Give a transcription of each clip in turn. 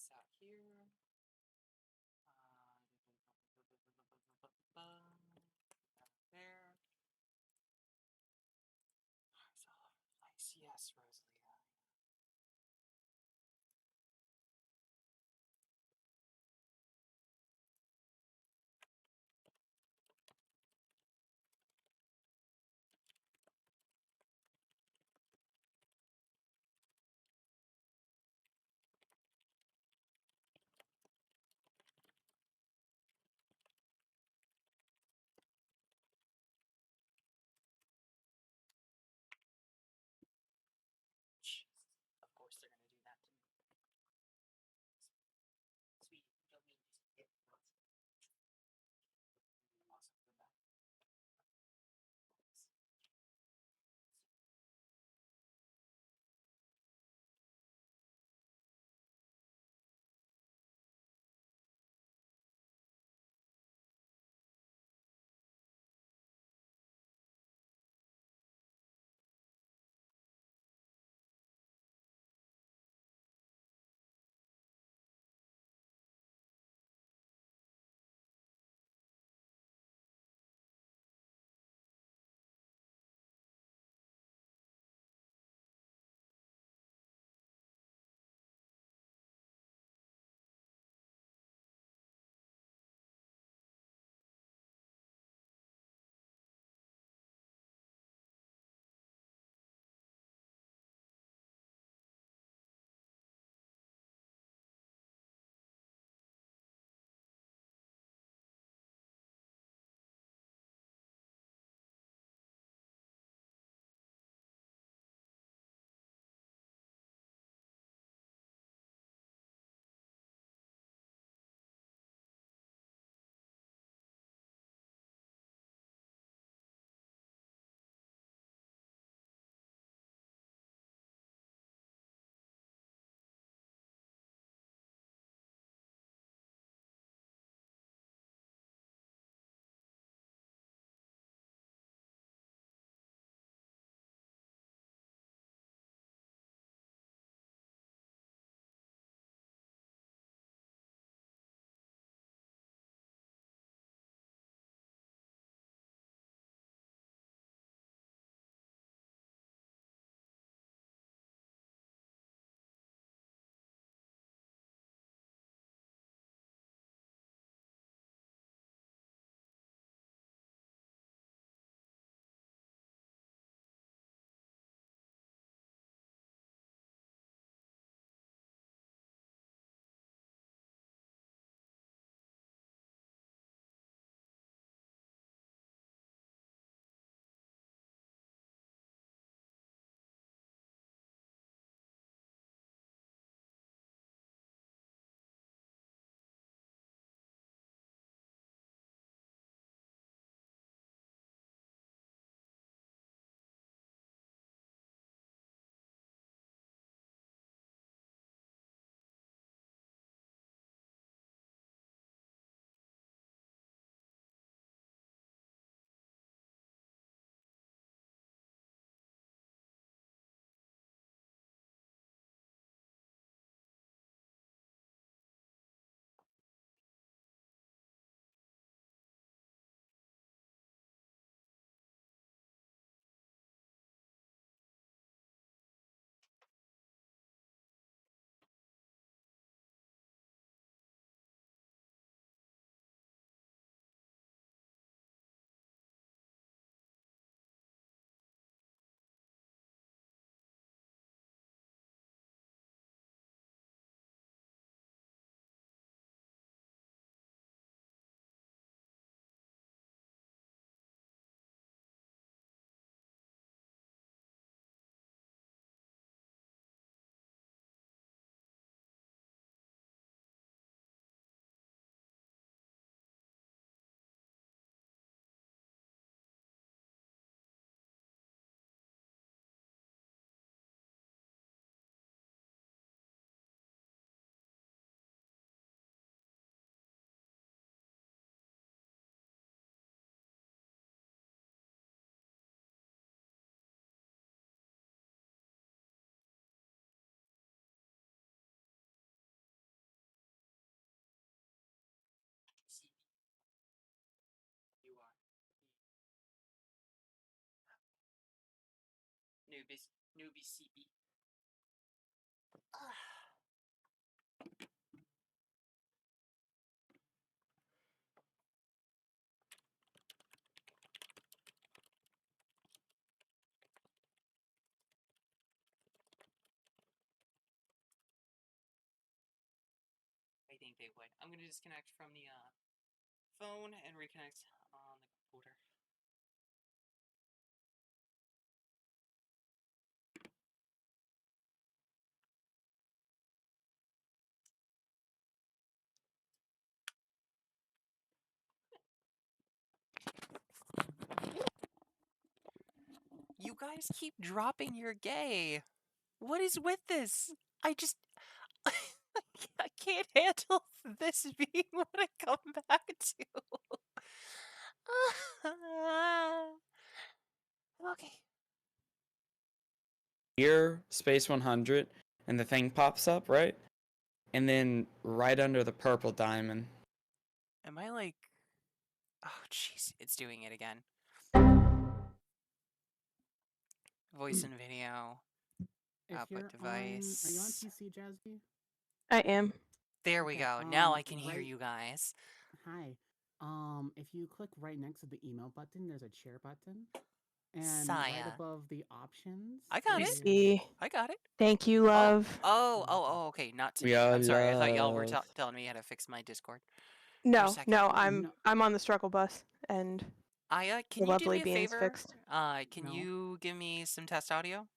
this out here. There. So nice, yes, Rosalia. newbie CB. I think they would. I'm gonna disconnect from the phone and reconnect on the computer. You guys keep dropping your gay. What is with this? I just I can't handle this being what I come back to. Okay. Here, space 100, and the thing pops up, right? And then right under the purple diamond. Am I like... Oh, jeez. It's doing it again. Voice and video. Output device. Are you on PC, Jazzy? I am. There we Okay, go. Now I can hear right- you guys. Hi. If you click right next to the email button, there's a share button. And Saya. right above the options. I got I it. see. I got it. Thank you, love. Okay. Not to me. Yeah, I'm sorry. I thought y'all were love. telling me how to fix my Discord. No, second. no, No. I'm on the struggle bus, and Aya, can the you do lovely me a beans favor? fixed. Can No. you give me some test audio?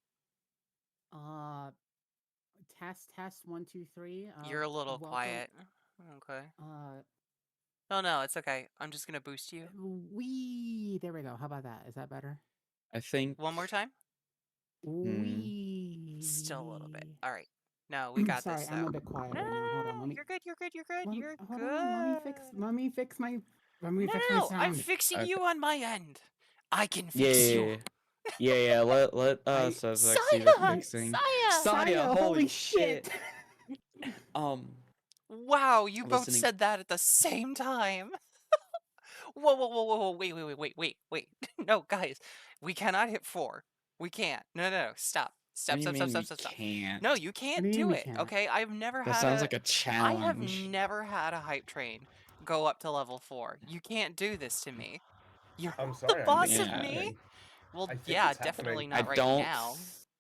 Test 1 2 3. You're a little welcome. quiet. Okay. No, it's okay. I'm just gonna boost you. There we go. How about that? Is that better? I think. One more time. Still a little bit. All right. No, we got Sorry, this. Though. I'm a bit quiet right now. Hold on. Let me. You're good. You're good. You're good. You're hold good. on. Let me fix my. Let me fix my No, sound. I'm fixing Okay. you on my end. I can Yeah, fix yeah, you. yeah. Let I- Sazak see the Saya! fixing. Saya! Saya, holy shit. Wow, you both Listening- said that at the same time. Whoa, wait. No, guys, we cannot hit 4. We can't. No, stop. What do you mean we Stop. can't? No, you can't do you mean do we it, can't? okay? I've never That had sounds a... like a I have challenge. never had a hype train go up to level 4. You can't do this to me. You're I'm not sorry, the I'm boss making of Yeah. me. something. Well, I think yeah, it's definitely happening. not I right don't now.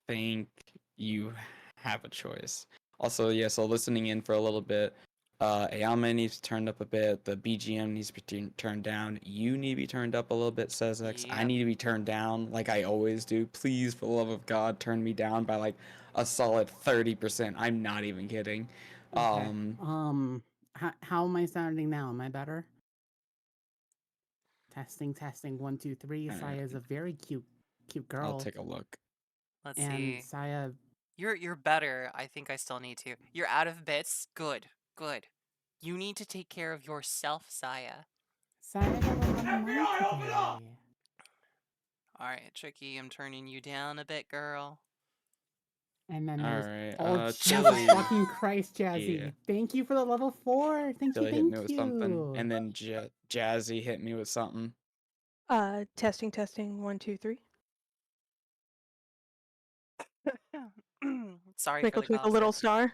think you have a choice. Also, yeah, so listening in for a little bit, Ayame needs turned up a bit, the BGM needs to be turned down, you need to be turned up a little bit, says X. I Yep. need to be turned down like I always do. Please, for the love of God, turn me down by like a solid 30%. I'm not even kidding. Okay. How am I sounding now? Am I better? Testing 1 2 3. Alright. Saya is a very cute girl. I'll take a look. Let's and see. Saya. You're better. I think I still need to. You're out of bits. Good. You need to take care of yourself, Saya. Saya got a lot of money FBI, open up! today. Alright, Tricky, I'm turning you down a bit, girl. And then All there's right, Jesus Chili. fucking Christ, Jazzy. Yeah. Thank you for the level 4. Thank Chili hit me you. with something, and then Jazzy hit me with something. Testing 1 2 3. Sorry Twinkle for the twinkle cough. little star.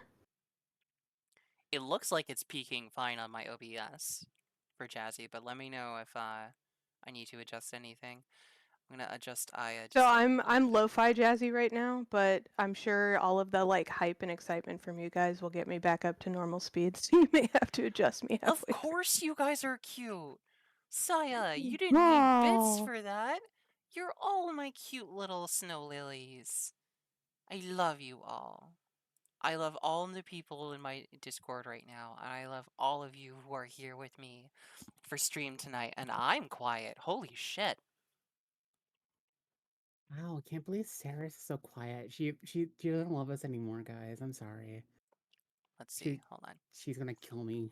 It looks like it's peaking fine on my OBS for Jazzy, but let me know if I need to adjust anything. I'm gonna adjust Aya. So I'm lo-fi jazzy right now, but I'm sure all of the like hype and excitement from you guys will get me back up to normal speeds. So you may have to adjust me halfway. Of course you guys are cute. Saya, you didn't need bits for that. You're all my cute little snow lilies. I love you all. I love all the people in my Discord right now, and I love all of you who are here with me for stream tonight, and I'm quiet. Holy shit. Wow, I can't believe Sarah's so quiet. She doesn't love us anymore, guys. I'm sorry. Let's see. Hold on. She's gonna kill me.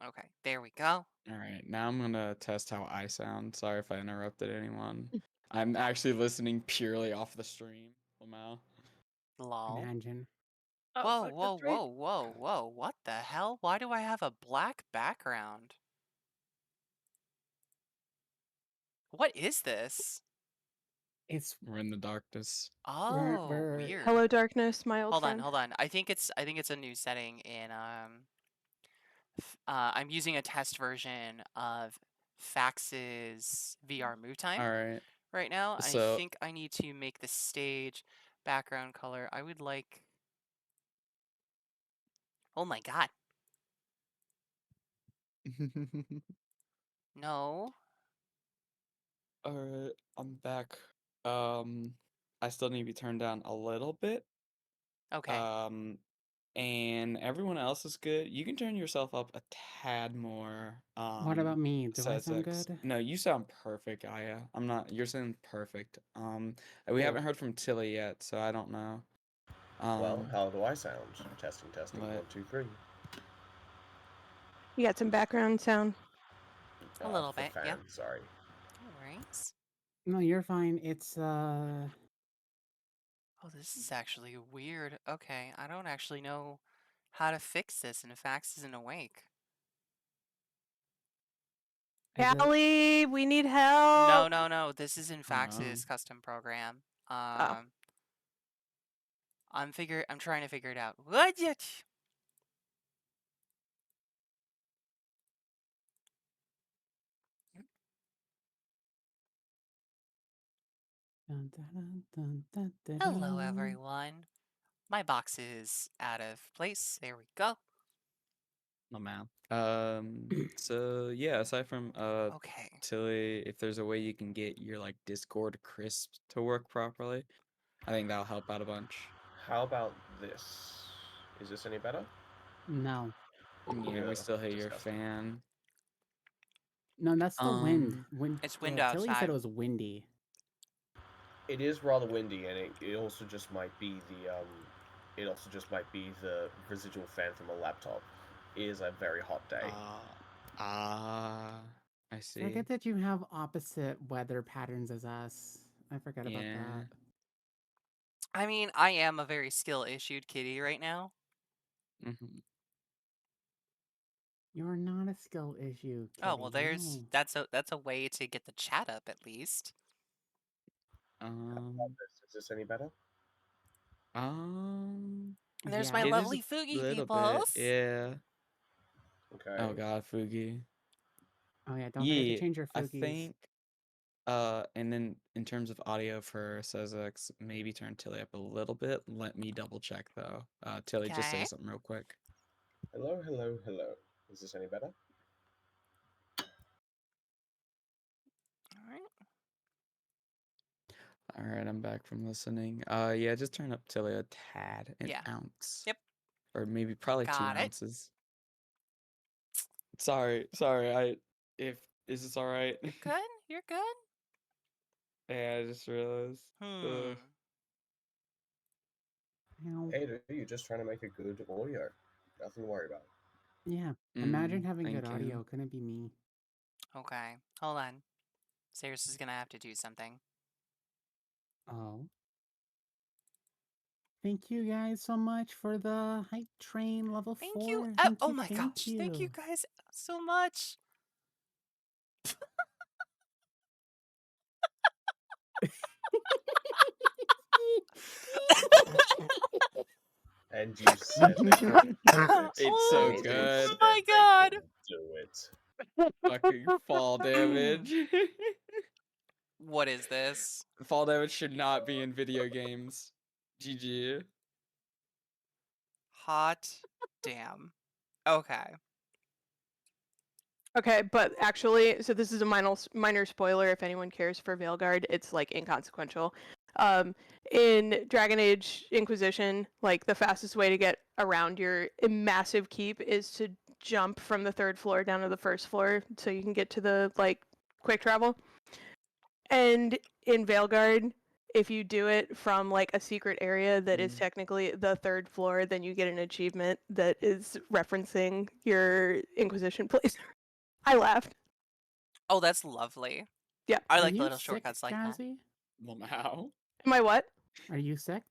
Okay, there we go. All right, now I'm gonna test how I sound. Sorry if I interrupted anyone. I'm actually listening purely off the stream. Lamau. Lol. Imagine. Whoa. What the hell? Why do I have a black background? What is this? It's We're in the darkness. Oh, we're- weird. Hello, darkness, my old Hold friend. on, hold on. I think it's a new setting in I'm using a test version of Fax's VR Move Time All right. right now. I So think I need to make the stage background color. I would like. Oh my god. No. all right, I'm back. I still need to be turned down a little bit. Okay. And everyone else is good. You can turn yourself up a tad more. what about me? Do I sound Sezix. good? No, you sound perfect, Aya. I'm not. You're saying perfect. We haven't heard from Tilly yet, so I don't know. Well, how do I sound? Testing, testing. What? 1, 2, 3. You got some background sound. A little For bit, fans, yeah. sorry. No worries. No, you're fine. It's Oh, this is actually weird. Okay, I don't actually know how to fix this, and Fax isn't awake. is it- Callie, we need help. No, no, no. This is in Oh, no. Fax's custom program. I'm trying to figure it out. What yet? Dun, dun, dun, dun, dun, Hello, dun. everyone. My box is out of place. There we go. No man. So yeah, aside from Okay. Tilly, if there's a way you can get your like Discord crisp to work properly, I think that'll help out a bunch. How about this? Is this any better? No, Yeah, we Ugh, still hate your disgusting. fan. no, that's the wind. It's wind Tilly said outside. it was windy. It is rather windy, and it also just might be the residual fan from a laptop. It is a very hot day. I see. Forget that you have opposite weather patterns as us. I forget about Yeah. that. I mean, I am a very skill-issued kitty right now. Mm-hmm. You're not a skill issue. Oh, well, Kitty, there's no. that's a way to get the chat up at least. Is this any better? And there's Yeah. my It is a lovely Fugi little peoples. bit, yeah. Okay. Oh god, Fugi. Oh yeah, don't forget to Yeah, change your I foogies. think. And then in terms of audio for Sezix, maybe turn Tilly up a little bit. Let me double check though. Tilly, just say Okay. something real quick. Hello, hello, hello. Is this any better? All right. All right, I'm back from listening. Yeah, just turn up Tilly a tad, an Yeah. ounce. Yep. Or maybe probably Got 2 it. ounces. Sorry. If is this all right? You're good. You're good. Yeah, I just realized. Hmm. Ow. Hey, dude, you're just trying to make a good audio. Nothing to worry about. Yeah. Imagine having good thank audio. you. Couldn't be me. Okay. Hold on. Cyrus is gonna have to do something. Oh. Thank you guys so much for the hype train level Thank 4. you. Thank Oh you. my Thank gosh. you. Thank you guys so much. And you said that you would do it. It's so And you good. said Oh my that god. you would do it. Fucking fall damage. What is this? Fall damage should not be in video games. GG. Hot damn. Okay. Okay, but actually, so this is a minor spoiler if anyone cares for Veilguard. It's like inconsequential. In Dragon Age Inquisition, like the fastest way to get around your massive keep is to jump from the 3rd floor down to the 1st floor so you can get to the like quick travel. And in Veilguard, if you do it from like a secret area that is technically the 3rd floor, then you get an achievement that is referencing your Inquisition place. I laughed. Oh, that's lovely. Yeah. I Are like you little sick, shortcuts like that. Jazzy? Well, how? Am I what? Are you sick?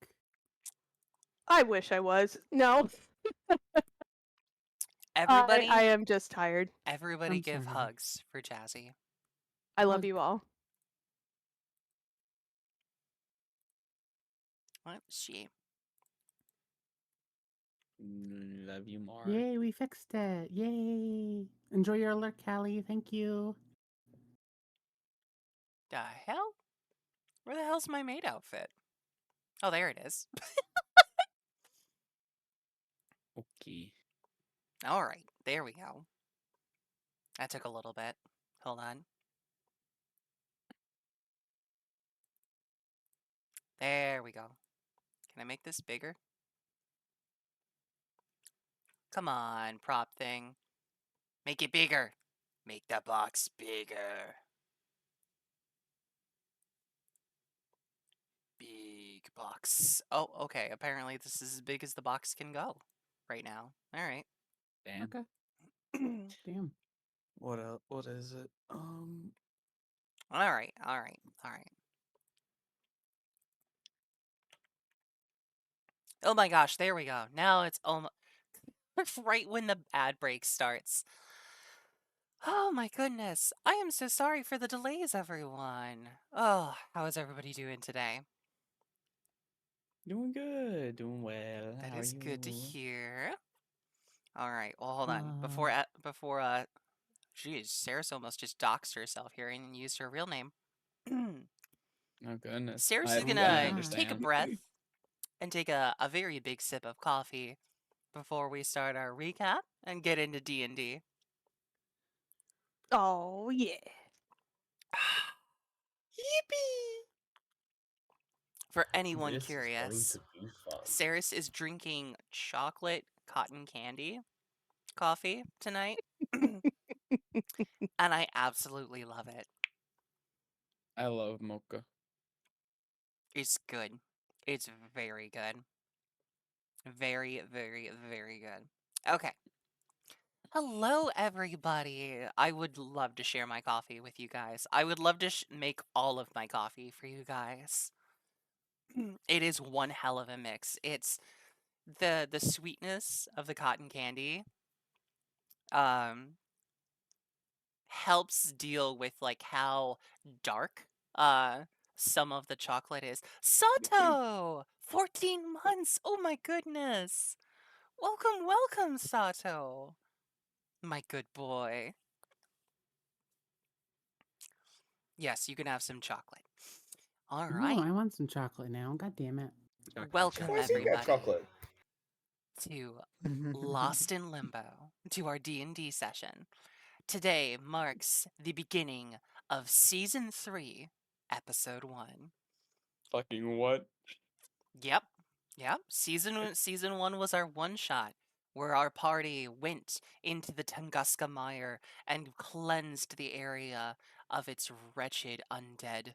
I wish I was. No. Everybody, I am just tired. everybody I'm give sorry. hugs for Jazzy. I love Hug. you all. What? She. Love you more. Yay, we fixed it. Yay. Enjoy your alert, Callie. Thank you. The hell? Where the hell's my maid outfit? Oh, there it is. Okay. All right, there we go. That took a little bit. Hold on. There we go. Can I make this bigger? Come on, prop thing. Make it bigger. Make the box bigger. Big box. Oh, okay. Apparently this is as big as the box can go right now. All right. Damn. Okay. Damn. What else? What is it? All right. All right. All right. Oh my gosh, there we go. Now it's almost right when the ad break starts. Oh my goodness. I am so sorry for the delays, everyone. Oh, how is everybody doing today? Doing good. Doing well. That How are is good to you? hear. All right. Well, hold on. Geez, Sarah's almost just doxed herself here and used her real name. Oh goodness. Sarah's I just don't gonna understand. take a breath and take a very big sip of coffee before we start our recap and get into D&D. Oh yeah. Yippee! For anyone This is going curious, to be fun. Saris is drinking chocolate cotton candy coffee tonight, and I absolutely love it. I love mocha. It's good. It's very good. Very, very, very good. Okay. Hello, everybody. I would love to share my coffee with you guys. I would love to make all of my coffee for you guys. It is one hell of a mix. It's the sweetness of the cotton candy helps deal with like how dark some of the chocolate is. Sato! 14 months. Oh my goodness. Welcome, welcome, Sato. My good boy. Yes, you can have some chocolate. All Oh, right. I want some chocolate now. God damn it. Welcome, Where's he got everybody, chocolate? to Lost in Limbo, to our D&D session. Today marks the beginning of Season 3, Episode 1. Fucking what? Yep. Season 1 was our one shot where our party went into the Tunguska mire and cleansed the area of its wretched undead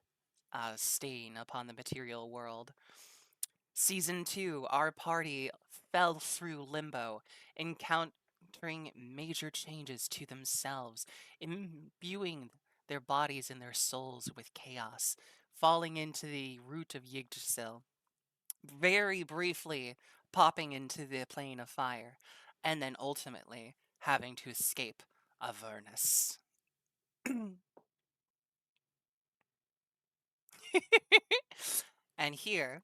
stain upon the material world. Season 2, our party fell through Limbo, encountering major changes to themselves, imbuing their bodies and their souls with chaos, falling into the root of Yggdrasil, very briefly popping into the plane of fire, and then ultimately having to escape Avernus. And here,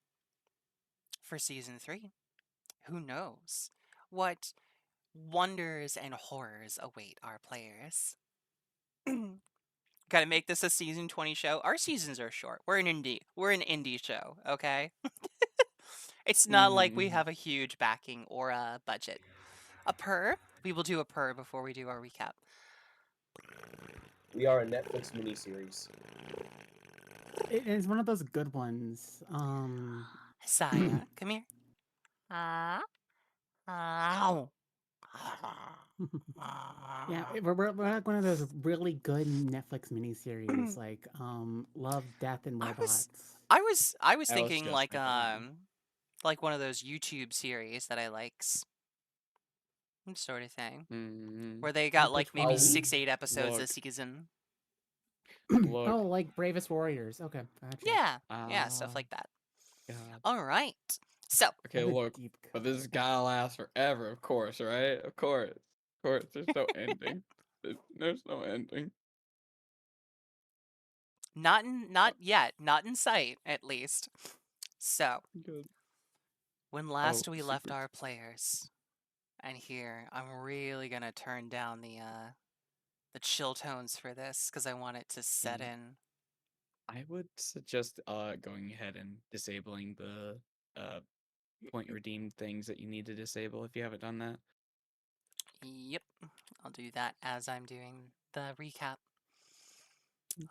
for Season 3, who knows what wonders and horrors await our players. Gotta make this a season 20 show. Our seasons are short. We're an indie show, okay? It's not like we have a huge backing or a budget. A purr? We will do a purr before we do our recap. We are a Netflix miniseries. It is one of those good ones. Saya, come here. Ow. Yeah, we're like one of those really good Netflix miniseries, like Love, Death, and I Robots. was I was thinking just like thinking that. like one of those YouTube series that I likes. Sort of thing. Mm, Where they got like Which maybe one? 6-8 episodes a Look. season. Look. Oh, like Bravest Warriors. Okay, gotcha. Yeah, stuff like that. God. All right. So, Okay, What a look. deep But cut. this has gotta last forever, of course, right? Of course. Of course. There's no ending. There's no ending. not yet, not in sight at least. So, Good. When last we left super. our players, and here I'm really gonna turn down the chill tones for this because I want it to set Yeah. in. I would suggest going ahead and disabling the point redeem things that you need to disable if you haven't done that. Yep, I'll do that as I'm doing the recap.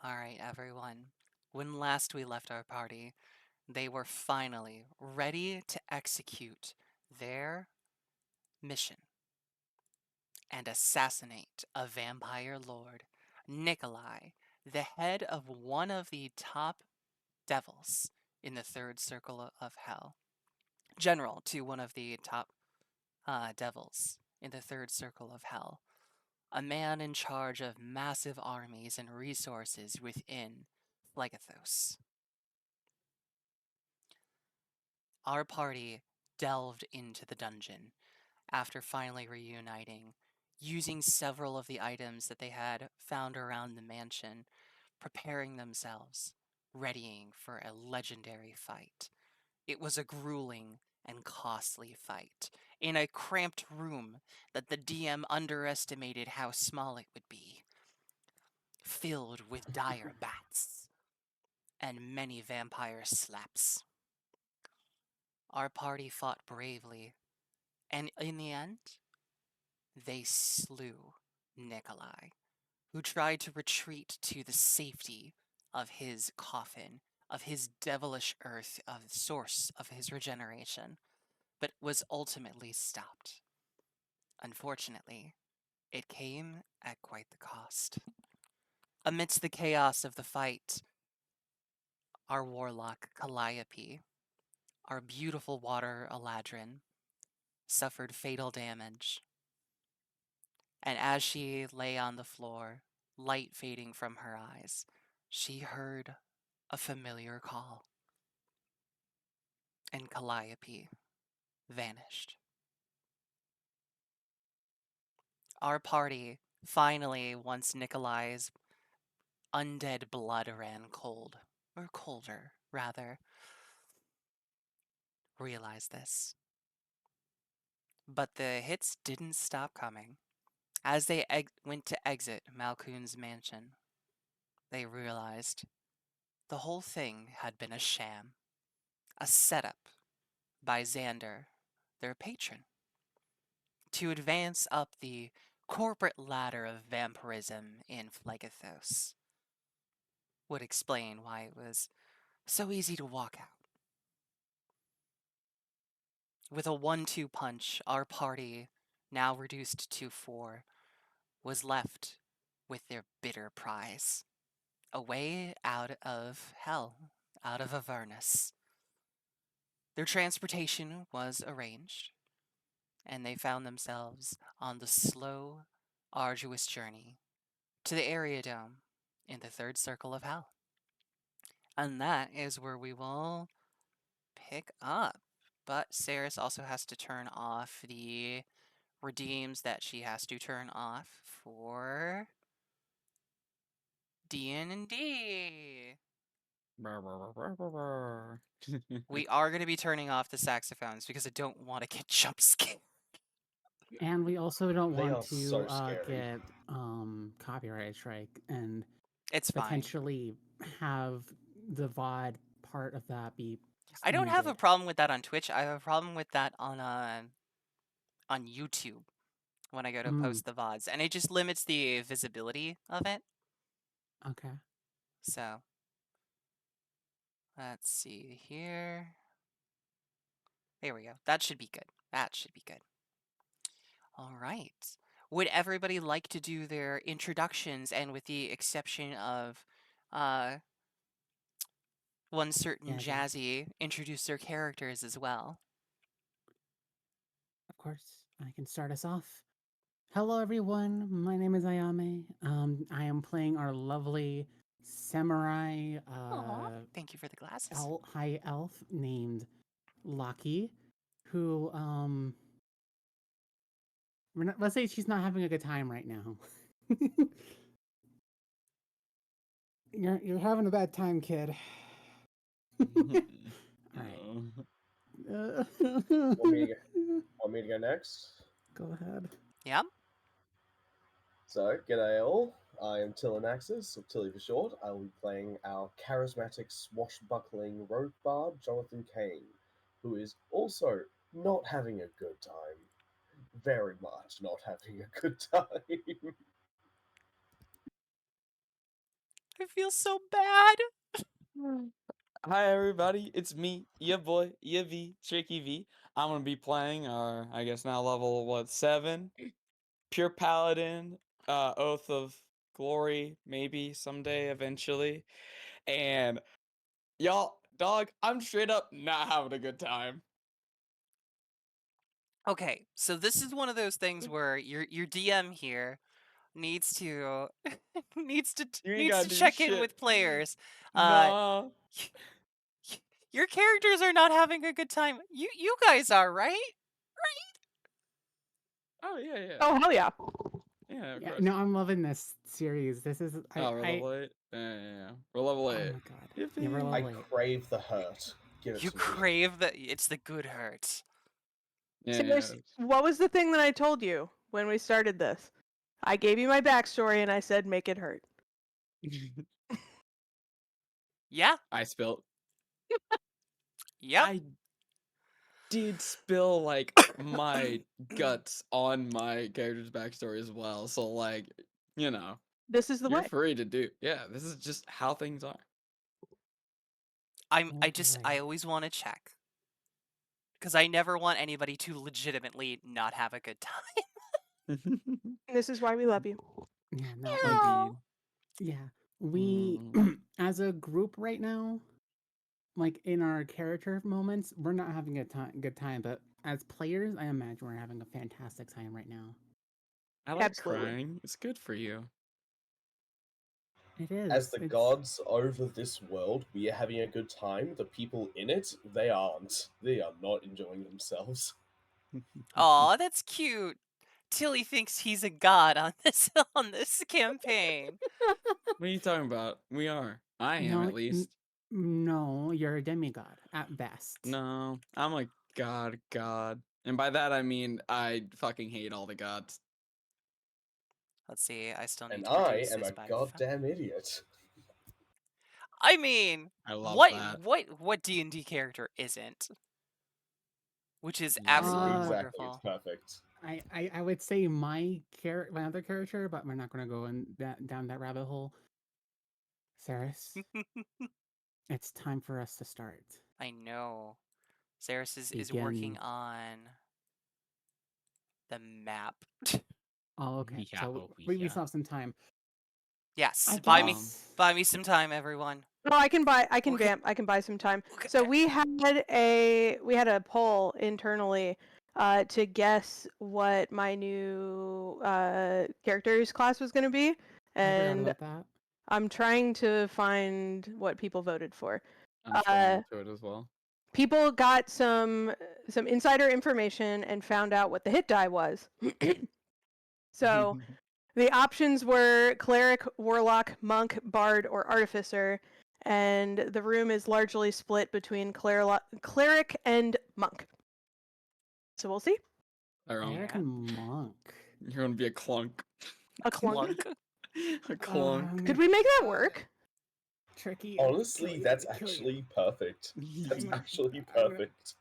Alright, everyone. When last we left our party, they were finally ready to execute their mission and assassinate a vampire lord, Nikolai, the head of one of the top devils in the third circle of hell. General to one of the top devils in the third circle of hell. A man in charge of massive armies and resources within Phlegethos. Our party delved into the dungeon after finally reuniting, using several of the items that they had found around the mansion, preparing themselves, readying for a legendary fight. It was a grueling and costly fight, in a cramped room that the DM underestimated how small it would be, filled with dire bats and many vampire slaps. Our party fought bravely, and in the end, they slew Nikolai, who tried to retreat to the safety of his coffin, of his devilish earth, of the source of his regeneration, but was ultimately stopped. Unfortunately, it came at quite the cost. Amidst the chaos of the fight, our warlock Calliope, our beautiful water Eladrin, suffered fatal damage. And as she lay on the floor, light fading from her eyes, she heard a familiar call. And Calliope vanished. Our party finally, once Nikolai's undead blood ran cold, or colder, rather, realized this. But the hits didn't stop coming. As they went to exit Malkun's mansion, they realized the whole thing had been a sham, a setup by Xander, their patron, to advance up the corporate ladder of vampirism in Phlegethos. Would explain why it was so easy to walk out. With a 1-2 punch, our party, now reduced to 4, was left with their bitter prize. A way out of hell, out of Avernus. Their transportation was arranged, and they found themselves on the slow, arduous journey to the Ariadome in the third circle of hell. And that is where we will pick up. But Saris also has to turn off the redeems that she has to turn off for D&D. We are going to be turning off the saxophones because I don't want to get jump scared. And we also don't They want are to so scary. get copyright strike and It's fine. potentially have the VOD part of that be I don't have a muted. problem with that on Twitch. I have a problem with that on YouTube when I go to post the VODs, and it just limits the visibility of it. Okay. So let's see here. There we go. That should be good. That should be good. All right. Would everybody like to do their introductions, and with the exception of one certain Jazzy, introduce their characters as well? Of course, I can start us off. Hello, everyone. My name is Ayame. I am playing our lovely samurai Thank you for the glasses. high elf named Lucky, who let's say she's not having a good time right now. You're having a bad time, kid. All right. Want me to go next? Go ahead. Yep. So, g'day all. I am Tillanaxis, or Tilly for short. I will be playing our charismatic, swashbuckling rogue bard, Jonathan Kane, who is also not having a good time. Very much not having a good time. I feel so bad. Hi everybody, it's me, your boy, your V, Tricky V. I'm gonna be playing our, I guess now level 7, Pure Paladin, Oath of Glory, maybe someday, eventually. And y'all, dog, I'm straight up not having a good time. Okay, so this is one of those things where your DM here needs to needs to You ain't needs gotta to do check in shit. with players. Nah. Your characters are not having a good time. You guys are, right? Oh yeah, yeah. Oh hell yeah! Yeah, of Yeah, course. no, I'm loving this series. This is Oh, we're level 8? Yeah. We're level 8. Oh my god. Yeah, we're Yippee. I level 8. crave the hurt. Give it You to me. crave it's the good hurt. Yeah, Seriously, what was the thing that I told you when we started this? I gave you my backstory and I said make it hurt. Yeah. I spilled. Yep. I did spill like my guts on my character's backstory as well. So like, you know, This is the you're way. free to do. Yeah, this is just how things are. I boy. always want to check. Cuz I never want anybody to legitimately not have a good time. This is why we love you. Yeah, no, like Indeed. yeah. We Mm. as a group right now, like in our character moments, we're not having a good time, but as players, I imagine we're having a fantastic time right now. I like Absolutely. crying. It's good for you. It is. As the it's gods over this world, we are having a good time. The people in it, they aren't. They are not enjoying themselves. Aw, that's cute. Tilly thinks he's a god on this campaign. What are you talking about? We are. I am no, at least. no, you're a demigod at best. No, I'm a god. And by that I mean I fucking hate all the gods. Let's see. I still need And to I produce am this a by goddamn idiot. I mean, I love what that. what D&D character isn't? Which is Yeah, absolutely Exactly, it's wonderful. perfect. I would say my other character, but we're not gonna go down that rabbit hole. Saris, it's time for us to start. I know. Zaris is working Begin. on the map. Oh, okay. Yeah, So we still have some time. Yes, I buy me guess. buy me some time, everyone. No, I can buy. I can Okay. vamp. I can buy some time. Okay. So we had a poll internally to guess what my new character's class was going to be, I forgot and about that. I'm trying to find what people voted for. I'm scrolling to it as well. People got some insider information and found out what the hit die was. So the options were cleric, warlock, monk, bard, or artificer, and the room is largely split between cleric and monk. So we'll see. Cleric Yeah. and monk. You're gonna be a clunk. A clunk. Clunk. A clunk. Could we make that work? Tricky. Honestly, that's actually perfect. That's actually perfect.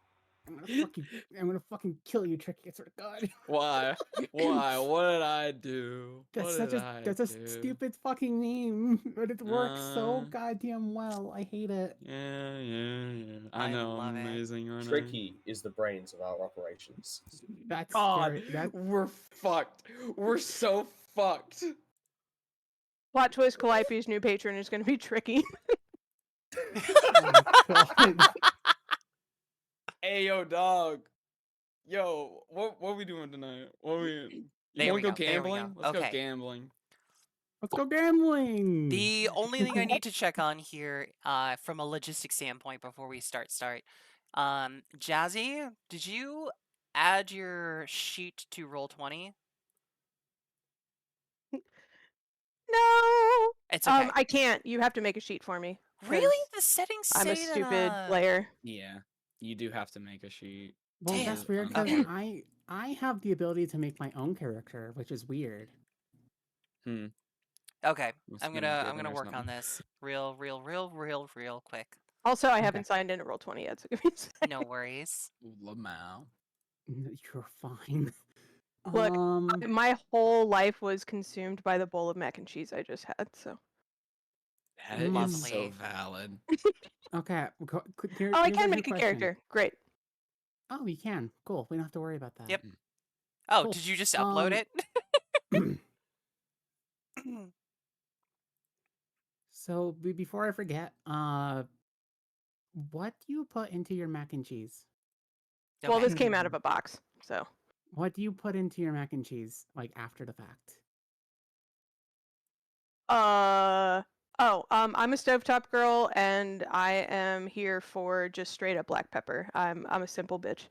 I'm gonna fucking kill you, Tricky. I swear to God. Why? Why? What did I do? That's What did I that's a do? stupid fucking meme, but it works so Uh, goddamn well. I hate it. Yeah. I I know, love I'm it. amazing, aren't Tricky is the brains of our operations. That's God, very we're fucked. We're so fucked. Plot twist: Calliope's new patron is going to be Tricky. Oh my God. Hey, yo, dog. Yo, what are we doing tonight? What are we? You There want we to go go. There we go. gambling? Let's go Okay. gambling. Let's go gambling. The only thing I need to check on here, from a logistics standpoint before we start, Jazzy, did you add your sheet to Roll20? No. It's okay. I can't. You have to make a sheet for me. 'cause Really? The settings I'm a say stupid that. player. Yeah. You do have to make a sheet. Well, Damn. that's weird because I have the ability to make my own character, which is weird. Okay, Must I'm have been gonna broken or work on something. this real quick. Also, I Okay. haven't signed in to Roll20 yet, so give me a second. No worries. Lamau. You're fine. Look, my whole life was consumed by the bowl of mac and cheese I just had, so. That is so Lovely. valid. Okay. Oh, I Here's can a make a question. character. Great. Oh, you can. Cool. We don't have to worry about that. Yep. Oh, Cool. did you just upload it? So before I forget, what do you put into your mac and cheese? Well, Okay. this came out of a box, so. What do you put into your mac and cheese, like after the fact? I'm a stovetop girl, and I am here for just straight up black pepper. I'm a simple bitch.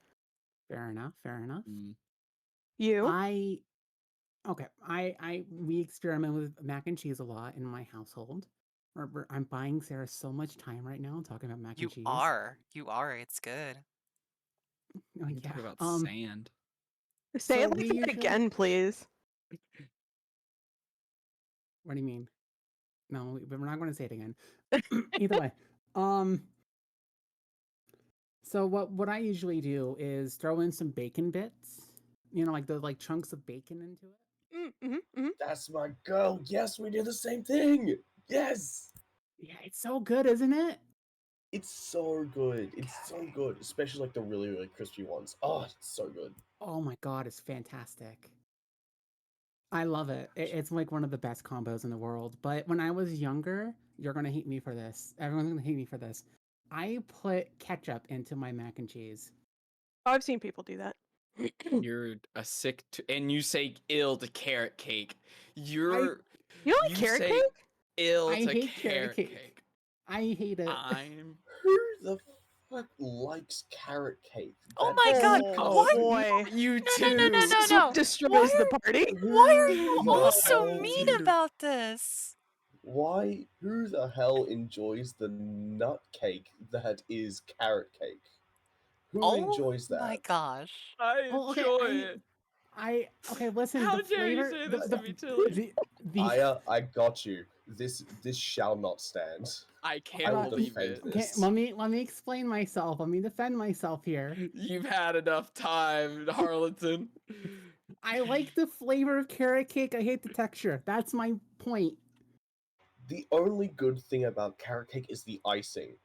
Fair enough. Fair enough. You? We experiment with mac and cheese a lot in my household. I'm buying Sarah so much time right now talking about mac You and cheese. are. It's good. Oh, You talk yeah. about sand. Say So it like we that usually- again, please. What do you mean? No, we're not going to say it again. Either way, so what I usually do is throw in some bacon bits, like the chunks of bacon into it. That's my girl. Yes, we did the same thing. Yes. Yeah, it's so good, isn't it? It's so good. It's so good, especially like the really, really crispy ones. Oh, it's so good. Oh my god, it's fantastic. I love it. It's like one of the best combos in the world. But when I was younger, you're gonna hate me for this. Everyone's gonna hate me for this. I put ketchup into my mac and cheese. Oh, I've seen people do that. You're a sick and you say ill to carrot cake. You don't like carrot say cake? ill I to hate carrot cake. I hate it. I'm Who the fuck likes carrot cake? Oh my god! Oh, What? boy. you No, too. no, no, no, This is no. what destroys the party. Why are you Who all the so hell- mean about this? Why? Who the hell enjoys the nut cake that is carrot cake? Who Oh enjoys that? my gosh. I Oh, okay, enjoy it. Okay, listen. How the dare you flavor, say the, this the, to me, Tilly? I got you. This shall not stand. I I can't will believe defend it. Okay, this. let me explain myself. Let me defend myself here. You've had enough time, Harleton. I like the flavor of carrot cake. I hate the texture. That's my point. The only good thing about carrot cake is the icing.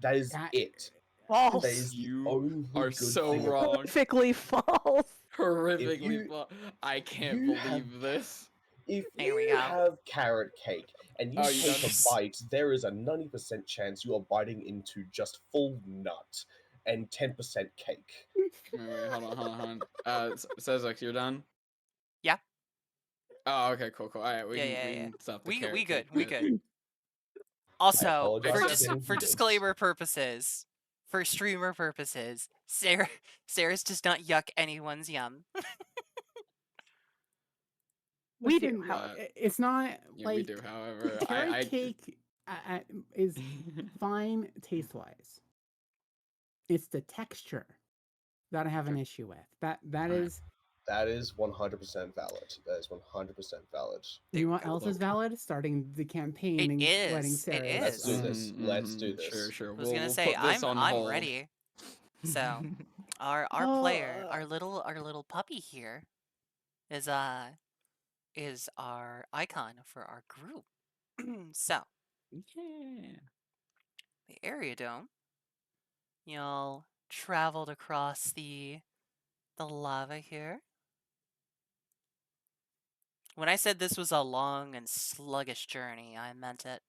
That is That- it. False. That is the You only are good so thing wrong. Horrifically false. Horrifically you- I can't you believe have- this. If Here we you go. have carrot cake and you Oh, you take done? a bite, there is a 90% chance you are biting into just full nut and 10% cake. Wait, hold on. Sezek, you're done? Yeah. Oh, okay, cool. All right, we Yeah, can yeah, we yeah. can stop the We carrot good. cake We bit. good. Also, apologize for for getting for heated. disclaimer purposes, for streamer purposes, Sarah's does not yuck anyone's yum. We do, Listen, however. it's not Yeah, like we do. However, carrot cake is fine taste wise. It's the texture that I have an issue with. That Alright. is. That is 100% valid. That is 100% valid. You know what else Look. is valid? Starting the campaign It and is, letting it Sarah. is. Let's do this. Let's do Mhm, this. Sure. I was gonna We'll say put this on I'm hold. ready. So our player, our little puppy here, is our icon for our group. So Yeah. the area dome. Y'all traveled across the lava here. When I said this was a long and sluggish journey, I meant it.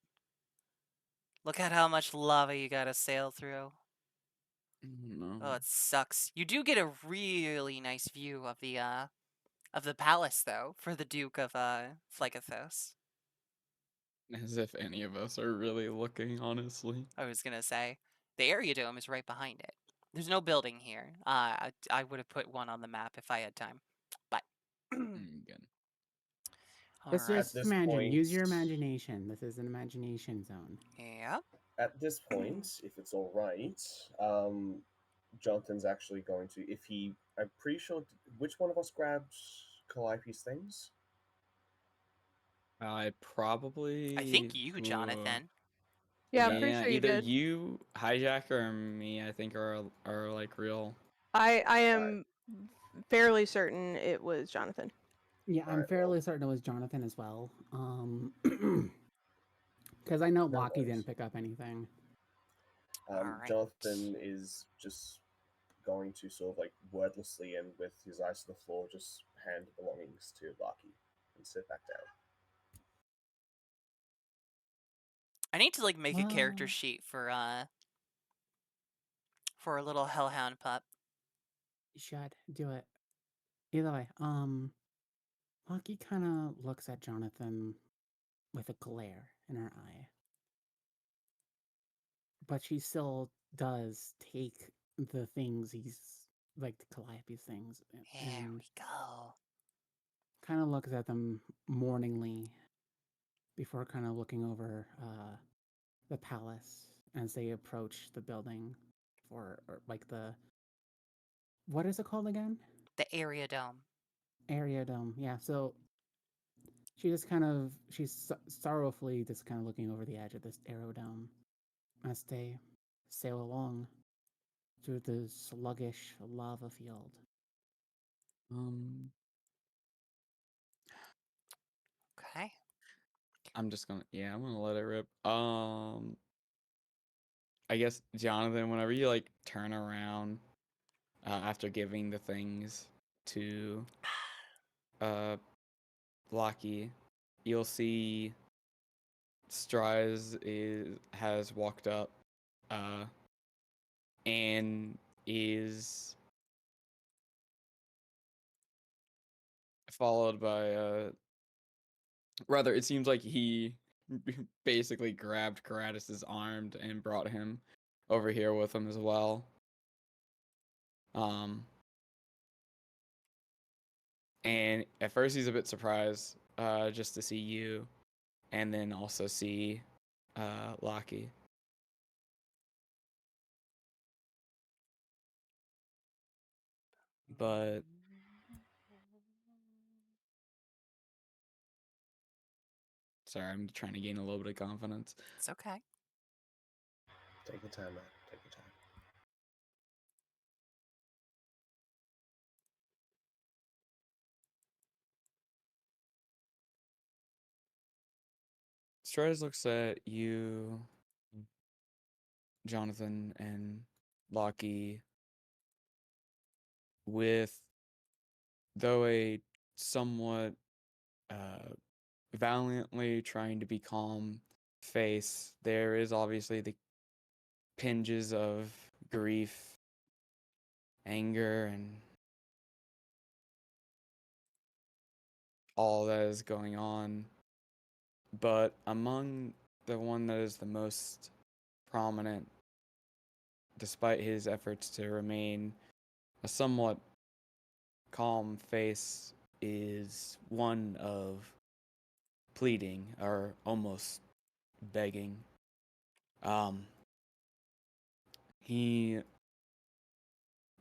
Look at how much lava you gotta sail through. No. Oh, it sucks. You do get a really nice view of the palace, though, for the Duke of Phlygathos. As if any of us are really looking, honestly. I was gonna say the area dome is right behind it. There's no building here. I would have put one on the map if I had time, but Good. Let's alright. just this imagine. Use point- your imagination. This is an imagination zone. Yep. At this point, if it's all right, Jonathan's actually going to, if he, I'm pretty sure, which one of us grabbed Calliope's things? I probably. I think you, Jonathan. Yeah, I'm pretty Yeah, sure you either did. you, Hijacker, or me. I think are like real. I am fairly certain it was Jonathan. Yeah, I'm Alright, fairly well, certain it was Jonathan as well. Because I know no Lockie worries. didn't pick up anything. All right. Jonathan is just going to sort of like wordlessly and with his eyes to the floor just hand belongings to Lucky and sit back down. I need to like make a character Well, sheet for a little hellhound pup. you should do it. Either way, Lockie kind of looks at Jonathan with a glare in her eye. But she still does take the things he's like the Calliope's things There and we go. kind of looks at them mourningly before kind of looking over the palace as they approach the building for or like the what is it called again? The area dome. Area dome. Yeah. So she's sorrowfully just kind of looking over the edge of this aerodome as they sail along through the sluggish lava field. Um, Okay. I'm just gonna. Yeah, I'm gonna let it rip. I guess Jonathan, whenever you like turn around after giving the things to Lockie, you'll see has walked up uh and is followed by rather it seems like he basically grabbed Karatus's arm and brought him over here with him as well. And at first he's a bit surprised just to see you and then also see Lockie. But sorry, I'm trying to gain a little bit of confidence. It's okay. Take your time, man. Take your time. Stratus looks at you, Jonathan, and Lockie with, though a somewhat valiantly trying to be calm face, there is obviously the pinges of grief, anger, and all that is going on. But among the one that is the most prominent, despite his efforts to remain a somewhat calm face, is one of pleading or almost begging. He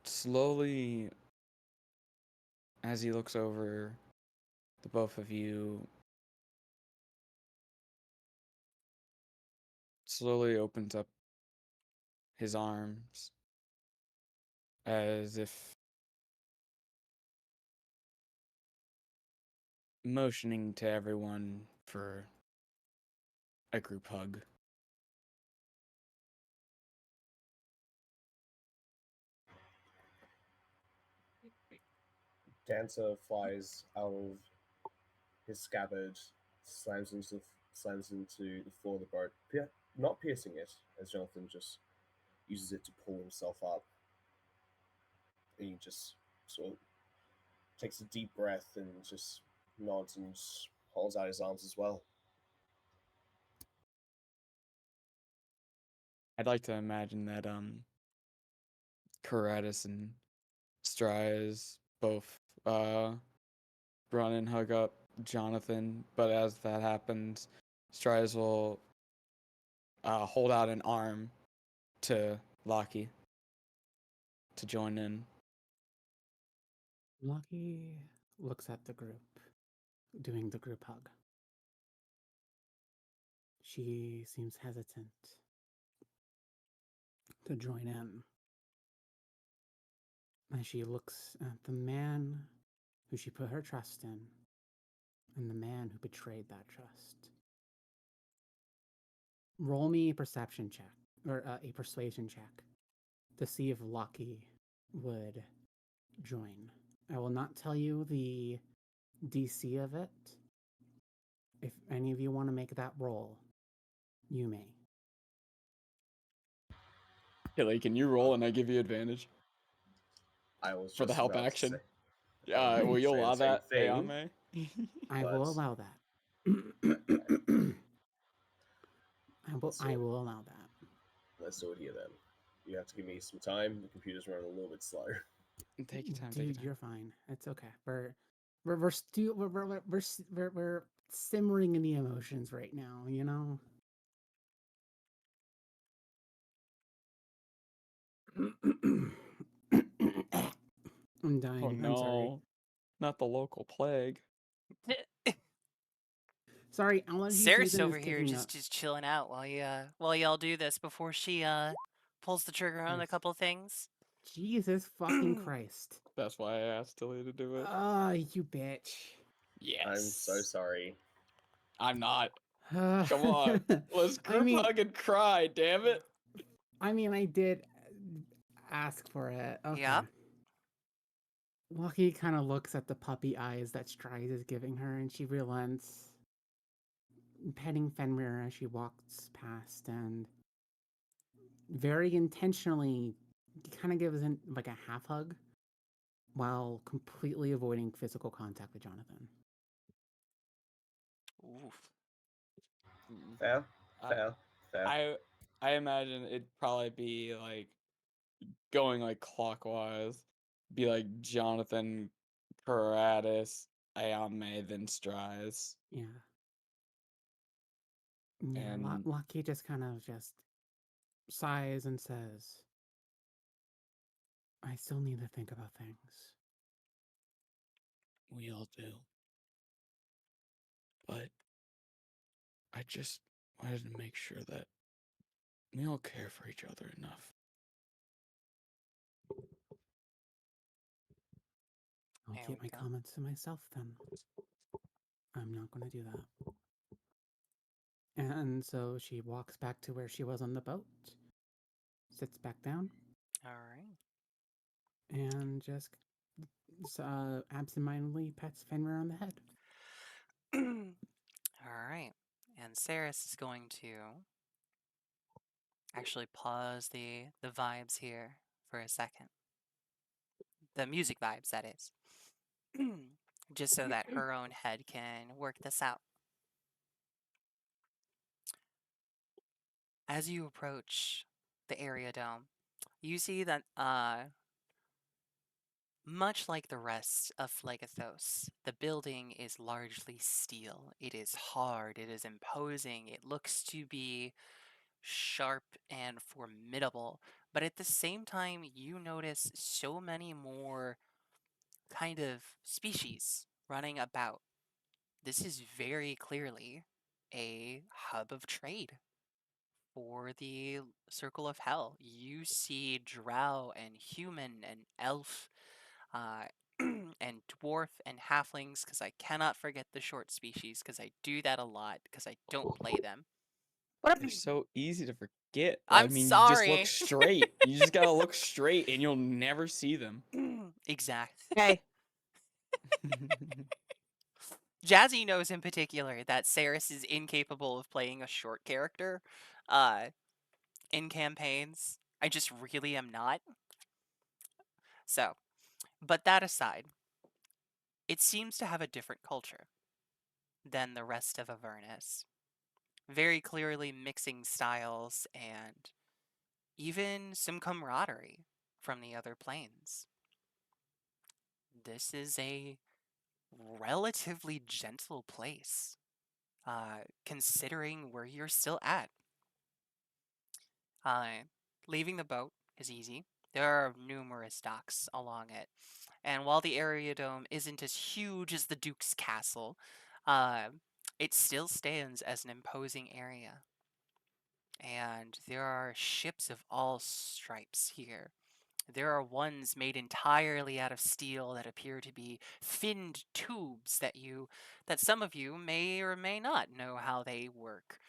slowly, as he looks over the both of you, slowly opens up his arms as if motioning to everyone for a group hug. Dancer flies out of his scabbard, slams into the floor of the boat, not piercing it, as Jonathan just uses it to pull himself up. And he just sort of takes a deep breath and just nods and holds out his arms as well. I'd like to imagine that Karatus and Stries both run and hug up Jonathan, but as that happens, Stries will hold out an arm to Lockie. to join in. Lucky looks at the group, doing the group hug. She seems hesitant to join in as she looks at the man who she put her trust in and the man who betrayed that trust. Roll me a perception check, or a persuasion check, to see if Lucky would join. I will not tell you the DC of it. If any of you want to make that roll, you may. Hilly, can you roll and I give you advantage I was for the just help about to action? say, I was Will about you to say allow the same that, thing. Ayame? I will But- allow that. Okay, I will allow that. let's do it here then. You have to give me some time. The computer's running a little bit slow. Take your time. Dude, take your time. you're fine. It's okay. We're simmering in the emotions right now, you know? I'm dying. Oh I'm sorry. no, not the local plague. Sorry, allergy Ceres season over is here kicking up. just chilling out while y'all do this before she pulls the trigger on a Yes. couple things. Jesus fucking Christ. That's why I asked Tilly to do it. Ah, you bitch. Yes. I'm so sorry. I'm not. Come Come on. Let's group hug and cry, damn it. I mean, I did ask for it. Okay. Yep. Lucky kind of looks at the puppy eyes that Stride is giving her, and she relents, petting Fenrir as she walks past, and very intentionally kind of gives him like a half hug while completely avoiding physical contact with Jonathan. Oof. Fair, I- fair, fair. I imagine it'd probably be like going like clockwise. Be like Jonathan, Paratus, Ayame, then Strides. Yeah. Yeah, And- Lucky just kind of just sighs and says, I still need to think about things. We all do. But I just wanted to make sure that we all care for each other enough. I'll There keep we my go. comments to myself then. I'm not going to do that. And so she walks back to where she was on the boat, sits back down, All right. and just absentmindedly pets Fenrir on the head. All right. And Ceres is going to actually pause the vibes here for a second. The music vibes, that is. Just so that her own head can work this out. As you approach the area dome, you see that much like the rest of Phlegethos, the building is largely steel. It is hard, it is imposing, it looks to be sharp and formidable, but at the same time, you notice so many more kind of species running about. This is very clearly a hub of trade for the Circle of Hell. You see drow and human and elf uh, and dwarf and halflings, because I cannot forget the short species, because I do that a lot, because I don't play them. They're so easy to forget. I'm I mean, you just look sorry. straight. You just gotta look straight and you'll never see them. Exact. Hey, Jazzy knows in particular that Ceres is incapable of playing a short character in campaigns. I just really am not. So, but that aside, it seems to have a different culture than the rest of Avernus. Very clearly mixing styles and even some camaraderie from the other planes. This is a relatively gentle place, considering where you're still at. Leaving the boat is easy. There are numerous docks along it. And while the Aerodome isn't as huge as the Duke's castle, uh, it still stands as an imposing area. And there are ships of all stripes here. There are ones made entirely out of steel that appear to be finned tubes that some of you may or may not know how they work.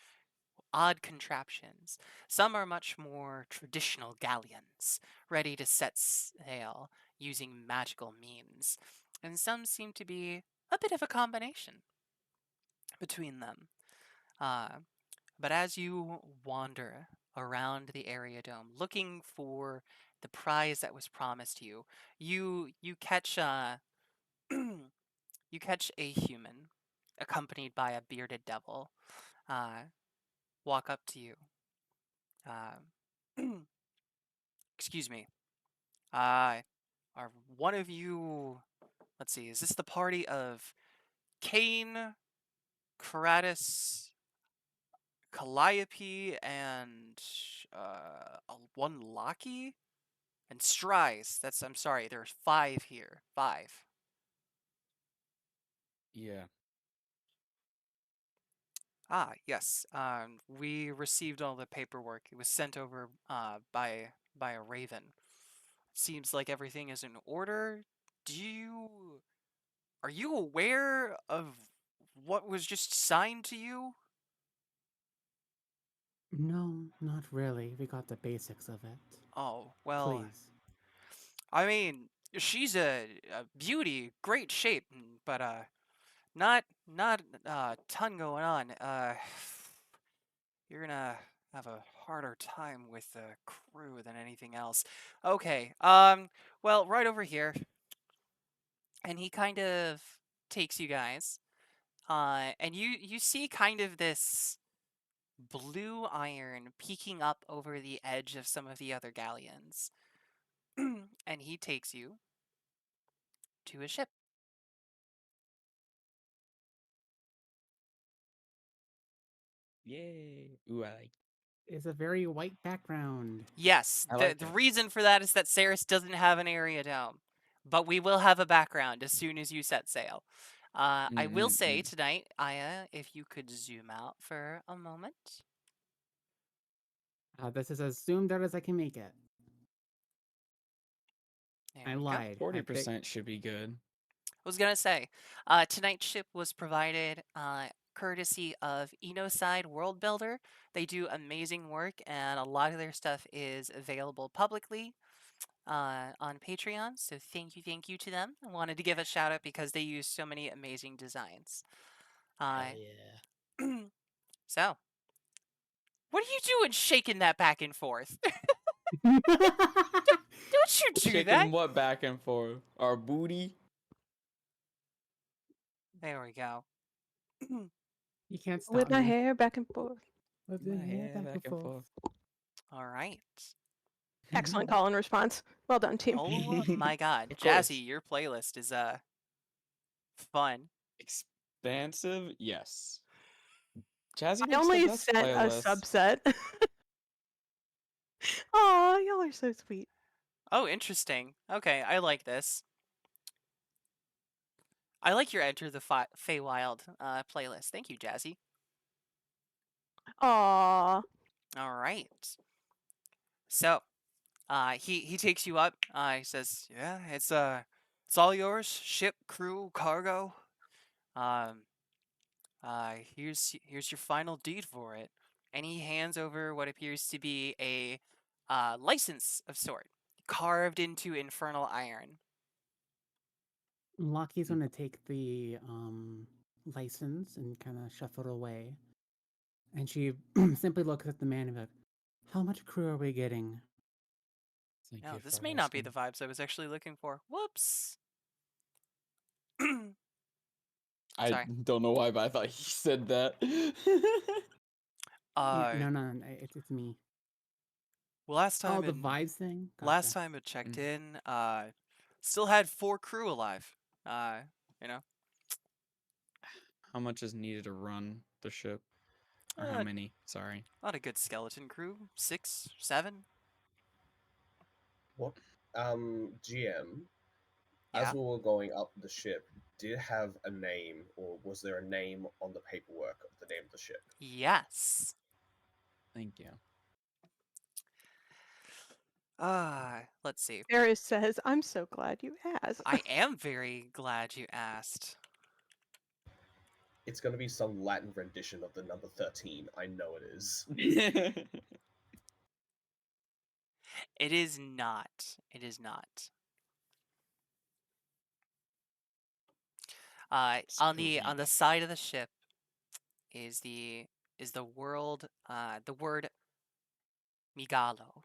Odd contraptions. Some are much more traditional galleons, ready to set sail using magical means, and some seem to be a bit of a combination between them. Uh, but as you wander around the Aerodome, looking for the prize that was promised you, you catch you catch a human, accompanied by a bearded devil, uh, walk up to you. Excuse me. Are one of you? Let's see. Is this the party of Kane, Kratos, Calliope, and one Loki? And Stries. That's. I'm sorry. There's 5 here. 5. Yeah. Ah, yes. We received all the paperwork. It was sent over by a raven. Seems like everything is in order. Do you Are you aware of what was just signed to you? No, not really. We got the basics of it. Oh, well, Please. I mean, she's a beauty, great shape, but not a ton going on. You're gonna have a harder time with the crew than anything else. Okay. Well, right over here, and he kind of takes you guys. And you see kind of this blue iron peeking up over the edge of some of the other galleons. And he takes you to a ship. Yay. Ooh, I like. It's a very white background. Yes, I the, like the it. reason for that is that Ceres doesn't have an area dome, but we will have a background as soon as you set sail. I will say Mm-mm-mm. tonight, Aya, if you could zoom out for a moment. This is as zoomed out as I can make it. There I we go. lied. 40% should be good. I was gonna say, tonight's ship was provided courtesy of Enoside World Builder. They do amazing work, and a lot of their stuff is available publicly on Patreon. So thank you to them. I wanted to give a shout out because they use so many amazing designs. Uh, Hell yeah. so, what are you doing, shaking that back and forth? Don't you do that? Shaking what back and forth? Our booty? There we go. You can't stop With my me. hair back and forth. With My the hair hair back back and and forth. forth. All right. Excellent call and response. Well done, team. Oh my God, Of Jazzy, course. your playlist is fun. Expansive? Yes. Jazzy I makes the only best sent a playlists. subset. Aw, y'all are so sweet. Oh, interesting. Okay, I like this. I like your Enter the Feywild playlist. Thank you, Jazzy. Aw. All right. So, he takes you up. He says, "Yeah, it's all yours. Ship, crew, cargo. Um, here's your final deed for it." And he hands over what appears to be a license of sort, carved into infernal iron. Lucky's gonna take the license and kind of shuffle it away. And she simply looks at the man and goes, "How much crew are we getting?" Thank No, you this for may not be the asking. vibes I was actually looking for. Whoops. I Sorry. don't know why, but I thought he said that. No, it's me. Last Oh, time the in vibes thing. last Gotcha. time it checked Mm. in, still had 4 crew alive. You know, How much is needed to run the ship? Or how uh, many? Sorry. not a good skeleton crew. 6, 7. What GM, as Yeah. we were going up the ship, did it have a name, or was there a name on the paperwork of the name of the ship? Yes. Thank you. Let's see. Eris says, "I'm so glad you asked." I am very glad you asked. It's going to be some Latin rendition of the number 13. I know it is. It is not. It is not. On the Sweet. side of the ship is the word Migalo.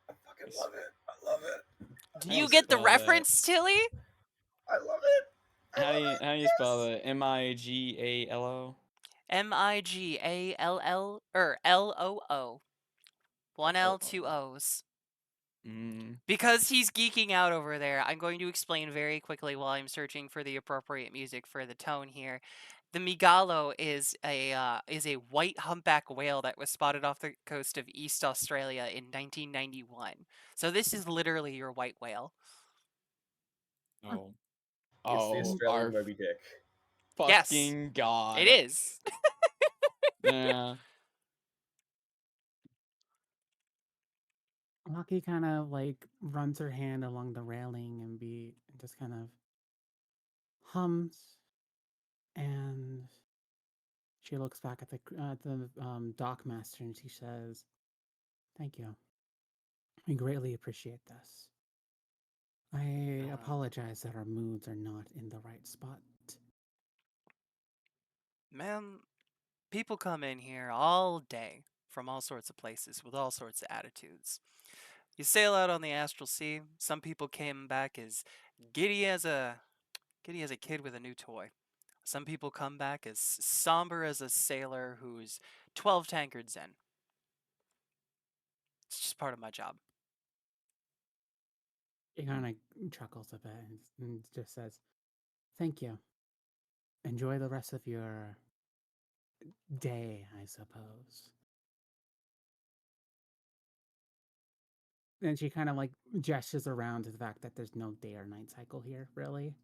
I fucking love it. I love it. Do I you love Nice. get it. the Spell that. reference, Tilly? I love it. I How do love you it. spell Yes. that? Migalo? Migall or Loo. One L, two O's. Mm. Because he's geeking out over there, I'm going to explain very quickly while I'm searching for the appropriate music for the tone here. The Migalo is a white humpback whale that was spotted off the coast of East Australia in 1991. So this is literally your white whale. Oh. It's the Oh, Australian our Moby Dick. Yes, fucking god. it is. Yeah. Lucky kind of like runs her hand along the railing and just kind of hums, and she looks back at the dock master and she says, "Thank you. We greatly appreciate this. I apologize that our moods are not in the right spot." Man, people come in here all day from all sorts of places with all sorts of attitudes. You sail out on the astral sea. Some people came back as giddy as a kid with a new toy. Some people come back as somber as a sailor who's 12 tankards in. It's just part of my job. He kind of chuckles a bit and just says, "Thank you. Enjoy the rest of your day, I suppose." And she kind of like gestures around to the fact that there's no day or night cycle here, really.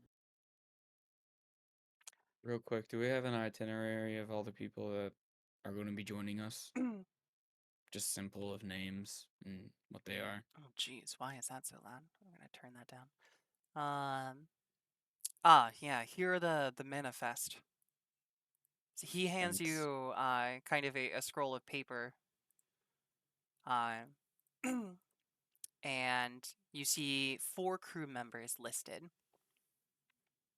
Real quick, do we have an itinerary of all the people that are going to be joining us? Just simple of names and what they are. Oh, jeez, why is that so loud? I'm gonna turn that down. Yeah, here are the manifest. So he hands Thanks. you kind of a scroll of paper. Uh, and you see 4 crew members listed.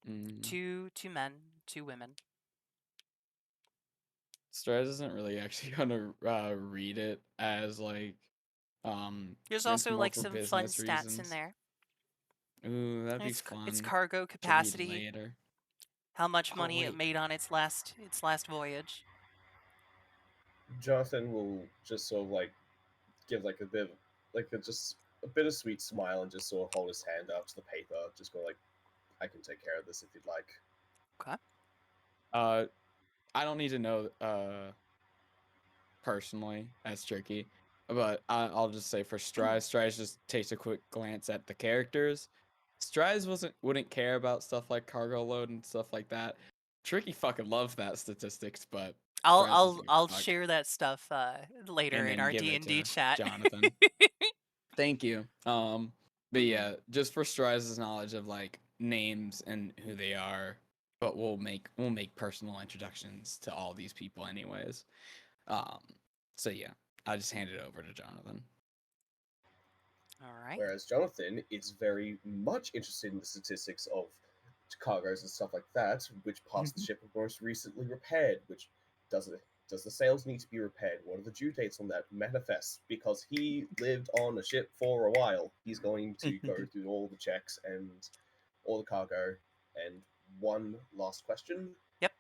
Mm. Two men, 2 women. Straz isn't really actually gonna read it as like There's it's also more like for some fun business stats in reasons. there. Ooh, that'd be It's fun cargo to read capacity, later. how much Oh money it wait. made on its last voyage. Jonathan will just sort of like give like a bit of like just a bittersweet smile and just sort of hold his hand up to the paper, just go like, I can take care of this if you'd like. Okay. I don't need to know personally. That's tricky. But I'll just say for Strize just takes a quick glance at the characters. Strize wouldn't care about stuff like cargo load and stuff like that. Tricky fucking loves that statistics, but Strize doesn't give a I'll fuck. share that stuff later And in then our give it D&D to chat. Jonathan. Thank you. But yeah, just for Strize's knowledge of like names and who they are, but we'll make personal introductions to all these people anyways. Um, so yeah, I just hand it over to Jonathan. All right. Whereas Jonathan is very much interested in the statistics of cargoes and stuff like that, which parts of the ship were most recently repaired, which does the sails need to be repaired? What are the due dates on that manifest? Because he lived on a ship for a while, he's going to go through all the checks and all the cargo. And one last question. Yep.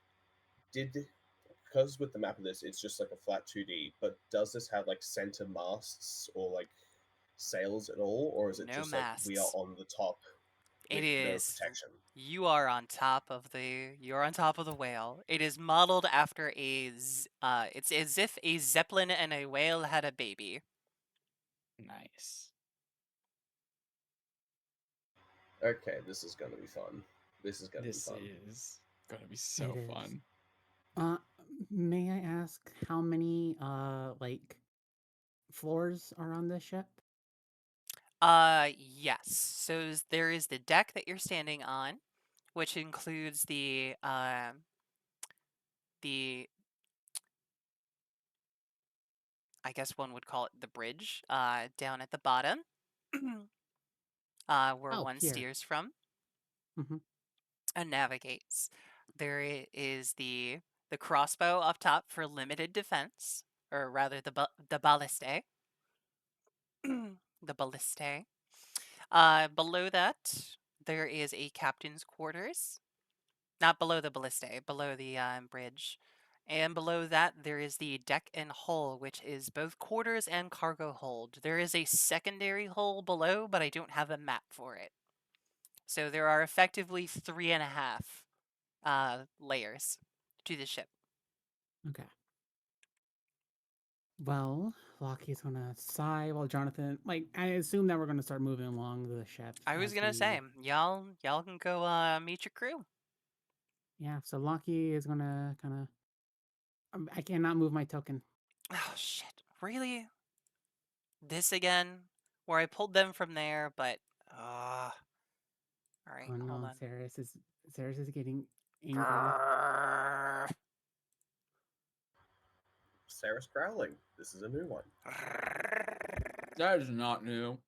Because with the map of this, it's just like a flat 2D, but does this have like center masts or like sails at all, or is it No just like we are masts. on the top? It with no is. protection. You're on top of the whale. It is modeled after it's as if a zeppelin and a whale had a baby. Nice. Okay, this is gonna be fun. This is gonna be This fun. is gonna be so It is. fun. May I ask how many like floors are on this ship? Yes. So there is the deck that you're standing on, which includes the I guess one would call it the bridge, down at the bottom, where Oh, one here. steers from Mm-hmm. and navigates. There is the crossbow up top for limited defense, or rather the balliste. The balliste. Below that, there is a captain's quarters. Not below the balliste, below the bridge. And below that, there is the deck and hull, which is both quarters and cargo hold. There is a secondary hull below, but I don't have a map for it. So there are effectively 3.5 layers to the ship. Okay. Well, Lockie's gonna sigh while Jonathan, like, I assume that we're gonna start moving along the ship. I was gonna say, y'all can go meet your crew. Yeah, so Lockie is gonna kind of. I cannot move my token. Oh shit! Really? This again? Where I pulled them from there, but all right, Oh hold no, on. Ceres is getting angry. Grrr. Sarah's growling. This is a new one. That is not new.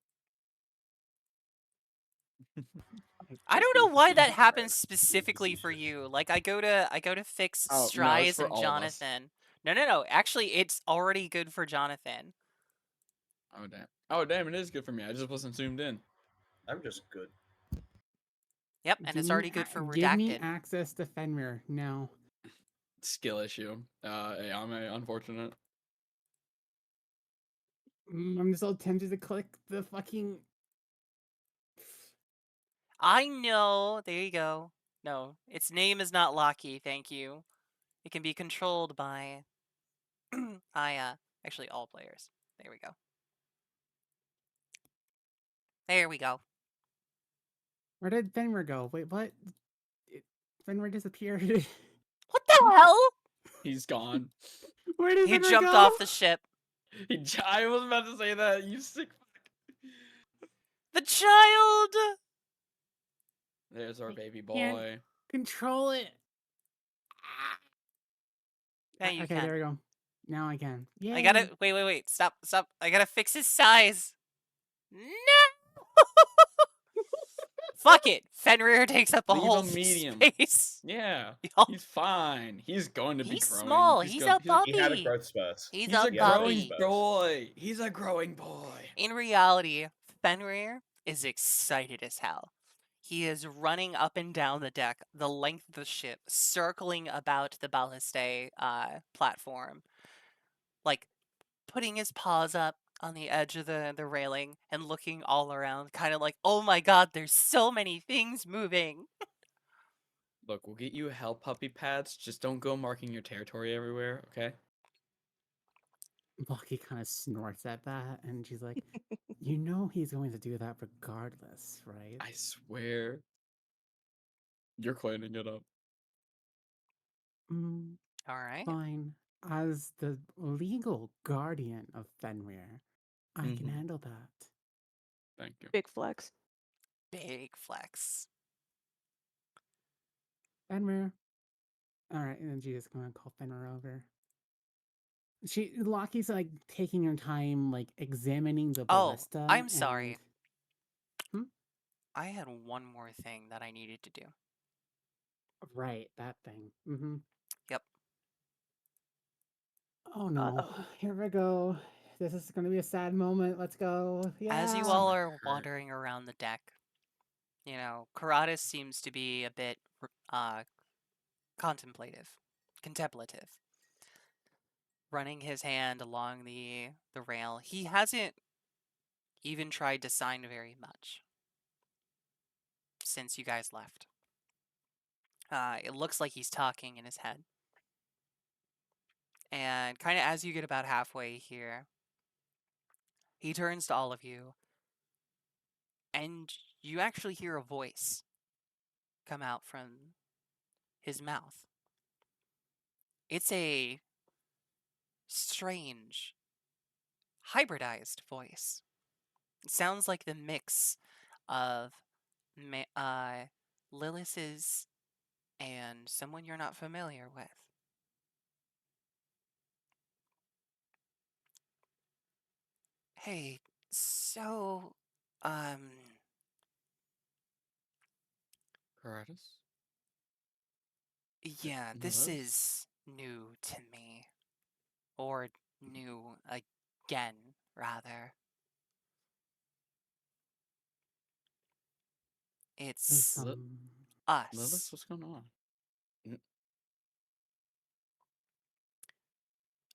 I don't know why that happens specifically for you. Like I go to fix Oh, no, it's Strize for and all of us. Jonathan. No. Actually, it's already good for Jonathan. Oh damn. Oh damn, it is good for me. I just wasn't zoomed in. I'm just good. Yep, and it's already good for Give me Redacted. access to Fenrir now. Skill issue. I'm unfortunate. I'm so tempted to click the fucking. I know. There you go. No, its name is not Locky. Thank you. It can be controlled by actually all players. There we go. There we go. Where did Fenrir go? Wait, what? Fenrir disappeared. What the hell? He's gone. Where did He Fenrir jumped go? off the ship. I was about to say that. You sick fuck. The child. There's our baby Can't boy. control it. Now you Okay, can. there we go. Now I can. Yay. I gotta wait. Stop. I gotta fix his size. No. Fuck it. Fenrir takes up a Leave whole him medium. space. Yeah. Y'all- He's fine. He's going to be He's growing. small. He's a puppy. He had a growth spurt. He's He's a a He had a growing puppy. growth spurt. boy. He's a growing boy. In reality, Fenrir is excited as hell. He is running up and down the deck, the length of the ship, circling about the balliste platform, like putting his paws up on the edge of the railing and looking all around, kind of like, oh my god, there's so many things moving. Look, we'll get you hell puppy pads. Just don't go marking your territory everywhere, okay? Lucky kind of snorts at that, and she's like, "You know he's going to do that regardless, right?" I swear. You're cleaning it up. Mm, All right. fine. As the legal guardian of Fenrir, I can Mhm. handle that. Thank you. Big flex. Big flex. Fenrir. All right, and then she just gonna call Fenrir over. Lockie's like taking her time, like examining the Oh, ballista. I'm sorry. and- I had one more thing that I needed to do. Right, that thing. Mm-hmm. Yep. Oh no, here we go. This is gonna be a sad moment. Let's go. Yeah. As you all are wandering around the deck, Karatas seems to be a bit contemplative, contemplative, running his hand along the rail. He hasn't even tried to sign very much. since you guys left. It looks like he's talking in his head. And kind of as you get about halfway here, he turns to all of you, and you actually hear a voice come out from his mouth. It's a strange, hybridized voice. It sounds like the mix of Lilith's and someone you're not familiar with. Hey, so, um, Paratus? yeah, this Lilith? is new to me. Or new again, rather. There's It's some. Lilith, us. what's going on?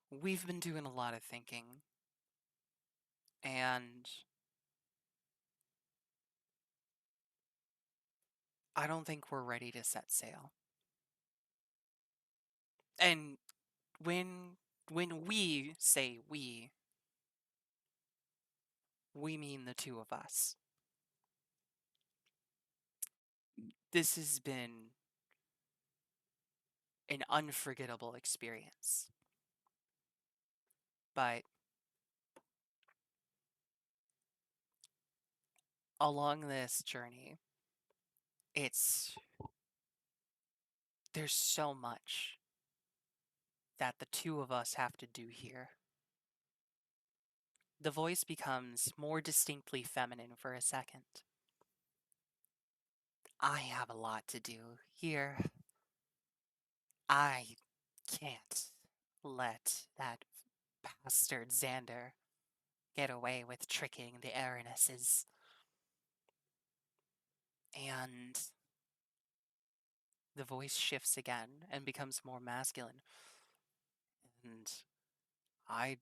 We've been doing a lot of thinking, and I don't think we're ready to set sail. And when we say we mean the two of us. This has been an unforgettable experience. But along this journey, there's so much that the two of us have to do here. The voice becomes more distinctly feminine for a second. I have a lot to do here. I can't let that bastard Xander get away with tricking the Aranesses. And the voice shifts again and becomes more masculine. And I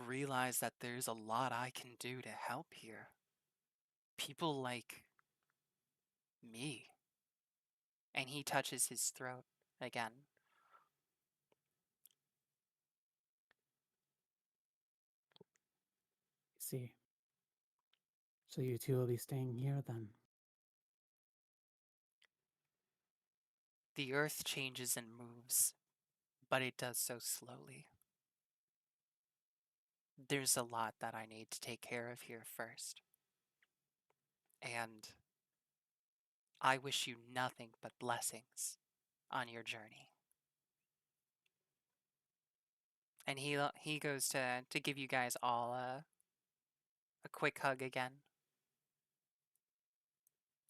realize that there's a lot I can do to help here. People like me. And he touches his throat again. See. So you two will be staying here then. The earth changes and moves, but it does so slowly. There's a lot that I need to take care of here first. And I wish you nothing but blessings on your journey. And he goes to give you guys all a quick hug again.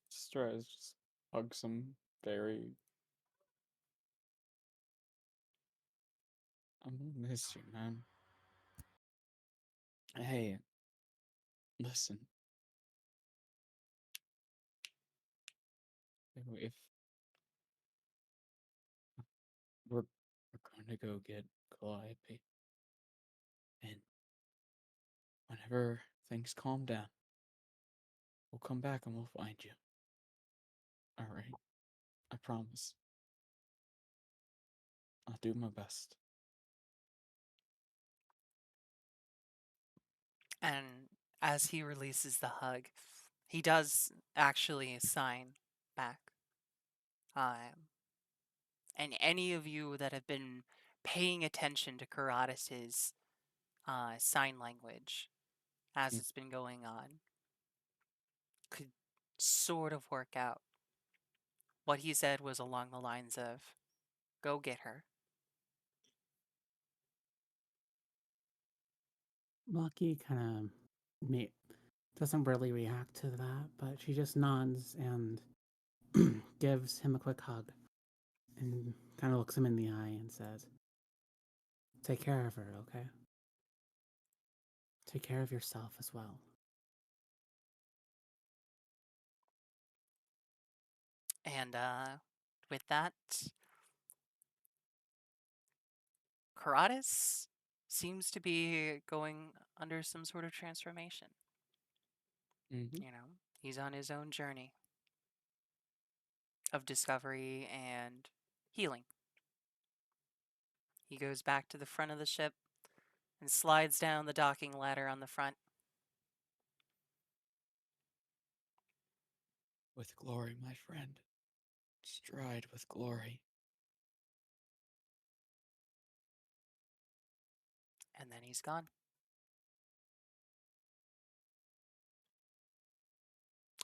Stress, just hug some very. I'm gonna miss you, man. Hey, listen. If we're going to go get Calliope, and whenever things calm down, we'll come back and we'll find you. All right, I promise. I'll do my best. And as he releases the hug, he does actually sign back. And any of you that have been paying attention to Karatis's sign language as it's been going on could sort of work out. What he said was along the lines of, go get her. Lucky kind of doesn't really react to that, but she just nods and gives him a quick hug and kind of looks him in the eye and says, "Take care of her, okay? Take care of yourself as well." And with that, Karatis seems to be going under some sort of transformation. Mm-hmm. You know, he's on his own journey. of discovery and healing. He goes back to the front of the ship and slides down the docking ladder on the front. With glory, my friend. Stride with glory. And then he's gone.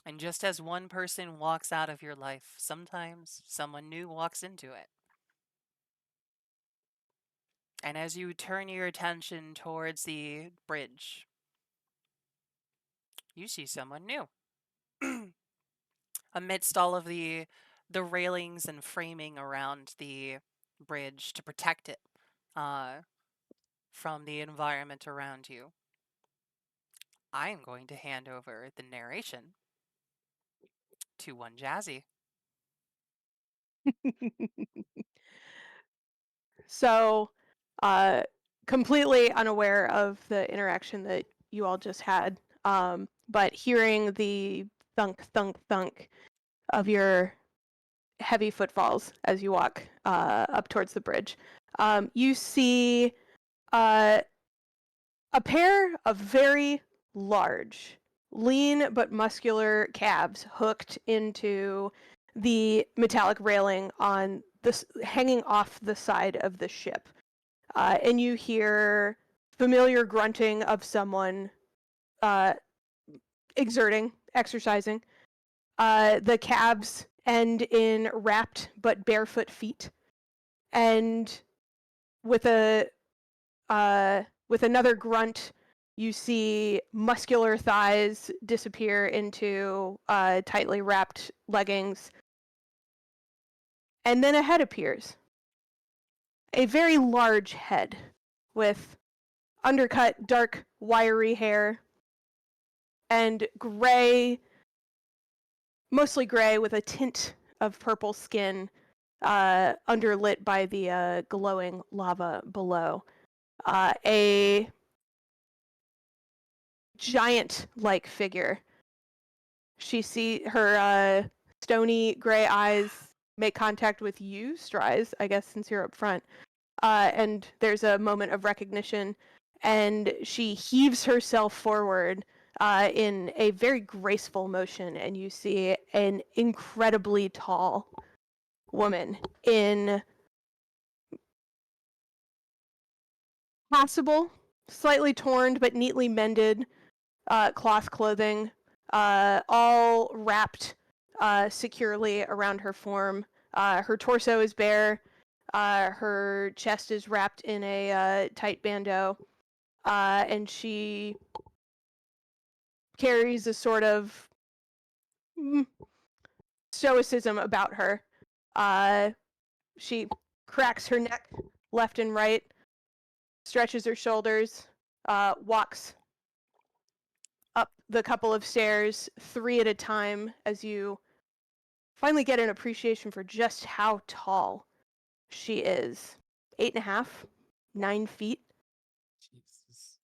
And just as one person walks out of your life, sometimes someone new walks into it. And as you turn your attention towards the bridge, you see someone new. Amidst all of the railings and framing around the bridge to protect it from the environment around you, I am going to hand over the narration to one Jazzy. So, completely unaware of the interaction that you all just had, but hearing the thunk, thunk, thunk of your heavy footfalls as you walk up towards the bridge, you see a pair of very large, lean but muscular calves hooked into the metallic railing on this, hanging off the side of the ship. And you hear familiar grunting of someone exercising. The calves end in wrapped but barefoot feet, and with another grunt, you see muscular thighs disappear into tightly wrapped leggings, and then a head appears. A very large head with undercut, dark, wiry hair, and gray, mostly gray with a tint of purple skin, underlit by the glowing lava below. A giant-like figure. She see her stony gray eyes make contact with you, Stries, I guess, since you're up front. And there's a moment of recognition, and she heaves herself forward in a very graceful motion, and you see an incredibly tall woman in passable, slightly torn but neatly mended cloth clothing, all wrapped securely around her form. Her torso is bare. Her chest is wrapped in a tight bandeau, and she carries a sort of stoicism about her. She cracks her neck left and right, stretches her shoulders, walks up the couple of stairs, 3 at a time, as you finally get an appreciation for just how tall she is. 8.5, 9 feet. Jesus.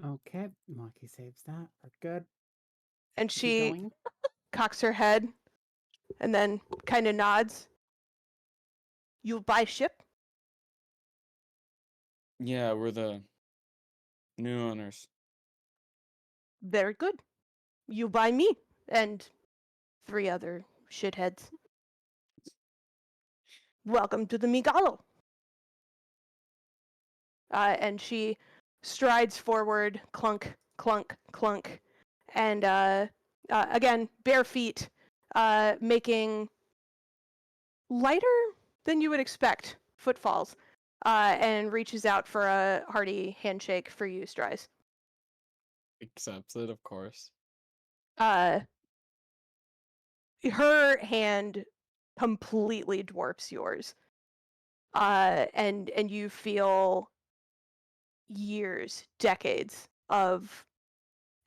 Okay, Monkey saves that. We're good. And Keep she going. cocks her head and then kind of nods. You'll buy ship? Yeah, we're the new owners. Very good. You buy me and 3 other shitheads. Welcome to the Migalo. And she strides forward, clunk, clunk, clunk, and again, bare feet, making lighter than you would expect footfalls, and reaches out for a hearty handshake for you, Stries. Accepts it, of course. Her hand completely dwarfs yours, and you feel years, decades of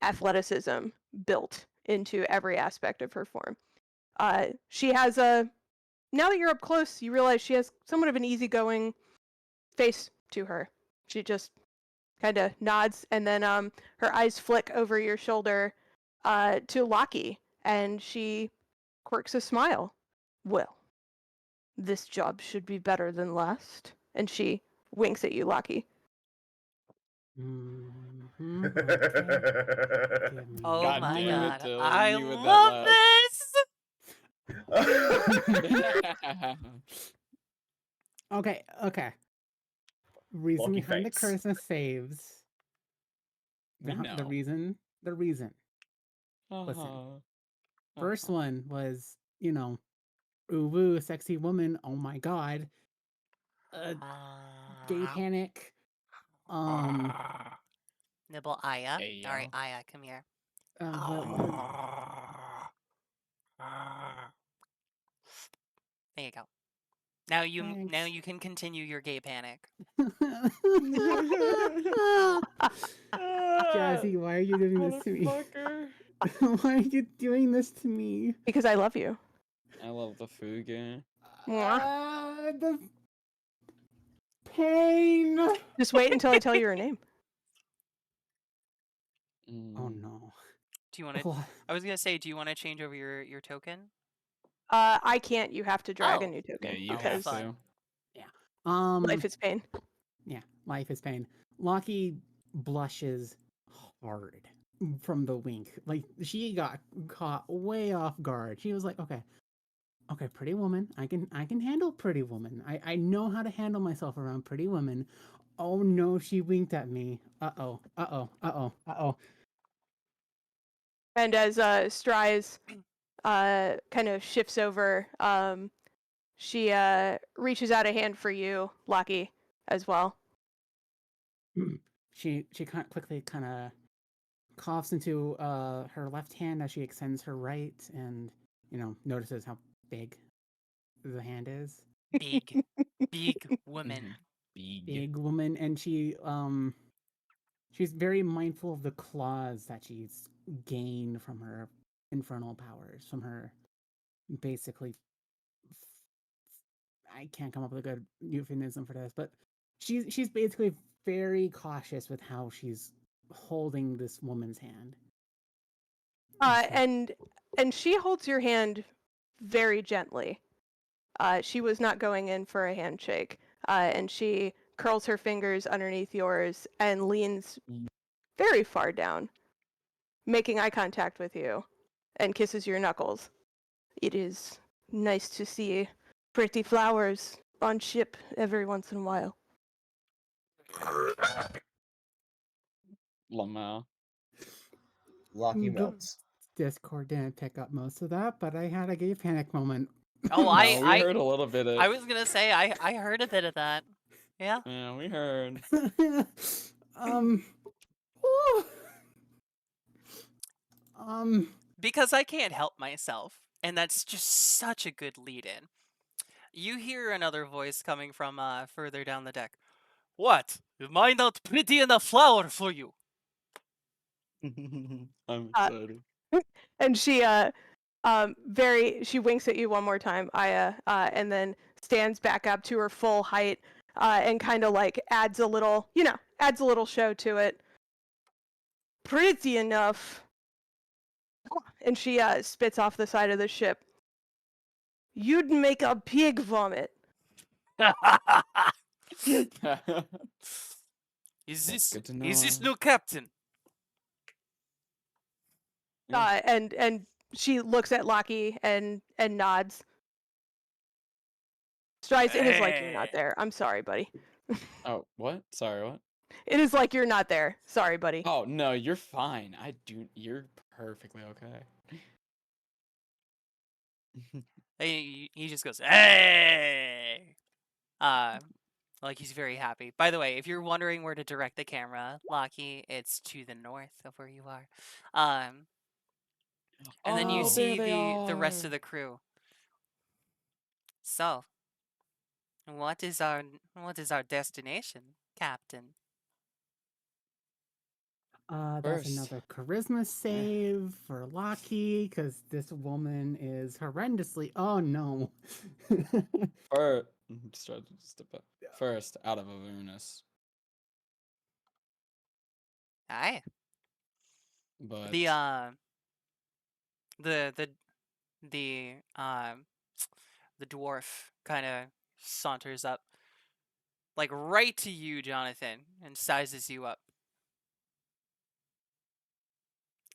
athleticism built into every aspect of her form. She has now that you're up close, you realize she has somewhat of an easygoing face to her. She just kind of nods, and then her eyes flick over your shoulder to Lockie, and she quirks a smile Well, this job should be better than last. And she winks at you, Lockie. Mm-hmm. Okay. Give me Oh God my damn it, god. Till, I you with that love laugh. this! Okay. Reason Lucky behind the face. Christmas saves. We know. The reason. Listen. First one was, ooh woo, sexy woman. Oh my god. Gay panic. Nibble Aya. Hey, Alright, yo. Aya, come here. What? There you go. Now Thanks. you can continue your gay panic. Jazzy, why are you doing this to me? Motherfucker. Why are you doing this to me? Because I love you. I love the food game. The pain. Just wait until I tell you her name. Oh no. Do you want to? Oh, I was gonna say, do you want to change over your token? I can't. You have to drag a Oh. new token. Yeah, you Okay, have fun. to. Life is pain. Yeah, life is pain. Lockie blushes hard from the wink. Like she got caught way off guard. She was like, okay, pretty woman. I can handle pretty woman. I know how to handle myself around pretty women. Oh no, she winked at me. Uh-oh. And as Stry's kind of shifts over, she reaches out a hand for you, Lockie, as well. She quickly kind of coughs into her left hand as she extends her right, and notices how big the hand is. Big, big woman. Big woman, and she's very mindful of the claws that she's gained from her infernal powers, from her basically. I can't come up with a good euphemism for this, but she's basically very cautious with how she's holding this woman's hand. And she holds your hand very gently. She was not going in for a handshake. And she curls her fingers underneath yours and leans very far down, making eye contact with you, and kisses your knuckles. It is nice to see pretty flowers on ship every once in a while. Lamau. Lucky melts. Discord didn't pick up most of that, but I had a gay panic moment. Oh, No, I we heard a little bit of. I was gonna say I heard a bit of that. Yeah. Yeah, we heard. Ooh. Because I can't help myself, and that's just such a good lead-in. You hear another voice coming from further down the deck. What? Am I not pretty enough flower for you? I'm excited. And she she winks at you one more time, Aya, and then stands back up to her full height, and kind of like adds a little show to it. Pretty enough. And she spits off the side of the ship. You'd make a pig vomit. Is good to know. this new captain? Yeah. And she looks at Lockie and nods. Strides, it is like you're not there. I'm sorry, buddy. Oh, what? Sorry, what? It is like you're not there. Sorry, buddy. Oh no, you're fine. You're perfectly okay. He just goes, hey! Like he's very happy. By the way, if you're wondering where to direct the camera, Lockie, it's to the north of where you are. And then you Oh, see there they the rest are. of the crew. So, what is our destination, Captain? That's First. another charisma save for Lockie, because this woman is horrendously. Oh no. First, out of Avernus. Aye. But The the dwarf kind of saunters up, like right to you, Jonathan, and sizes you up.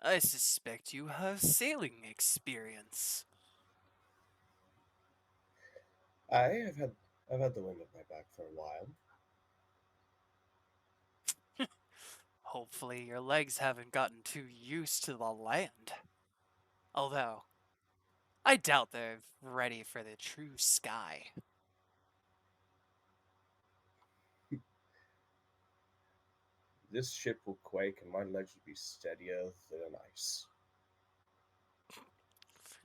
I suspect you have sailing experience. I've had the wind at my back for a while. Hopefully your legs haven't gotten too used to the land. Although, I doubt they're ready for the true sky. This ship will quake and my legs will be steadier than ice.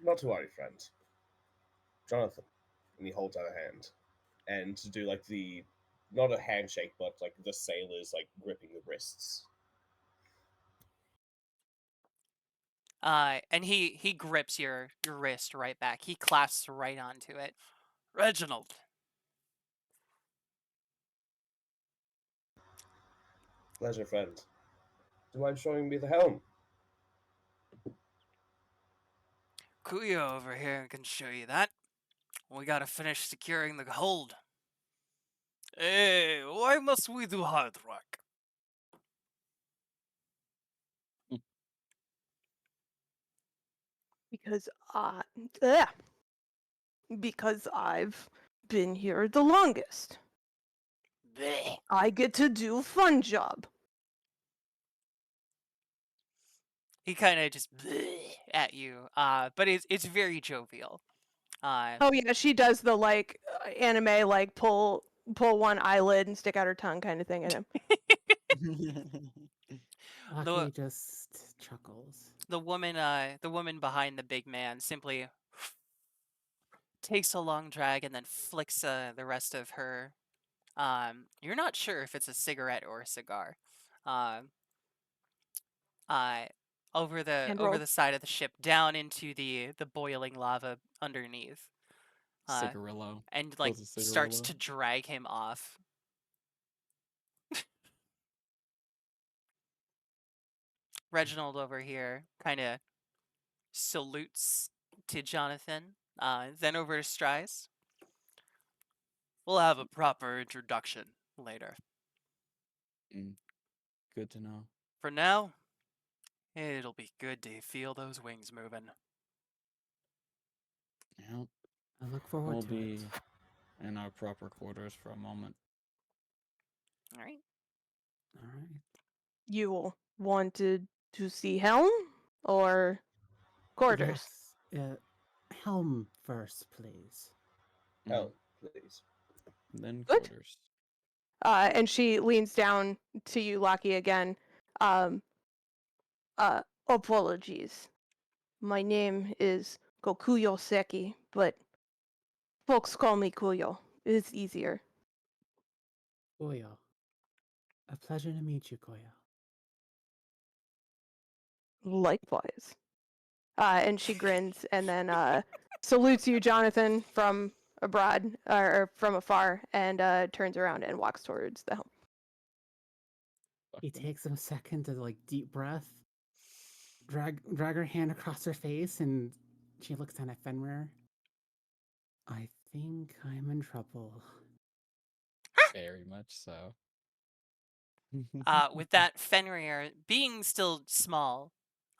Not to worry, friend. Jonathan. And he holds out a hand. And to do like the, not a handshake, but like the sailors like gripping the wrists. And he grips your wrist right back. He clasps right onto it. Reginald. Pleasure, friend. Do you mind showing me the helm? Kuya over here can show you that. We gotta finish securing the hold. Hey, why must we do hard work? Because yeah, because I've been here the longest. Bleh. I get to do fun job. He kind of just bleh at you, but it's very jovial. Oh yeah, she does the like anime like pull one eyelid and stick out her tongue kind of thing at him. Lucky just chuckles. the woman behind the big man simply takes a long drag and then flicks the rest of her. You're not sure if it's a cigarette or a cigar. Um, uh, over And the roll. side of the ship down into the boiling lava underneath. Cigarillo. And like Was it starts cigarillo? to drag him off. Reginald over here kind of salutes to Jonathan, then over to Strice. We'll have a proper introduction later. Good to know. For now, it'll be good to feel those wings moving. Yep. I look forward We'll to be it. in our proper quarters for a moment. All right. All right. You wanted to see helm or quarters? Yes. Helm first, please. Helm, please. Then Good. quarters. And she leans down to you, Lockie, again. Apologies. My name is Gokuyo Seki, but folks call me Kuyo. It's easier. Koyo. A pleasure to meet you, Koyo. Likewise. And she grins and then salutes you, Jonathan, from abroad or from afar, and turns around and walks towards the helm. He takes a second to like deep breath, drag her hand across her face, and she looks down at Fenrir. I think I'm in trouble. Very much so. With that, Fenrir, being still small,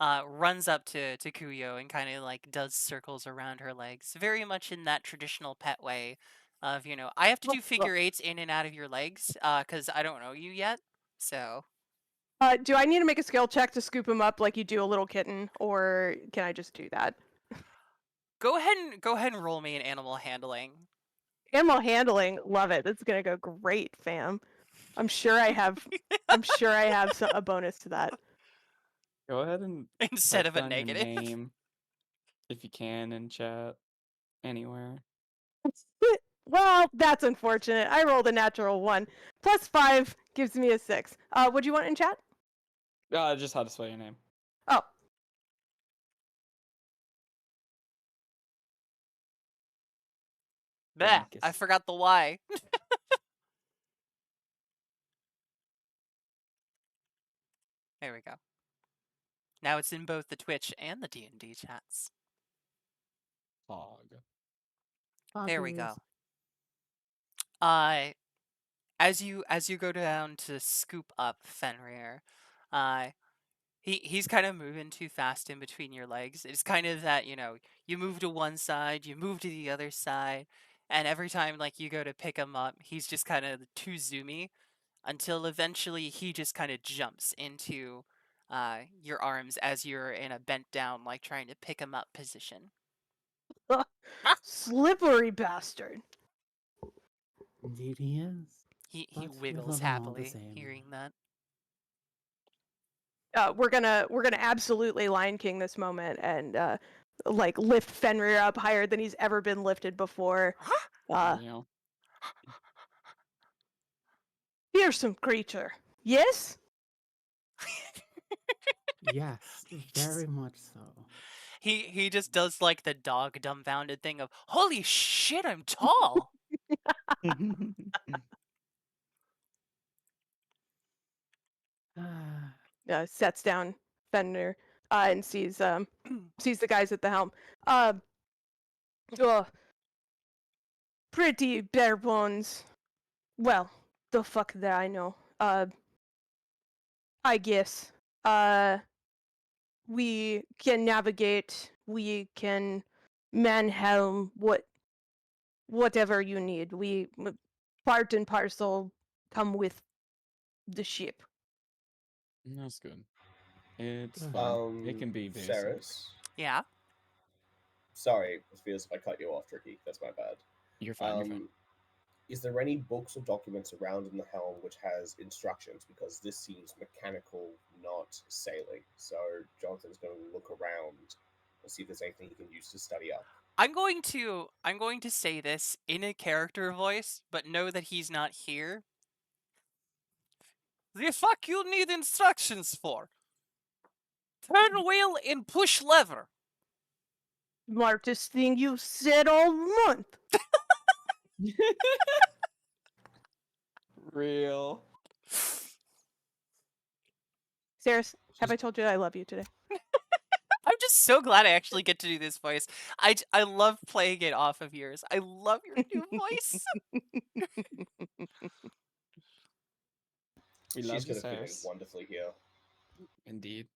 runs up to Kuyo and kind of like does circles around her legs, very much in that traditional pet way of, I have to do figure eights in and out of your legs, because I don't know you yet. So, Do I need to make a skill check to scoop him up like you do a little kitten, or can I just do that? go ahead and roll me an animal handling. Animal handling, love it. That's gonna go great, fam. I'm sure I have. I'm sure I have a bonus to that. Go ahead and Instead type of a down your negative. name if you can in chat anywhere. Well, that's unfortunate. I rolled a natural 1. +5 gives me a 6. What do you want in chat? Just how to spell your name. Oh, Bah, I Venicus. forgot the Y. There we go. Now it's in both the Twitch and the D&D chats. Hog. There we Poggers. go. As you go down to scoop up Fenrir, uh, he's kind of moving too fast in between your legs. It's kind of that, you move to one side, you move to the other side, and every time like you go to pick him up, he's just kind of too zoomy until eventually he just kind of jumps into your arms as you're in a bent down, like trying to pick him up position. Slippery bastard. Indeed he is. He But we wiggles love him all the happily same. hearing that. We're gonna absolutely Lion King this moment and like lift Fenrir up higher than he's ever been lifted before. Yeah. Fearsome creature. Yes? Yes, very much so. He just does like the dog dumbfounded thing of holy shit, I'm tall. Sets down Fenrir and sees the guys at the helm. Oh, pretty bare bones. Well, the fuck that I know. I guess. We can navigate. We can man helm. Whatever you need. Part and parcel come with the ship. That's good. It's Good. fun. It can be basic. Saris. Yeah. Sorry, it feels if I cut you off, Tricky. That's my bad. You're fine. You're fine. Is there any books or documents around in the helm which has instructions? Because this seems mechanical, not sailing. So Jonathan's going to look around and see if there's anything he can use to study up. I'm going to say this in a character voice, but know that he's not here. The fuck you need instructions for? Turn wheel and push lever. Smartest thing you've said all month. Real. Saris, have I told you I love you today? I'm just so glad I actually get to do this voice. I love playing it off of yours. I love your new voice. We She's love you, going to fit in Cyrus. wonderfully here. Indeed.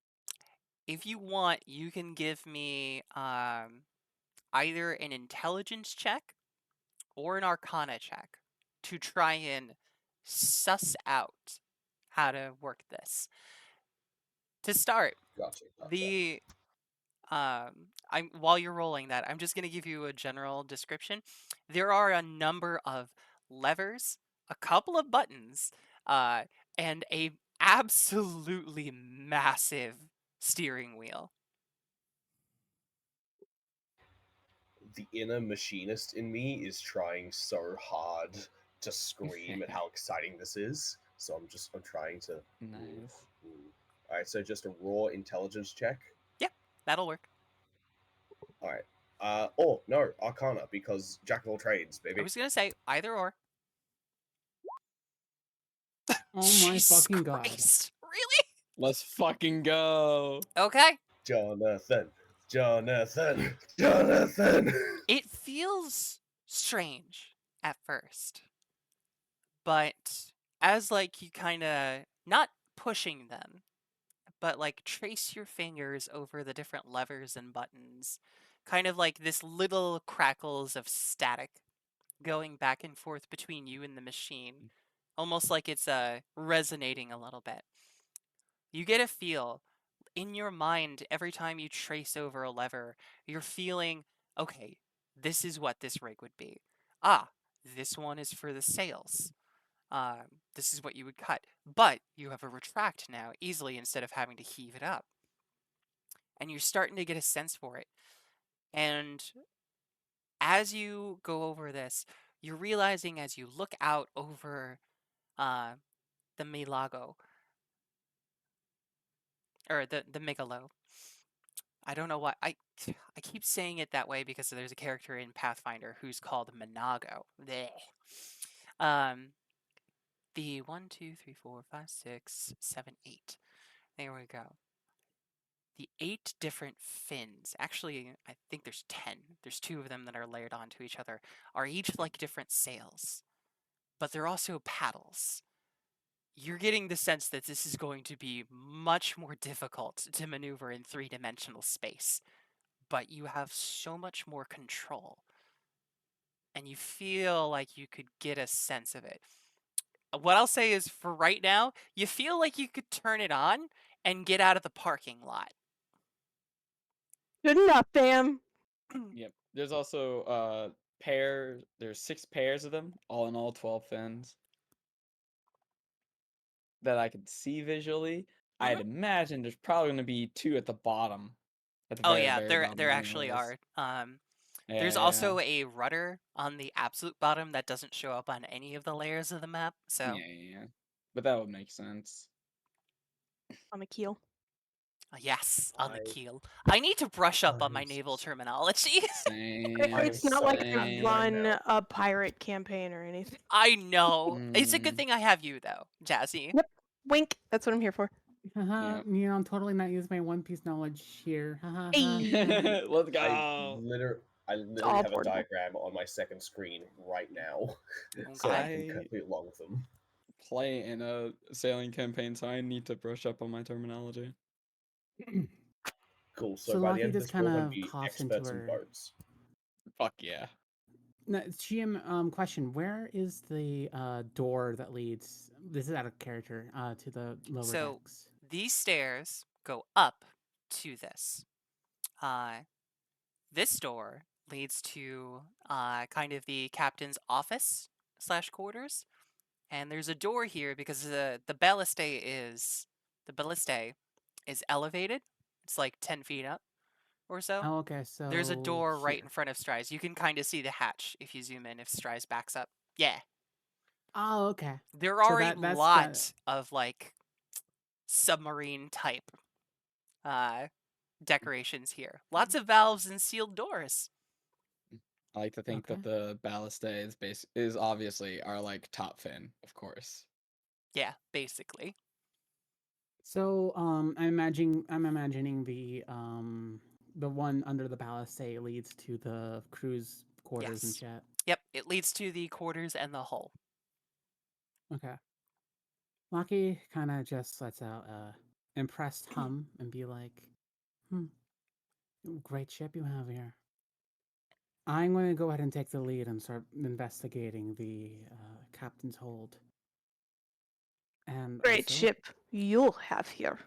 If you want, you can give me either an intelligence check or an arcana check to try and suss out how to work this. To start, Gotcha. the I'm while you're rolling that, I'm just going to give you a general description. There are a number of levers, a couple of buttons, and a absolutely massive steering wheel. The inner machinist in me is trying so hard to scream at how exciting this is. So I'm trying to. Nice. All right, so just a raw intelligence check. That'll work. All right. Oh no, Arcana, because Jack of all trades, I baby. was going to say either or. Oh my Jesus fucking god. Christ. Really? Let's fucking go. Okay. Jonathan. It feels strange at first, but as like you kind of not pushing them, but like trace your fingers over the different levers and buttons, kind of like this little crackles of static going back and forth between you and the machine, almost like it's resonating a little bit. You get a feel in your mind every time you trace over a lever, you're feeling, okay, this is what this rig would be. Ah, this one is for the sails. This is what you would cut. But you have a retract now easily instead of having to heave it up. And you're starting to get a sense for it. And as you go over this, you're realizing as you look out over the Milago, or the Megalo. I don't know why I keep saying it that way because there's a character in Pathfinder who's called Minago. Blech. The 1, 2, 3, 4, 5, 6, 7, 8. There we go. the 8 different fins, actually, I think there's 10. There's 2 of them that are layered onto each other, are each like different sails, but they're also paddles. You're getting the sense that this is going to be much more difficult to maneuver in 3-dimensional space, but you have so much more control, and you feel like you could get a sense of it. What I'll say is, for right now, you feel like you could turn it on and get out of the parking lot. Good enough, fam. Yep. There's also there's 6 pairs of them, all in all 12 fins that I can see visually. I'd imagine there's probably going to be 2 at the bottom, at the Oh very, yeah, very there bottom actually anyways. are. There's Yeah, also a rudder on the absolute bottom that doesn't show up on any of the layers of the map, so yeah. But that would make sense. On the keel. yes, on the I keel. I need to brush up on my I'm naval s- terminology. Same. I am It's not so like happy I right run now. a pirate campaign or anything. I know. It's a good Mm, thing I have you though, Jazzy. Yep. Wink. That's what I'm here for. Haha, yeah. I'm totally not using my One Piece knowledge here. Haha. Hey. Let's I go. I It's literally all have a portable. diagram on my second screen right now, so Okay. I can I complete along with them. play in a sailing campaign, so I need to brush up on my terminology. Cool. So So by the Lucky end of just this, we're all kind going to of be coughs into experts in her. boats. Fuck yeah. No, GM, question: where is the door that leads? This is out of character. To the lower So decks. these stairs go up to this. This door leads to kind of the captain's office slash quarters, and there's a door here because the ballistae is elevated. It's like 10 feet up or so. Oh, okay. There's a So door right in here. front of Stry's. You can kind of see the hatch if you zoom in, if Stry's backs up. Yeah. Oh, okay. There So are a that's the. lot of like submarine type uh decorations here. Lots of valves and sealed doors. I like to think Okay. that the ballistae is obviously our like top fin, of course. Yeah, basically. So I'm imagining the one under the palace say leads to the crew's quarters and Yes. shit. Yep, it leads to the quarters and the hull. Okay. Lucky kind of just lets out a impressed hum and be like, "Hmm, great ship you have here." I'm going to go ahead and take the lead and start investigating the captain's hold. And Great also, ship you'll have here.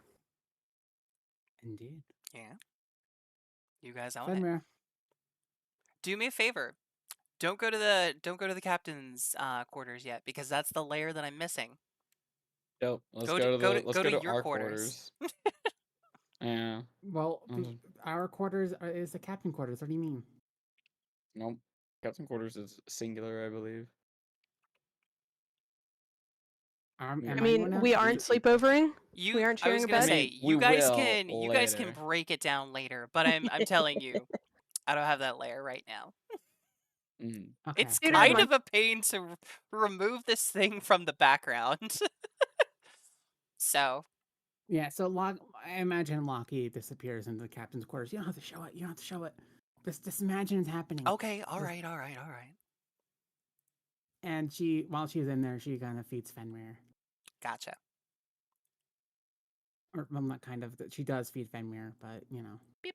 indeed, Yeah. You guys own it. Fenrir. Do me a favor. Don't go to the captain's quarters yet, because that's the layer that I'm missing. Dope. Let's Go go to to go the to let's go go to to your our quarters. quarters. Yeah. Well, Um, our quarters is the captain quarters. What do you mean? Nope. Captain quarters is singular, I believe. Am We I I have going mean, to? we two aren't people. sleepovering. You We aren't I was sharing a going to I bed. say mean, we will you guys can later. break it down later, but I'm telling you, I don't have that layer right now. Mm. Okay. It's Neither does kind mine. of a pain to remove this thing from the background. So, Yeah, so I imagine Loki disappears into the captain's quarters. You don't have to show it. You don't have to show it. Just imagine it's happening. okay, all Just- right, all right, all right. And while she's in there, she kind of feeds Fenrir. Gotcha. Or, well, not kind of. She does feed Fenrir, but, you know. Beep.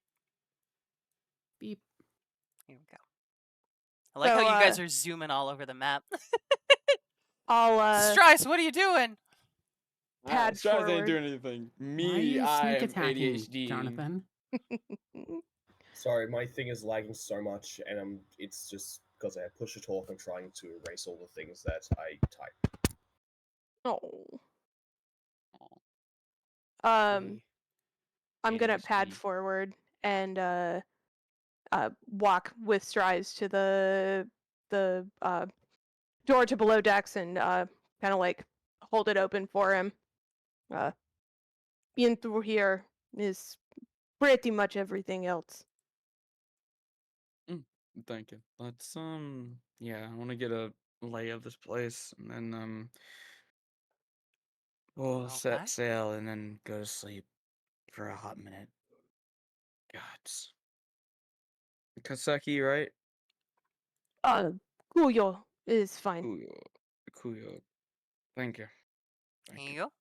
Beep. Here we go. I like So, how you guys are zooming all over the map. I'll Strice, what are you doing? pad Straws ain't forward. doing anything. Why are Me, you I sneak am attacking, ADHD. Jonathan? Sorry, my thing is lagging so much, and it's just because I push to talk. I'm trying to erase all the things that I type. Oh. See. I'm gonna ADHD. pad forward and walk with strides to the door to below decks and kind of like hold it open for him. Being through here is pretty much everything else. Thank you. Let's yeah, I want to get a lay of this place, and then we'll Okay. set sail and then go to sleep for a hot minute. Gods. Kaseki, right? Kuyo is fine. Kuyo. Kuyo. Thank you. There Thank you you. go.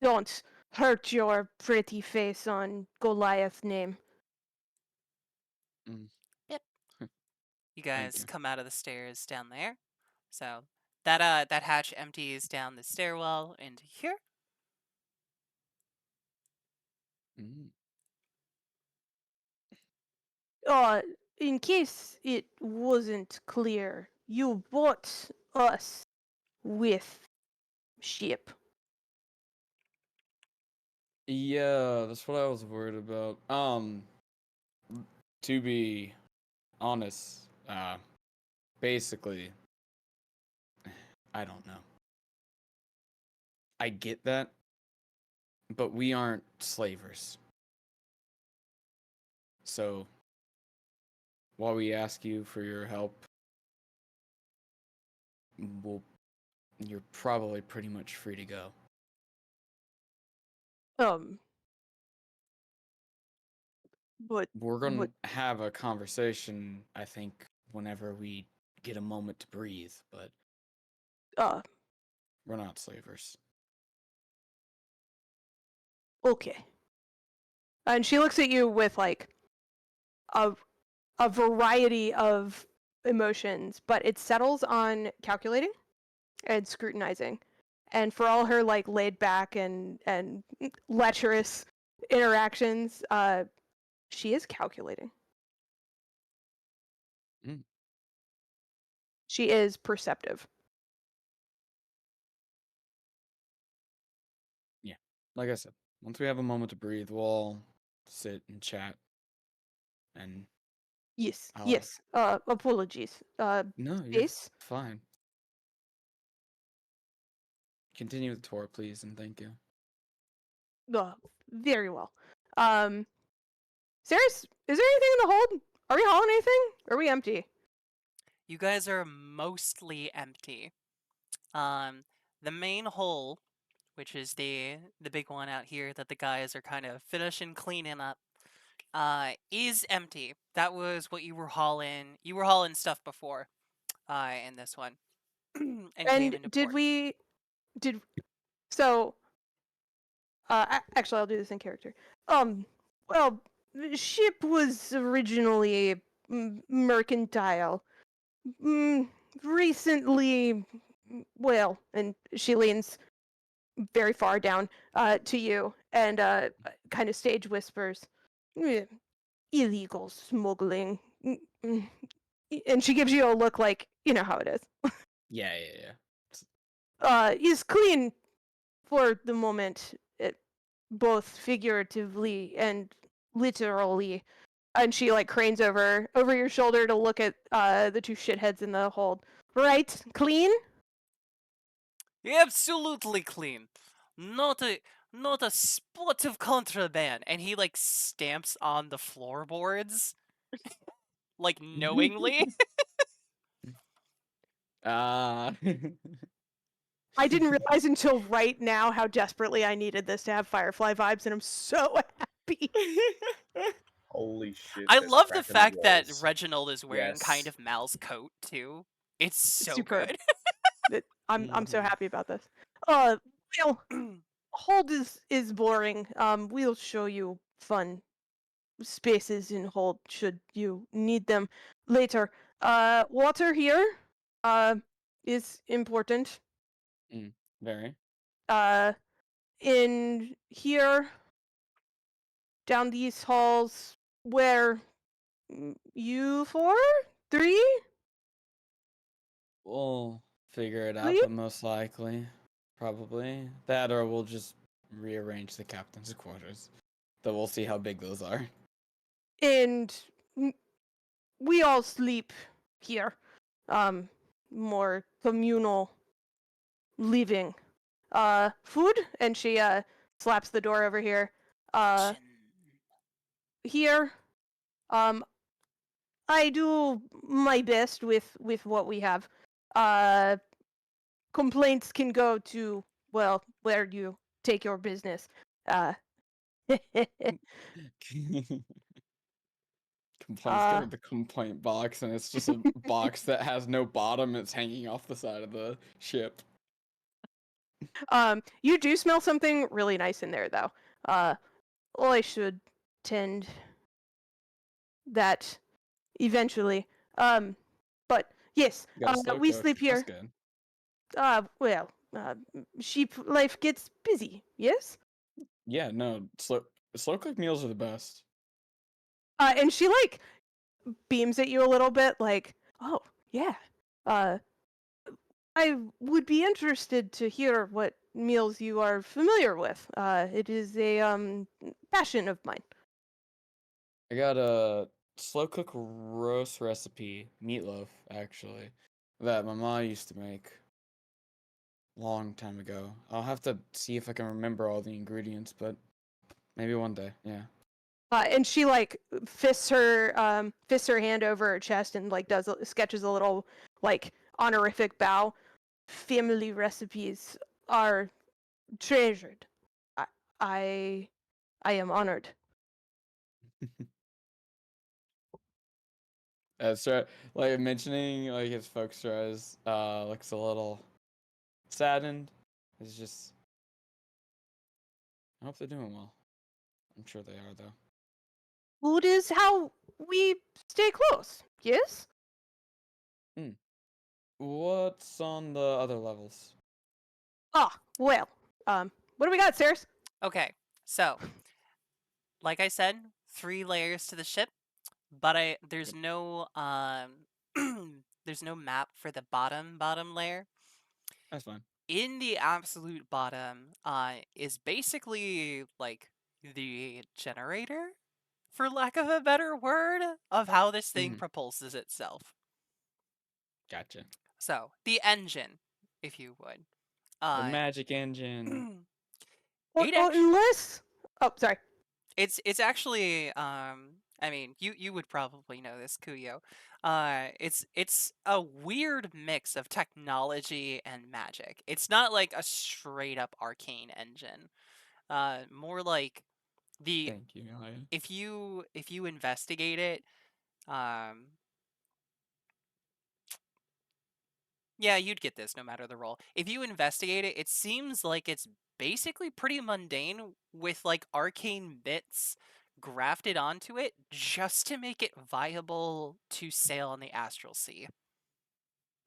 Don't hurt your pretty face on Goliath's name. Yep. You Thank guys you. come out of the stairs down there. So that hatch empties down the stairwell into here. Mm. In case it wasn't clear, you bought us with ship. Yeah, that's what I was worried about. To be honest, basically, I don't know. I get that, but we aren't slavers. So, while we ask you for your help, you're probably pretty much free to go. But We're gonna what? have a conversation, I think, whenever we get a moment to breathe, but we're not slavers. Okay. And she looks at you with like a variety of emotions, but it settles on calculating and scrutinizing. And for all her like laid back and lecherous interactions, she is calculating. Mm. She is perceptive. Yeah, like I said, once we have a moment to breathe, we'll all sit and chat. And Yes, I'll... yes. Apologies. No, you're Ace? fine. Continue with the tour, please, and thank you. Very well. Saris, is there anything in the hold? Are we hauling anything? Or are we empty? You guys are mostly empty. The main hole, which is the big one out here that the guys are kind of finishing cleaning up, is empty. That was what you were hauling. You were hauling stuff before, in this one, and came And into did port. we... Did... So... actually, I'll do this in character. Well, the ship was originally mercantile. Recently, well, and she leans very far down to you and kind of stage whispers, illegal smuggling. And she gives you a look like, you know how it is. Yeah, yeah, yeah. Is clean for the moment, both figuratively and literally. And she like cranes over your shoulder to look at the two shitheads in the hold. Right, clean. Absolutely clean. Not a spot of contraband. And he like stamps on the floorboards, like knowingly. Ah. I didn't realize until right now how desperately I needed this to have Firefly vibes, and I'm so happy. Holy shit! I There's love the crack in the fact that walls. Reginald is wearing kind Yes. of Mal's coat too. It's so Superb. good. I'm so Mhm. happy about this. Well, hold is boring. We'll show you fun spaces in hold should you need them later. Water here is important. Very. In here, down these halls, where you four, three, We'll figure it out, three, but most likely, probably that, or we'll just rearrange the captain's quarters. Though we'll see how big those are. and we all sleep here. More communal living. Food, and she slaps the door over here. Kitchen. Here, um, I do my best with what we have. Uh, Complaints can go to, well, where you take your business. Uh, Complaints go to the complaint box, and it's just a box that has no bottom. And it's hanging off the side of the ship. You do smell something really nice in there, though. I should tend that eventually. But yes, You got a slow we cook. sleep That's here. good. Sheep life gets busy. Yes. Yeah, no, slow cooked meals are the best. And she like beams at you a little bit, like, oh yeah. I would be interested to hear what meals you are familiar with. It is a passion of mine. I got a slow cook roast recipe, meatloaf actually, that my mom used to make long time ago. I'll have to see if I can remember all the ingredients, but maybe one day. Yeah. And she like fists her hand over her chest and like sketches a little like honorific bow. Family recipes are treasured. I I, I am honored. That's right. Like mentioning like his folks eyes looks a little saddened. It's just I hope they're doing well. I'm sure they are though. Food is how we stay close. Yes. What's on the other levels? Well. What do we got, Sarah? Okay, so like I said, 3 layers to the ship, but there's no there's no map for the bottom layer. That's fine. In the absolute bottom is basically like the generator, for lack of a better word, of how this thing propulses itself. Gotcha. So, the engine, if you would. The magic engine. Unless. Oh, sorry. It's actually I mean, you would probably know this, Kuyo. It's a weird mix of technology and magic. It's not like a straight up arcane engine. More like the Thank you, Maya. if you investigate it, um yeah, you'd get this no matter the role. If you investigate it, it seems like it's basically pretty mundane with like arcane bits grafted onto it just to make it viable to sail on the astral sea.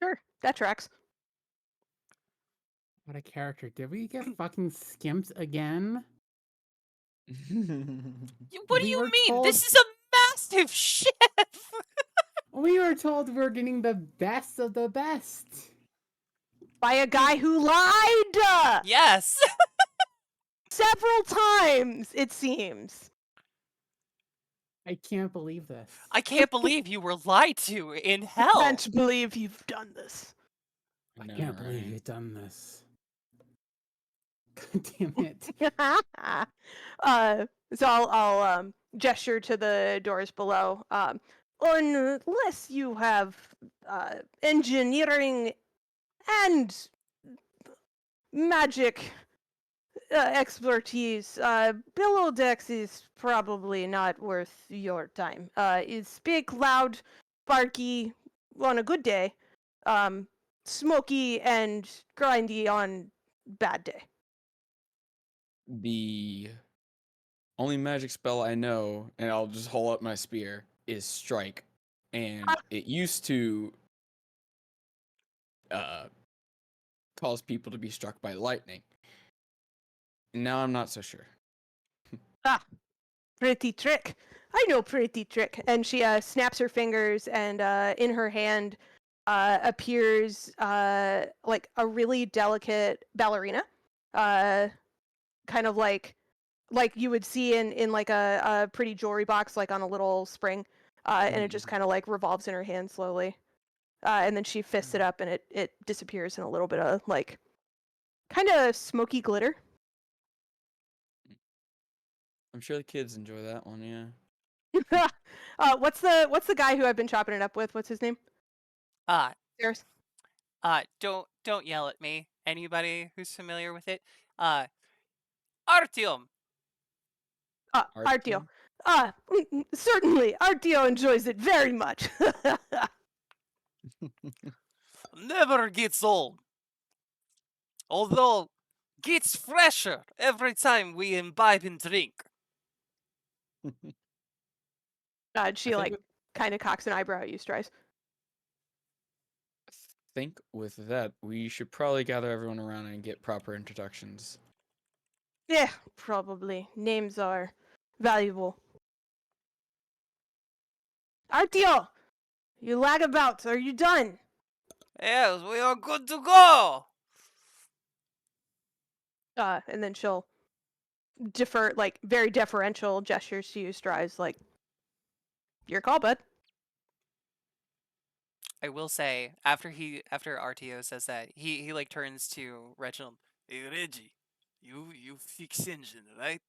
Sure, that tracks. What a character. Did we get fucking skimped again? What do We you were mean? told- This is a massive ship! We were told we're getting the best of the best. By a guy who lied! Yes! Several times, it seems. I can't believe this. I can't believe you were lied to in hell! Can't believe you've done this. I know, can't believe right? you've done this. God damn it. So I'll gesture to the doors below. Unless you have engineering and magic expertise, below decks is probably not worth your time. It's big, loud, barky on a good day, smoky and grindy on bad day. The only magic spell I know, and I'll just hold up my spear, is strike. And it used to cause people to be struck by lightning. Now I'm not so sure. Pretty trick. I know pretty trick. And she snaps her fingers, and in her hand appears like a really delicate ballerina, kind of like you would see in like a pretty jewelry box, like on a little spring, and it just kind of like revolves in her hand slowly, and then she fists it up, and it disappears in a little bit of like kind of smoky glitter. I'm sure the kids enjoy that one, yeah. What's the guy who I've been chopping it up with? What's his name? There's Don't yell at me. Anybody who's familiar with it? Artyom! Artio. Certainly. Artio enjoys it very much. Never gets old. Although, gets fresher every time we imbibe and drink. She, I like, kind of cocks an eyebrow at you, Strice. think with that, we should probably gather everyone around and get proper introductions. Yeah, probably. Names are valuable. Artio! You lag about. Are you done? Yes, we are good to go. And then she'll defer, like, very deferential gestures to you, Strice, like, your call, bud. I will say, after RTO says that, he like turns to Reginald. Hey Reggie, you fix engine, right?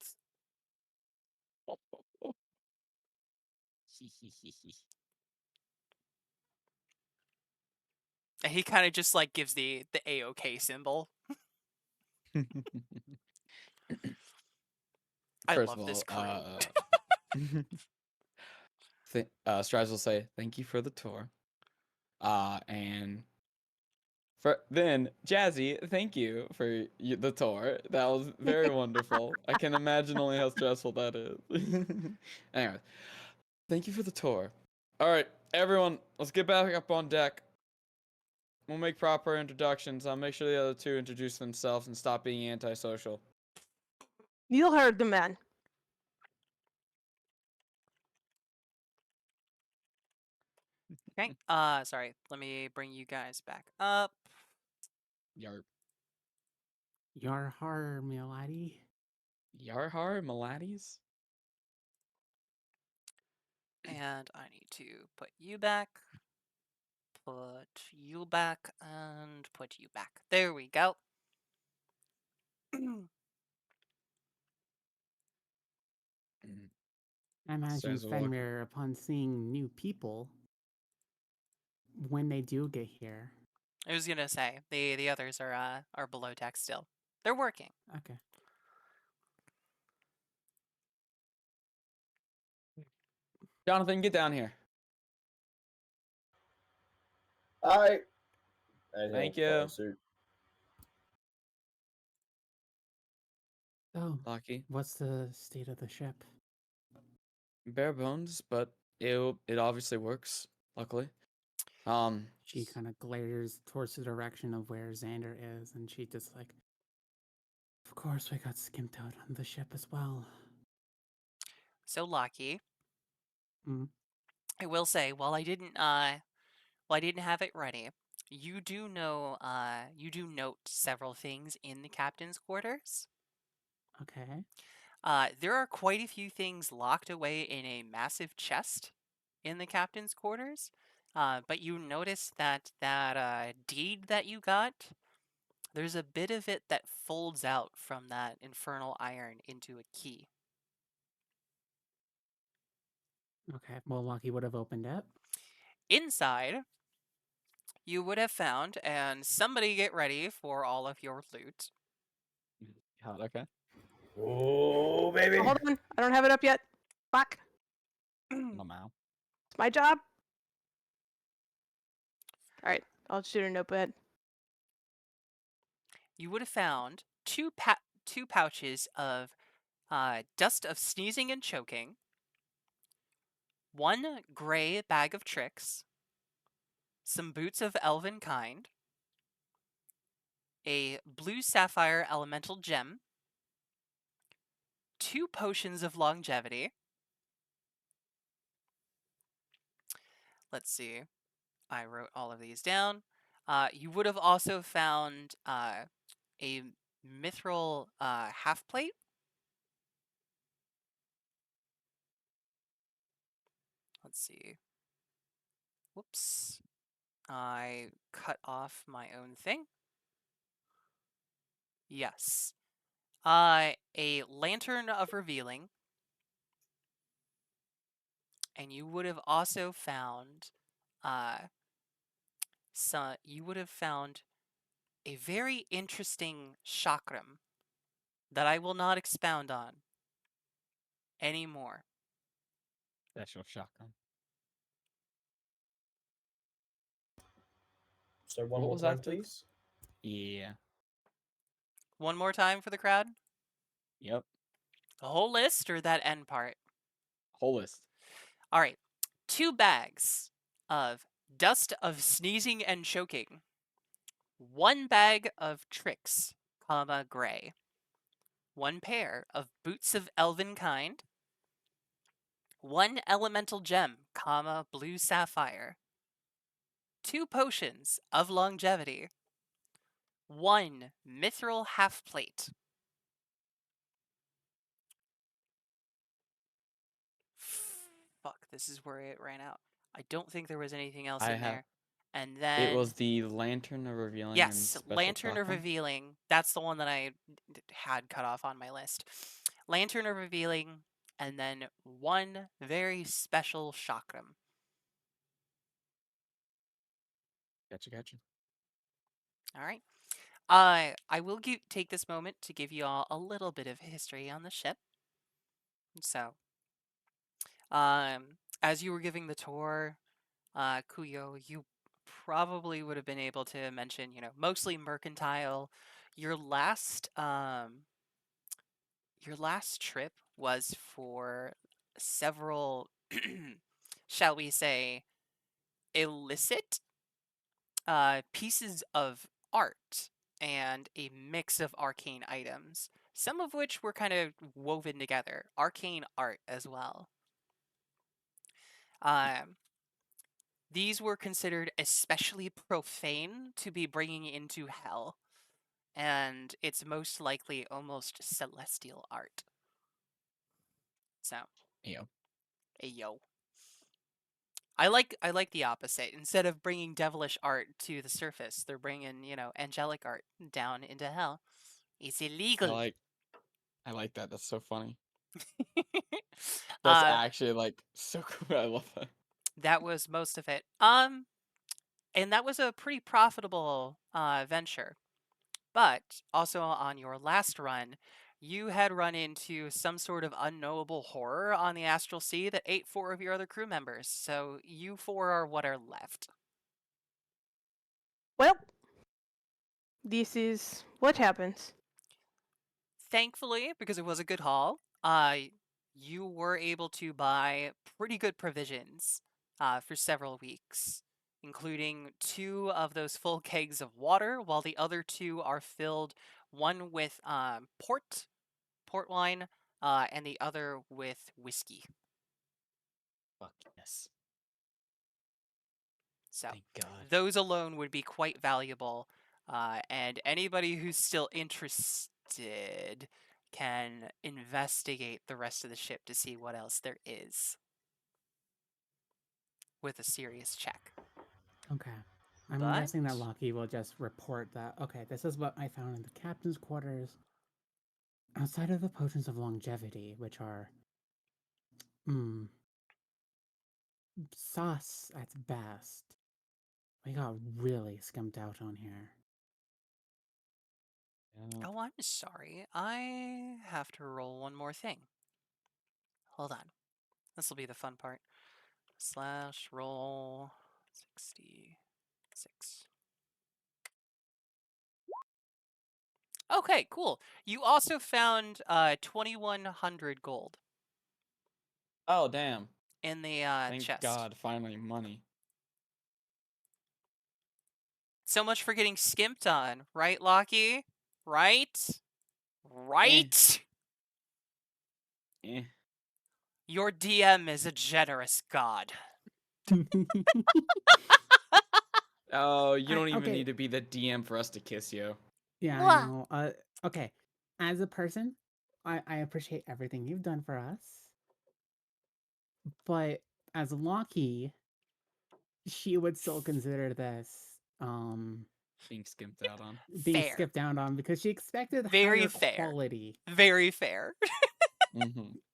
And he kind of just like gives the A-OK symbol. I First love of this all, crew. Strides will say thank you for the tour, and then Jazzy, thank you for the tour. That was very wonderful. I can imagine only how stressful that is. Anyway, thank you for the tour. All right, everyone, let's get back up on deck. We'll make proper introductions. I'll make sure the other two introduce themselves and stop being antisocial. You heard the man. Okay. Sorry. Let me bring you guys back up. Yar Your horror, milady. Yarhar Maladies? And I need to put you back. Put you back and put you back. There we go. I imagine Says a walk. Fenrir, upon seeing new people, when they do get here. I was gonna say the others are below deck still. They're working. Okay. Jonathan, get down here. Hi. And Thank he'll follow you. suit. So, Lucky. what's the state of the ship? Bare bones, but it obviously works, luckily. She kind of glares towards the direction of where Xander is, and she just like, of course we got skimped out on the ship as well. So Lucky. Mm. I will say, while I didn't have it ready, you do note several things in the captain's quarters. Okay. There are quite a few things locked away in a massive chest in the captain's quarters. But you notice that deed that you got, there's a bit of it that folds out from that infernal iron into a key. Okay. Well, Lucky would have opened it. Inside, you would have found, and somebody get ready for all of your loot. God, okay. Oh, baby. Oh, hold on. I don't have it up yet. Fuck. No man. It's my job. Alright, I'll shoot a notepad. You would have found two pouches of dust of sneezing and choking, one gray bag of tricks, some boots of elven kind, a blue sapphire elemental gem, two potions of longevity. Let's see. I wrote all of these down. You would have also found a mithril half plate. Let's see. Whoops. I cut off my own thing. Yes. A lantern of revealing. And you would have also found you would have found a very interesting chakram that I will not expound on anymore. Special shotgun. So one What more was time, after? please. Yeah. One more time for the crowd. Yep. The whole list or that end part? Whole list. All right. 2 bags of dust of sneezing and choking. 1 bag of tricks, comma, gray. 1 pair of boots of elven kind. 1 elemental gem, comma, blue sapphire. 2 potions of longevity. 1 mithril half plate. Fuck, this is where it ran out. I don't think there was anything else I in have. there. And It then was the lantern of revealing and yes, special Lantern of shotgun. Revealing. That's the one that I had cut off on my list. Lantern of Revealing, and then 1 very special chakram. Gotcha. All right. I will take this moment to give you all a little bit of history on the ship. So, as you were giving the tour, Kuyo, you probably would have been able to mention, mostly mercantile. Your last trip was for several, shall we say, illicit pieces of art and a mix of arcane items, some of which were kind of woven together. Arcane art as well. Um, these were considered especially profane to be bringing into hell, and it's most likely almost celestial art. So, Yo. ayo. I like the opposite. Instead of bringing devilish art to the surface, they're bringing, angelic art down into hell. It's illegal. I like that. That's so funny. That's uh, actually like so cool. I love that. that was most of it. And that was a pretty profitable venture. But also on your last run, you had run into some sort of unknowable horror on the Astral Sea that ate 4 of your other crew members. So you 4 are what are left. Well, this is what happens. Thankfully, because it was a good haul, you were able to buy pretty good provisions for several weeks, including 2 of those full kegs of water, while the other 2 are filled, one with port wine, and the other with whiskey. Fuck yes. So Thank God. those alone would be quite valuable, and anybody who's still interested can investigate the rest of the ship to see what else there is with a serious check. Okay. I'm But guessing that Loki will just report that, okay, this is what I found in the captain's quarters. Outside of the potions of longevity, which are, sus at best, we got really skimped out on here. Yeah. oh, I'm sorry. I have to roll one more thing. Hold on. This will be the fun part. / roll 66. Okay, cool. You also found 2,100 gold Oh damn. in the Thank chest. God. Finally money. So much for getting skimped on, right, Loki? Right? Right? Eh. Your DM is a generous god. Oh, you don't even okay. need to be the DM for us to kiss you. Yeah, I Mwah. know. Okay. As a person, I appreciate everything you've done for us. But as Loki, she would still consider this Being skimped out on. being Fair. skipped down on because she expected Very higher fair. quality. Very fair.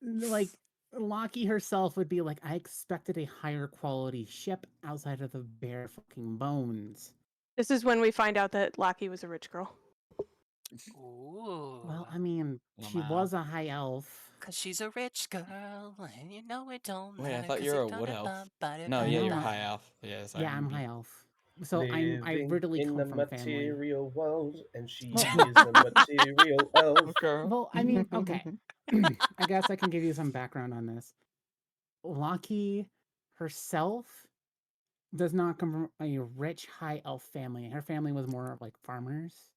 Like Loki herself would be like, I expected a higher quality ship outside of the bare fucking bones. This is when we find out that Laki was a rich girl. Ooh. Well, I mean, she Wow. was a high elf. 'Cause she's a rich girl, and you know it don't Wait, I matter. thought 'Cause you were a it wood gonna elf. bum, ba-da, No, No, yeah, ba-da, you're I- ba. high elf. Yes, I Yeah, I'm remember. high elf. So I Living originally in the come from family. material world, and she Well, is a material elf. girl. well, I mean, okay. I guess I can give you some background on this. Loki herself does not come from a rich high elf family. Her family was more of like farmers.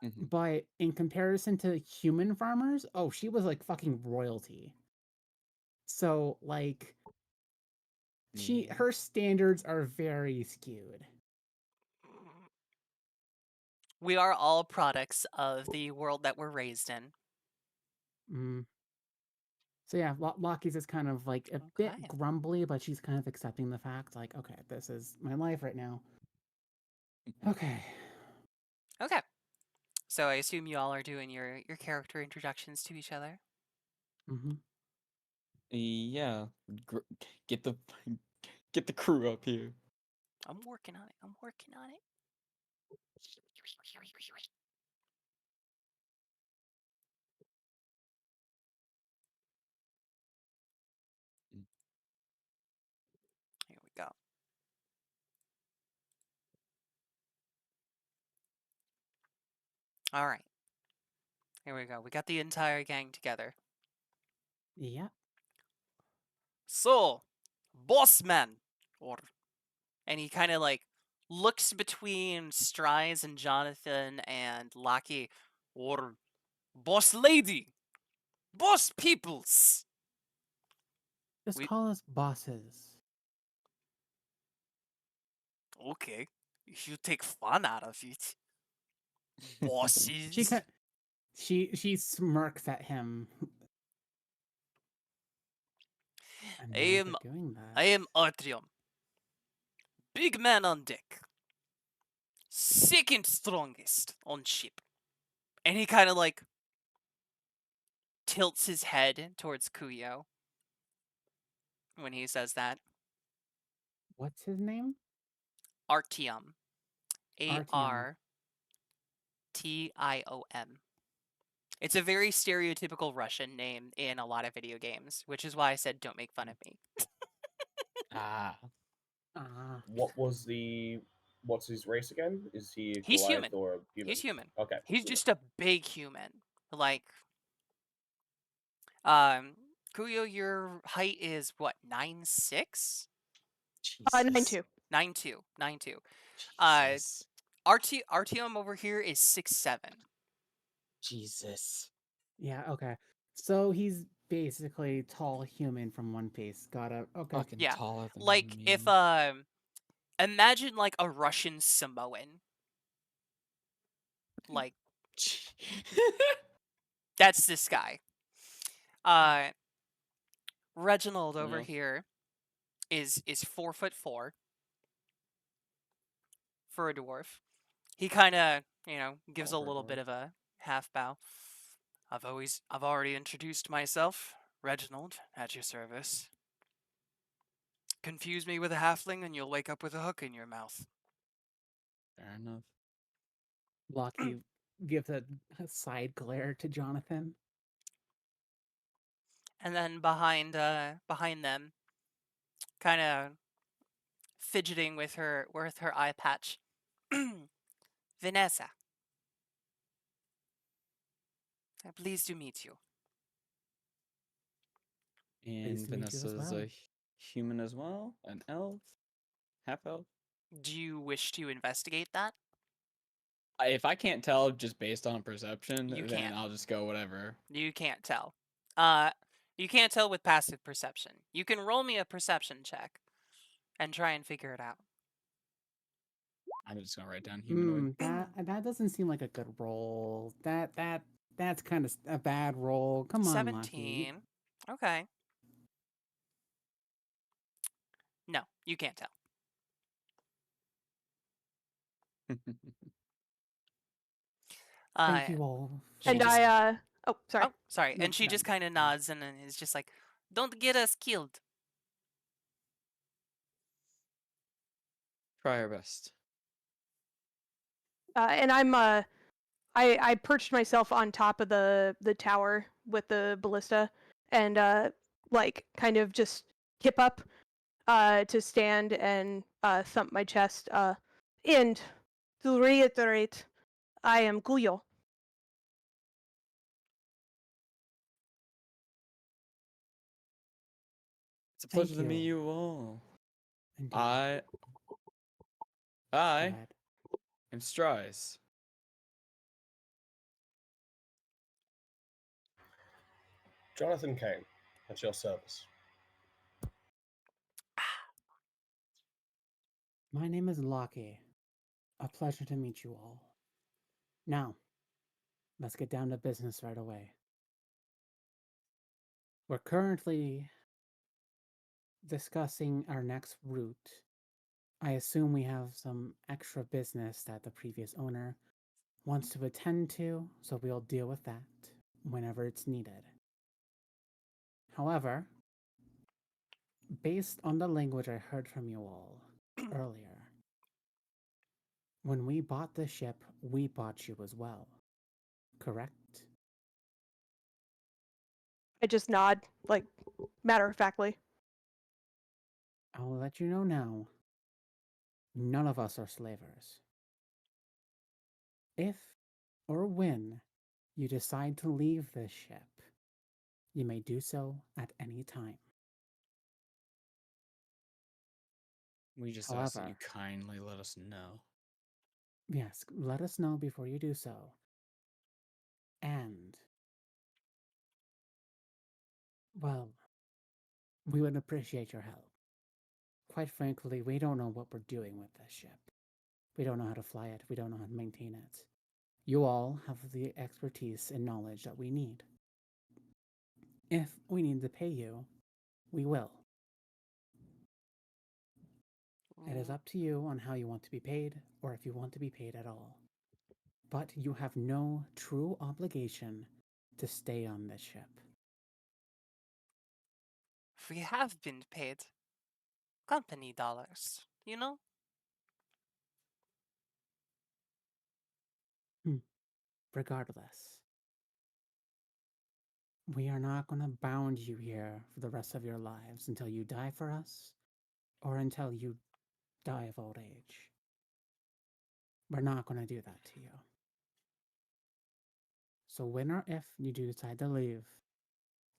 Mhm. But in comparison to human farmers, oh, she was like fucking royalty. So like Yeah. her standards are very skewed. We are all products of the world that we're raised in. Mm. So yeah, Loki's is kind of like a bit Okay. grumbly, but she's kind of accepting the fact, like, okay, this is my life right now. Okay. Okay. So I assume you all are doing your character introductions to each other. hmm Yeah. Gr- Get the get the crew up here. I'm working on it. I'm working on it. Here we go. All right. Here we go. We got the entire gang together. Yeah. So, boss man, and he kind of like looks between Strides and Jonathan and Loki, or boss lady, boss peoples. Just We call us bosses. okay. If you take fun out of it, She bosses. ca- she smirks at him. I'm I known am for doing that. I am Artyom. Big man on deck. Second strongest on ship. And he kind of like tilts his head towards Kuyo when he says that. What's his name? Artyom. Artyom. Artyom. It's a very stereotypical Russian name in a lot of video games, which is why I said don't make fun of me. Ah. Ah. What's his race again? Is he a He's Goliath human. or a human? He's human. Okay. He's good. just a big human. Like, Kuyo, your height is what, 9'6"? Jesus. 9-2. 9'2". 9'2". Jesus. Artyom over here is 6'7". Jesus. Yeah, okay. So he's basically tall human from One Piece. Got it. Okay. Fucking Yeah. taller than Like, me. if, imagine like a Russian Samoan. Like, that's this guy. Reginald over Yeah. here is 4'4" for a dwarf. He kind of, gives a Oh, for a little bit dwarf. of a half bow. I've already introduced myself, Reginald, at your service. Confuse me with a halfling and you'll wake up with a hook in your mouth. Fair enough. Loki gives a side glare to Jonathan. And then behind them, kind of fidgeting with her eye patch, Vanessa. Pleased to meet you. Pleased And to meet you as Vanessa's well. a human as well, an elf, half elf. Do you wish to investigate that? If I can't tell just based on perception, You then can't. I'll just go whatever. You can't tell. You can't tell with passive perception. You can roll me a perception check and try and figure it out. I'm just gonna write down humanoid. That doesn't seem like a good roll. That's kind of a bad roll. Come on, Loki. 17. Okay. No, you can't tell. Thank you all. She And just. oh, sorry. Oh, sorry. No, And she no, just kind of nods and then is just like, "Don't get us killed." Try our best. And I perched myself on top of the tower with the ballista, and like kind of just hip up to stand and thump my chest. And to reiterate, I am Kuyo. It's a Thank pleasure to meet you. you all. Indeed. I Go ahead. am Strice. Jonathan Kane, at your service. My name is Lockie. A pleasure to meet you all. Now, let's get down to business right away. We're currently discussing our next route. I assume we have some extra business that the previous owner wants to attend to, so we'll deal with that whenever it's needed. However, based on the language I heard from you all earlier, when we bought the ship, we bought you as well. Correct? I just nod, like matter of factly. I'll let you know now. None of us are slavers. If or when you decide to leave this ship, you may do so at any time. We just ask that you However, kindly let us know. yes, let us know before you do so. And, well, we would appreciate your help. Quite frankly, we don't know what we're doing with this ship. We don't know how to fly it, we don't know how to maintain it. You all have the expertise and knowledge that we need. If we need to pay you, we will. It is up to you on how you want to be paid, or if you want to be paid at all. But you have no true obligation to stay on this ship. We have been paid company dollars, you know? Regardless, we are not going to bound you here for the rest of your lives until you die for us, or until you die of old age. We're not going to do that to you. So when or if you do decide to leave,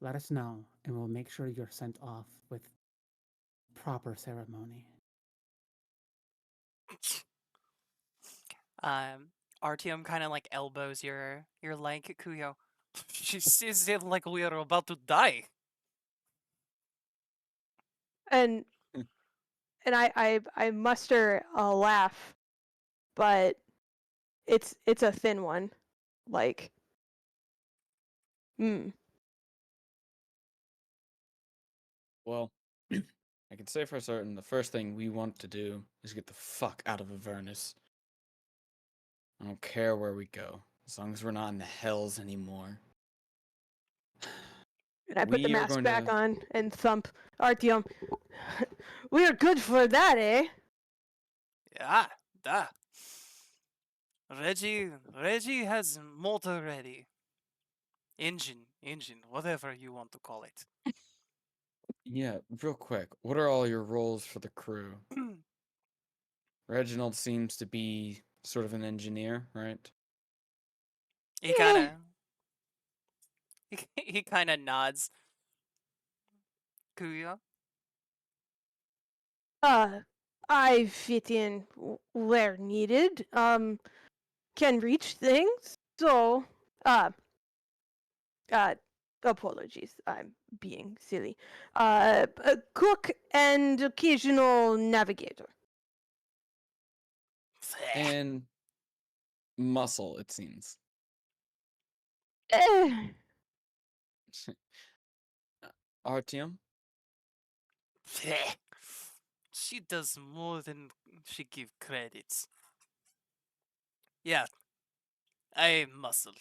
let us know, and we'll make sure you're sent off with proper ceremony. RTM kind of like elbows your leg, Kuyo. She says it like we are about to die. And I muster a laugh, but it's a thin one. Like, Well, I can say for certain the first thing we want to do is get the fuck out of Avernus. I don't care where we go, as long as we're not in the hells anymore. And I put the We are mask going back to. on and thump Artyom. We're good for that, eh? Yeah, duh. Reggie has motor ready. Engine, whatever you want to call it. Yeah, real quick. What are all your roles for the crew? Reginald seems to be sort of an engineer, right? He kind of he kind of nods. Kuyo. I fit in where needed. Can reach things. So, uh, apologies. I'm being silly. A cook and occasional navigator. And muscle, it seems. Eh, Artyom? She does more than she give credits. Yeah, I muscle.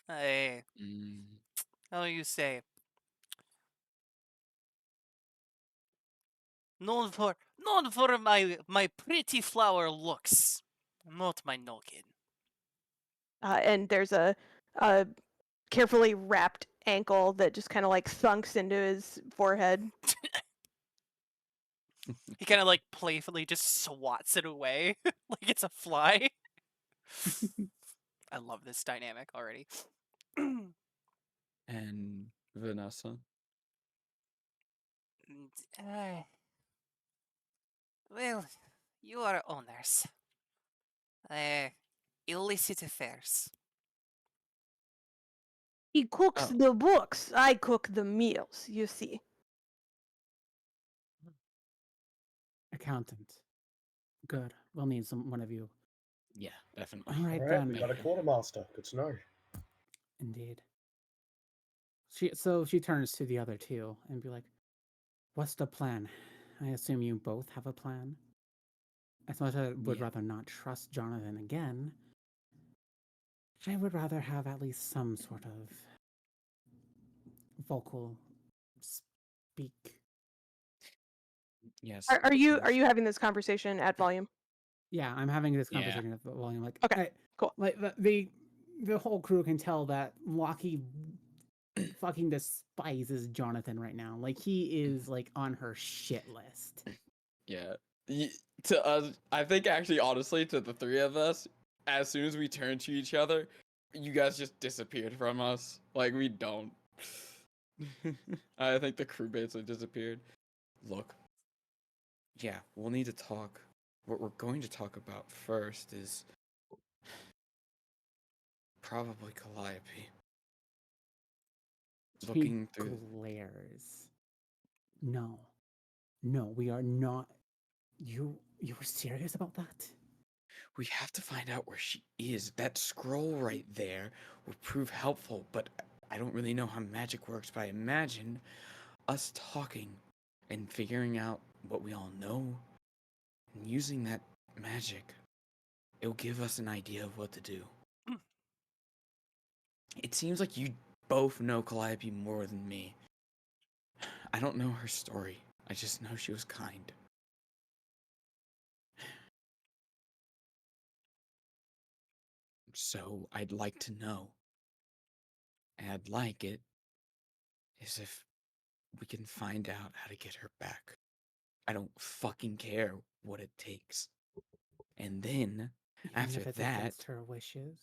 I Mm. how you say? Known for my pretty flower looks, not my noggin. and there's a carefully wrapped ankle that just kind of like thunks into his forehead. He kind of like playfully just swats it away like it's a fly. I love this dynamic already. And Vanessa? Uh, well, you are owners. Illicit affairs. He cooks Oh. the books. I cook the meals, you see. Accountant. Good. We'll need one of you. Yeah, definitely. All right All right, then. we got a quartermaster. Good to know. Indeed. She turns to the other two and be like, "What's the plan? I assume you both have a plan. As much as I would Yeah. rather not trust Jonathan again, I would rather have at least some sort of vocal speak." Yes. Are you there's- having this conversation at volume? Yeah, I'm having this Yeah. conversation at the volume. Like, Okay, cool. Like the whole crew can tell that Lockie fucking despises Jonathan right now. Like he is like on her shit list. Yeah. To us, I think actually, honestly, to the three of us, as soon as we turned to each other, you guys just disappeared from us. Like, we don't. I think the crew basically disappeared. Look. Yeah, we'll need to talk. What we're going to talk about first is probably Calliope. Looking He through. glares. No, we are not. You're serious about that? We have to find out where she is. That scroll right there would prove helpful, but I don't really know how magic works, but I imagine us talking and figuring out what we all know and using that magic, it'll give us an idea of what to do. It seems like you both know Calliope more than me. I don't know her story. I just know she was kind. So I'd like to know. And I'd like it is if we can find out how to get her back. I don't fucking care what it takes. And then, Even after if it's that, against her wishes.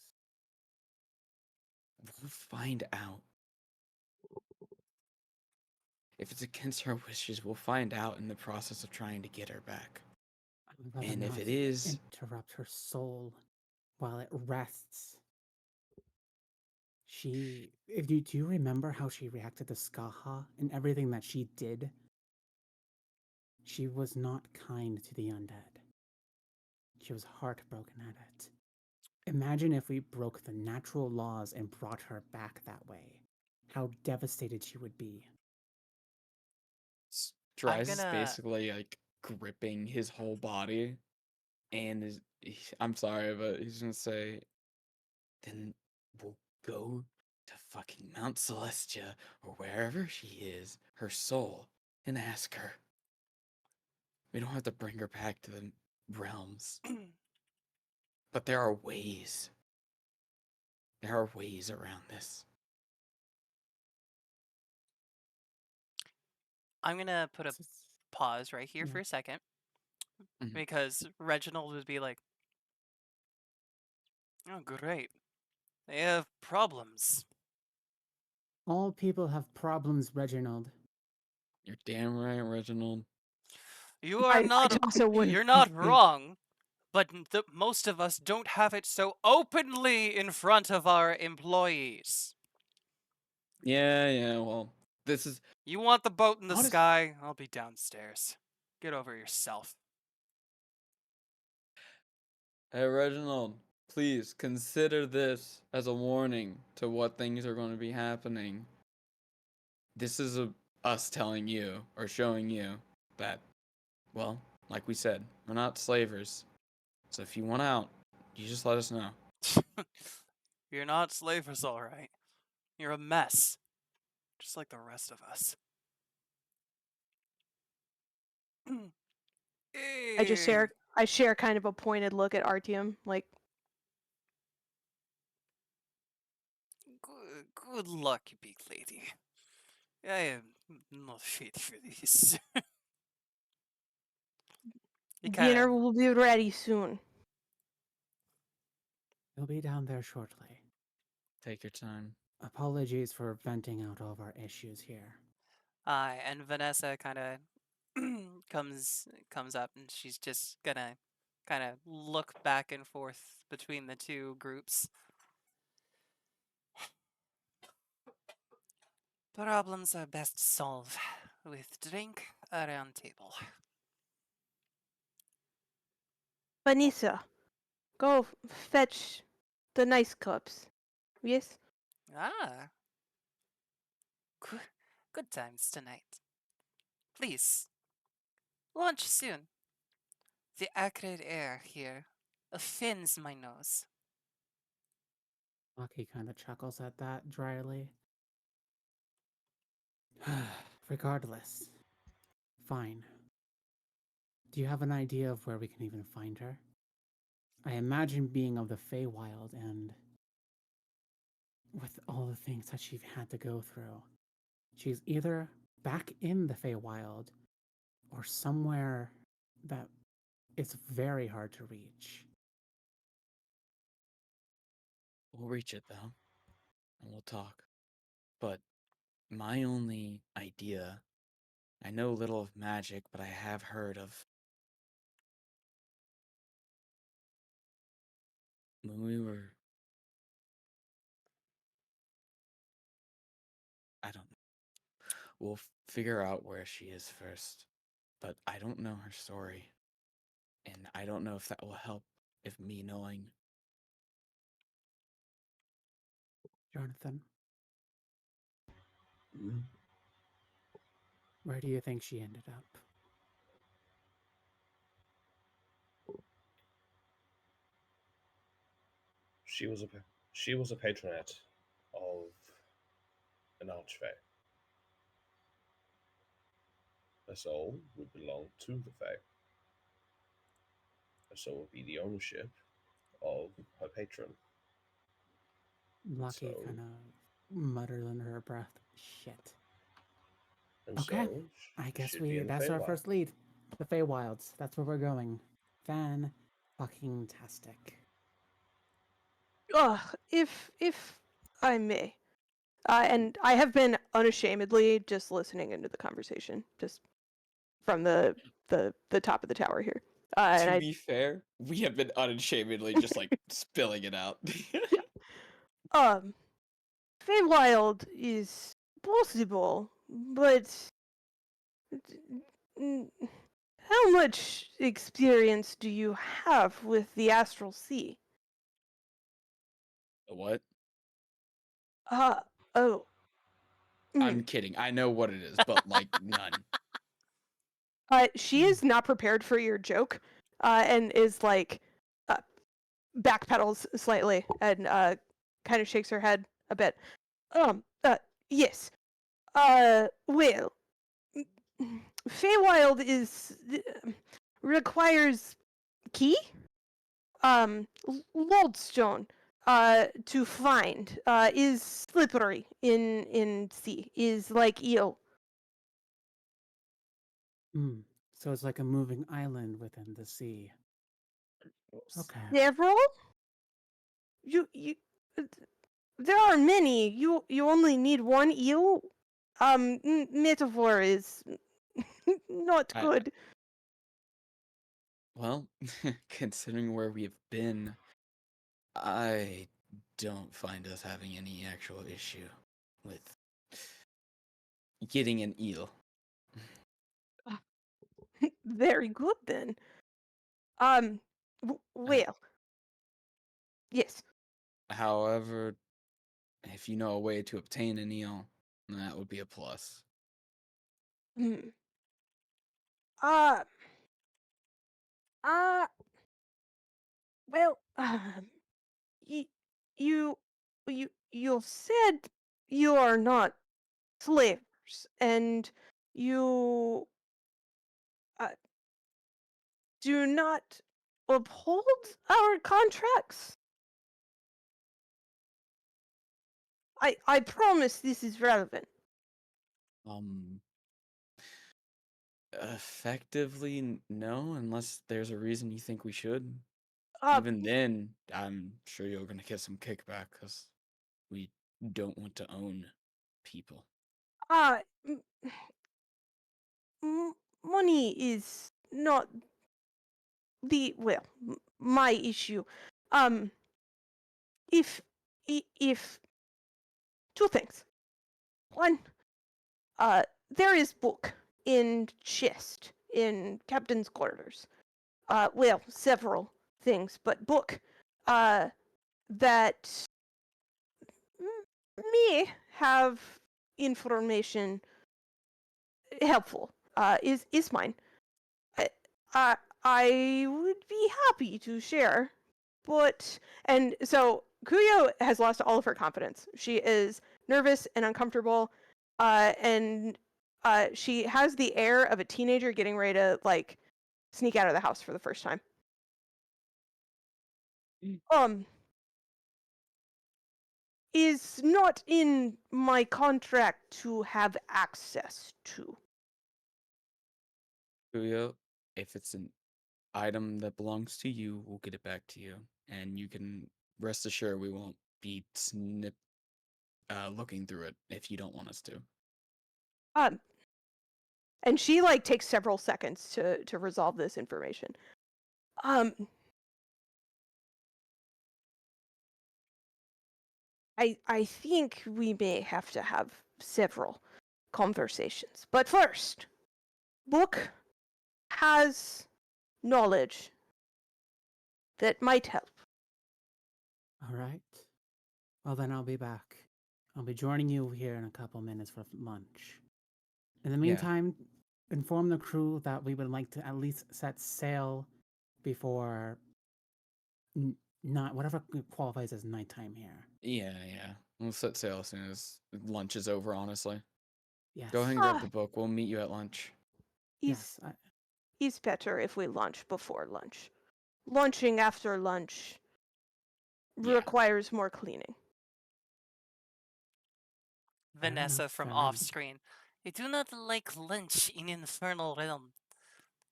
we'll find out. If it's against her wishes, we'll find out in the process of trying to get her back. I would rather And if not it is, interrupt her soul while it rests. If you do you remember how she reacted to Skaha and everything that she did? She was not kind to the undead. She was heartbroken at it. Imagine if we broke the natural laws and brought her back that way. How devastated she would be. Dries is gonna- basically like gripping his whole body, and I'm sorry, but he's gonna say, then we'll go to fucking Mount Celestia or wherever she is, her soul, and ask her. We don't have to bring her back to the realms. But there are ways. There are ways around this. I'm gonna put a It's just- pause right here Yeah. for a second Mhm. because Reginald would be like, "Oh, great. They have problems." All people have problems, Reginald. You're damn right, Reginald. You are I not. toss a wood. You're not wrong, but most of us don't have it so openly in front of our employees. Yeah, well, this is... You want the boat in the Honest- sky? I'll be downstairs. Get over yourself. Hey, Reginald, please consider this as a warning to what things are going to be happening. This is us telling you, or showing you, that, well, like we said, we're not slavers. So if you want out, you just let us know. You're not slavers, all right. You're a mess, just like the rest of us. I share kind of a pointed look at Artyom, like Good luck, big lady. I am not fit for this. He Dinner kinda, will be ready soon. He'll be down there shortly. Take your time. Apologies for venting out all of our issues here. and Vanessa kind of comes up, and she's just gonna kind of look back and forth between the two groups. Problems are best solved with drink around table. Vanessa, go fetch the nice cups. Yes? Ah, good, good times tonight. Please, lunch soon. The acrid air here offends my nose. Lucky kind of chuckles at that dryly. Regardless. Fine. Do you have an idea of where we can even find her? I imagine being of the Feywild and with all the things that she's had to go through, she's either back in the Feywild or somewhere that it's very hard to reach. We'll reach it though, and we'll talk. But my only idea, I know little of magic, but I have heard of when we were. I don't know. We'll figure out where she is first. But I don't know her story. And I don't know if that will help if me knowing. Jonathan, Mm. where do you think she ended up? She was a she was a patronette of an archfey. Her soul would belong to the Fae. Her soul would be the ownership of her patron. Lucky So, kind of muttered under her breath. Shit. and Okay. so I she guess should be in the that's our Feywild. first lead. The Feywilds. That's where we're going. Fan fucking tastic. If I may. And I have been unashamedly just listening into the conversation, just from the top of the tower here. And To I be fair, we have been unashamedly just like spilling it out. um Feywild is possible, but mm, how much experience do you have with the Astral Sea? What? Uh oh. I'm kidding. I know what it is, but like none. She is not prepared for your joke, and is like, uh, backpedals slightly and kind of shakes her head a bit. Yes. Well, Feywild is requires key, lodestone, to find, is slippery in sea, is like eel. Hmm. So it's like a moving island within the sea. Okay. Several? You there are many. You only need one eel. Metaphor is not I- good. Well, considering where we've been, I don't find us having any actual issue with getting an eel. Very good then. Well, yes. However, if you know a way to obtain an eel, that would be a plus. Hmm. Uh, uh, well, you, you, you said you are not slavers, and you uh, do not uphold our contracts. I promise this is relevant. Effectively, no, unless there's a reason you think we should. Uh, Even then, I'm sure you're gonna get some kickback because we don't want to own people. m- money is not my issue. Um, if two things. One, there is book in chest in captain's quarters. Several things, but book, that may have information helpful. Is mine. I, I would be happy to share, but and so Kuyo has lost all of her confidence. She is nervous and uncomfortable, and she has the air of a teenager getting ready to like sneak out of the house for the first time. Is not in my contract to have access to. Kuyo, if it's an item that belongs to you, we'll get it back to you, and you can rest assured we won't be looking through it if you don't want us to. And she like takes several seconds to resolve this information. I think we may have to have several conversations. But first, book has knowledge that might help. All right. Well, then I'll be back. I'll be joining you here in a couple minutes for lunch. In the Yeah. meantime, inform the crew that we would like to at least set sail before not whatever qualifies as nighttime here. Yeah. We'll set sail as soon as lunch is over, honestly. Yes. Go ahead and grab the book. We'll meet you at lunch. Yes. Is better if we lunch before lunch. Lunching after lunch requires more cleaning. Vanessa from fair off enough. screen. I do not like lunch in Infernal Realm.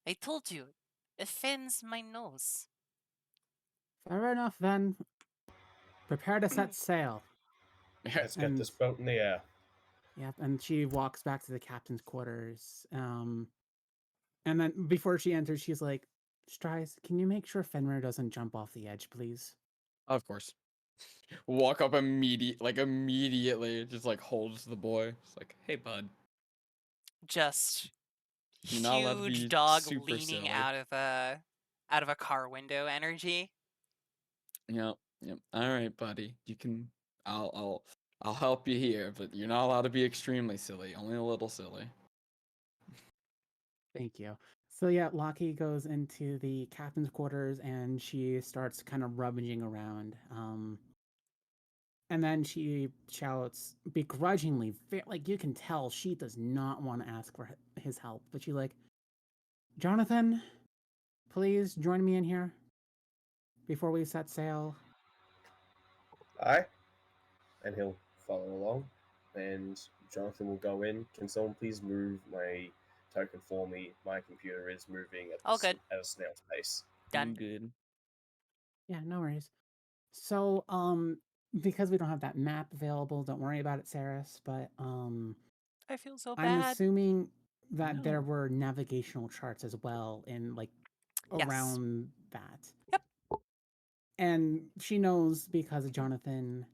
I told you, it offends my nose. Fair enough then. Prepare to set sail. Let's get this boat in the air. Yep, and she walks back to the captain's quarters. And then before she enters, she's like, Strice, can you make sure Fenrir doesn't jump off the edge, please? Of course. Walk up immediately, just like holds the boy. It's like, hey, bud. Just You're not allowed to huge be dog super leaning silly. out of a car window energy. Yep. All right, buddy. You can. I'll help you here, but you're not allowed to be extremely silly. Only a little silly. Thank you. So yeah, Lockie goes into the captain's quarters and she starts kind of rummaging around. And then she shouts begrudgingly, like you can tell she does not want to ask for his help, but she's like, Jonathan, please join me in here before we set sail. Aye. And he'll follow along. And Jonathan will go in. Can someone please move my token for me? My computer is moving at, All good. at a snail's pace. Done. Good. Yeah, no worries. So, because we don't have that map available, don't worry about it, Saris, but I feel so I'm bad. assuming that there No. were navigational charts as well in like Yes. around that. Yep. And she knows because Jonathan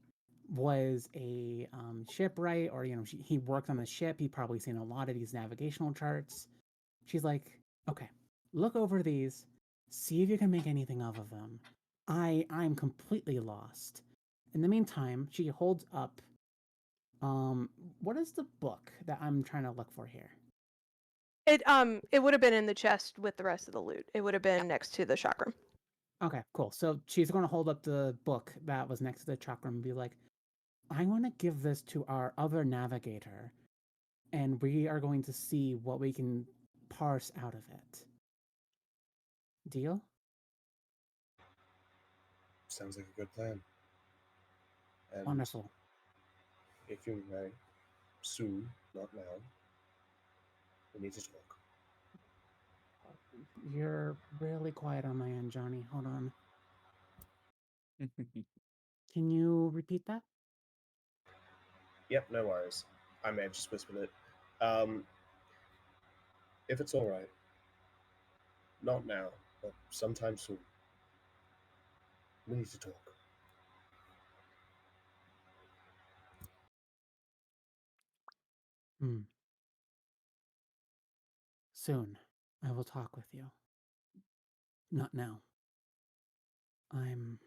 was a shipwright, or he worked on the ship. He probably seen a lot of these navigational charts. She's like, okay, look over these, see if you can make anything of them. I'm completely lost. In the meantime, she holds up. What is the book that I'm trying to look for here? It would have been in the chest with the rest of the loot. It would have been next to the chakram. Okay, cool. So she's going to hold up the book that was next to the chakram and be like, I want to give this to our other navigator, and we are going to see what we can parse out of it. Deal? Sounds like a good plan. And Wonderful. If you may, soon, not now. We need to talk. You're really quiet on my end, Johnny. Hold on. Can you repeat that? Yep, no worries. I may have just whispered it. Um, if it's all right, not now, but sometime soon. We need to talk. Hmm. Soon, I will talk with you. Not now. I'm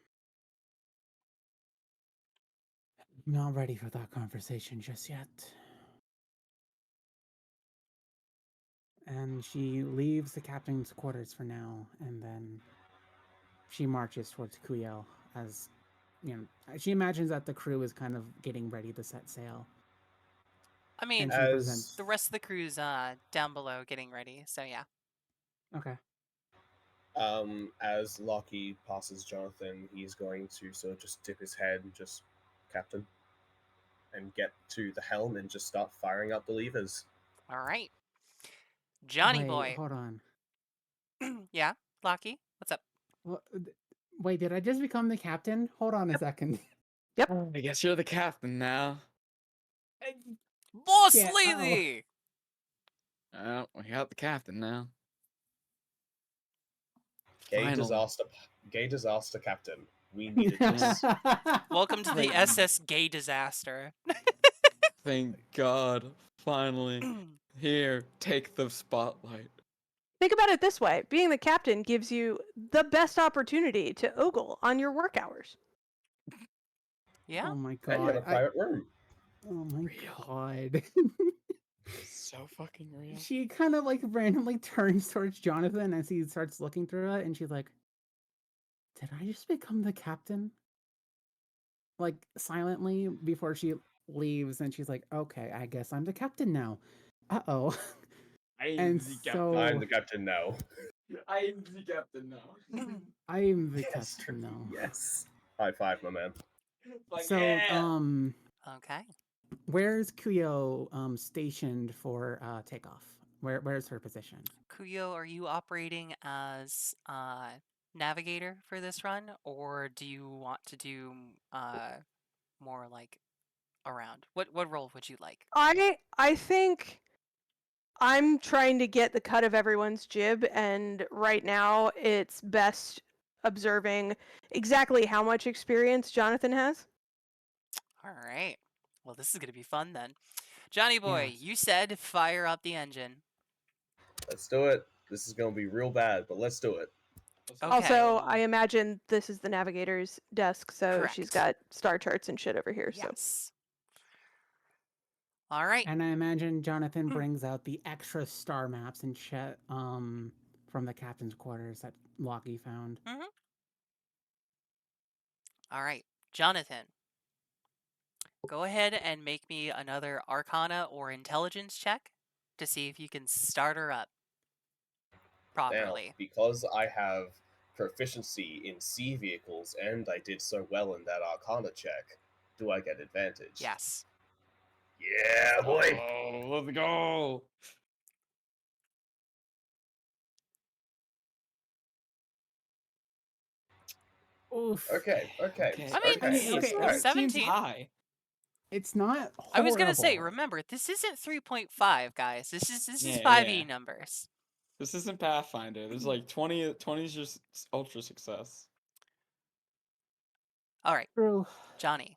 not ready for that conversation just yet. And she leaves the captain's quarters for now, and then she marches towards Kuyo as, she imagines that the crew is kind of getting ready to set sail. I mean, And she presents. the rest of the crew's down below getting ready, so yeah. Okay. As Lockie passes Jonathan, he's going to sort of just dip his head and just, Captain, and get to the helm and just start firing up the levers. All right. Johnny Wait, boy. hold on. Yeah, Lockie, what's up? Wait, did I just become the captain? Hold on a second. I guess you're the captain now. Boss Yeah, lady! We got the captain now. Gay Finally. disaster captain. We needed this. Welcome to the Thank- SS Gay Disaster. Thank God. Finally. Here, take the spotlight. Think about it this way: being the captain gives you the best opportunity to ogle on your work hours. Yeah? Oh my And you have god. a private room. Oh my Real. god. So fucking real. She kind of like randomly turns towards Jonathan as he starts looking through it, and she's like, "Did I just become the captain?" Like silently before she leaves, and she's like, "Okay, I guess I'm the captain now." Uh-oh. And so I'm the captain now. I am the captain now. I'm the Yes, captain now. yes. High five, my man. Like, So, yeah. Okay. where's Kuyo stationed for takeoff? Where's her position? Kuyo, are you operating as navigator for this run, or do you want to do more like around? What role would you like? I think I'm trying to get the cut of everyone's jib, and right now it's best observing exactly how much experience Jonathan has. All right. Well, this is going to be fun then. Johnny boy, Yes. you said fire up the engine. Let's do it. This is going to be real bad, but let's do it. Okay. Also, I imagine this is the navigator's desk, so she's Correct. got star charts and shit over here. So Yes. All right. And I imagine Jonathan brings out the extra star maps and shit from the captain's quarters that Lockie found. All right. Jonathan, go ahead and make me another Arcana or Intelligence check to see if you can start her up Now, properly. because I have proficiency in sea vehicles and I did so well in that Arcana check, do I get advantage? Yes. Yeah, boy. Oh, let's go. Oof. Okay. I mean, Okay, Let's okay, go. it seems 17. high. It's not horrible. I was gonna say, remember, this isn't 3.5, guys. This is Yeah, 5e yeah. numbers. This isn't Pathfinder. There's like 20 is just ultra success. All right, True. Johnny,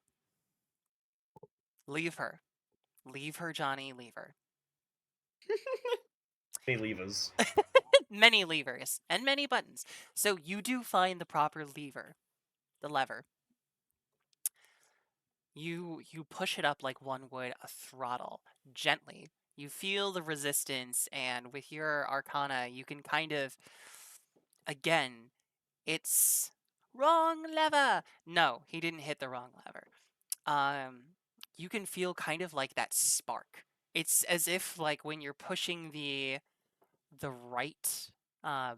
leave her. Leave her, Johnny. Leave her. Any levers. Many levers and many buttons. So you do find the proper lever, the lever. You push it up like one would a throttle, gently. You feel the resistance, and with your Arcana, you can kind of, again, it's wrong lever. No, he didn't hit the wrong lever. You can feel kind of like that spark. It's as if like when you're pushing the right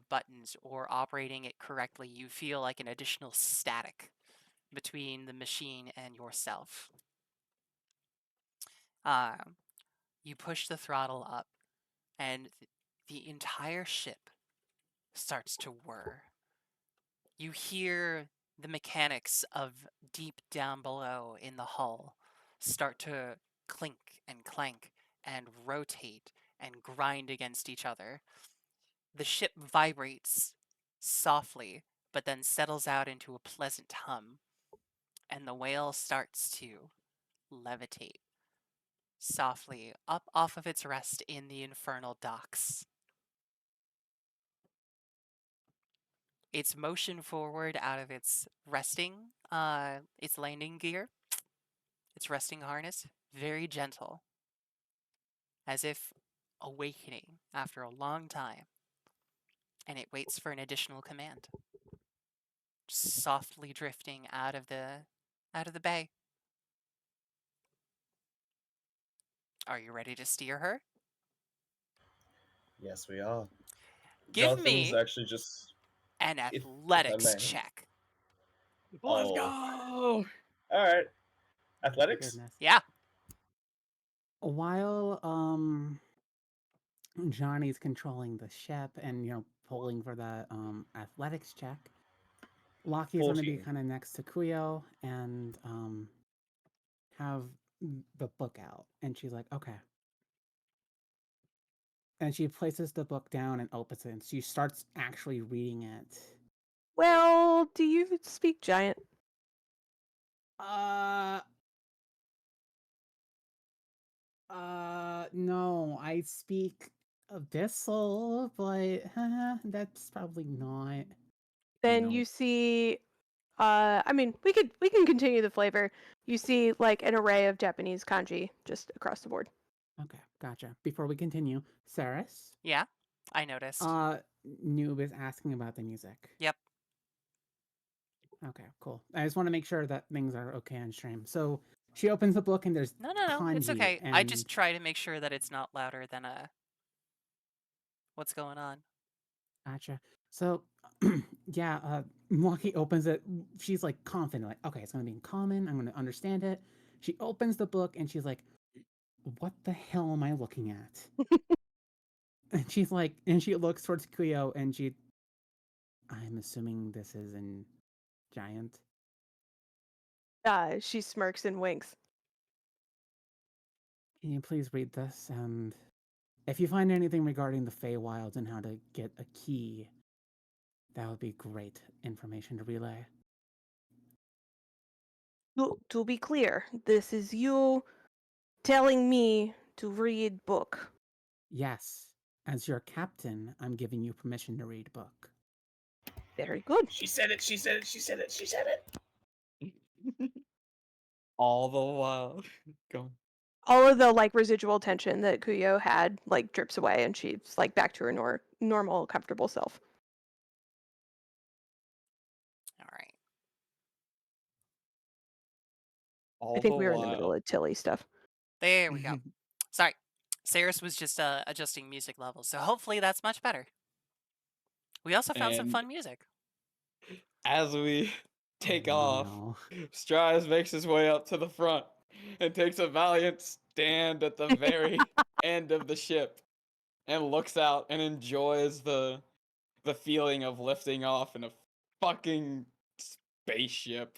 buttons or operating it correctly, you feel like an additional static between the machine and yourself. You push the throttle up, and the entire ship starts to whir. You hear the mechanics of deep down below in the hull start to clink and clank and rotate and grind against each other. The ship vibrates softly, but then settles out into a pleasant hum, and the whale starts to levitate softly up off of its rest in the infernal docks. Its motion forward out of its its landing gear, its resting harness, very gentle, as if awakening after a long time, and it waits for an additional command. Just softly drifting out of the bay. Are you ready to steer her? Yes, we are. Give Jonathan's me actually just, an if I athletics may. check. Let's Oh, go. all right. Athletics. Goodness. Yeah. While Johnny's controlling the ship and pulling for the athletics check, Lockie's going to be 14. kind of next to Kuyo and have the book out, and she's like, okay. And she places the book down and opens it, and she starts actually reading it. Well, do you speak giant? No, I speak Abyssal, but that's probably not. Then No. you see I mean, we can continue the flavor. You see like an array of Japanese kanji just across the board. Okay, gotcha. Before we continue, Saris, Yeah. I noticed. Noob is asking about the music. Yep. Okay, cool. I just want to make sure that things are okay on stream. So she opens the book and there's No, kanji. it's okay. And I just try to make sure that it's not louder than what's going on. Gotcha. So, yeah, Milwaukee opens it. She's like confident, like, okay, it's gonna be in common. I'm gonna understand it. She opens the book and she's like, "What the hell am I looking at?" And she's like, and she looks towards Kuyo and I'm assuming this is in giant. She smirks and winks. Can you please read this? And if you find anything regarding the Feywilds and how to get a key, that would be great information to relay. To be clear, this is you telling me to read book. Yes, as your captain, I'm giving you permission to read book. Very good. She said it. She said it. She said it. She said it. All the while. Go. All of the like residual tension that Kuyo had like drips away and she's like back to her normal comfortable self. All right. All I think the we were in while. the middle of Tilly stuff. There we go. Sorry. Saris was just adjusting music levels, so hopefully that's much better. We also found some And- fun music. As we take Oh, off, no. Strives makes his way up to the front and takes a valiant stand at the very end of the ship and looks out and enjoys the feeling of lifting off in a fucking spaceship.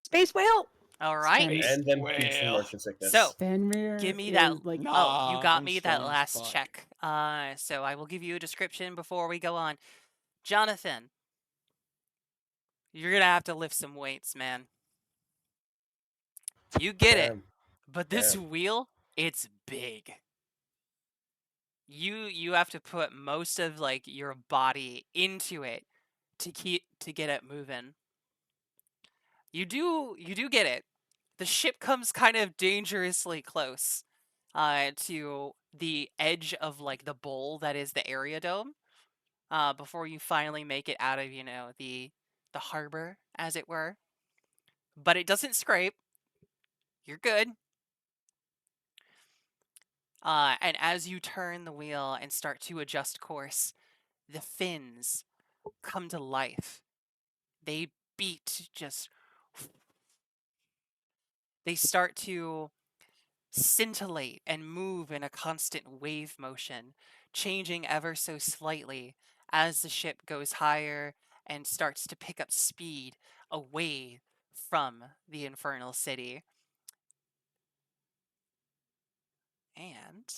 Space whale! All right. Space And then beats the whale. motion sickness. So, Fenrir give me that. is like Oh, you Nah, got I'm me that strong as last fuck. check. So I will give you a description before we go on. Jonathan, you're gonna have to lift some weights, man. You get it, Damn. but this Damn. wheel, it's big. You have to put most of like your body into it to get it moving. You do get it. The ship comes kind of dangerously close to the edge of like the bowl that is the area dome before you finally make it out of the harbor, as it were. But it doesn't scrape. You're good. And as you turn the wheel and start to adjust course, the fins come to life. They beat just. They start to scintillate and move in a constant wave motion, changing ever so slightly as the ship goes higher and starts to pick up speed away from the infernal city. And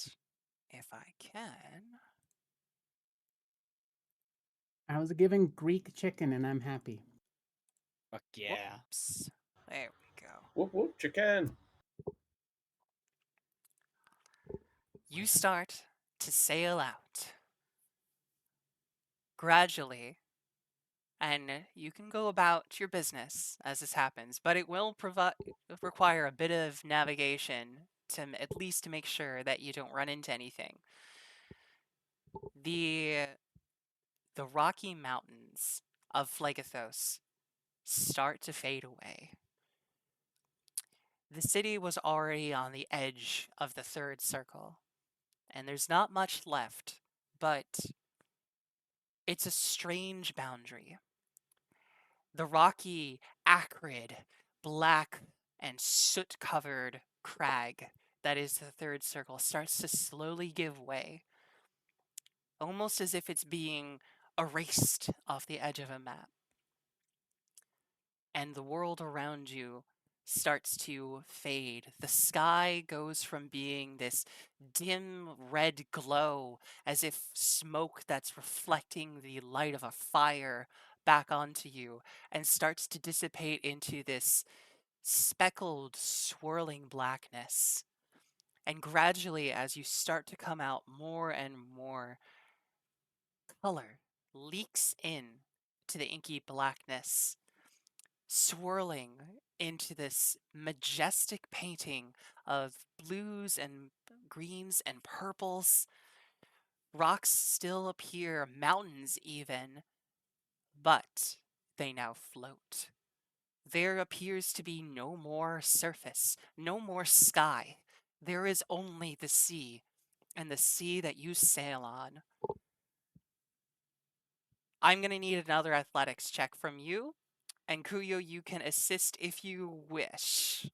if I can. I was given Greek chicken and I'm happy. Fuck yeah. Whoops. There we go. Whoop whoop, chicken. You start to sail out. Gradually, and you can go about your business as this happens, but it will require a bit of navigation to at least to make sure that you don't run into anything. The rocky mountains of Phlegethos start to fade away. The city was already on the edge of the third circle, and there's not much left, but it's a strange boundary. The rocky, acrid, black, and soot covered crag that is the third circle starts to slowly give way, almost as if it's being erased off the edge of a map. And the world around you starts to fade. The sky goes from being this dim red glow, as if smoke that's reflecting the light of a fire back onto you, and starts to dissipate into this speckled, swirling blackness. And gradually, as you start to come out, more and more color leaks in to the inky blackness, swirling into this majestic painting of blues and greens and purples. Rocks still appear, mountains even, but they now float. There appears to be no more surface, no more sky. There is only the sea, and the sea that you sail on. I'm going to need another athletics check from you, and Kuyo, you can assist if you wish.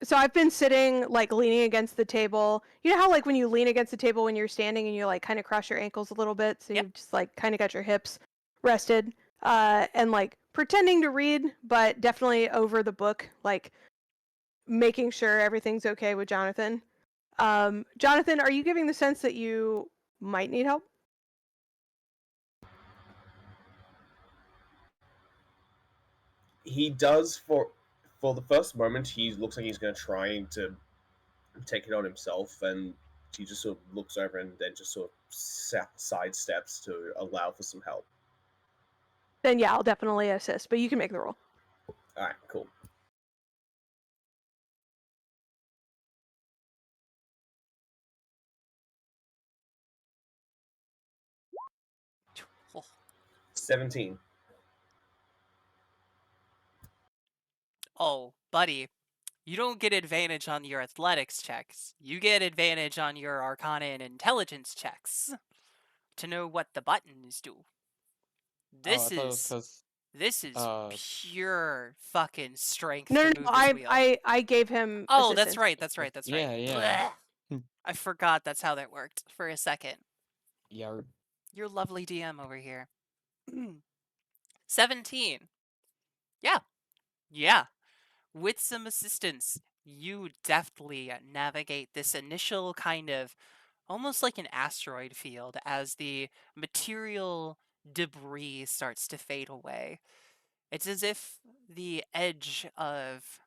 So I've been sitting, like, leaning against the table. You know how, like, when you lean against the table when you're standing and you, like, kind of cross your ankles a little bit, so Yep. you've just, like, kind of got your hips rested, and, like, pretending to read, but definitely over the book, like, making sure everything's okay with Jonathan. Jonathan, are you giving the sense that you might need help? He does for the first moment. He looks like he's going to try to take it on himself, and he just sort of looks over and then just sort of sidesteps to allow for some help. Then yeah, I'll definitely assist, but you can make the roll. All right, cool. Oh. 17. Oh, buddy, you don't get advantage on your athletics checks. You get advantage on your arcana and intelligence checks to know what the buttons do. Oh, I thought it was because This is pure fucking strength No, to no, move no, this wheel. I gave him Oh, assistance. that's right. That's right. Yeah, yeah. Blech. I forgot that's how that worked for a second. Yeah. Your lovely DM over here. 17. Yeah. Yeah. With some assistance, you deftly navigate this initial kind of almost like an asteroid field as the material debris starts to fade away. It's as if the edge of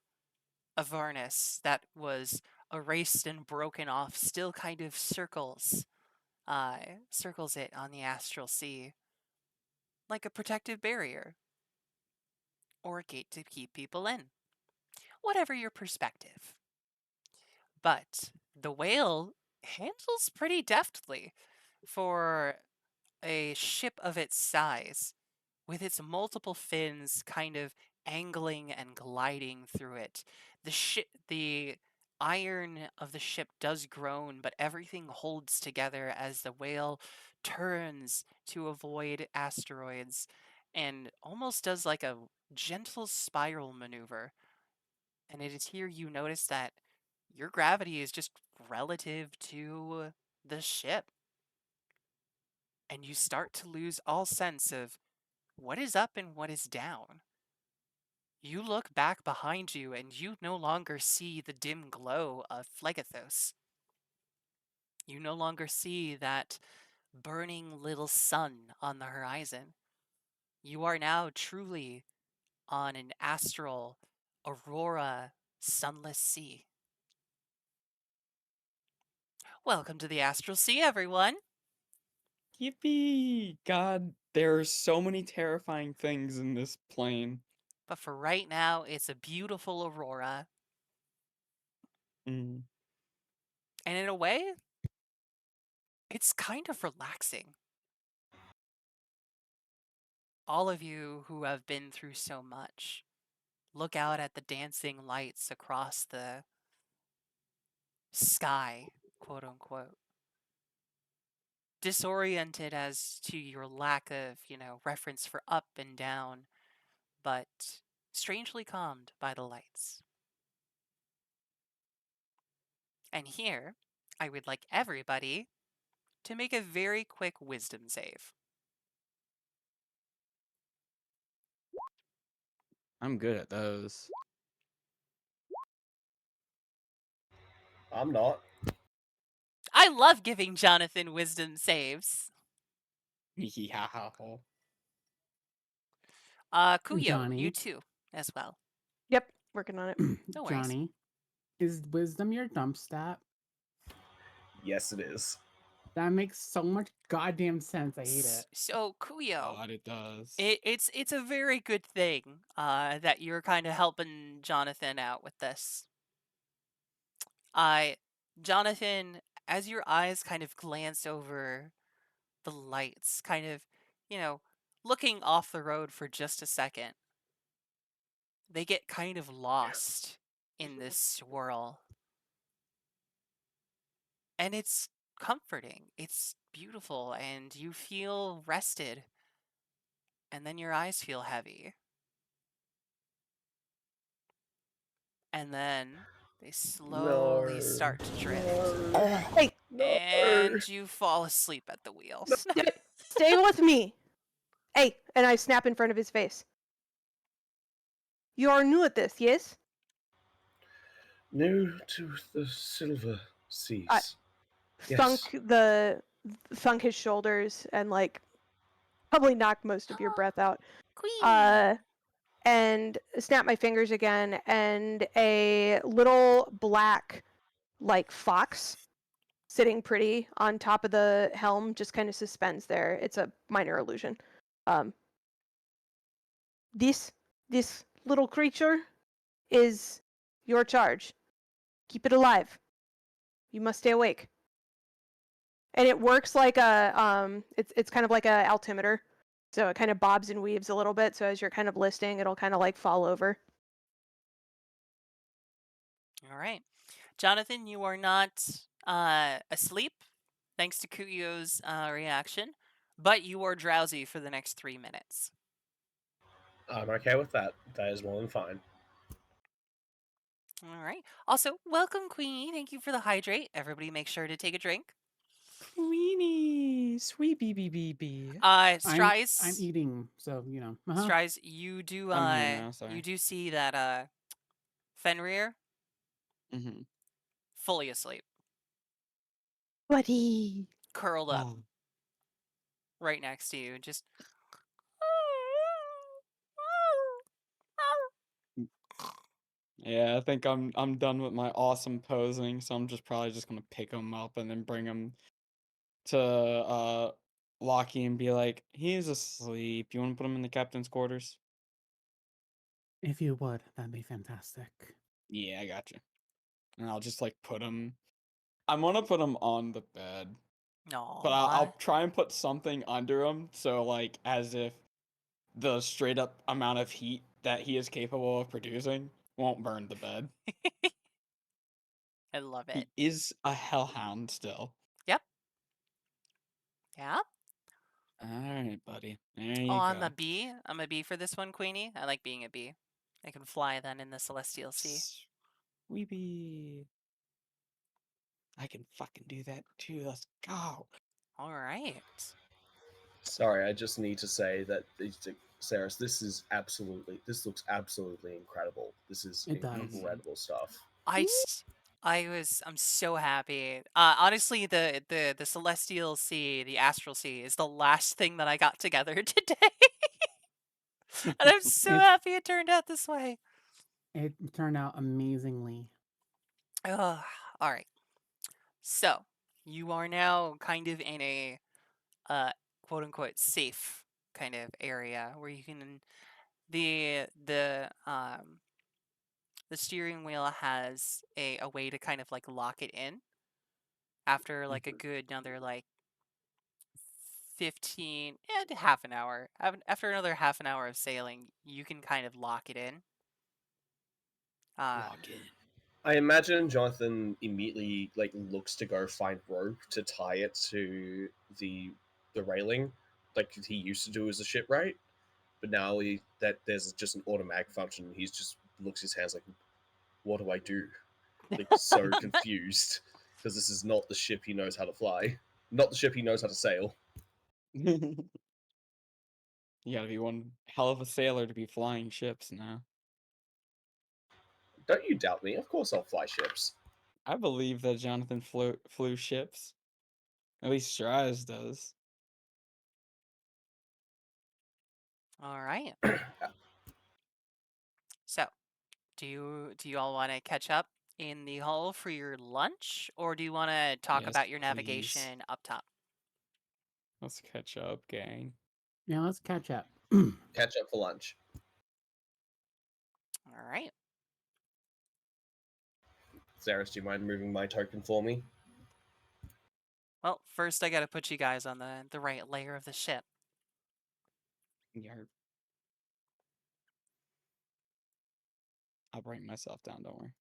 Avernus that was erased and broken off still kind of circles it on the astral sea like a protective barrier or a gate to keep people in, whatever your perspective. But the whale handles pretty deftly for a ship of its size, with its multiple fins kind of angling and gliding through it. The iron of the ship does groan, but everything holds together as the whale turns to avoid asteroids and almost does like a gentle spiral maneuver And it is here you notice that your gravity is just relative to the ship. And you start to lose all sense of what is up and what is down. You look back behind you and you no longer see the dim glow of Phlegethos. You no longer see that burning little sun on the horizon. You are now truly on an astral, aurora, sunless sea. Welcome to the astral sea, everyone. Yippee! God, there are so many terrifying things in this plane. But for right now, it's a beautiful aurora. Mm. And in a way, it's kind of relaxing. All of you who have been through so much, look out at the dancing lights across the sky, quote unquote. Disoriented as to your lack of, reference for up and down, but strangely calmed by the lights. And here, I would like everybody to make a very quick wisdom save. I'm good at those. I'm not. I love giving Jonathan wisdom saves. Yeah. Kuyo, Johnny. you too, as well. Yep, working on it. No worries. Johnny, is wisdom your dump stat? Yes, it is. That makes so much goddamn sense. I hate it. So Kuyo, God, it does. it's a very good thing that you're kind of helping Jonathan out with this. Jonathan, as your eyes kind of glance over the lights, kind of, looking off the road for just a second, they get kind of lost in this swirl. And it's comforting. It's beautiful, and you feel rested. And then your eyes feel heavy. And then they slowly start to drift. Hey, And you fall asleep at the wheel. stay with me. Hey, and I snap in front of his face. You are new at this, yes? New to the Silver Seas. Thunk Yes. thunk his shoulders and probably knock most of your breath out. Queenie! And snap my fingers again, and a little black fox sitting pretty on top of the helm just kind of suspends there. It's a minor illusion. This little creature is your charge. Keep it alive. You must stay awake. And it works like it's kind of like a altimeter. So it kind of bobs and weaves a little bit, so as you're kind of listing, it'll kind of fall over. All right. Jonathan, you are not asleep, thanks to Kuyo's reaction, but you are drowsy for the next 3 minutes. I'm okay with that. That is more than fine. All right. Also, welcome, Queenie. Thank you for the hydrate. Everybody make sure to take a drink. Queenie, sweet BB. Strice. I'm eating, so Strice, you do I'm here now, sorry. you do see that Fenrir Mm-hmm. fully asleep, Buddy. curled up Oh. right next to you, just Yeah, I think I'm done with my awesome posing, so I'm probably just gonna pick him up and then bring him to Lockie and be like, he's asleep. You want to put him in the captain's quarters? If you would, that'd be fantastic. Yeah, I got you. And I'll just put him. I'm gonna put him on the bed, no. but I'll try and put something under him, so as if the straight up amount of heat that he is capable of producing won't burn the bed. I love He it. is a hellhound still. Yep. Yeah. All right, buddy. There you Oh, go. I'm a bee. I'm a bee for this one, Queenie. I like being a bee. I can fly then in the Celestial Sea. Weeby. I can fucking do that too. Let's go. All right. Sorry, I just need to say that Saris, this looks absolutely incredible. This is It does. incredible stuff. I'm so happy. Honestly, the Celestial Sea, the Astral Sea, is the last thing that I got together today. And I'm so It's happy it turned out this way. it turned out amazingly. Ugh. All right. So, you are now kind of in a quote unquote safe kind of area where you can the steering wheel has a way to kind of like lock it in after like a good another like 15 and half an hour. After another half an hour of sailing, you can kind of lock it in. Log in. I imagine Jonathan immediately looks to go find rope to tie it to the railing, like he used to do as a shipwright. But now there's just an automatic function. He's just looks his hands like, what do I do? Like so confused because this is not the ship he knows how to fly, not the ship he knows how to sail. You gotta be one hell of a sailor to be flying ships now. Don't you doubt me? Of course I'll fly ships. I believe that Jonathan flew ships. At least Straz does. All right. So, do you all want to catch up in the hull for your lunch, or do you want to talk Yes, about your please. navigation up top? Let's catch up, gang. Yeah, let's catch up. Catch up for lunch. All right. Zaris, do you mind moving my token for me? Well, first I got to put you guys on the right layer of the ship. Yarp. I'll bring myself down, don't worry.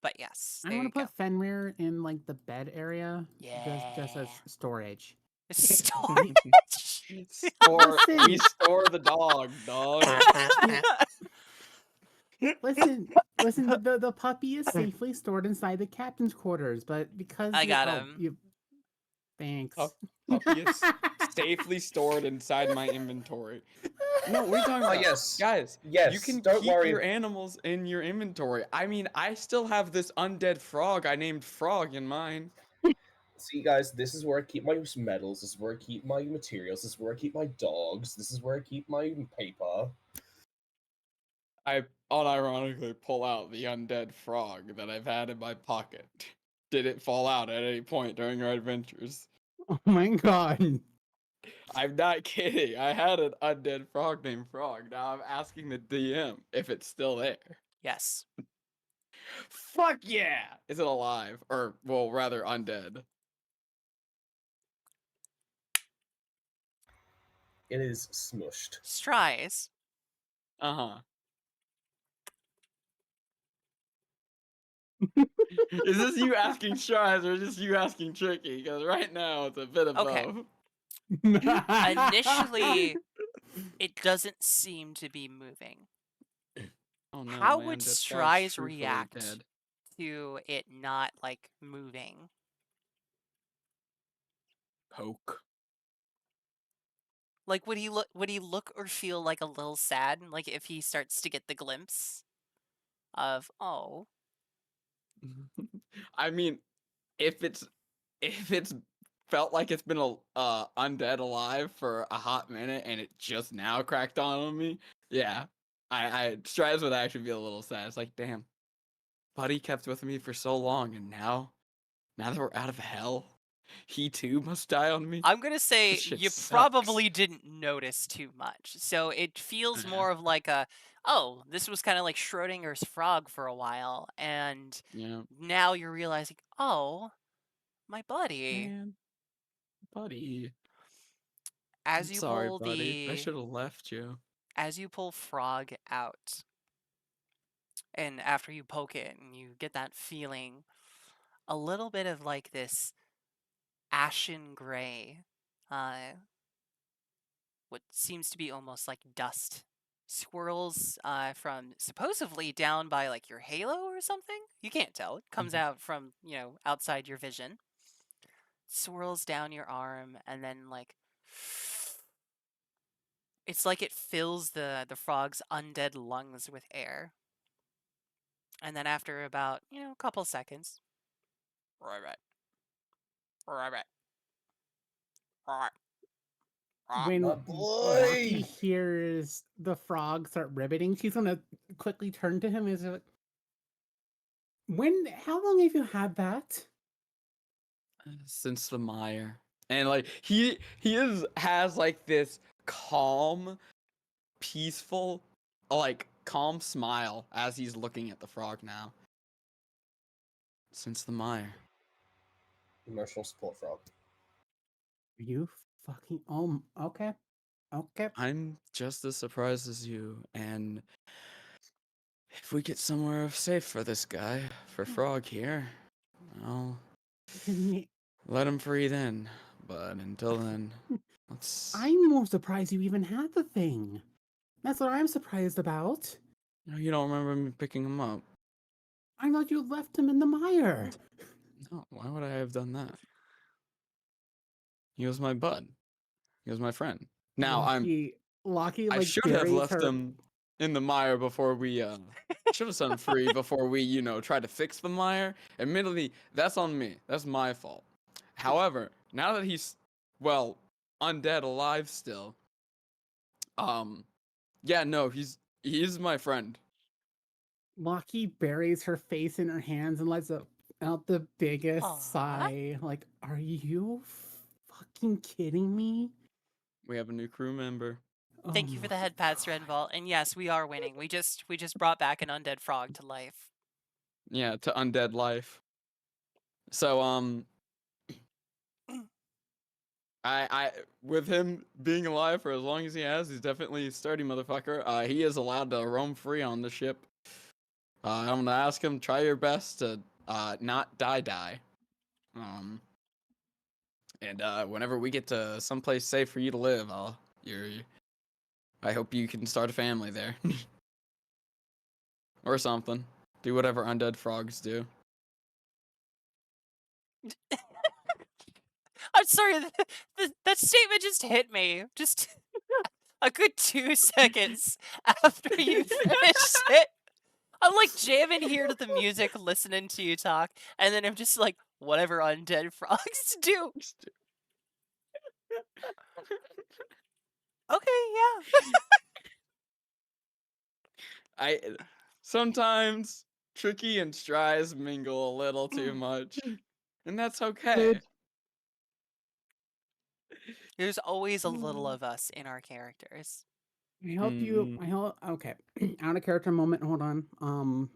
But yes, I there want you to go. put Fenrir in like the bed area, just as Yeah. storage. Storage. We Listen. store the dog, dog. Listen, the puppy is safely stored inside the captain's quarters, but because I got him. Thanks. Puppy is safely stored inside my inventory. No, what are you talking Oh about? yes, Guys, yes. you can don't keep worry. your animals in your inventory. I mean, I still have this undead frog I named Frog in mine. See, guys, this is where I keep my medals. This is where I keep my materials. This is where I keep my dogs. This is where I keep my paper. I unironically pull out the undead frog that I've had in my pocket. Did it fall out at any point during our adventures? Oh my god. I'm not kidding. I had an undead frog named Frog. Now I'm asking the DM if it's still there. Yes. Fuck yeah! Is it alive? Or, well, rather undead. It is smushed. Stries. Uh-huh. Is this you asking Strides or is this you asking Tricky? Because right now it's a bit of Okay. both. Initially, it doesn't seem to be moving. Oh no, How my would undead frog's Stries truthfully react dead. to it not like moving? Poke. Like, would he look or feel like a little sad? Like if he starts to get the glimpse of, oh, I mean, if it's felt like it's been a undead alive for a hot minute and it just now cracked on me, yeah, I Strides would actually be a little sad. It's like, damn, buddy kept with me for so long, and now that we're out of hell, he too must die on me. I'm gonna say This shit you sucks. probably didn't notice too much. So it feels Yeah. more of like a, oh, this was kind of like Schrodinger's frog for a while, and Yeah, now you're realizing, oh, my buddy. man, buddy. As I'm you sorry, pull buddy. I should have left you. as you pull Frog out, and after you poke it and you get that feeling, a little bit of like this ashen gray, what seems to be almost like dust swirls from supposedly down by like your halo or something. You can't tell. It comes out from, outside your vision. Swirls down your arm and then like it's like it fills the frog's undead lungs with air. And then after about, a couple seconds, right, right, right, right, right. When My Rocky boy! hears the frog start ribbiting, she's gonna quickly turn to him and say, how long have you had that? Since the mire. And like has like this calm, peaceful, like calm smile as he's looking at the frog now. Since the mire. Emotional support frog. You fucking okay. Okay. I'm just as surprised as you, and if we get somewhere safe for this guy, for Frog here, I'll let him free then. But until then, let's. I'm more surprised you even had the thing. That's what I'm surprised about. You don't remember me picking him up? I thought you left him in the mire. No, why would I have done that? He was my bud. He was my friend. Now Lucky I like should have buries left her. him in the mire before we should have set him free before we try to fix the mire. Admittedly, that's on me. That's my fault. However, now that he's undead alive still, yeah, no, he's my friend. Lucky buries her face in her hands and lets out the biggest Aw. sigh. Like, are you fucking kidding me? We have a new crew member. Thank Oh you for the my head pats, God. Renval. And yes, we are winning. We just brought back an undead frog to life. Yeah, to undead life. So I with him being alive for as long as he has, he's definitely a sturdy motherfucker. He is allowed to roam free on the ship. I'm gonna ask him, try your best to not die. And whenever we get to someplace safe for you to live, I hope you can start a family there. Or something. Do whatever undead frogs do. I'm sorry, that statement just hit me. Just a good 2 seconds after you finished it. I'm like jamming here to the music, listening to you talk, and then I'm just like, whatever undead frogs do. Okay, yeah. Sometimes Tricky and Strize mingle a little too much. And that's okay. Mood. There's always a little of us in our characters. I hope you. Okay. Out of character moment. Hold on.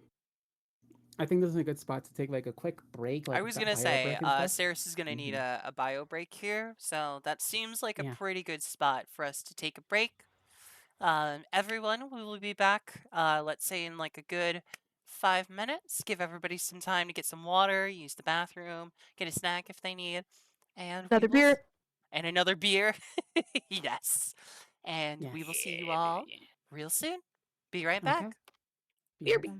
I think this is a good spot to take like a quick break. Like I was that gonna bio say, break and stuff. Saris is gonna need a bio break here, so that seems like a Yeah. pretty good spot for us to take a break. Everyone, we will be back, let's say in like a good 5 minutes. Give everybody some time to get some water, use the bathroom, get a snack if they need, and Another beer. And another beer. Yes. And we Yes. will see you all real soon. Be right Okay. back. Be Beer. right back.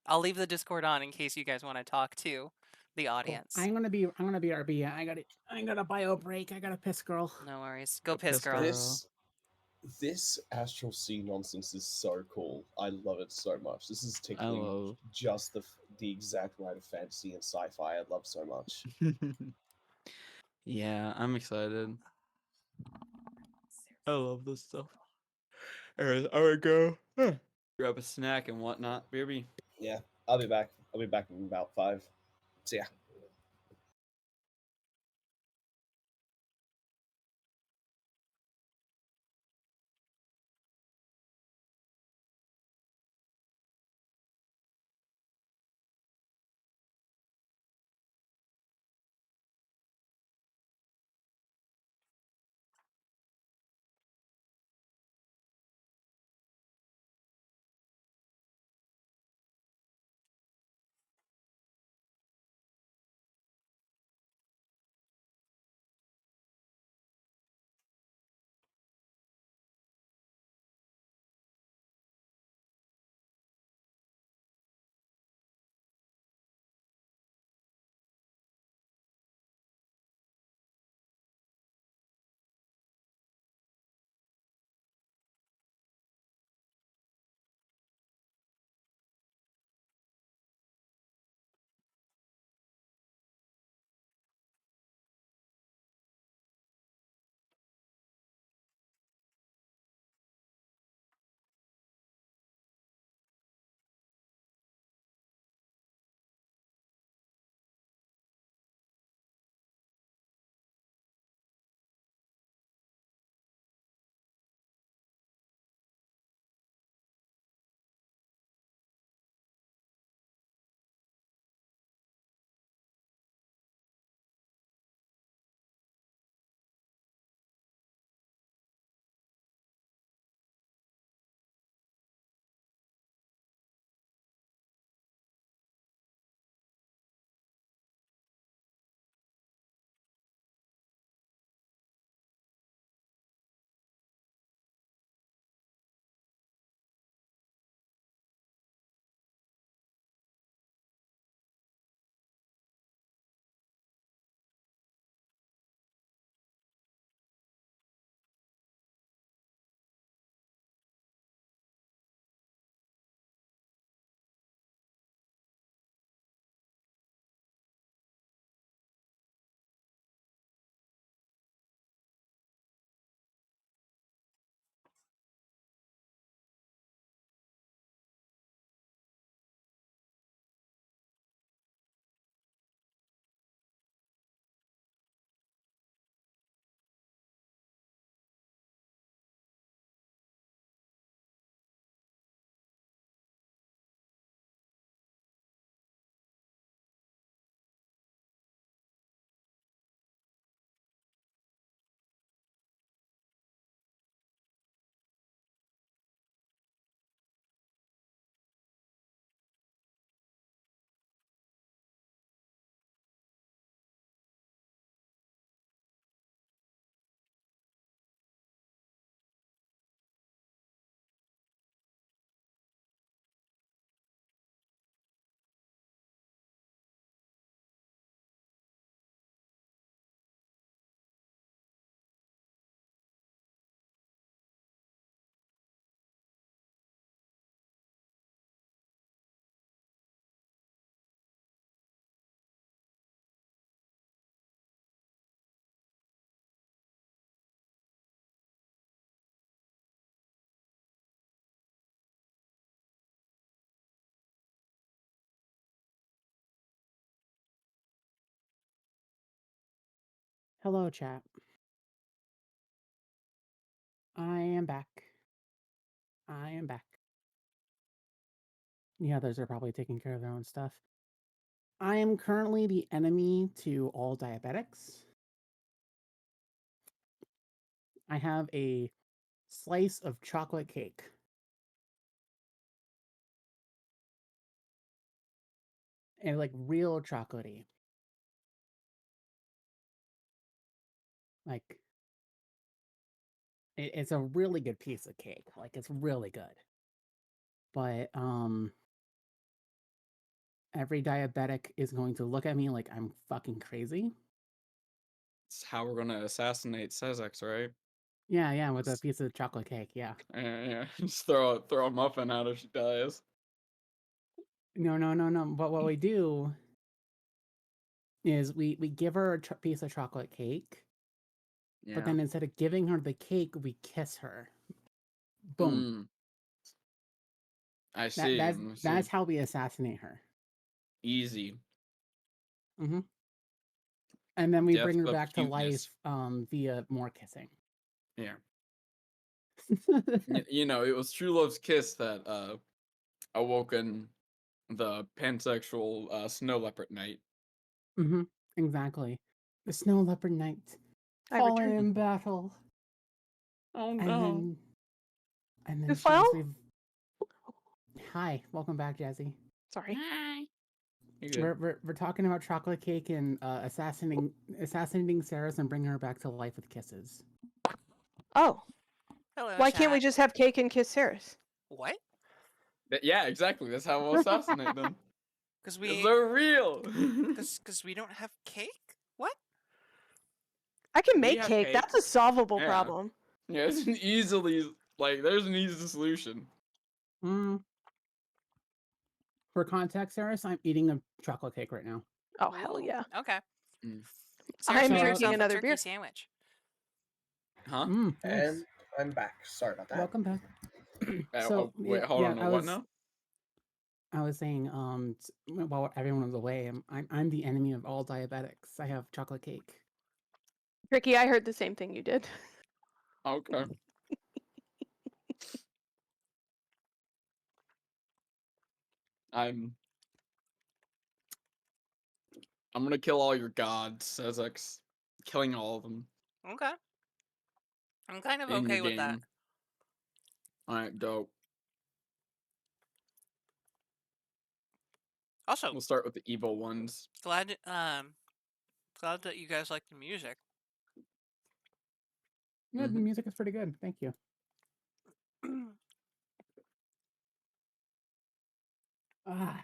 I'll leave the Discord on in case you guys want to talk to the Cool. audience. I'm gonna be RB. I got a bio break. I got a piss, girl. No worries. Go Go piss, piss, girl. girl. This Astral Sea nonsense is so cool. I love it so much. This is tickling just the exact right of fantasy and sci-fi I love so much. Yeah, I'm excited. I love this stuff. Alright, I would go grab a snack and whatnot. Baby. Yeah, I'll be back. I'll be back in about 5. See ya. Hello, chat. I am back. I am back. The others are probably taking care of their own stuff. I am currently the enemy to all diabetics. I have a slice of chocolate cake. And like real chocolatey. Like it's a really good piece of cake. Like it's really good. But every diabetic is going to look at me like I'm fucking crazy. It's how we're gonna assassinate Sezex, right? Yeah, with a piece of chocolate cake, yeah. Yeah. Just throw a muffin out if she dies. No. But what we do is we give her a piece of chocolate cake, Yeah. but then instead of giving her the cake, we kiss her. Boom. I see. That's how we assassinate her. Easy. Mm-hmm. And then we Death bring her of back to life cuteness. via more kissing. Yeah. You know, it was true love's kiss that awoken the pansexual snow leopard knight. Mm-hmm. Exactly. The snow leopard knight I fallen returned. in battle. Oh And no. then You she fell? received. Hi, welcome back, Jazzy. Sorry. Hi. You're good. We're talking about chocolate cake and assassinating Sarah's and bringing her back to life with kisses. Oh, Hello, why can't we chat. just have cake and kiss Saris? What? Yeah, exactly. That's how we'll assassinate them. Because They're real. Because we don't have cake? What? I can We make have cake. cake. That's a solvable Yeah. problem. Yeah, it's there's an easy solution. For context, Sarah, I'm eating a chocolate cake right now. Oh, hell Ooh, yeah. Okay. Mm. Sarah I'm made drinking herself another a turkey beer. sandwich. Huh? Nice. And I'm back. Sorry about that. Welcome back. Wait, hold on. I What now? was saying, while everyone was away, I'm the enemy of all diabetics. I have chocolate cake. Ricky, I heard the same thing you did. Okay. I'm gonna kill all your gods, Sezex. Killing all of them Okay. I'm kind of in your okay with that. game. Alright, dope. Also, We'll start with the evil ones. glad that you guys like the music. Yeah, the music is pretty good. Thank you.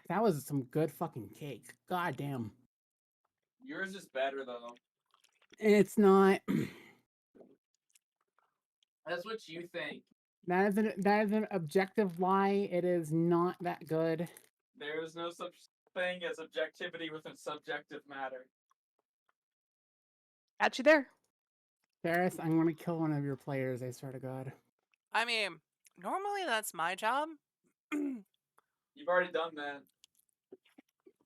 That was some good fucking cake. God damn. Yours is better though. It's not. That's what you think. That is an objective lie. It is not that good. There is no such thing as objectivity within subjective matter. Got you there. Ferris, I'm gonna kill one of your players, I swear to God. I mean, normally that's my job. You've already done that.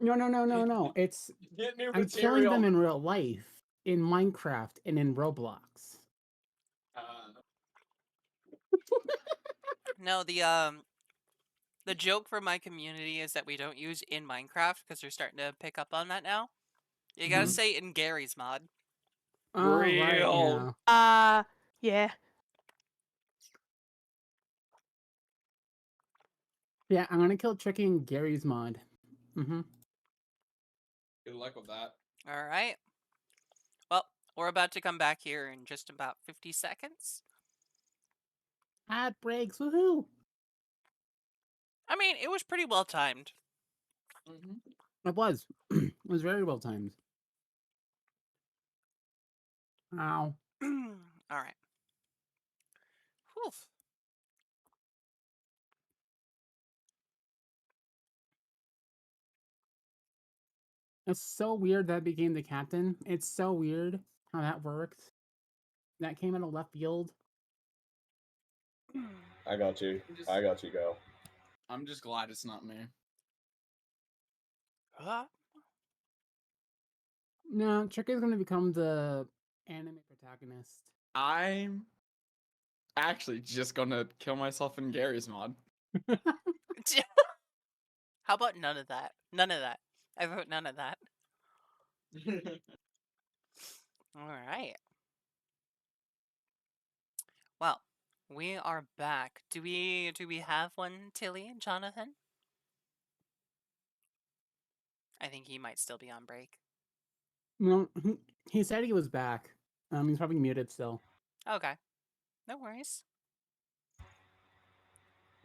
No. It's Get new I'm killing them in real life, in Minecraft and in Roblox. No, the joke for my community is that we don't use in Minecraft because they're starting to pick up on that now. You gotta say in Gary's mod. Oh, right, Real. yeah. Yeah. Yeah, I'm gonna kill Tricky in Gary's mod. Mm-hmm. Good luck with that. All right. Well, we're about to come back here in just about 50 seconds. Ad breaks, woohoo! I mean, it was pretty well timed. It was. It was very well timed. Ow. All right. Whew. It's so weird that I became the captain. It's so weird how that worked. That came out of left field. I got you. I got you, girl. I'm just glad it's not me. Huh? No, Tricky's gonna become the Anime protagonist. I'm actually just gonna kill myself in Gary's mod. How about none of that? None of that. I vote none of that. All right. Well, we are back. Do we have one, Tilly and Jonathan? I think he might still be on break. No, he said he was back. He's probably muted still. Okay. No worries.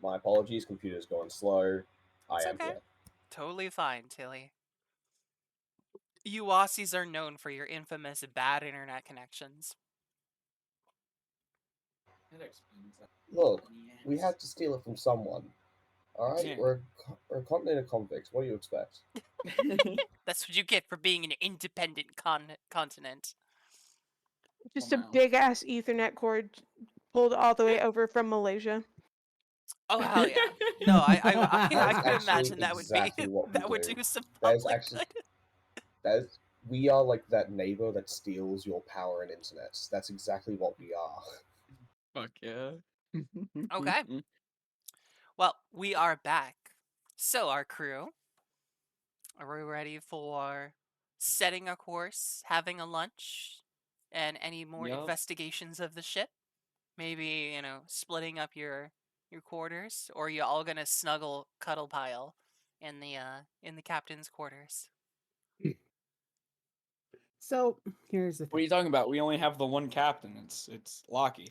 My apologies, computer's going slow. I It's am okay. here. Totally fine, Tilly. You Aussies are known for your infamous bad internet connections. Look, we had to steal it from someone. Alright? Yeah. We're a continent of convicts. What do you expect? That's what you get for being an independent continent. Just Oh, a wow. big ass Ethernet cord pulled all the way over from Malaysia. Oh hell yeah! No, I That is could actually imagine that would be exactly what we that would do. do some That is public actually good. we are like that neighbor that steals your power and internet. That's exactly what we are. Fuck yeah. Okay. Well, we are back. So, our crew, are we ready for setting a course, having a lunch, and any more Yup. investigations of the ship? Maybe, splitting up your quarters, or are you all gonna snuggle cuddle pile in the captain's quarters? So here's the What are thing. you talking about? We only have the one captain. It's Locky.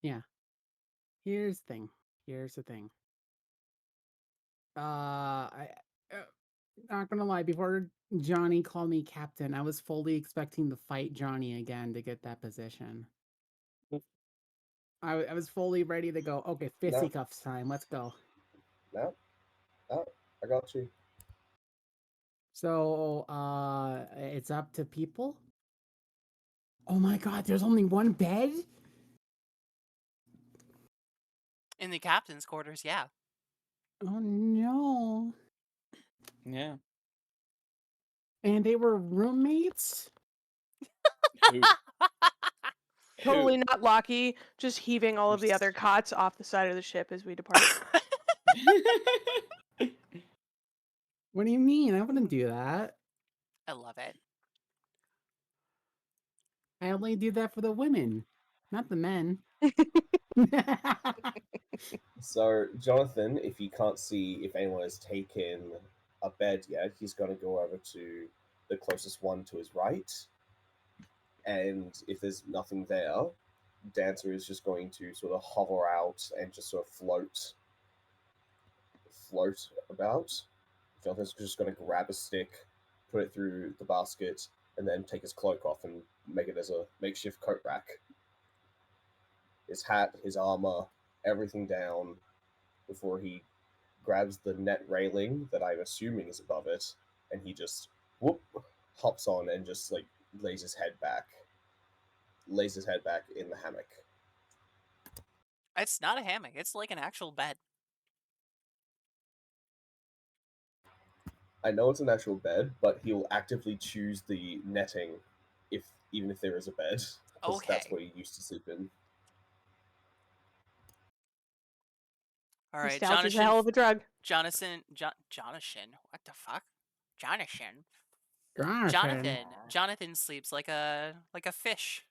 Yeah. Here's the thing. Here's the thing. I not gonna lie. Before Johnny called me captain, I was fully expecting to fight Johnny again to get that position. I was fully ready to go. Okay, fisticuffs time. Let's go. No? Oh, I got you. So it's up to people. Oh my god, there's only one bed? In the captain's quarters, yeah. Oh no. Yeah. And they were roommates? Who? Totally not Locky, just heaving all of the other cots off the side of the ship as we depart. What do you mean? I wouldn't do that. I love it. I only do that for the women, not the men. So, Jonathan, if you can't see if anyone has taken a bed yet, he's going to go over to the closest one to his right. And if there's nothing there, Dancer is just going to sort of hover out and just sort of float about. Jonathan's just going to grab a stick, put it through the basket, and then take his cloak off and make it as a makeshift coat rack. His hat, his armor, everything down before he grabs the net railing that I'm assuming is above it, and he just whoop hops on and just like lays his head back in the hammock. It's not a hammock. It's like an actual bed. I know it's an actual bed, but he'll actively choose the netting even if there is a bed, because that's Okay. what he used to sleep in. All right, Nostalgia's a hell of a drug. Jonathan. What the fuck? Jonathan sleeps like a fish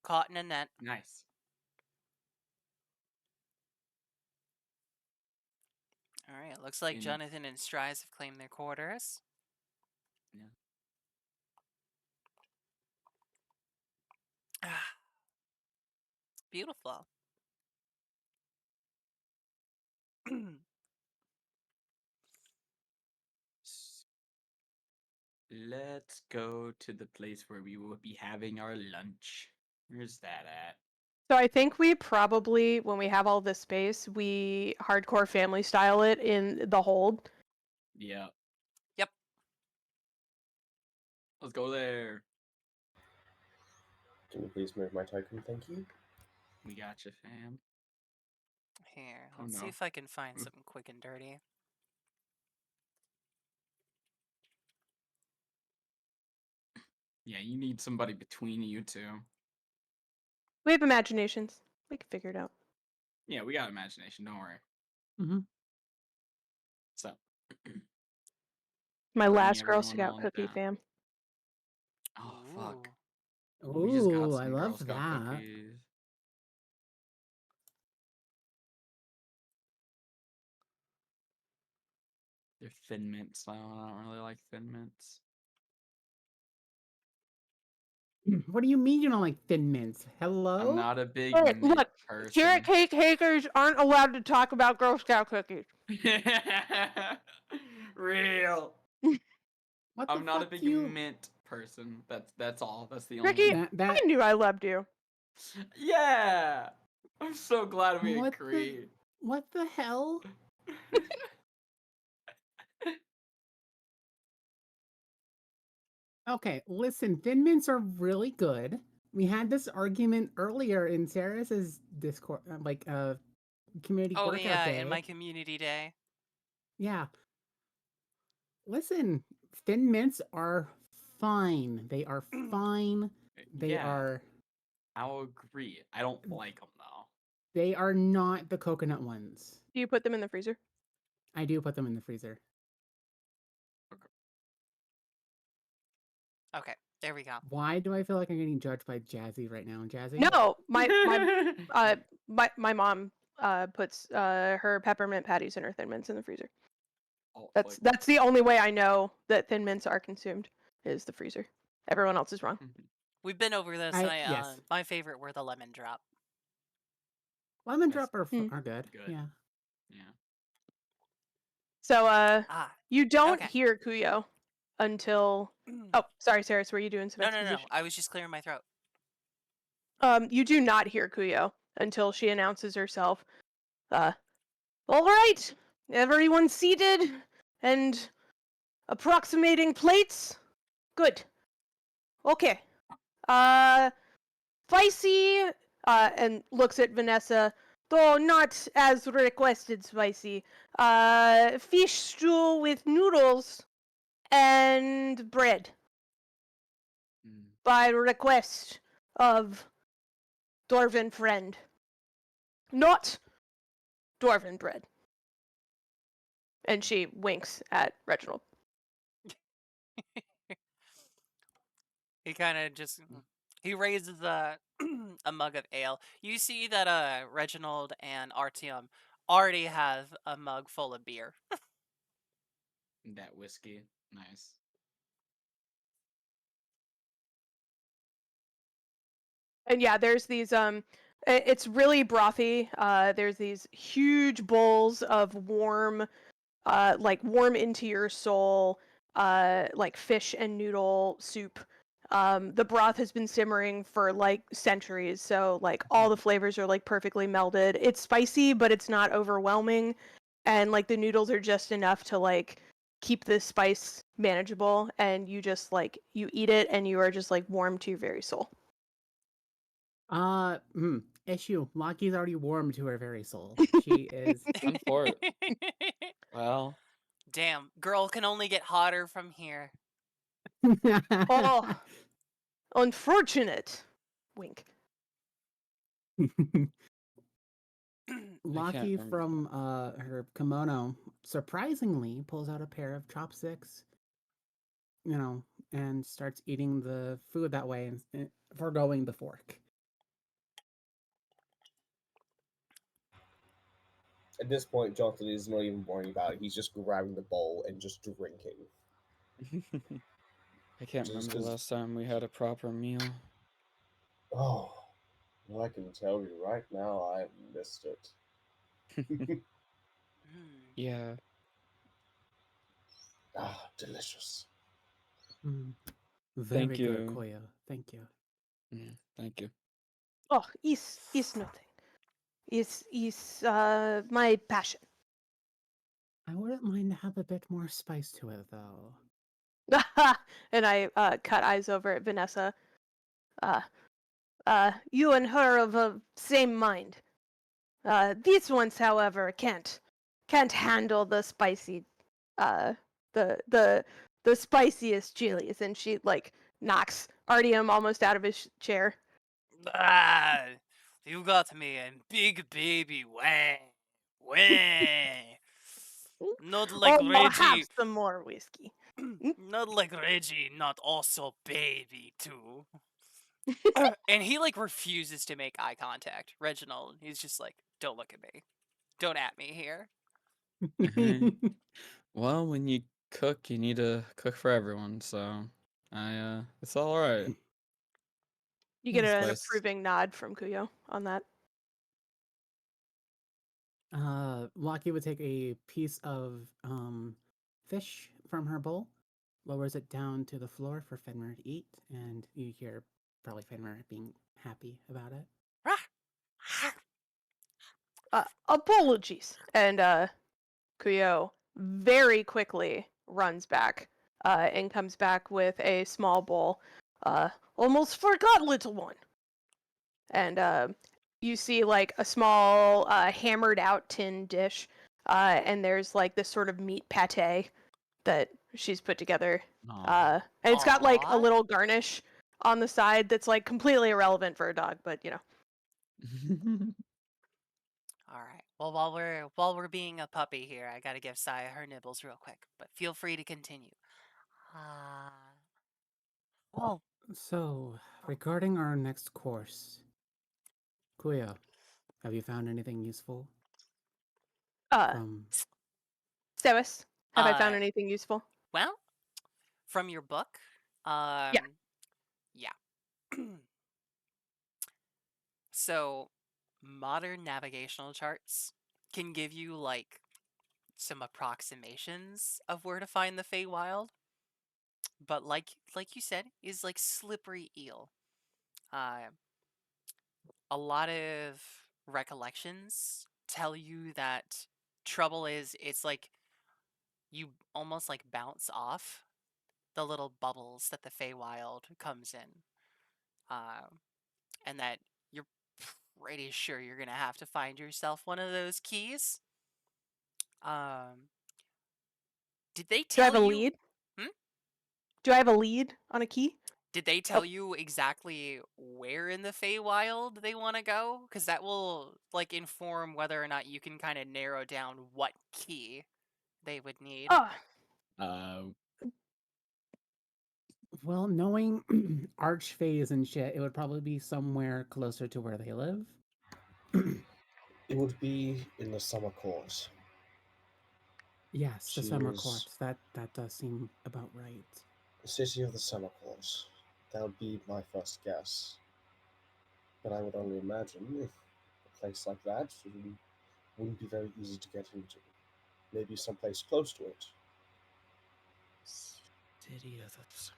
caught in a net. Nice. All right, looks like In- Jonathan and Strize have claimed their quarters. Yeah. Beautiful. Let's go to the place where we will be having our lunch. Where's that at? So I think we probably, when we have all this space, we hardcore family style it in the hold. Yeah. Yep. Let's go there. Can you please move my token? Thank you. We got you, fam. Here, Oh, let's see no. if I can find something quick and dirty. Yeah, you need somebody between you two. We have imaginations. We can figure it out. Yeah, we got imagination. Don't worry. Mm-hmm. So, My bring last Girl everyone Scout on cookie down. fam. Oh fuck! Ooh. We just got Ooh, some I Girl love Scout that. cookies. They're Thin Mints. I don't really like Thin Mints. What do you mean you don't like Thin Mints? Hello? I'm not a big Hey, mint look, person. carrot cake haters aren't allowed to talk about Girl Scout cookies. Real. What the I'm not a fuck big do you... mint person. That's all. That's the only. Ricky, thing. That I knew I loved you. Yeah. I'm so glad we What agree. what the hell? Okay, listen, Thin Mints are really good. We had this argument earlier in Sarah's Discord, community Oh workout yeah, day. in my community day. Yeah. Listen, Thin Mints are fine. They are fine. They Yeah. are. I'll agree. I don't like them though. They are not the coconut ones. Do you put them in the freezer? I do put them in the freezer. Okay, there we go. Why do I feel like I'm getting judged by Jazzy right now? Jazzy? No, my mom puts her peppermint patties and her Thin Mints in the freezer. Oh, That's the only way I know that Thin Mints are consumed is the freezer. Everyone else is wrong. We've been over this, and Yes. my favorite were the lemon drop. Lemon That's- drop Hmm. are good. Good. Yeah. Yeah. So you don't okay. hear Kuyo until oh, sorry, Sarah, were you doing some No, exposition? I was just clearing my throat. You do not hear Kuyo until she announces herself. All right, everyone seated and approximating plates. Good. Okay. Spicy. And looks at Vanessa. Though not as requested, spicy. Fish stew with noodles and bread Mm. by request of Dwarven friend. Not Dwarven bread. And she winks at Reginald. He kind of just he raises a a mug of ale. You see that Reginald and Artyom already have a mug full of beer. That whiskey. Nice. And yeah, there's these it's really brothy. There's these huge bowls of warm warm into your soul like fish and noodle soup. The broth has been simmering for like centuries, so like all the flavors are like perfectly melded. It's spicy, but it's not overwhelming, and like the noodles are just enough to like keep the spice manageable, and you just like you eat it and you are just like warm to your very soul. Issue. Loki's already warm to her very soul. She is. Run for it. Well, Damn, girl can only get hotter from here. Oh, unfortunate. Wink. Loki remember from her kimono surprisingly pulls out a pair of chopsticks, and starts eating the food that way and foregoing the fork. At this point, Jonathan is not even worrying about it. He's just grabbing the bowl and just drinking. I can't Just remember the 'cause- last time we had a proper meal. Oh, well, I can tell you right now, I missed it. Yeah. Ah, delicious. Very Thank good, you. Koya. Thank you. Yeah, thank you. Oh, is nothing. Is my passion. I wouldn't mind to have a bit more spice to it, though. And I cut eyes over at Vanessa. You and her of a same mind. These ones, however, can't handle the spicy, the spiciest chilies. And she like knocks Artyom almost out of his chair. Ah, you got me a big baby. Wah, wah. Not like Oh, I'll have Reggie. some more whiskey. Not like Reggie, not also baby too. And he like refuses to make eye contact. Reginald, he's just like, don't look at me. Don't at me here. Well, when you cook, you need to cook for everyone, so it's all right. You get Yes, an but approving nod from Kuyo on that. Lockie would take a piece of fish from her bowl, lowers it down to the floor for Fenrir to eat, and you hear probably Fenrir being happy about it. Apologies. And Kuyo very quickly runs back and comes back with a small bowl. Almost forgot, little one. And you see like a small hammered out tin dish, and there's like this sort of meat pate that she's put together. And it's got like a Aw. little garnish on the side that's like completely irrelevant for a dog, but you know. All right. Well, while we're being a puppy here, I gotta give Saya her nibbles real quick. But feel free to continue. Well, So, regarding our next course, Kuya, have you found anything useful Uh, from? Sebas, have I found Uh, anything useful? well, from your book, Yeah. yeah. So, modern navigational charts can give you like some approximations of where to find the Feywild, but like you said, is like slippery eel. Uh, a lot of recollections tell you that trouble is it's like you almost like bounce off the little bubbles that the Feywild comes in, and that you're pretty sure you're gonna have to find yourself one of those keys. Um, did they Do I have tell a you? lead? Hmm? Do I have a lead on a key? Did they Oh, tell you exactly where in the Feywild they want to go? Because that will like inform whether or not you can kind of narrow down what key they would need. oh, uh, Well, knowing archfays and shit, it would probably be somewhere closer to where they live. It would be in the summer court. Yes, the She summer was courts. That does seem about right. the city of the summer court. That would be my first guess. But I would only imagine if a place like that wouldn't be very easy to get into. Maybe someplace close to it. City of the Summer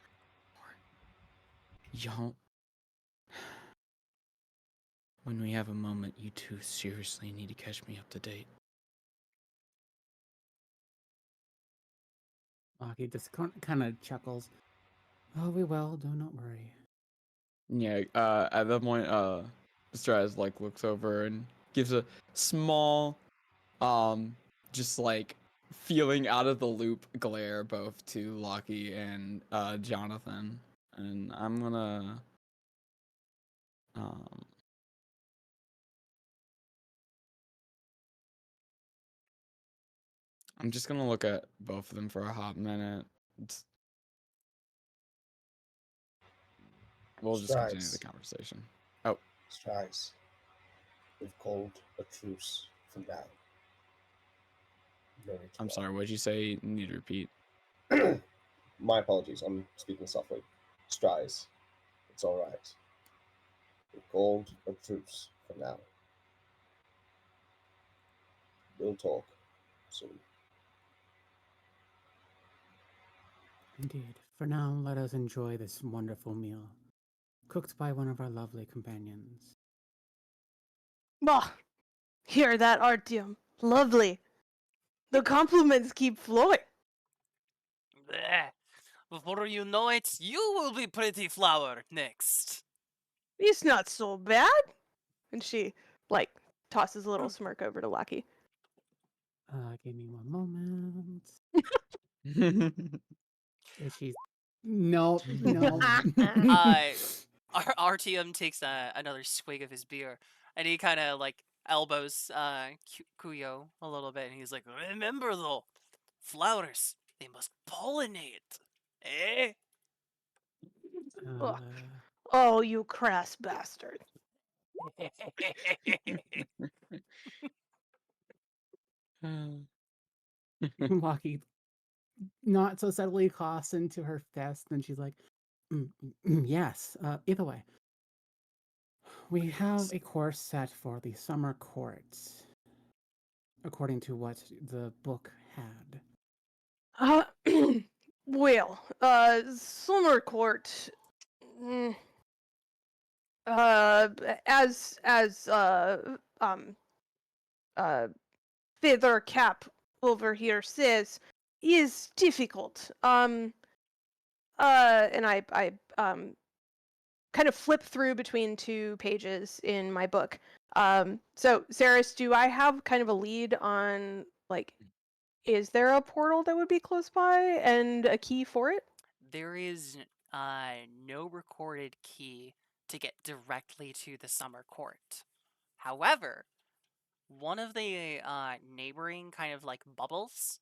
Court. Y'all, when we have a moment, you two seriously need to catch me up to date. Lockie just kind of chuckles. Oh, we will. Do not worry. Yeah, at that point, Straz like looks over and gives a small, just like feeling out of the loop glare both to Lockie and Jonathan, and I'm gonna, um, I'm just gonna look at both of them for a hot minute. We'll just continue the Strides. conversation. Oh, Strides. We've called a truce for now. No need to I'm sorry. What'd you say? You need to repeat. worry. My apologies. I'm speaking softly. Strides. It's all right. We've called a truce for now. We'll talk soon. Indeed. For now, let us enjoy this wonderful meal, cooked by one of our lovely companions. bah, hear that, Artyom? Lovely. The compliments keep flowing. Bleh. Before you know it, you will be Pretty Flower next. It's not so bad. And she like tosses a little smirk over to Lucky. Give me one moment. Is she No, no. RTM takes another swig of his beer, and he kind of like elbows Kuyo a little bit, and he's like, "Remember though, flowers they must pollinate, eh?" Uh, Oh, you crass bastard. Lucky not so subtly coughs into her fist, and she's like, yes, either way. We have a course set for the summer courts, according to what the book had. Well, summer court. mm, as uh Feather Cap over here says, is difficult. And I kind of flip through between 2 pages in my book. So Saris, do I have kind of a lead on like, is there a portal that would be close by and a key for it? There is no recorded key to get directly to the summer court. However, one of the neighboring kind of like bubbles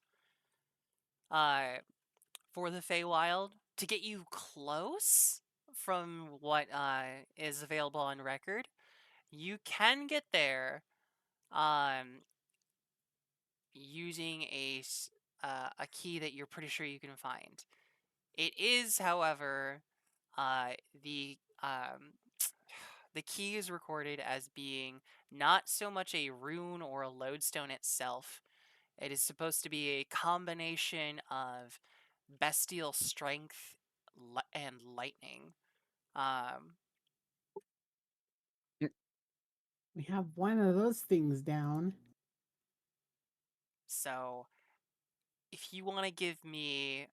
for the Feywild to get you close from what is available on record, you can get there using a key that you're pretty sure you can find. It is, however, the the key is recorded as being not so much a rune or a lodestone itself. It is supposed to be a combination of bestial strength and lightning. Um, We have one of those things down. so if you want to give me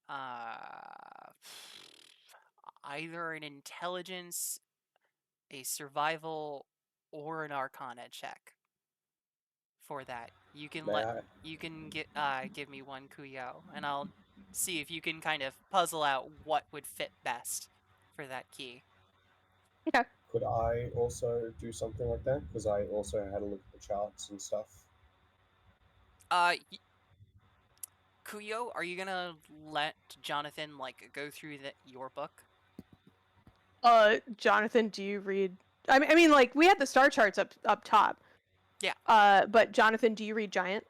either an intelligence, a survival, or an arcana check for that, you can May I? give me one Kuyo, and I'll see if you can kind of puzzle out what would fit best for that key. Okay. Could I also do something like that? Because I also had a look at the charts and stuff. Kuyo, are you gonna let Jonathan like go through your book? Jonathan, do you read? I mean, like we had the star charts up top. Yeah. But Jonathan, do you read Giant?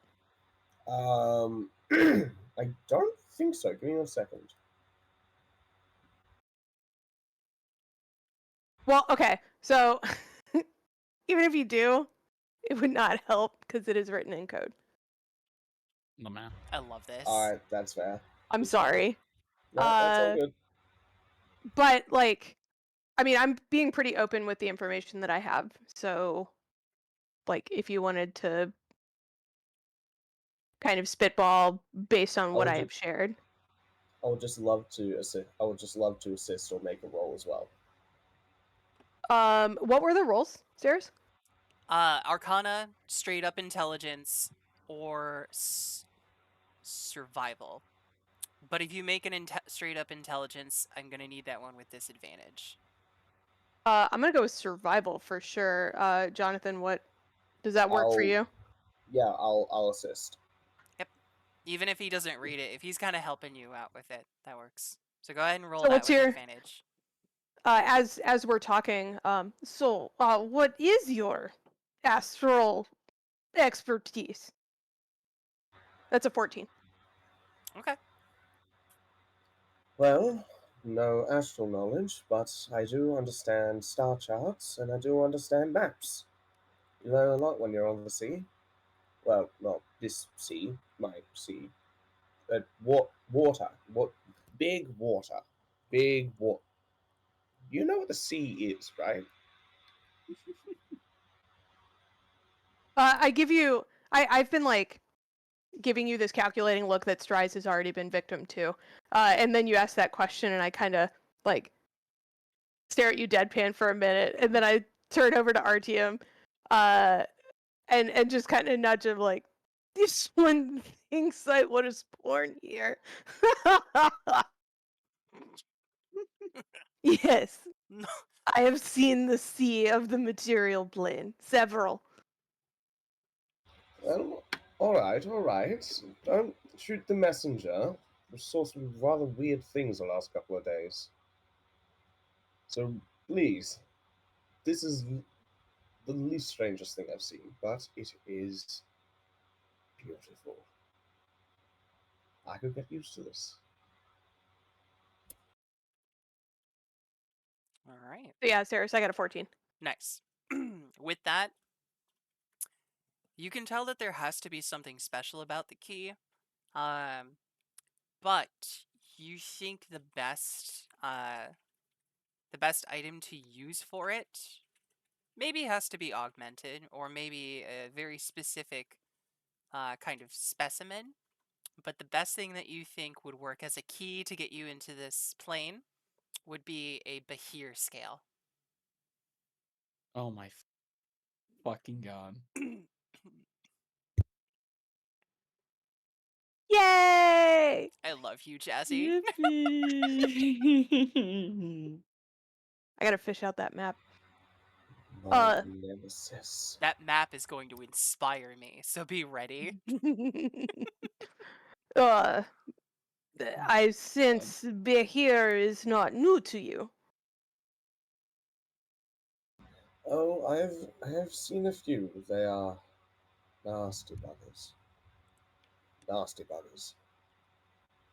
I don't think so. Give me 1 second. Well, okay. So even if you do, it would not help because it is written in code. No man. I love this. Alright, that's fair. I'm sorry. No, that's all good. But like, I mean, I'm being pretty open with the information that I have. So, like, if you wanted to kind of spitball based on what I have shared. I would just love to assist. I would just love to assist or make a roll as well. What were the rolls, Sarah's? Arcana, straight up intelligence, or survival. But if you make an straight up intelligence, I'm gonna need that one with disadvantage. I'm gonna go with survival for sure. Jonathan, what does that work for you? Yeah, I'll assist. Yep. Even if he doesn't read it, if he's kind of helping you out with it, that works. So go ahead and roll So that what's with your- advantage. As we're talking, what is your astral expertise? That's a 14. Okay. Well, no astral knowledge, but I do understand star charts and I do understand maps. You learn a lot when you're on the sea. Well, not this sea, my sea. But water. What? Big water. Big water. You know what the sea is, right? I've been like giving you this calculating look that Strides has already been victim to. And then you ask that question and I kind of like stare at you deadpan for a minute and then I turn over to RTM and just kind of nudge him like, this one thinks I would have born here. Yes, No. I have seen the sea of the material plane. Several. Alright, alright. Don't shoot the messenger. We saw some rather weird things the last couple of days. So, please, this is the least strangest thing I've seen, but it is beautiful. I could get used to this. All right. So yeah, Sarah, I got a 14. Nice. With that, you can tell that there has to be something special about the key. But you think the best item to use for it maybe has to be augmented, or maybe a very specific kind of specimen. But the best thing that you think would work as a key to get you into this plane would be a Bahir scale. Oh my fucking god. Yay! I love you, Jazzy. Yippee! I gotta fish out that map. My nemesis. That map is going to inspire me, so be ready. uh, I sense Behir is not new to you. Oh, I have seen a few. They are nasty buggers. Nasty buggers.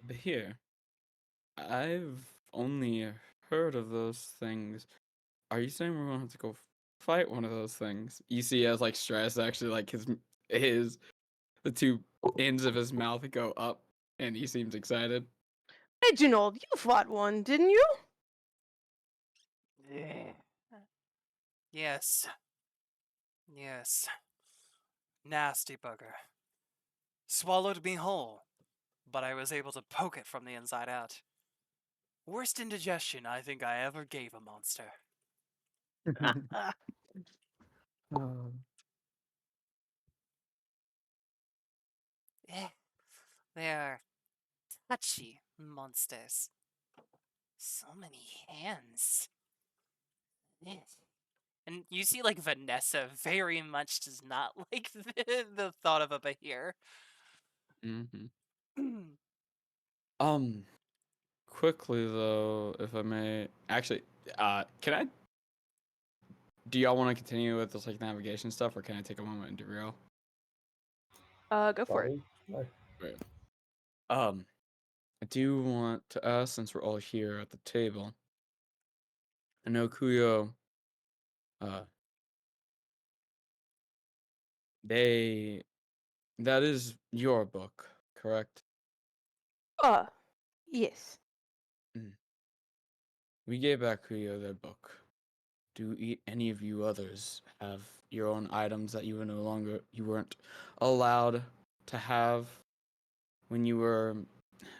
But here, I've only heard of those things. Are you saying we're gonna have to go fight one of those things? You see, as like stress, actually, like his the two ends of his mouth go up, and he seems excited. Reginald, you fought one, didn't you? Yes. Yes. Nasty bugger. Swallowed me whole, but I was able to poke it from the inside out. Worst indigestion I think I ever gave a monster. Oh. Eh, they are touchy monsters. So many hands. Eh. And you see, like, Vanessa very much does not like the thought of a Bahir. Mm-hmm. Quickly though, if I may, actually, can I? Do y'all want to continue with this like navigation stuff, or can I take a moment and derail? Go for it. Fine. No. Right. I do want to ask, since we're all here at the table. I know Kuyo. Uh, they. That is your book, correct? Yes. We gave back Kuyo their book. Do any of you others have your own items that you weren't allowed to have when you were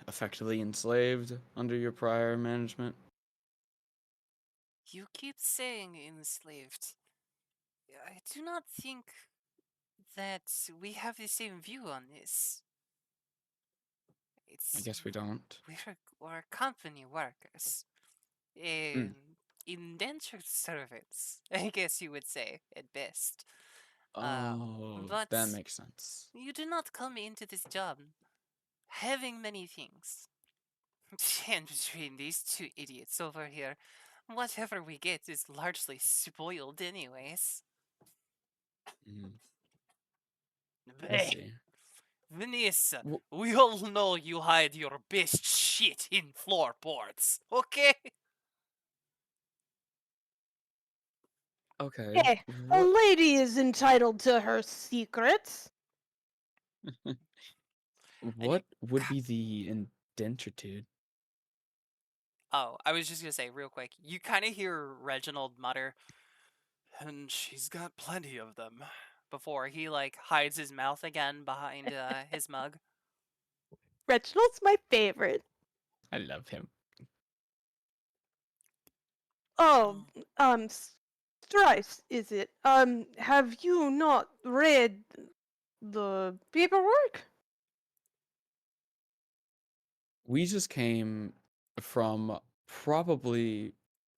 effectively enslaved under your prior management? You keep saying enslaved. I do not think that we have the same view on this. I It's guess we don't. we're company workers. Mm. Indentured servants, I guess you would say, at best. Oh, But that makes sense. you do not come into this job having many things. And between these two idiots over here, whatever we get is largely spoiled anyways. Mm, I Bleh. see. Vanessa, Well, we all know you hide your best shit in floorboards, okay? okay. Hey, a What? lady is entitled to her secrets. And you. What would be the indentured? Oh, I was just gonna say real quick. You kind of hear Reginald mutter, and she's got plenty of them. Before he like hides his mouth again behind his mug. Reginald's my favorite. I love him. Oh, Strice, is it? Have you not read the paperwork? We just came from probably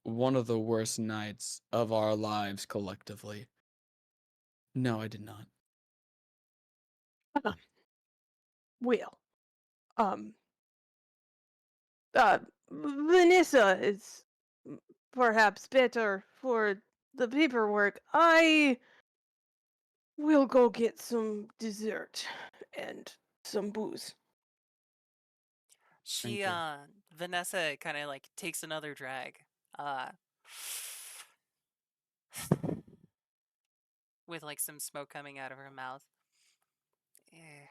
one of the worst nights of our lives collectively. No, I did not. Well, um, uh, Vanessa is perhaps better for the paperwork. I will go get some dessert and some booze. She, you. Vanessa kind of like takes another drag. Uh, with like some smoke coming out of her mouth. Eh,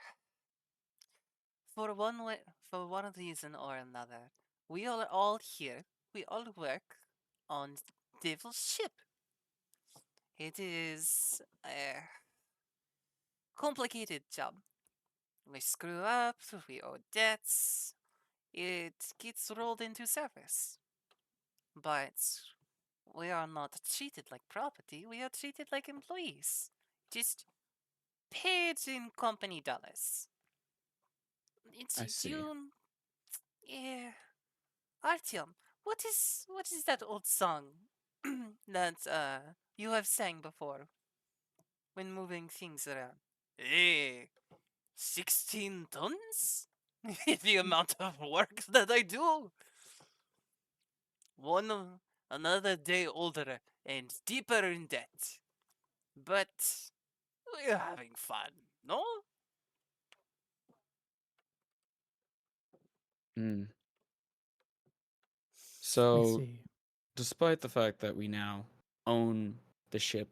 for one reason or another, we are all here. We all work on Devil's ship. It is a complicated job. We screw up, we owe debts, it gets rolled into service. But we are not treated like property, we are treated like employees. Just paid in company dollars. It's I see. you. Yeah. Artyom, what is that old song that you have sang before when moving things around? Hey, 16 tons? The amount of work that I do. One another day older and deeper in debt. But we're having fun, no? Mm. I So, see. despite the fact that we now own the ship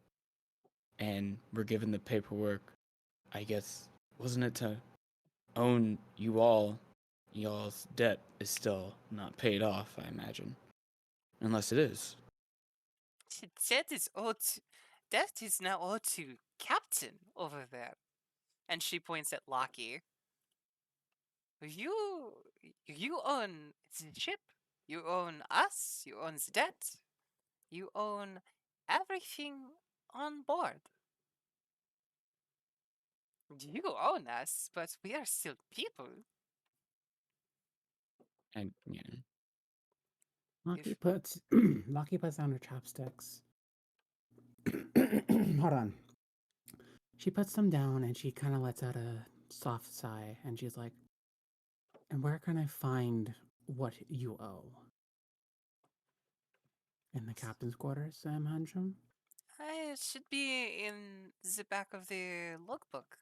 and we're given the paperwork, I guess, wasn't it to own you all? Y'all's debt is still not paid off, I imagine. Unless it is. Debt is owed to, debt is now owed to Captain over there. And she points at Loki. You you own the ship. You own us. You own the debt. You own everything on board. You own us, but we are still people. And, yeah. Lucky If puts Lucky puts down her chopsticks. Hold on. She puts them down and she kind of lets out a soft sigh and she's like, "And where can I find what you owe?" In the captain's quarters, Sam Hansham? I should be in the back of the logbook.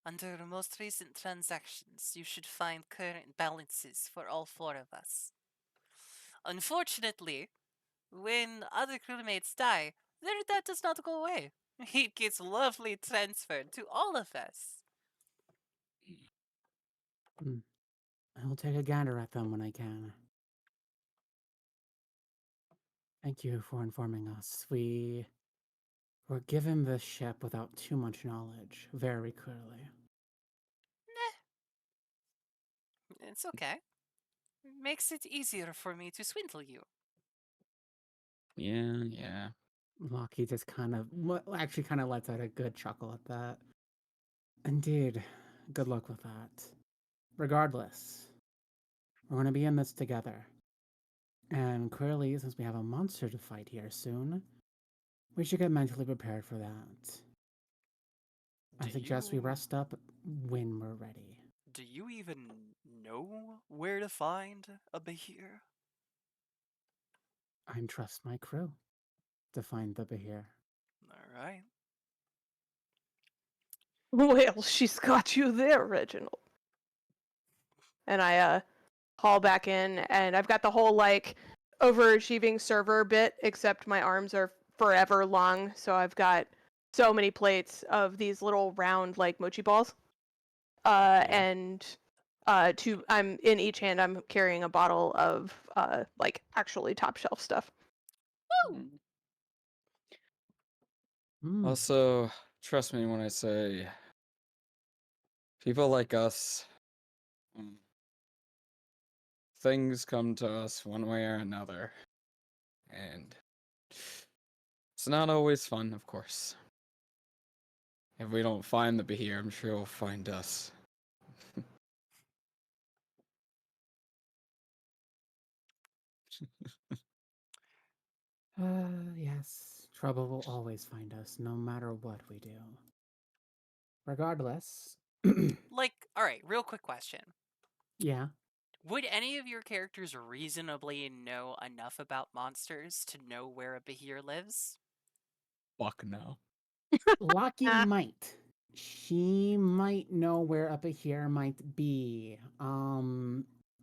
Under most recent transactions, you should find current balances for all four of us. Unfortunately, when other crewmates die, their debt does not go away. It gets lovely transferred to all of us. Hmm. I'll take a gander at them when I can. Thank you for informing us. We were given this ship without too much knowledge, very clearly. It's okay. Makes it easier for me to swindle you. Yeah. Locky just kind of, actually kind of lets out a good chuckle at that. Indeed, good luck with that. Regardless, we're going to be in this together. And clearly, since we have a monster to fight here soon, we should get mentally prepared for that. I suggest we rest up when we're ready. Do you even know where to find a Bahir? I trust my crew to find the Bahir. All right. Well, she's got you there, Reginald. And I haul back in, and I've got the whole like overachieving server bit, except my arms are forever long, so I've got so many plates of these little round like mochi balls. And I'm in each hand I'm carrying a bottle of like actually top shelf stuff. Woo! Also, trust me when I say people like us, things come to us one way or another. And it's not always fun, of course. If we don't find the Bahir, I'm sure he'll find us. Yes. Trouble will always find us, no matter what we do. Regardless. Like, alright, real quick question. Yeah. Would any of your characters reasonably know enough about monsters to know where a Behir lives? Fuck no. Lucky might. She might know where up here might be.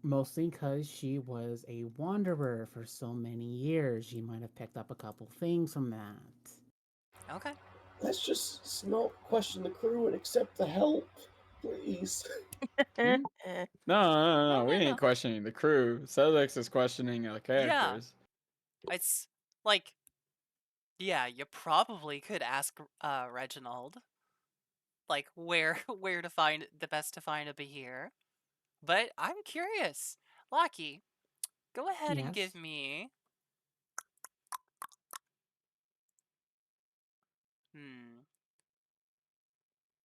Mostly because she was a wanderer for so many years. She might have picked up a couple things from that. Okay. Let's just not question the crew and accept the help, please. No, No, we no, no. ain't questioning the crew. Cedric is questioning the characters. It's like, yeah, you probably could ask Reginald, like where to find the best to find a Behir. But I'm curious, Lockie, go ahead and give Yes. me.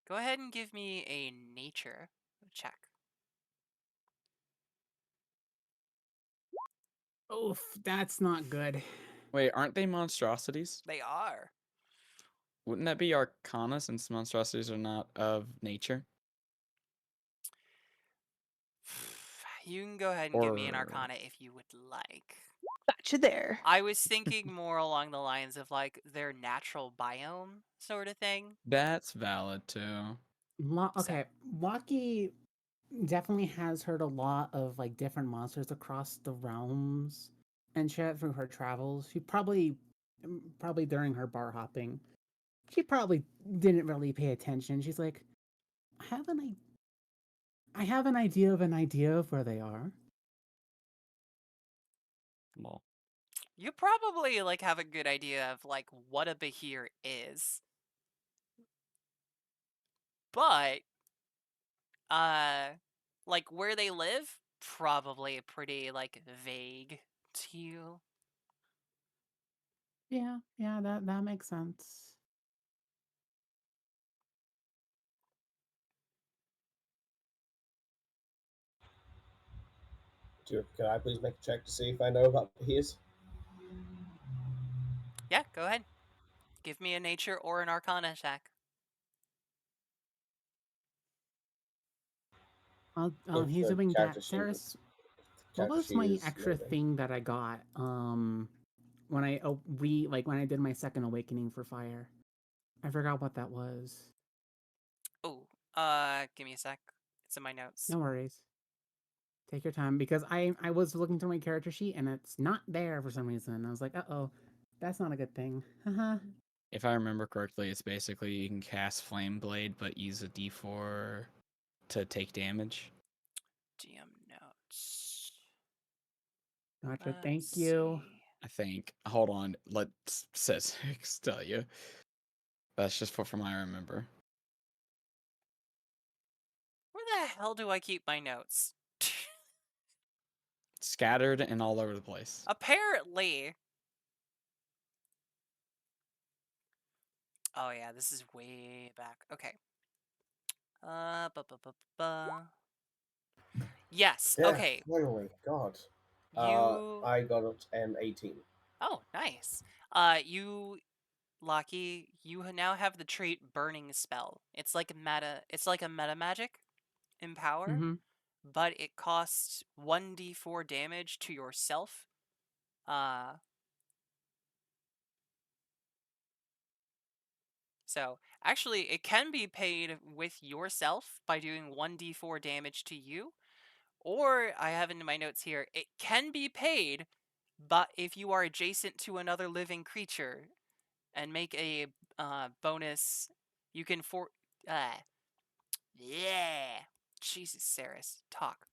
Go ahead and give me a nature check. Oof, that's not good. Wait, aren't they monstrosities? They are. Wouldn't that be Arcana since monstrosities are not of nature? You can go ahead and give me an Or Arcana if you would like. Gotcha there. I was thinking more along the lines of like their natural biome sort of thing. that's valid too. Okay, Lucky definitely has heard a lot of like different monsters across the realms and shit through her travels. She probably during her bar hopping, she probably didn't really pay attention. She's like, I have an idea of where they are. Lol. You probably like have a good idea of like what a Behir is. But like where they live, probably pretty like vague to you. Yeah, that makes sense. Can I please make a check to see if I know about his? Yeah, go ahead. Give me a nature or an arcana check. If He's the doing character that. sheet, Saris, what was my extra thing that I got? When I when I did my second awakening for fire, I forgot what that was. Oh, give me a sec. It's in my notes. No worries. Take your time because I was looking through my character sheet and it's not there for some reason. I was like, oh, that's not a good thing. Haha. If I remember correctly, it's basically you can cast Flame Blade but use a D4 to take damage. GM notes. Gotcha. Let's Thank you. see. I think. Hold on. Let's says tell you. That's just from I remember. Where the hell do I keep my notes? Scattered and all over the place. Apparently. Oh yeah, this is way back. Okay. Yes. Yeah, Okay. finally, God. You. I got an 18. Oh, nice. You, Lockie, you now have the trait Burning Spell. It's like a meta magic in power, Mm-hmm. but it costs 1d4 damage to yourself. So actually, it can be paid with yourself by doing 1d4 damage to you, or I have in my notes here, it can be paid, but if you are adjacent to another living creature and make a bonus, you can yeah, Jesus, Saris, talk.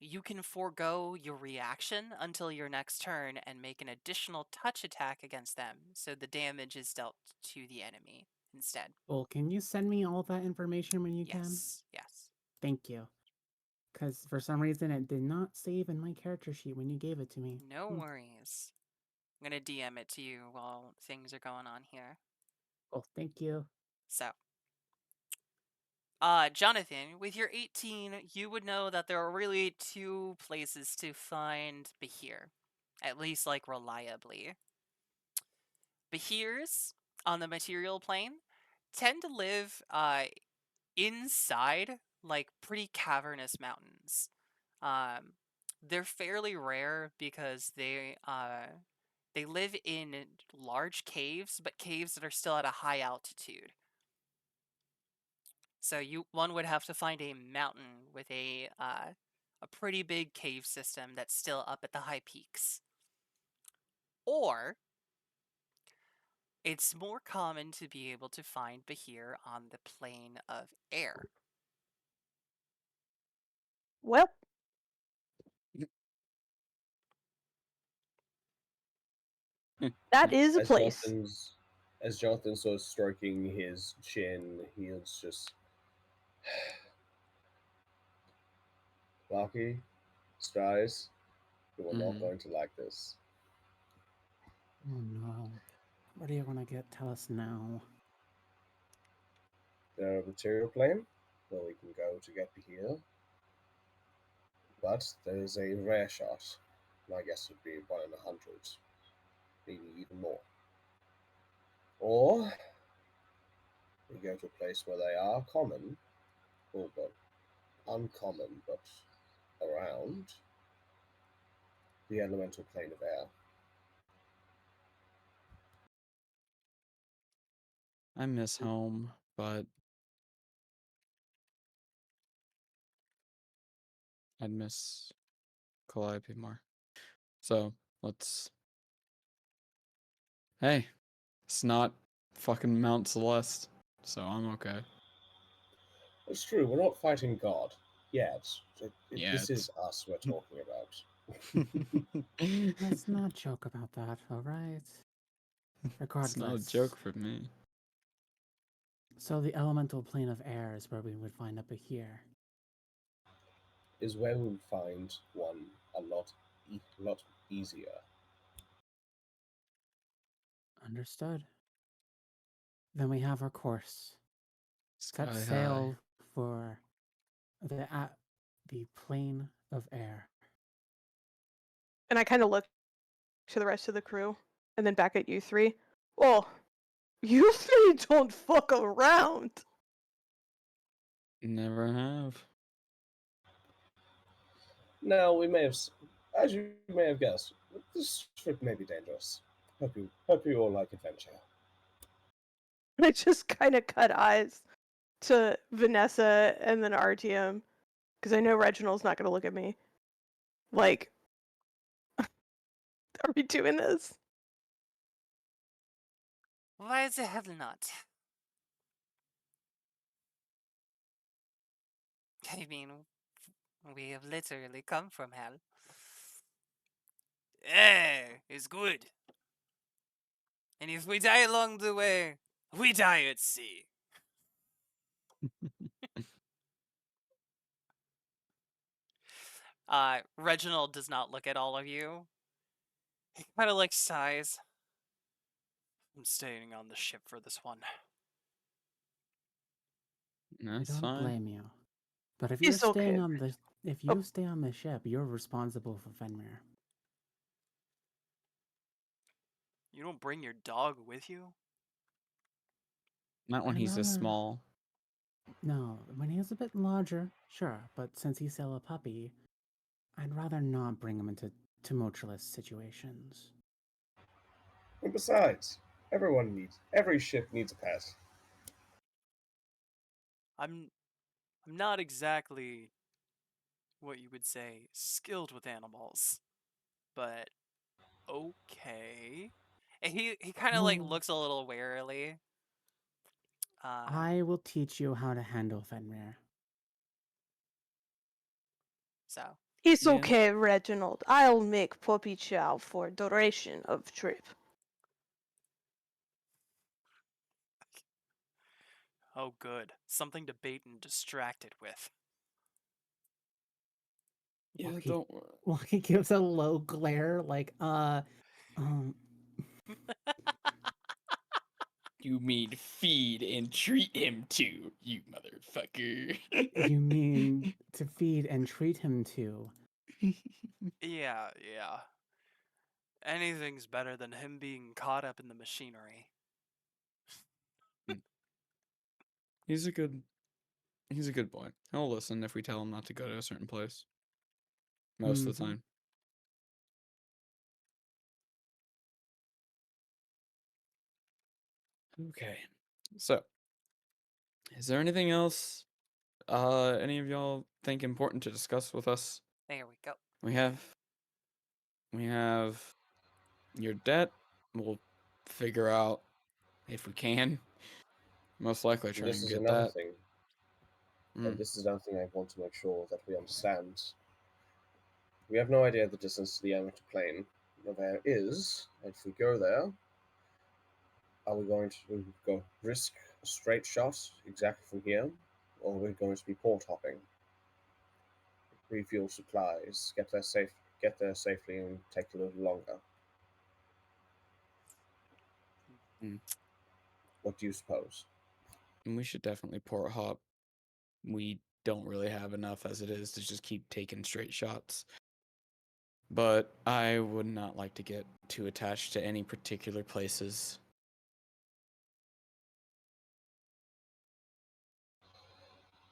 You can forego your reaction until your next turn and make an additional touch attack against them, so the damage is dealt to the enemy instead. Well, can you send me all that information when you can? Yes. Thank you. Because for some reason it did not save in my character sheet when you gave it to me. No worries. I'm gonna DM it to you while things are going on here. Oh, thank you. So, Jonathan, with your 18, you would know that there are really two places to find Behir. at least like reliably. Behirs on the material plane tend to live inside like pretty cavernous mountains. Um, they're fairly rare because they live in large caves, but caves that are still at a high altitude. So one would have to find a mountain with a pretty big cave system that's still up at the high peaks. Or it's more common to be able to find Bahir on the plane of air. Well, that is a As place. Jonathan's sort of stroking his chin, he's just Lucky, Strides, you are not Mhm. going to like this. Oh no. What are you gonna get? Tell us now. There are material plane where we can go to get here, but there is a rare shot. My guess would be 1 in 100, maybe even more. Or we go to a place where they are common, or but uncommon, but around the elemental plane of air. I miss home, but I'd miss Calliope more. So let's. Hey, it's not fucking Mount Celeste, so I'm okay. It's true, we're not fighting God yet. Yeah, This is us we're talking about. Let's not joke about that, alright? it's not a Regardless. joke for me. So the elemental plane of air is where we would find up here. Is where we would find one a lot easier. Understood. Then we have our course. Sky Set high. sail for the plane of air. And I kind of look to the rest of the crew and then back at you three. Well, you three don't fuck around. Never have. Now, as you may have guessed, this trip may be dangerous. Hope you all like adventure. I just kind of cut eyes to Vanessa and then RTM because I know Reginald's not going to look at me. Like, are we doing this? Why the hell not? I mean, we have literally come from hell. Air is good. And if we die along the way, we die at sea. Reginald does not look at all of you. He kind of like sighs. I'm staying on the ship for this one. I That's don't fine. blame you. But if It's okay. if you stay on the ship, you're responsible for Fenrir. You don't bring your dog with you? Not when he's this Another- small. No, when he's a bit larger, sure, but since he's still a puppy, I'd rather not bring him into tumultuous situations. And besides, every ship needs a pet. I'm not exactly what you would say skilled with animals, but okay. And he kind of like Oh, looks a little warily. I will teach you how to handle Fenrir. So It's Yeah. okay, Reginald. I'll make puppy chow for duration of trip. oh good, something to bait and distract it with. Yeah, Well, don't. he gives a low glare, like, You mean feed and treat him too, you motherfucker. you mean to feed and treat him to. Yeah. Anything's better than him being caught up in the machinery. He's a good boy. He'll listen if we tell him not to go to a certain place. Most of the Mhm. time. Okay. So, is there anything else any of y'all think important to discuss with us? There we go. We have your debt. We'll figure out if we can. Most likely try This and is get another that. thing, Mm. and this is another thing I want to make sure that we understand. We have no idea the distance to the amateur plane. There is, if we go there, are we going to go risk a straight shot exactly from here, or are we going to be port hopping? Refuel supplies, get there safely, and take a little longer. Mm. What do you suppose? And we should definitely port hop. We don't really have enough as it is to just keep taking straight shots. But I would not like to get too attached to any particular places.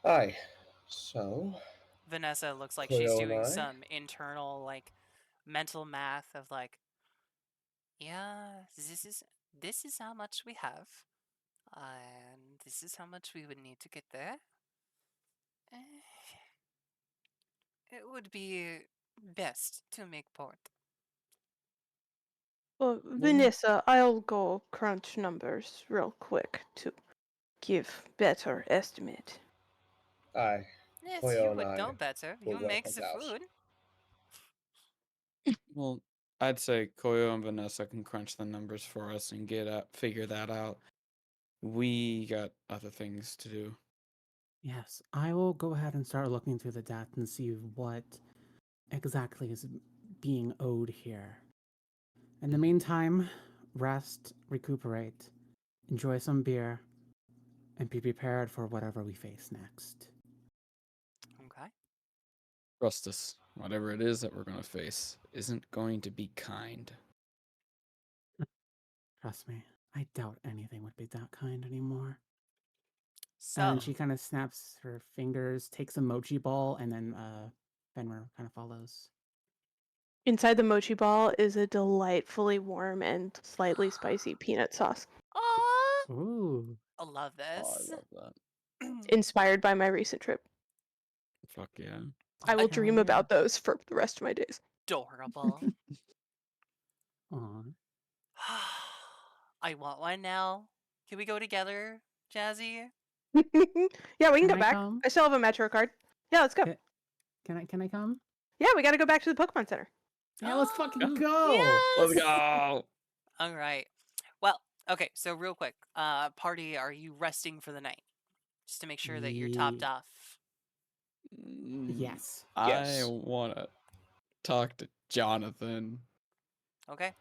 Aye. So, Vanessa looks like she's Cleo and doing I. some internal, like, mental math of, like, yeah, this is how much we have, and this is how much we would need to get there. Eh, It would be best to make port. Well, Vanessa, I'll go crunch numbers real quick to give better estimate. Aye. Yes, Cleo you and would I know better. will You work make it the out. food. Well, I'd say Koyo and Vanessa can crunch the numbers for us and figure that out. We got other things to do. Yes, I will go ahead and start looking through the data and see what exactly is being owed here. In the meantime, rest, recuperate, enjoy some beer, and be prepared for whatever we face next. Okay. Trust us, whatever it is that we're going to face isn't going to be kind. Trust me, I doubt anything would be that kind anymore. So, And then she kind of snaps her fingers, takes a mochi ball, and then Fenrir kind of follows. Inside the mochi ball is a delightfully warm and slightly spicy peanut sauce, aw, Ooh. I love Oh, I this. love that. inspired by my recent trip. Fuck yeah. I will Hell dream yeah. about those for the rest of my days. Adorable. Aw. I want one now. Can we go together, Jazzy? Yeah, we can Can go I back. come? I still have a Metro card. Yeah, let's go. Can I come? Yeah, we got to go back to the Pokemon Center. Yeah, let's fucking Yeah. go. Let's Yes! go. All right. Well, okay, so real quick, party, are you resting for the night? Just to make sure that you're topped off. Yes. I Yes. want to talk to Jonathan. Okay?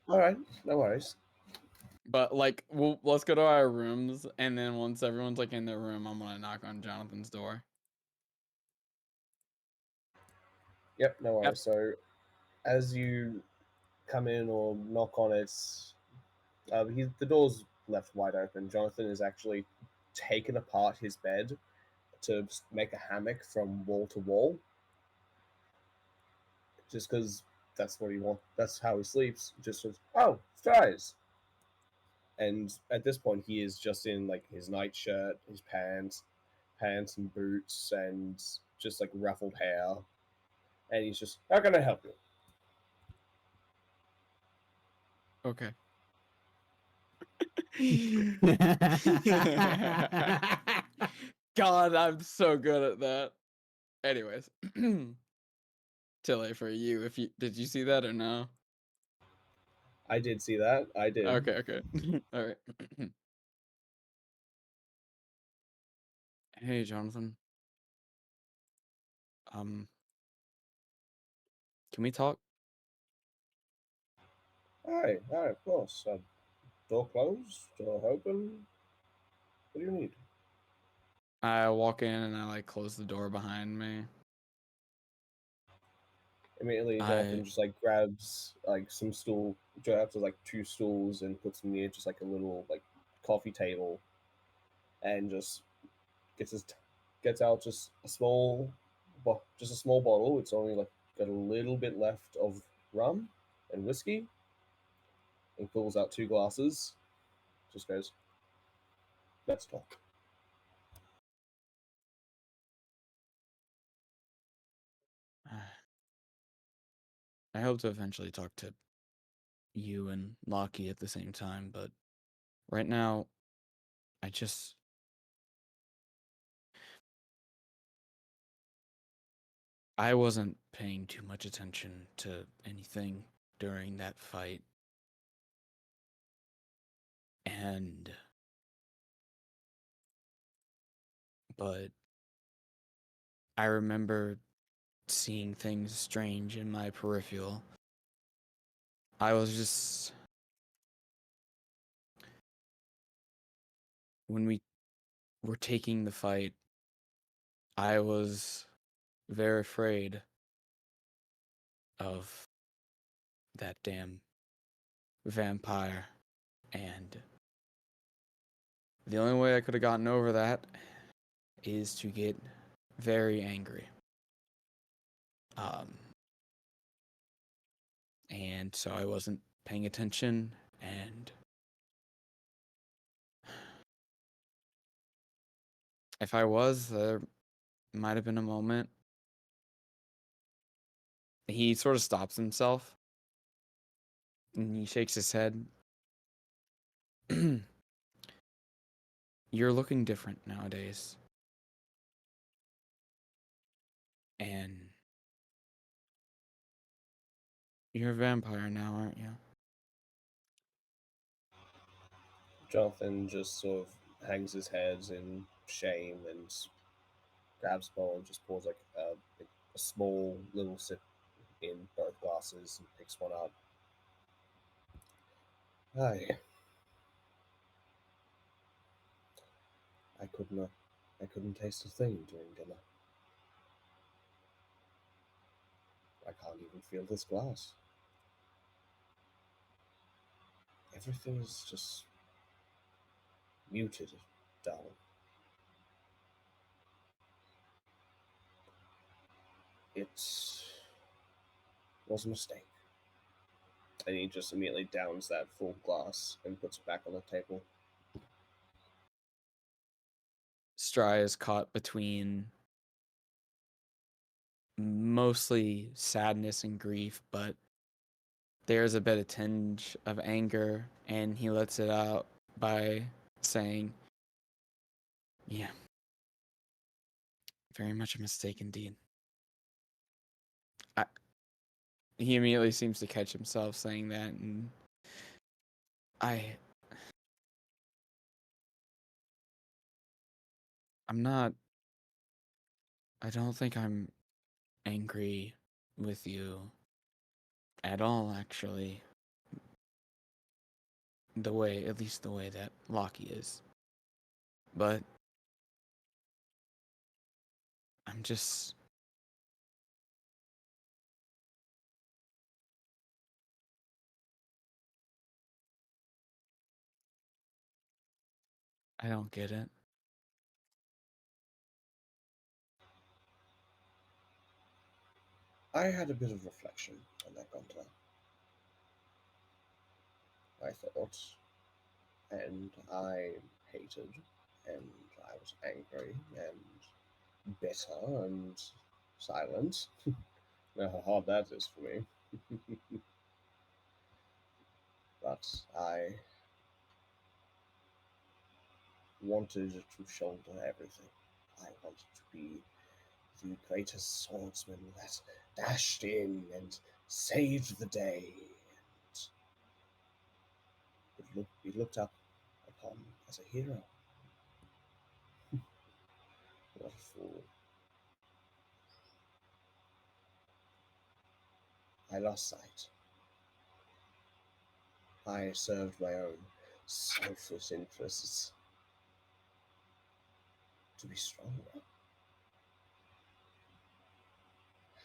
Alright, no worries. But like, let's go to our rooms, and then once everyone's like in their room, I'm gonna knock on Jonathan's door. Yep, no worries. Yep. So, as you come in or knock on it, the door's left wide open. Jonathan has actually taken apart his bed to make a hammock from wall to wall, just because that's what he wants. That's how he sleeps. Just says, "Oh, stars." And at this point, he is just in like his nightshirt, his pants and boots, and just like ruffled hair. And he's just, "How can I help you?" Okay. God, I'm so good at that. Anyways, Tilly, for you, did you see that or no? I did see that. I did. Okay. All right. Hey, Jonathan. Can we talk? Hi, of course. Door closed, door open. What do you need? I walk in and I like close the door behind me. Immediately, Jonathan just like grabs like some stool, grabs like 2 stools and puts them near just like a little like coffee table, and just gets out just a small, just a small bottle. It's only like got a little bit left of rum and whiskey, and pulls out 2 glasses. Just goes, "Let's talk." I hope to eventually talk to you and Lockie at the same time, but right now, I wasn't paying too much attention to anything during that fight. But I remember seeing things strange in my peripheral. I was just, when we were taking the fight, I was very afraid of that damn vampire, and the only way I could have gotten over that is to get very angry. And so I wasn't paying attention, and if I was, there might have been a moment. He sort of stops himself, and he shakes his head. You're looking different nowadays. And you're a vampire now, aren't you? Jonathan just sort of hangs his head in shame and grabs a bowl and just pours like a small little sip in both glasses and picks one up. I could not. I couldn't taste a thing during dinner. I can't even feel this glass. Everything is just muted, dull. It was a mistake. And he just immediately downs that full glass and puts it back on the table. Stry is caught between mostly sadness and grief, but there's a bit of tinge of anger, and he lets it out by saying, "Yeah, very much a mistake indeed." He immediately seems to catch himself saying that, and I I'm not I don't think I'm angry with you at all, actually. At least the way that Lockie is. But I'm just, I don't get it. I had a bit of reflection on that gondola. I thought, and I hated, and I was angry, and bitter, and silent. Know how hard that is for me. But I wanted to shoulder everything. I wanted to be the greatest swordsman that dashed in and saved the day, and would be looked up upon as a hero. What a fool. I lost sight. I served my own selfish interests to be stronger.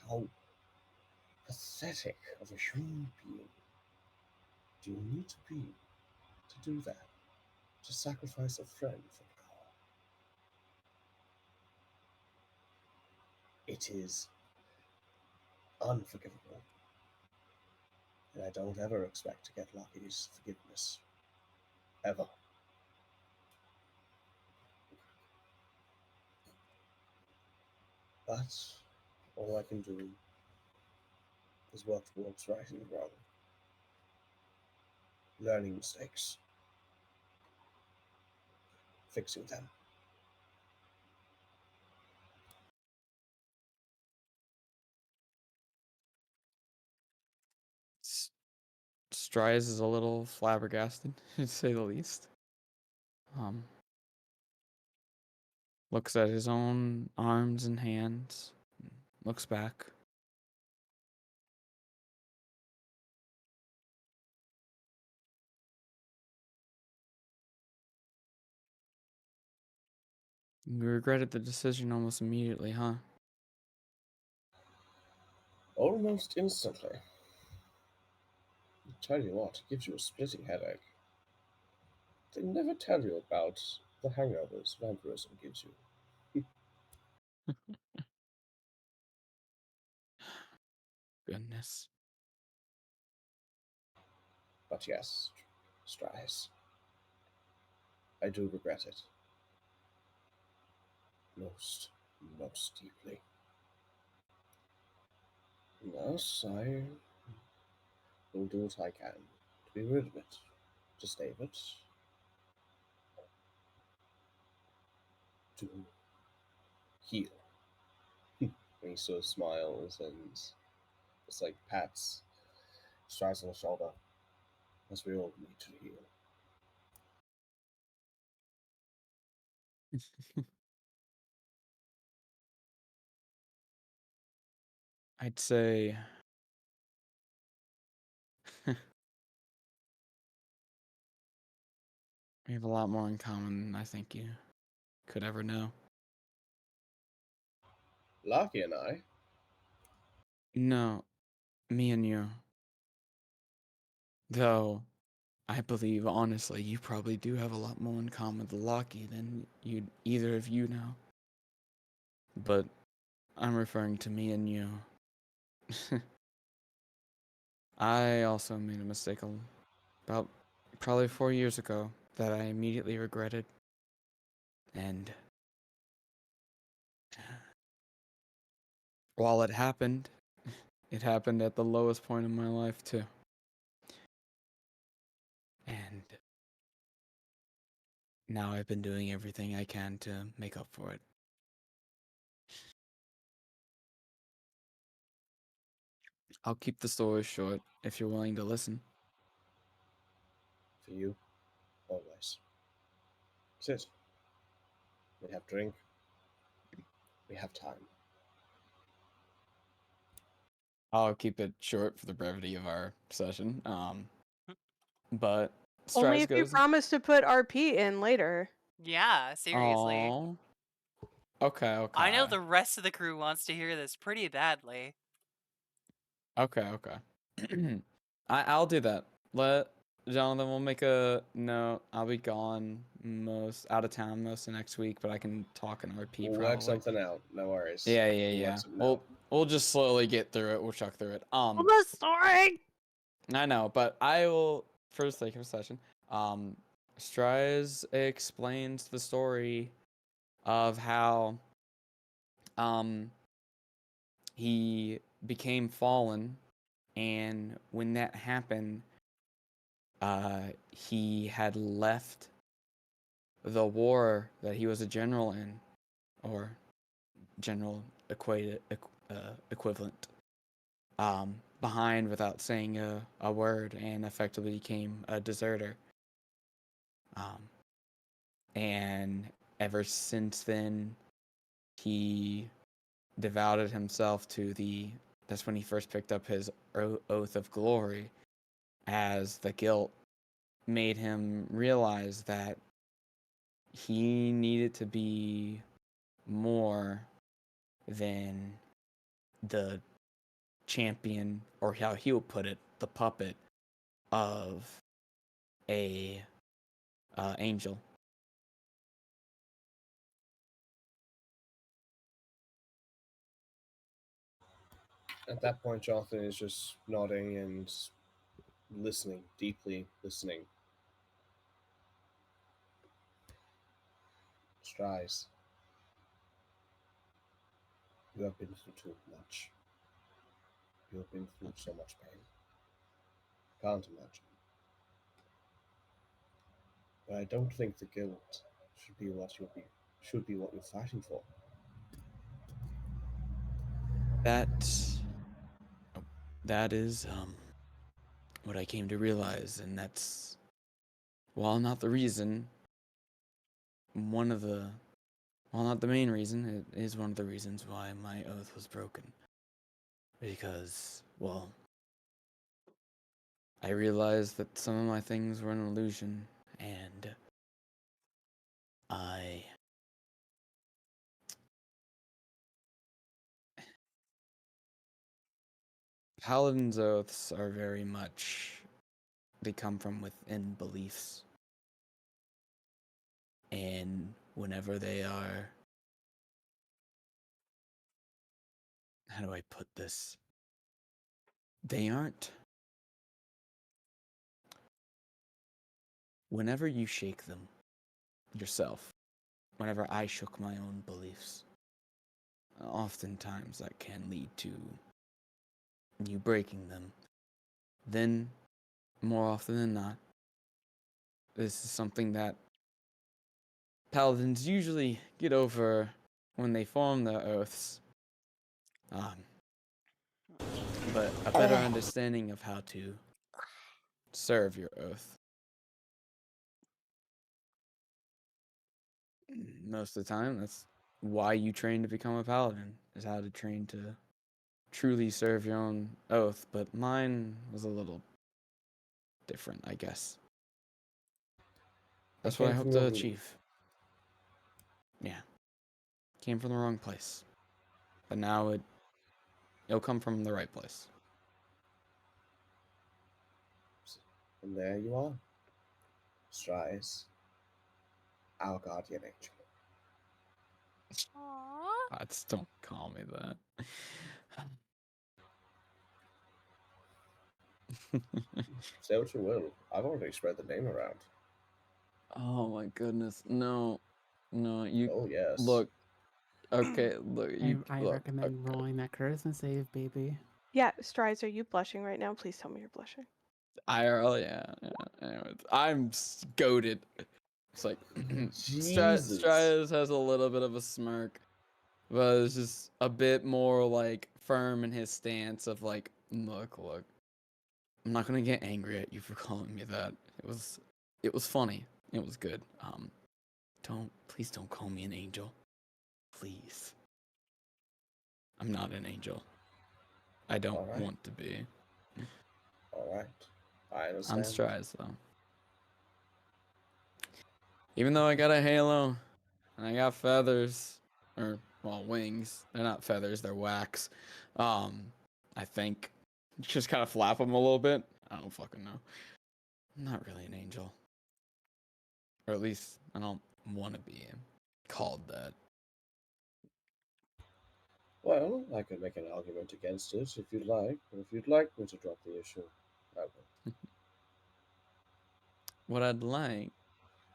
How pathetic of a human being do you need to be to do that? To sacrifice a friend for power? It is unforgivable, and I don't ever expect to get Lucky's forgiveness. Ever. But all I can do is work towards righting the wrong, learning mistakes, fixing them. Stries is a little flabbergasted, to say the least. Looks at his own arms and hands, looks back. You regretted the decision almost immediately, huh? Almost instantly. I tell you what, it gives you a splitting headache. They never tell you about the hangovers vampirism gives you. Goodness. But yes, Stries, I do regret it. Most, most deeply. Thus, I will do what I can to be rid of it, to save it, to heal. And he sort of smiles and just like pats Strides on the shoulder, as we all need to heal. I'd say we have a lot more in common than I think you could ever know. Lucky and I, No, me and you. Though, I believe, honestly, you probably do have a lot more in common with Loki than either of you know. But I'm referring to me and you. I also made a mistake about probably 4 years ago that I immediately regretted. And while it happened at the lowest point in my life too. And now I've been doing everything I can to make up for it. I'll keep the story short if you're willing to listen. for you, always. Sit. We have drink. We have time. I'll keep it short for the brevity of our session. But Only Strides if you goes, promise to put RP in later. Yeah, seriously. "Oh, okay. I know the rest of the crew wants to hear this pretty badly. Okay. I'll do that. Jonathan, we'll make a note. I'll be gone out of town most of next week, but I can talk in RP We'll probably. work something out. No worries. Yeah. We'll work something out. We'll just slowly get through it. We'll chuck through it. The story. I know, but I will, for the sake of session, Strize explains the story of how he became fallen, and when that happened, he had left the war that he was a general in, or general equivalent, behind without saying a word, and effectively became a deserter. And ever since then, he devoted himself to that's when he first picked up his oath of glory, as the guilt made him realize that he needed to be more than the champion, or how he'll put it, the puppet of a angel. At that point, Jonathan is just nodding and listening, deeply listening. Strides. You have been through too much. You have been through so much pain. Can't imagine. But I don't think the guilt should be what you're fighting for. That is what I came to realize, and that's, while not the reason, one of the, while not the main reason, it is one of the reasons why my oath was broken. Because, well, I realized that some of my things were an illusion, and I Paladin's oaths are very much, they come from within beliefs. And whenever they are, how do I put this? They aren't. Whenever you shake them yourself, whenever I shook my own beliefs, oftentimes that can lead to you breaking them. Then, more often than not, this is something that paladins usually get over when they form their oaths. But a better understanding of how to serve your oath. Most of the time, that's why you train to become a paladin, is how to train to truly serve your own oath. But mine was a little different, I guess. That's what I hope to achieve. Yeah. Came from the wrong place. But now it'll come from the right place. And there you are. Strides, our guardian angel. Aww. Just don't call me that. Say what you will. I've already spread the name around. Oh my goodness. No, you Oh, yes. look. Okay, look. I Look. recommend rolling that charisma save, baby. Yeah, Strides, are you blushing right now? Please tell me you're blushing. IRL, yeah. I'm goaded. It's like Jesus. Stratus has a little bit of a smirk, but it's just a bit more like firm in his stance of like, look. I'm not gonna get angry at you for calling me that. It was funny. It was good. Please don't call me an angel. Please. I'm not an angel. I don't All right. want to be. All right. I I'm understand. Strides though. Even though I got a halo and I got feathers, or well, wings. They're not feathers, they're wax. I think just kind of flap them a little bit. I don't fucking know. I'm not really an angel, or at least I don't want to be called that. Well, I could make an argument against it if you'd like, but if you'd like me to drop the issue, I will. What I'd like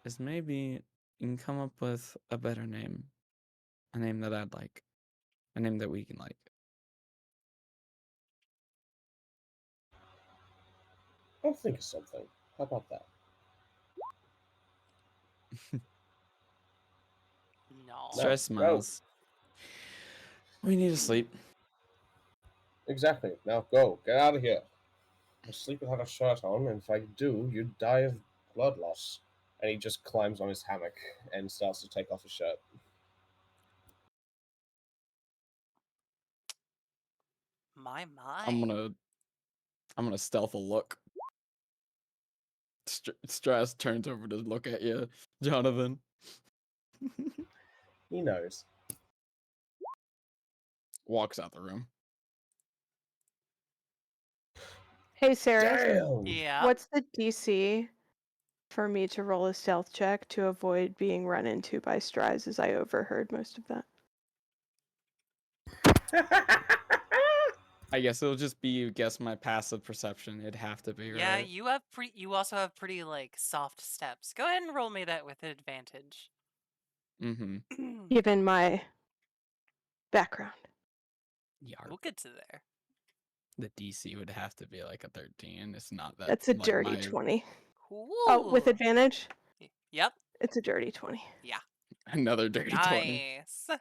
is maybe you can come up with a better name, a name that I'd like, a name that we can like. I'll think of something. How about that? No. Stress No. smiles. We need to sleep. Exactly. Now go. Get out of here. I sleep without a shirt on, and if I do, you'd die of blood loss. And he just climbs on his hammock and starts to take off his shirt. My. I'm gonna stealth a look. Stress turns over to look at you, Jonathan. He knows. Walks out the room. Hey, Sarah. Damn! Yeah. What's the DC for me to roll a stealth check to avoid being run into by Strides, as I overheard most of that? I guess it'll just be guess my passive perception. It'd have to be Yeah, right. you also have pretty like soft steps. Go ahead and roll me that with advantage. Mm-hmm. Given my background. We'll get to there. The DC would have to be like a 13. It's not that. That's a like, dirty my 20. Cool. Oh, with advantage? Yep. It's a dirty 20. Yeah. another dirty 20. Nice.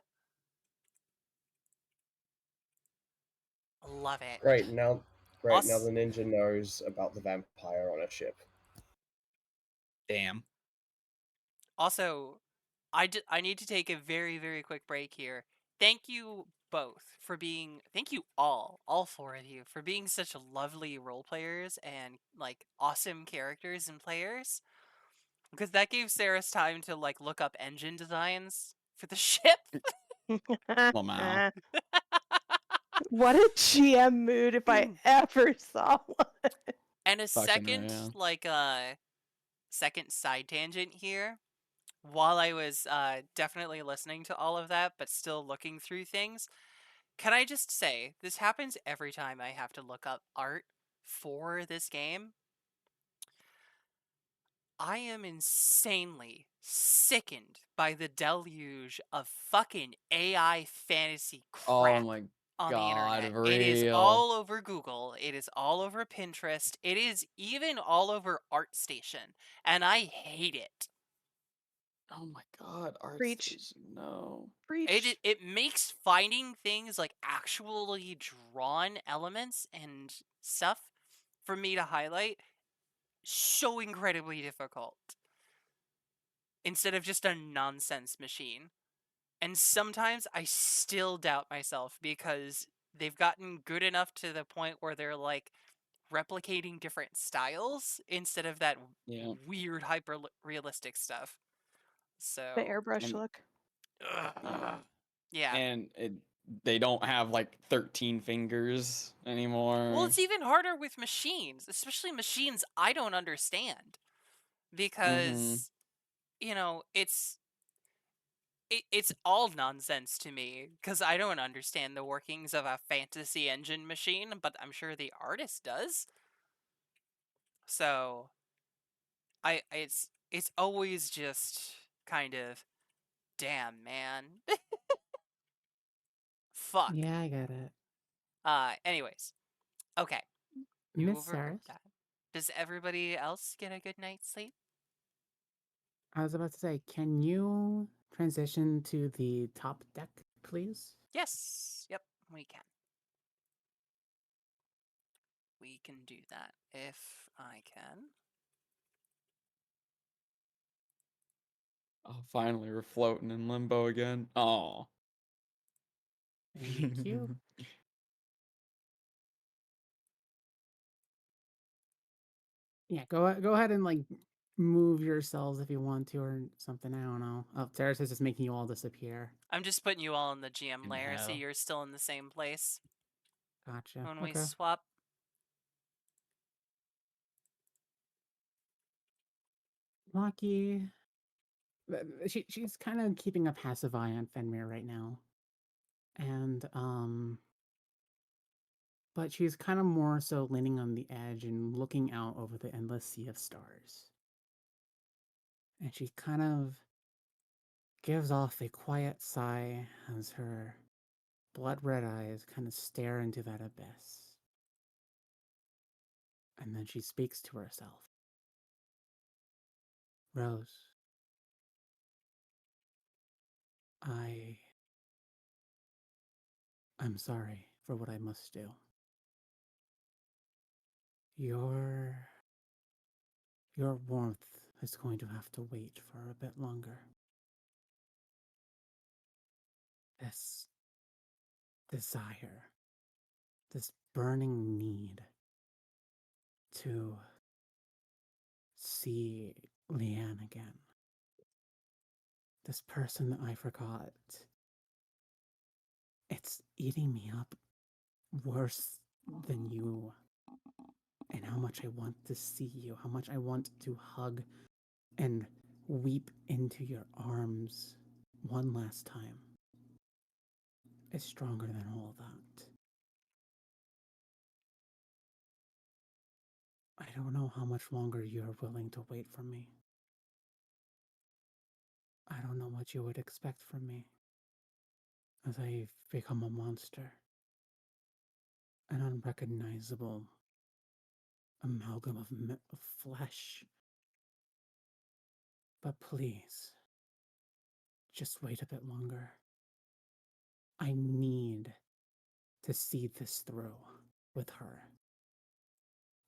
Love it. Great, now the Us- ninja knows about the vampire on a ship. Damn. Also, I need to take a very, very quick break here. Thank you both for being, thank you all four of you, for being such lovely role players and like awesome characters and players. Because that gave Sarah's time to like look up engine designs for the ship. Lamau. What a GM mood if I ever saw one. And a Fucking second, yeah. like second side tangent here. While I was definitely listening to all of that, but still looking through things, can I just say, this happens every time I have to look up art for this game. I am insanely sickened by the deluge of fucking AI fantasy Oh crap my on the god, internet. It is real. all over Google. It is all over Pinterest. It is even all over ArtStation. And I hate it. Oh my god, Preach. ArtStation, no. Preach. It makes finding things like actually drawn elements and stuff for me to highlight so incredibly difficult. Instead of just a nonsense machine. And sometimes I still doubt myself because they've gotten good enough to the point where they're like replicating different styles instead of that Yeah. weird hyper realistic stuff. So The airbrush And- look. yeah. And they don't have like 13 fingers anymore. Well, it's even harder with machines, especially machines I don't understand. Because you know, it's all nonsense to me because I don't understand the workings of a fantasy engine machine, but I'm sure the artist does. So it's always just kind of damn, man. Fuck. Yeah, I get it. Anyways. Okay. You Miss overheard Saris, that. Does everybody else get a good night's sleep? I was about to say, can you transition to the top deck, please? Yes. Yep, we can. We can do that if I can. Oh, finally, we're floating in limbo again. Oh. Thank you. Yeah, go ahead and like move yourselves if you want to or something. I don't know. Oh, Terrace is just making you all disappear. I'm just putting you all in the GM Fucking layer so hell. you're still in the same place Gotcha. when we Okay. swap. Lucky. She's kind of keeping a passive eye on Fenrir right now. And but she's kind of more so leaning on the edge and looking out over the endless sea of stars. And she kind of gives off a quiet sigh as her blood red eyes kind of stare into that abyss. And then she speaks to herself. Rose, I'm sorry for what I must do. Your warmth is going to have to wait for a bit longer. This desire, this burning need to see Leanne again. This person that I forgot. It's eating me up worse than you much I want to see you, how much I want to hug and weep into your arms one last time is stronger than all that. I don't know how much longer you're willing to wait for me. I don't know what you would expect from me as I've become a monster, an unrecognizable amalgam of flesh. But please, just wait a bit longer. I need to see this through with her.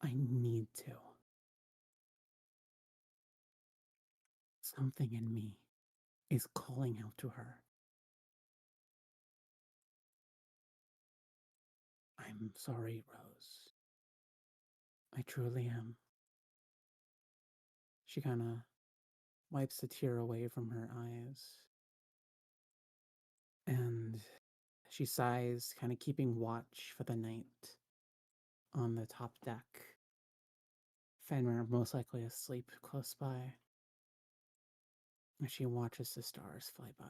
I need to. Something in me is calling out to her. I'm sorry, Rose. I truly am. She kind of wipes a tear away from her eyes. And she sighs, kind of keeping watch for the night on the top deck. Fenrir most likely asleep close by. As she watches the stars fly by.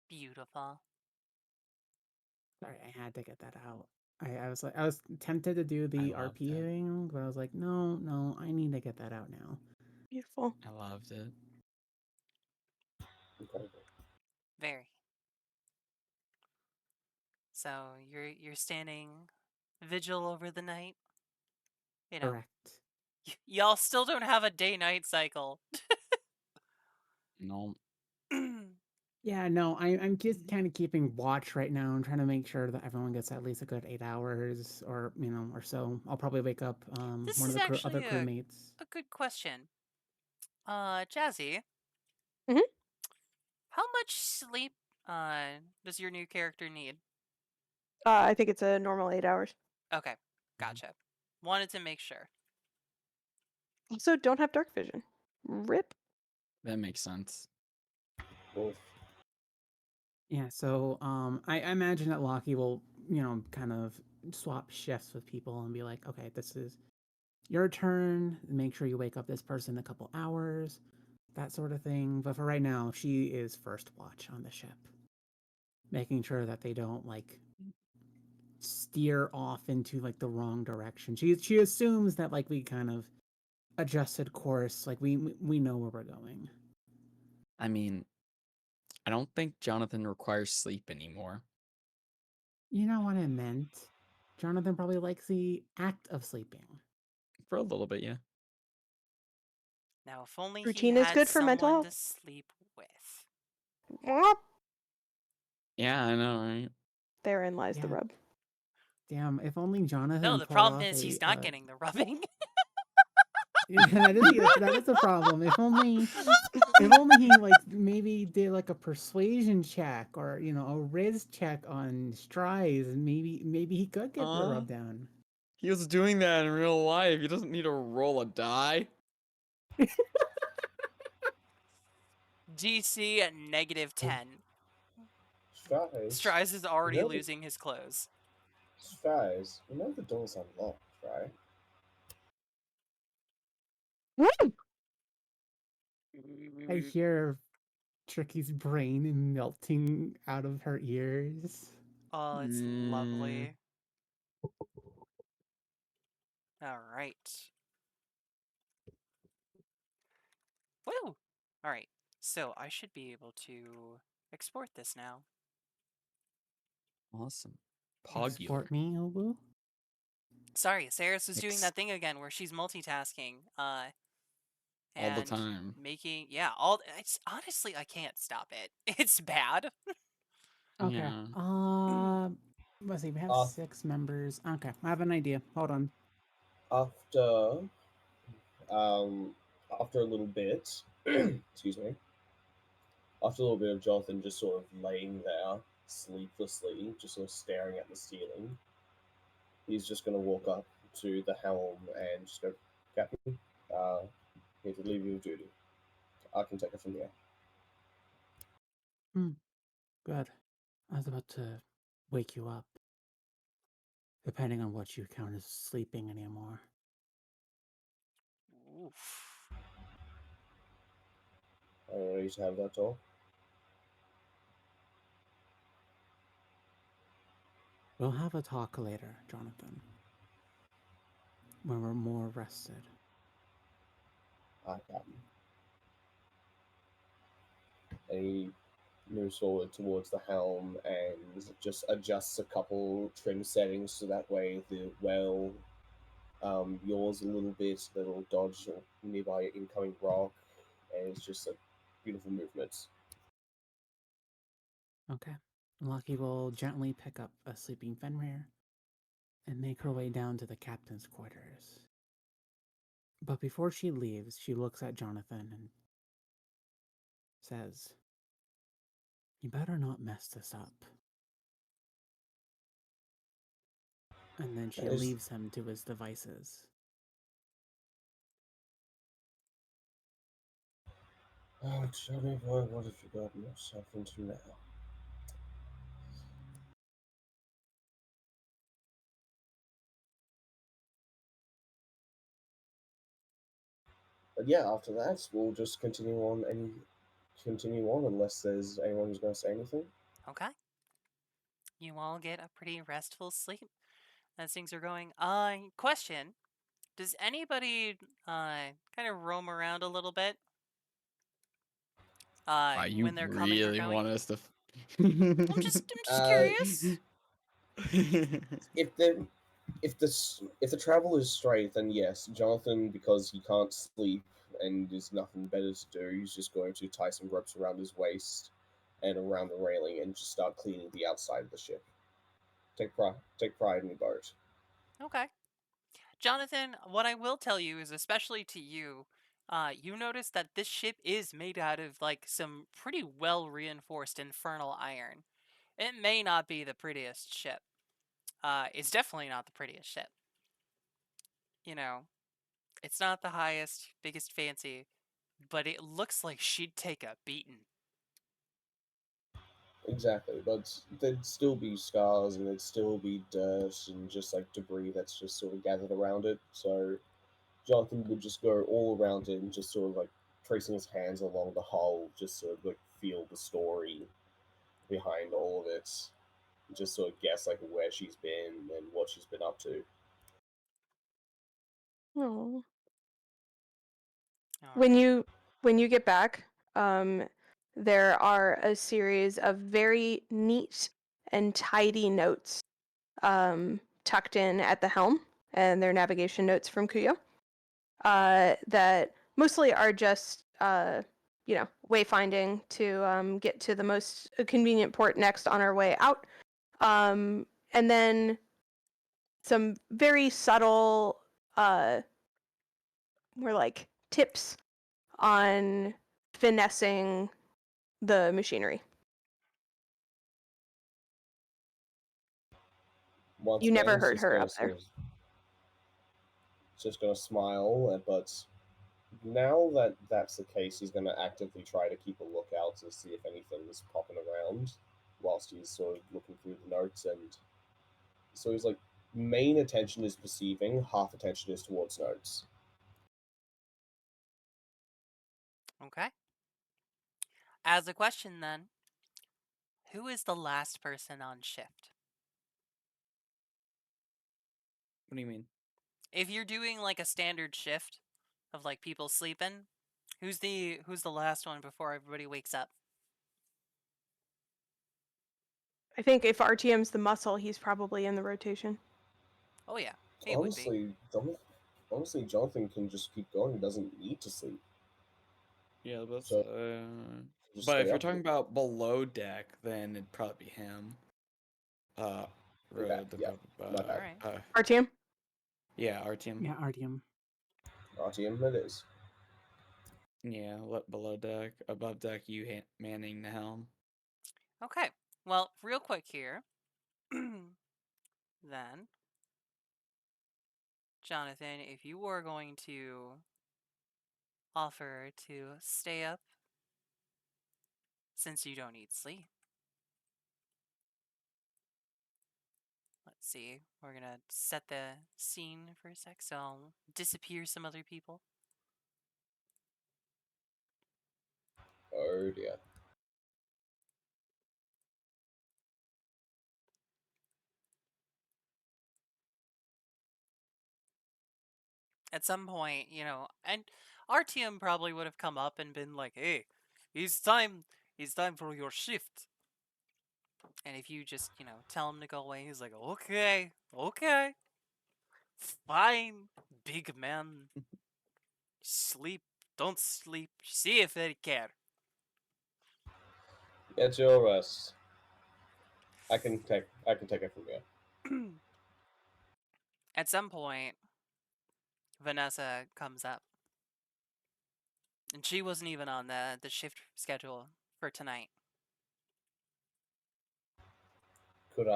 Beautiful. Sorry, I had to get that out. I was tempted to do the loved RP it. thing, but I was like, no, I need to get that out now. Beautiful. I loved it. Incredible. Very. So you're standing vigil over the night. You know, Correct. y'all still don't have a day-night cycle. No, Yeah, no, I'm just kind of keeping watch right now and trying to make sure that everyone gets at least a good 8 hours or or so. I'll probably wake up This one of is the other actually crewmates. a good question. Jazzy, Mhm. how much sleep does your new character need? I think it's a normal 8 hours. Okay, gotcha. Wanted to make sure. Also, don't have dark vision. Rip. that makes sense. Wolf. Yeah, so I imagine that Lockie will, kind of swap shifts with people and be like, okay, this is your turn. Make sure you wake up this person in a couple hours, that sort of thing. But for right now, she is first watch on the ship, making sure that they don't steer off into the wrong direction. She assumes that we kind of adjusted course, we know where we're going. I mean, I don't think Jonathan requires sleep anymore. You know what I meant? Jonathan probably likes the act of sleeping. For a little bit, yeah. Now, if only he Routine is had good for mental someone health. to sleep with. Mwah. Yeah, I know, right? Therein lies the Yeah. rub. Damn, if only Jonathan No, the pulled problem off is he's a not getting the rubbing. yeah, that is a problem. If only he maybe did a persuasion check or a riz check on Strides, and maybe he could get the rub down. He was doing that in real life. He doesn't need to roll a die. DC at -10. Strides. Strides is already You know the, losing his clothes. Strides, you know the door's unlocked, right? Woo! I hear Tricky's brain melting out of her ears. Oh, it's lovely. All right. Woo! All right. So I should be able to export this now. Awesome. Export Pogular. me, Obu? Sorry, Saris was doing that thing again where she's multitasking. All the And time. making it's honestly I can't stop it. It's bad. Okay. Yeah. Let's see. We have Uh, 6 members. Okay, I have an idea. Hold on. after um after a little bit, excuse me, after a little bit of Jonathan just sort of laying there sleeplessly, just sort of staring at the ceiling, he's just going to walk up to the helm and just go, Captain, need to leave you of duty. I can take it from here. Good. I was about to wake you up. depending on what you count as sleeping anymore. Oof. Are you ready to have that talk? We'll have a talk later, Jonathan, when we're more rested. I got you. And he moves forward towards the helm and just adjusts a couple trim settings so that way the well yaws a little bit, that'll dodge nearby incoming rock, and it's just a beautiful movement. Okay. Lucky will gently pick up a sleeping Fenrir and make her way down to the captain's quarters. But before she leaves, she looks at Jonathan and says, "You better not mess this up." And then she Is leaves him to his devices. oh, Johnny boy, what have you gotten yourself into now? But yeah, after that, we'll just continue on unless there's anyone who's going to say anything. Okay. You all get a pretty restful sleep as things are going. Question. Does anybody kind of roam around a little bit? You When they're coming or really going? want us to? I'm just Uh, curious. if the if the travel is straight, then yes, Jonathan, because he can't sleep and there's nothing better to do, he's just going to tie some ropes around his waist and around the railing and just start cleaning the outside of the ship. Take pride in the boat. Okay. Jonathan, what I will tell you is, especially to you, you notice that this ship is made out of like some pretty well reinforced infernal iron. It may not be the prettiest ship. It's definitely not the prettiest ship. You know, it's not the highest, biggest fancy, but it looks like she'd take a beating. Exactly, but there'd still be scars and there'd still be dirt and just like debris that's just sort of gathered around it. So Jonathan would just go all around it and just sort of like tracing his hands along the hull, just sort of like feel the story behind all of it. Just sort of guess like where she's been and what she's been up to. Oh. All When right. you get back, there are a series of very neat and tidy notes tucked in at the helm, and they're navigation notes from Kuyo. That mostly are just wayfinding to get to the most convenient port next on our way out. And then some very subtle more like tips on finessing the machinery. Once You again, never he's heard her up there. just gonna smile, but now that that's the case, he's gonna actively try to keep a lookout to see if anything's popping around whilst he's sort of looking through the notes. And so he's like, main attention is perceiving, half attention is towards notes. Okay. As a question, then, who is the last person on shift? What do you mean? If you're doing like a standard shift of like people sleeping, who's the last one before everybody wakes up? I think if RTM's the muscle, he's probably in the rotation. Oh yeah, he would be. Honestly, Jonathan can just keep going. He doesn't need to sleep. Yeah, that's So just but stay if you're up. talking about below deck, then it'd probably be him. Uh, Okay, yeah, my All bad. right. RTM? Yeah, RTM. Yeah, Artyom. RTM it is. Yeah, below deck, above deck, you manning the helm. Okay. Well, real quick here. Then, Jonathan, if you were going to offer to stay up since you don't need sleep. Let's see. We're gonna set the scene for a sec, so I'll disappear some other people. Oh dear. At some point, and RTM probably would have come up and been like, "Hey, it's time for your shift." And if you just, tell him to go away, he's like, "Okay, okay, fine, big man. Sleep, don't sleep. See if they care." Get your rest. I can take it from here. At some point, Vanessa comes up, and she wasn't even on the shift schedule for tonight. Did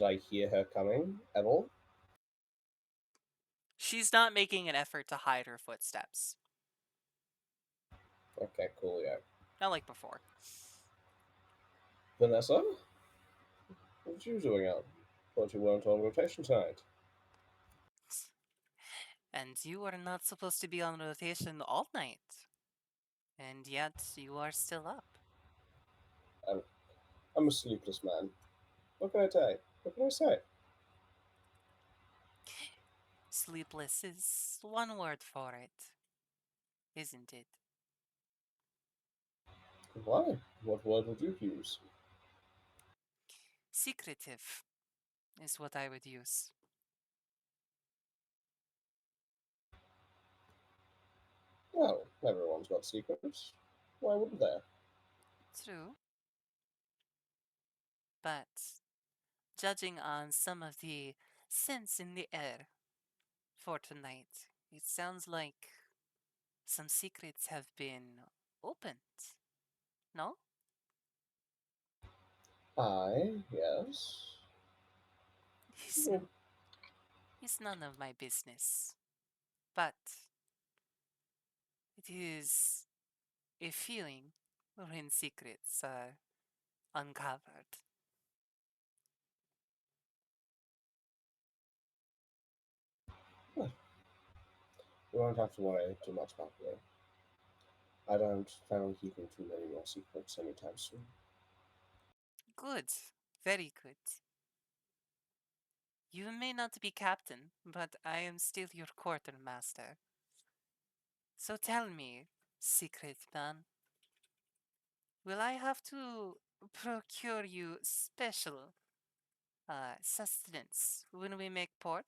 I hear her coming at all? She's not making an effort to hide her footsteps, Okay, cool, yeah. not like before. Vanessa? What are you doing out? Thought you weren't on rotation tonight. And you are not supposed to be on rotation all night. And yet you are still up. I'm a sleepless man. What can I say? What can I say? Sleepless is one word for it, isn't it? Why? What word would you use? Secretive is what I would use. Well, everyone's got secrets. Why wouldn't there? True. But judging on some of the scents in the air for tonight, it sounds like some secrets have been opened. No? Yes. It's, Mm, it's none of my business. But it is a feeling when secrets are uncovered. You won't have to worry too much about me. I don't plan on keeping too many more secrets anytime soon. Good. Very good. You may not be captain, but I am still your quartermaster. So tell me, secret man, will I have to procure you special sustenance when we make port?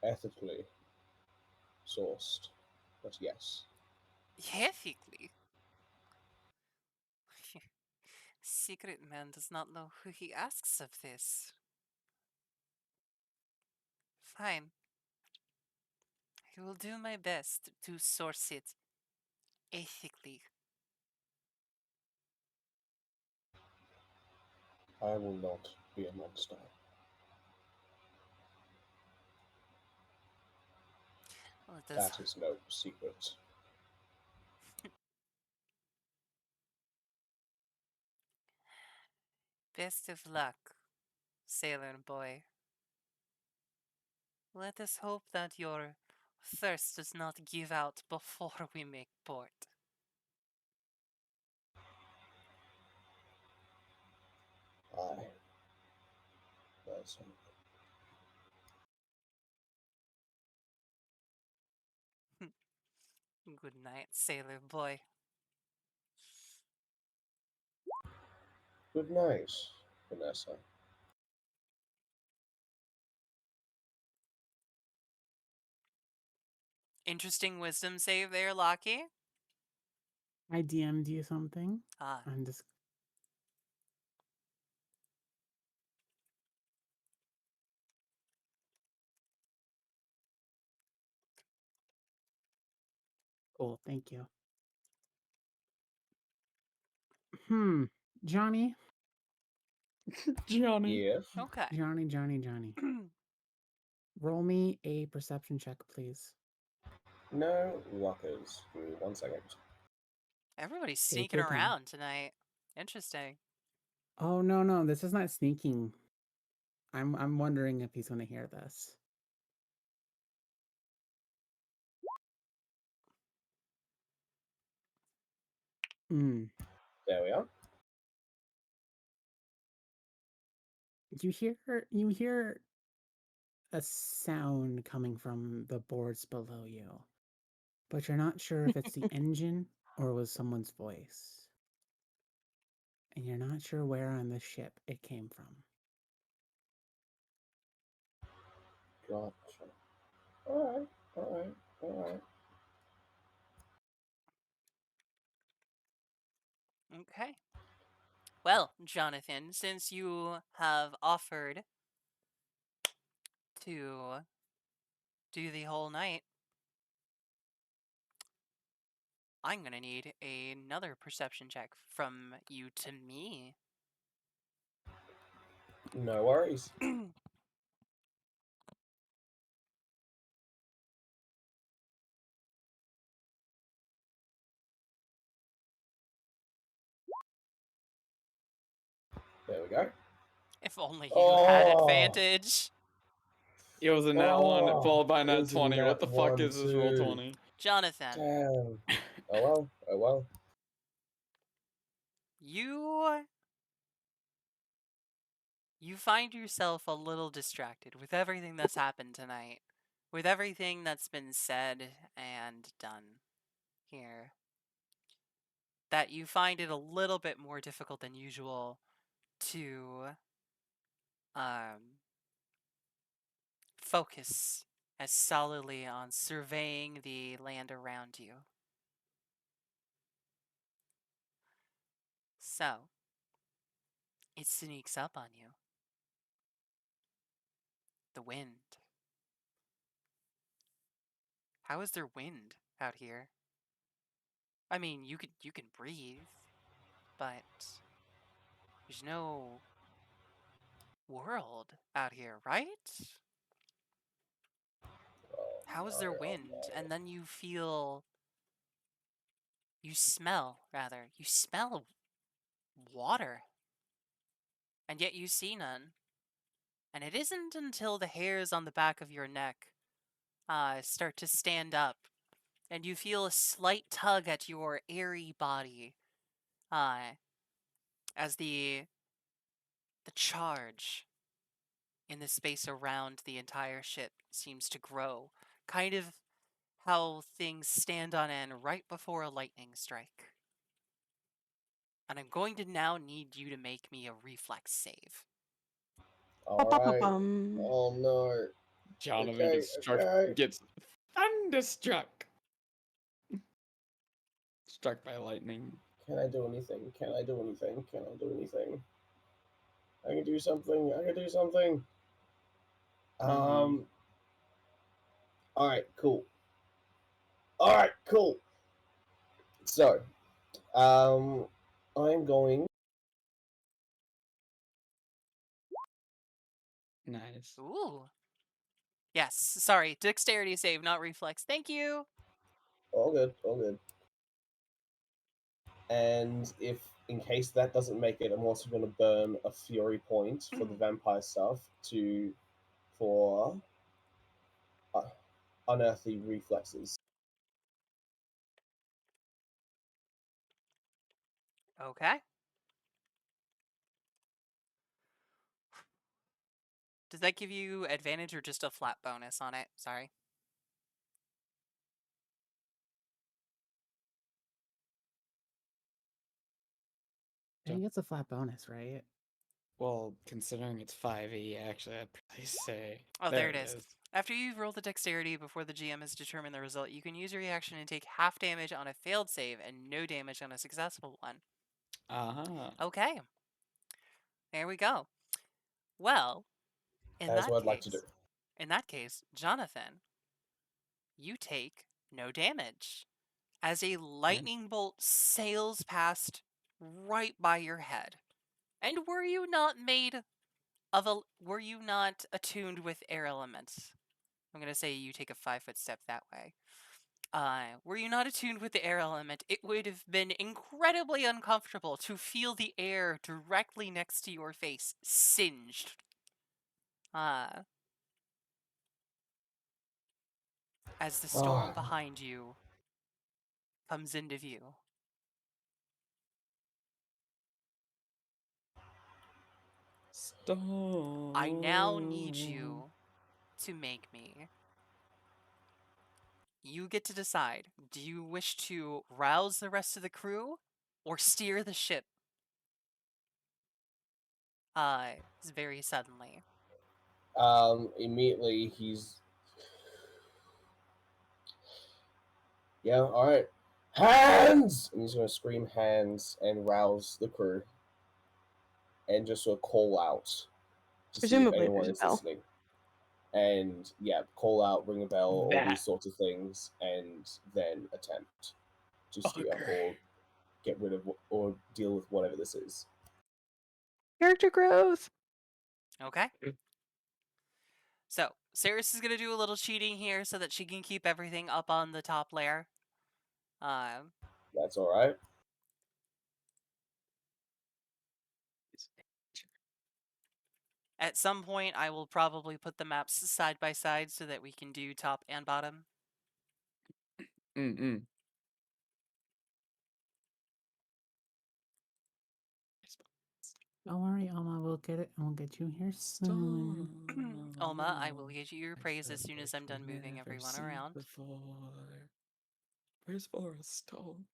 Ethically sourced, but yes. Ethically. Secret man does not know who he asks of this. Fine. I will do my best to source it ethically. I will not be a monster. Let us That is no secret. best of luck, sailor boy. Let us hope that your thirst does not give out before we make port. Aye. That's hope. Good night, sailor boy. Good night, Vanessa. Interesting wisdom save there, Lockie. I DM'd you something. Ah, I'm just cool. Thank you. Johnny. Johnny. Yes. okay. Johnny. Roll me a perception check, please. No rockers. Give me 1 second. Everybody's Take sneaking your time. around tonight. Interesting. Oh no, this is not sneaking. I'm wondering if he's gonna hear this. Hmm. There we are. You hear a sound coming from the boards below you, but you're not sure if it's the engine or was someone's voice. And you're not sure where on the ship it came from. Gotcha. Alright, alright, alright. Okay. Well, Jonathan, since you have offered to do the whole night, I'm gonna need another perception check from you to me. No worries. There we go. If only you had Oh! advantage. It was a nat 1 Oh! followed by a It nat was a 20. What nat the fuck 1 is this roll too. 20? Jonathan, Damn. Oh well, oh well. you find yourself a little distracted with everything that's happened tonight, with everything that's been said and done here. That you find it a little bit more difficult than usual to focus as solidly on surveying the land around you. So, it sneaks up on you. The wind. How is there wind out here? I mean, you can breathe, but there's no world out here, right? Oh How is no, there oh wind? no. And then you smell water, and yet you see none. And it isn't until the hairs on the back of your neck start to stand up, and you feel a slight tug at your airy body uh, as the charge in the space around the entire ship seems to grow, kind of how things stand on end right before a lightning strike. And I'm going to now need you to make me a reflex save. Alright. Ba-ba-ba-bum. Oh no. Jonathan Okay, okay. gets thunderstruck. Struck by lightning. Can I do anything? Can I do anything? Can I do anything? I can do something. I can do something. Mhm. Alright, cool. Alright, cool. So, I'm going. Nice. Ooh. Yes, sorry, dexterity save, not reflex. Thank you. All good, all good. And if, in case that doesn't make it, I'm also going to burn a fury point for the vampire stuff for unearthly reflexes. Okay. Does that give you advantage or just a flat bonus on it? Sorry. I think it's a flat bonus, right? Well, considering it's 5e, actually, I'd probably say. Oh, there it is. is. After you've rolled the dexterity before the GM has determined the result, you can use your reaction and take half damage on a failed save and no damage on a successful one. Uh-huh. Okay. There we go. Well, That is what I'd like to do. in that case, Jonathan, you take no damage as a lightning bolt sails past right by your head. And were you not attuned with air elements? I'm gonna say you take a 5-foot step that way. Were you not attuned with the air element, it would have been incredibly uncomfortable to feel the air directly next to your face singed. As the storm Ah. behind you comes into view. Stone. I now need you to make me. You get to decide. Do you wish to rouse the rest of the crew or steer the ship? Very suddenly. Immediately he's all right. Hands! And he's gonna scream hands and rouse the crew and just sort of call out to see if Presumably anyone there's a is bell. listening. And call out, ring a bell, all That. these sorts of things, and then attempt to steer Fucker. or get rid of or deal with whatever this is. Character growth. Okay. So, Ceres is going to do a little cheating here so that she can keep everything up on the top layer. That's all right. At some point, I will probably put the maps side by side so that we can do top and bottom. Mm-mm. Don't worry, Alma. We'll get it. We'll get you here soon. Alma, I will get you your praise as soon as I'm done moving everyone around. Where's for a storm?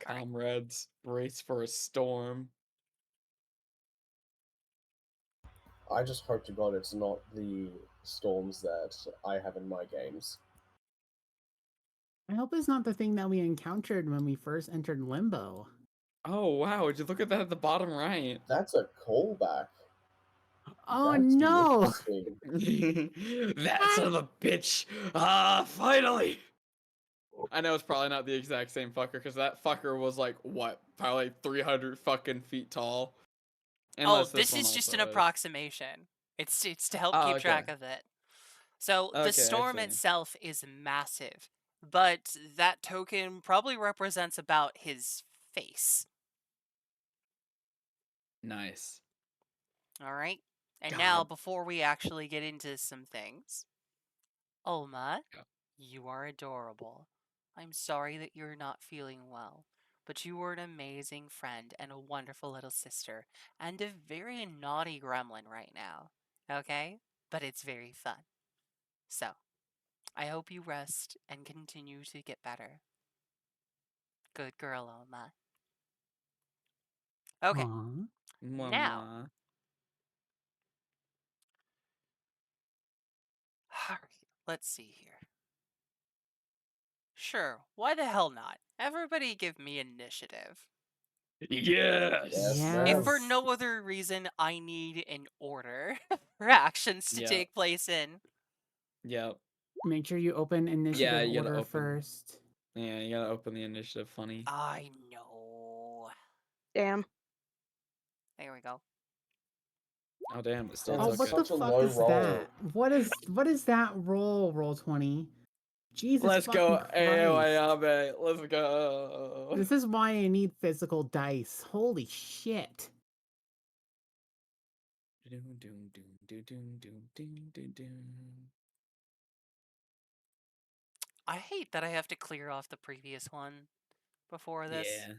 All right. Comrades, brace for a storm. I just hope to God it's not the storms that I have in my games. I hope it's not the thing that we encountered when we first entered Limbo. Oh wow, would you look at that at the bottom right? That's a callback. Oh That's no! interesting. That son of a bitch! Ah, finally! I know it's probably not the exact same fucker, because that fucker was like, what, probably 300 fucking feet tall? Unless This one is just an also is. approximation. It's to help Oh, keep okay. track of it. So the Okay, I storm see. itself is massive, but that token probably represents about his face. Nice. All right? And God. now, before we actually get into some things, Ulma, Yeah. you are adorable. I'm sorry that you're not feeling well, but you are an amazing friend and a wonderful little sister, and a very naughty gremlin right now. Okay? But it's very fun. So, I hope you rest and continue to get better. Good girl, Ulma. Okay, Aw. now, Mama. let's see here. Sure, why the hell not? Everybody give me initiative. Yes! Yes, If for ma'am. no other reason, I need an order for actions to Yep. take place in. Yep. Make sure you open initiative you gotta order open. first. Yeah, you gotta open the initiative funny. I know. Damn. There we go. Oh damn, it still It's Oh, took what the it. such a fuck low is roll. that? What is that roll? Roll 20. Jesus Let's fucking go, Christ! Ayame. Let's go. This is why I need physical dice. Holy shit! I hate that I have to clear off the previous one before this. Yeah.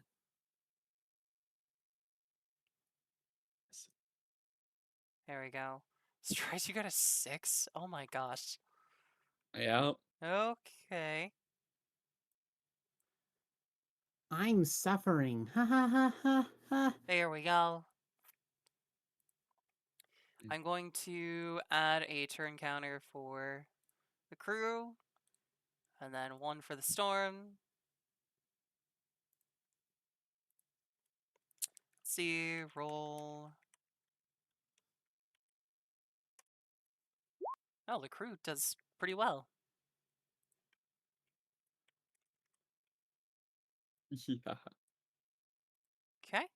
There we go. Strice, you got a 6? Oh my gosh. Yep. Okay. I'm suffering. Ha ha ha ha ha. There we go. I'm going to add a turn counter for the crew, and then one for the storm. Let's see, roll. Oh, the crew does pretty well. Yeah. Okay.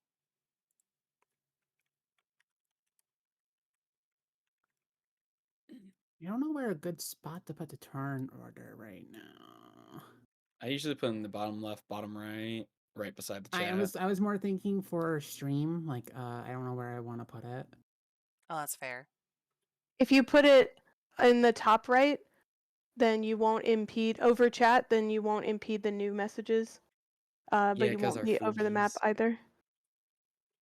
I don't know where a good spot to put the turn order right now. I usually put in the bottom left, bottom right beside the chat. I was more thinking for stream, like I don't know where I want to put it. Oh, that's fair. If you put it in the top right, then you won't impede over chat. Then you won't impede the new messages. But Yeah, you 'cause won't our be over the map Fugees. either.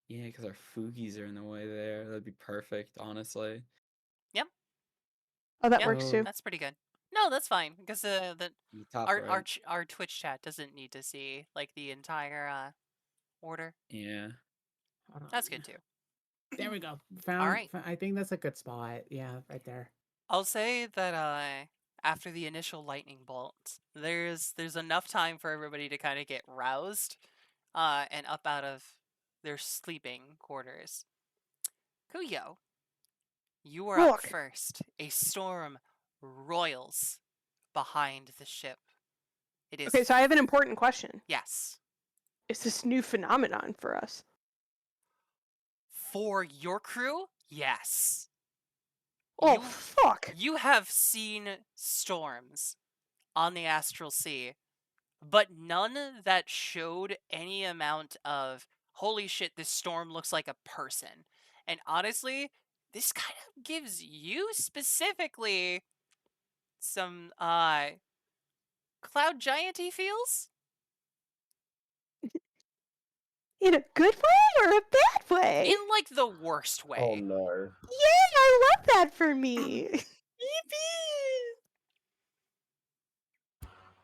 Yeah, because our Fugees are in the way there. That'd be perfect, honestly. Oh, that Yep, works too. that's pretty good. No, that's fine because In the top our right. our Twitch chat doesn't need to see like the entire order. Yeah. Hold That's on. good too. There we go. All right. I think that's a good spot. Yeah, right there. I'll say that after the initial lightning bolt, there's enough time for everybody to kind of get roused and up out of their sleeping quarters. Kuyo, you are up Look. first. A storm roils behind the ship. It is Okay, so I have an important question. yes. Is this new phenomenon for us? For your crew, yes. Oh, You fuck. you have seen storms on the Astral Sea, but none that showed any amount of holy shit, this storm looks like a person. And honestly, this kind of gives you specifically some cloud gianty feels. In a good way or a bad way? In like the worst way. Oh no. Yay, I love that for me. Yippee!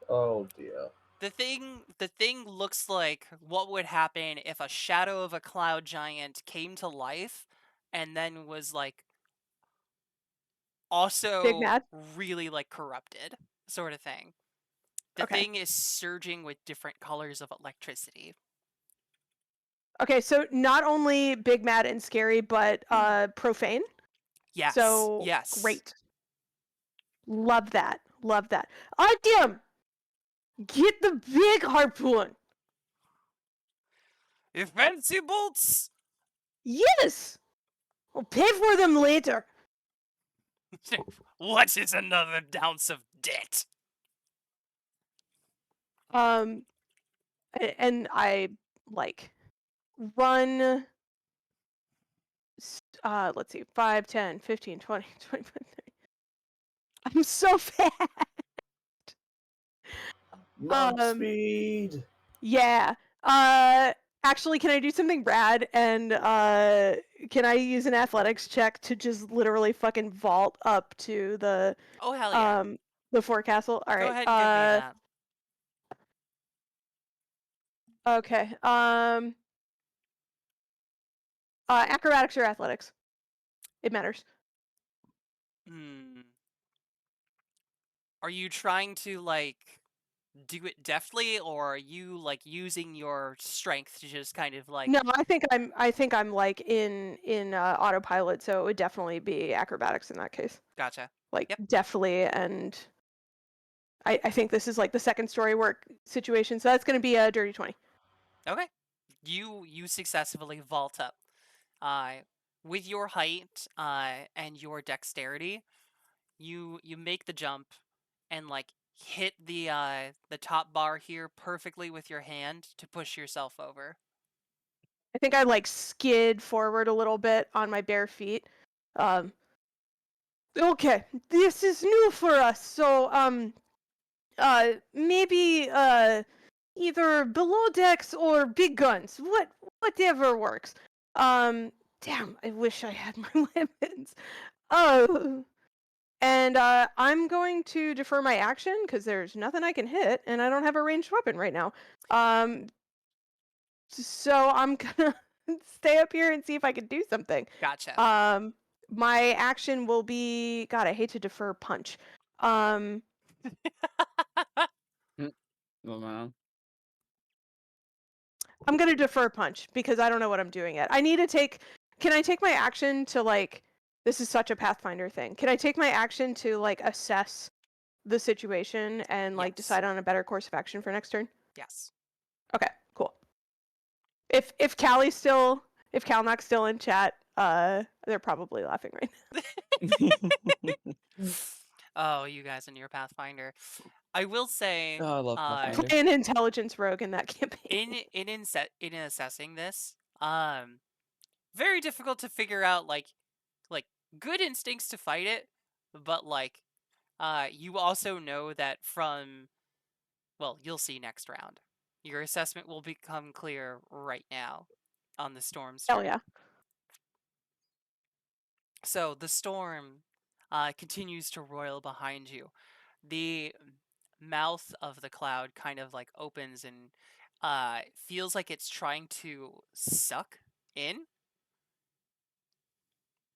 Oh dear. The thing looks like what would happen if a shadow of a cloud giant came to life and then was like Big also mad? really like corrupted sort of thing. The Okay. thing is surging with different colors of electricity. Okay, so not only big, mad, and scary, but profane. Yes. So yes. great. Love that. Love that. Damn! Get the big harpoon! If fancy bolts. Yes! I'll pay for them later. What is another ounce of debt? And I like run let's see, 5, 10, 15, 20, 25, 30. I'm so fast. Mob speed. Yeah. Actually, can I do something rad? And can I use an athletics check to just literally fucking vault up to the Oh hell yeah. the forecastle? All Go right. ahead and give me that. Okay. Acrobatics or athletics? It matters. Are you trying to like do it deftly, or are you like using your strength to just kind of like No, I think I'm like in autopilot, so it would definitely be acrobatics in that case. Gotcha. Like Yep. definitely, and I think this is like the second story work situation, so that's gonna be a dirty 20. Okay. You successfully vault up. With your height and your dexterity, you make the jump and like hit the top bar here perfectly with your hand to push yourself over. I think I like skid forward a little bit on my bare feet. Okay, this is new for us, so maybe either below decks or big guns, whatever works. Damn, I wish I had my weapons. Oh, and I'm going to defer my action because there's nothing I can hit, and I don't have a ranged weapon right now. So I'm gonna stay up here and see if I can do something. Gotcha. My action will be, God, I hate to defer punch. Well, no. I'm gonna defer punch because I don't know what I'm doing yet. I need to take. Can I take my action to like? This is such a Pathfinder thing. Can I take my action to like assess the situation and like Yes. decide on a better course of action for next turn? Yes. Okay, cool. If Calnoc's still in chat, they're probably laughing right now. Oh, you guys in your Pathfinder. I will say, Oh, I love Pathfinder. Play an intelligence rogue in that campaign. in assessing this, very difficult to figure out like good instincts to fight it, but like you also know that from, well, you'll see next round. Your assessment will become clear right now on the storm's Hell turn. yeah. So the storm continues to roil behind you. The mouth of the cloud kind of like opens and feels like it's trying to suck in,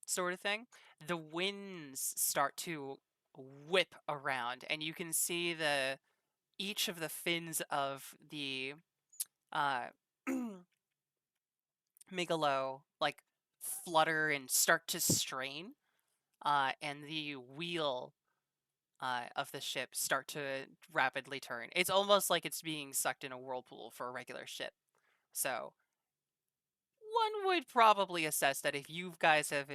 sort of thing. The winds start to whip around, and you can see each of the fins of the uh, Megalo like flutter and start to strain, and the wheel of the ship start to rapidly turn. It's almost like it's being sucked in a whirlpool for a regular ship. So one would probably assess that if you guys have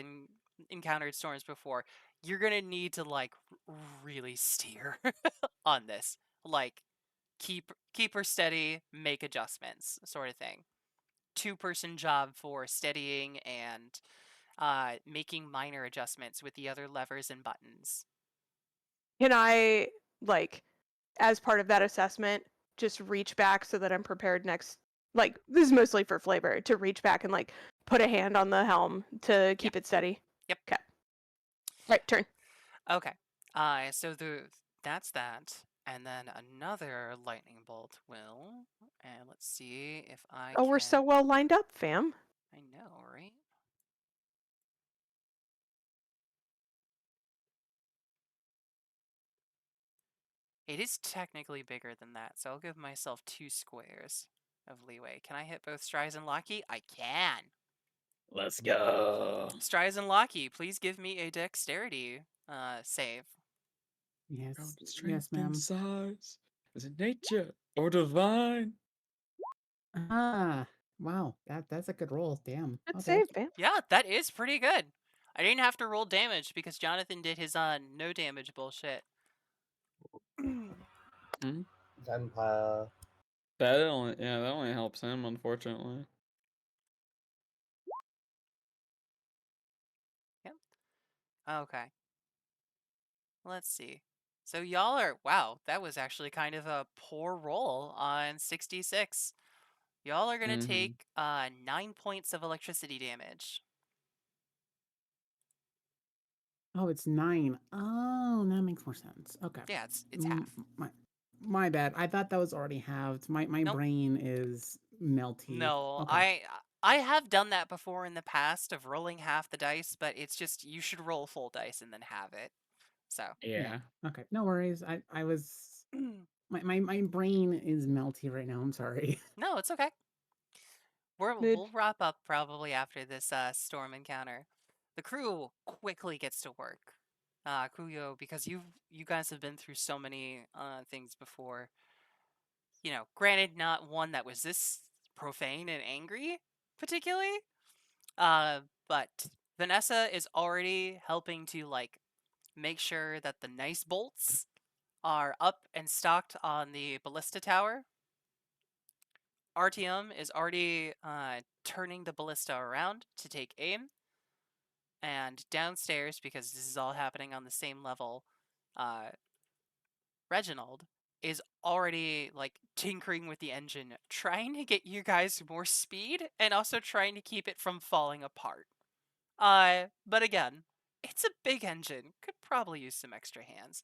encountered storms before, you're gonna need to like really steer on this. Like keep her steady, make adjustments, sort of thing. Two-person job for steadying and making minor adjustments with the other levers and buttons. Can I, like, as part of that assessment, just reach back so that I'm prepared next? Like, this is mostly for flavor, to reach back and, like, put a hand on the helm to keep it steady. Yep. Okay. Right, turn. Okay. So that's that. And then another lightning bolt will. And let's see if I Oh, can. we're so well lined up, fam. I know, right? It is technically bigger than that, so I'll give myself 2 squares of leeway. Can I hit both Strides and Locky? I can! Let's go. Strides and Locky, please give me a dexterity save. Yes, Ground yes, strength ma'am. and size. Is it nature or divine? Ah, wow, that's a good roll. Damn. Good Okay. save, fam. Yeah, that is pretty good. I didn't have to roll damage because Jonathan did his no damage bullshit. Vampire. That only helps him, unfortunately. Yep. Okay. Let's see. So y'all are, wow, that was actually kind of a poor roll on 66. Y'all are gonna take 9 points of electricity damage. Oh, it's 9. Oh, that makes more sense. Okay. Yeah, it's half. My bad. I thought that was already halved. My Nope. brain is melty. No, Okay. I have done that before in the past of rolling half the dice, but it's just you should roll full dice and then have it. So Yeah. Okay. No worries. I was my brain is melty right now. I'm sorry. no, it's okay. Mid. We'll wrap up probably after this storm encounter. The crew quickly gets to work. Kuyo, because you guys have been through so many things before. You know, granted, not one that was this profane and angry, particularly. But Vanessa is already helping to like make sure that the nice bolts are up and stocked on the ballista tower. RTM is already turning the ballista around to take aim. And downstairs, because this is all happening on the same level, Reginald is already like tinkering with the engine, trying to get you guys more speed and also trying to keep it from falling apart. But again, it's a big engine. Could probably use some extra hands.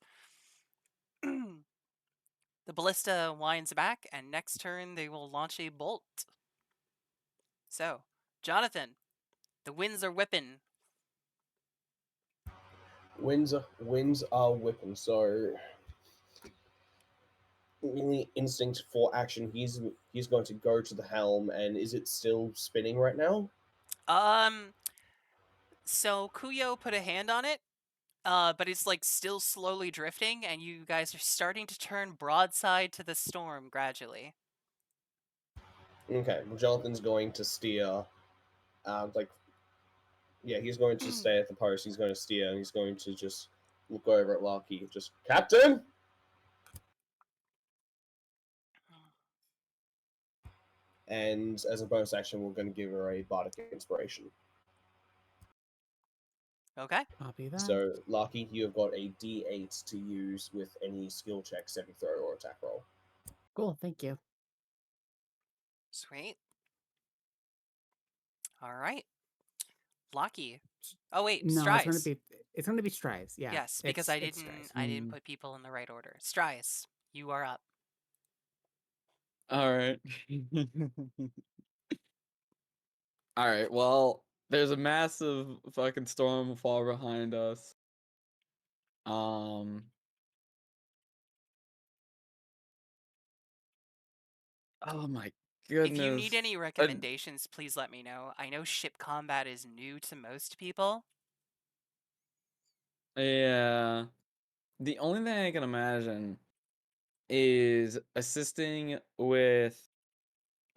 The ballista winds back, and next turn they will launch a bolt. So, Jonathan, the winds are whipping. Winds are whipping. So really instinct for action. He's going to go to the helm, and is it still spinning right now? So Kuyo put a hand on it, but it's like still slowly drifting, and you guys are starting to turn broadside to the storm gradually. Okay, well, Jonathan's going to steer, like Yeah, he's going to stay at the post. He's going to steer, and he's going to just look over at Larky. Just, Captain! And as a bonus action, we're going to give her a bardic inspiration. Okay. Copy that. So, Larky, you have got a D8 to use with any skill check, saving throw, or attack roll. Cool, thank you. Sweet. All right. Lucky. Oh wait, No, Strice. it's gonna be Strives. Yeah. Yes, because I it's didn't Strives. put people in the right order. Strice, you are up. All right. All right. Well, there's a massive fucking storm far behind us. Oh my If you need goodness. any recommendations, please let me know. I know ship combat is new to most people. Yeah. The only thing I can imagine is assisting with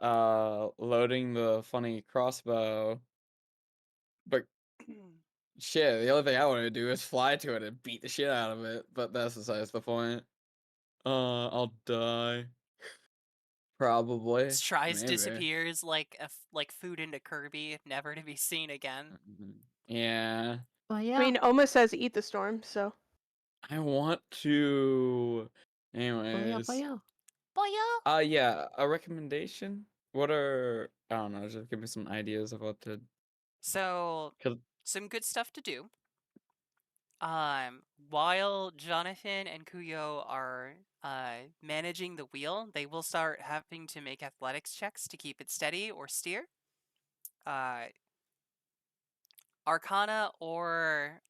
loading the funny crossbow. But shit, the only thing I want to do is fly to it and beat the shit out of it. But that's besides the point. I'll die. Probably. Strice Maybe. disappears like like food into Kirby, never to be seen again. Yeah. Well, yeah. I mean, Oma says eat the storm, so. I want to. Anyways. Boyo. Yeah, a recommendation? What are, I don't know, just give me some ideas of what to. So, 'Cause- some good stuff to do. While Jonathan and Kuyo are managing the wheel, they will start having to make athletics checks to keep it steady or steer. Arcana or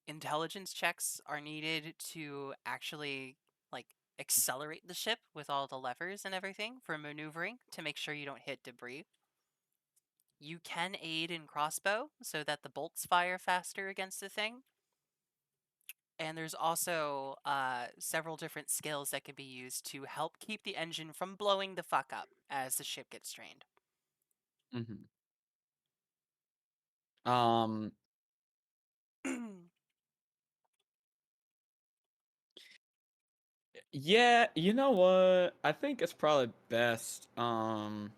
intelligence checks are needed to actually like accelerate the ship with all the levers and everything for maneuvering to make sure you don't hit debris. You can aid in crossbow so that the bolts fire faster against the thing. And there's also several different skills that can be used to help keep the engine from blowing the fuck up as the ship gets strained. Mhm. Um, yeah, you know what? I think it's probably best. I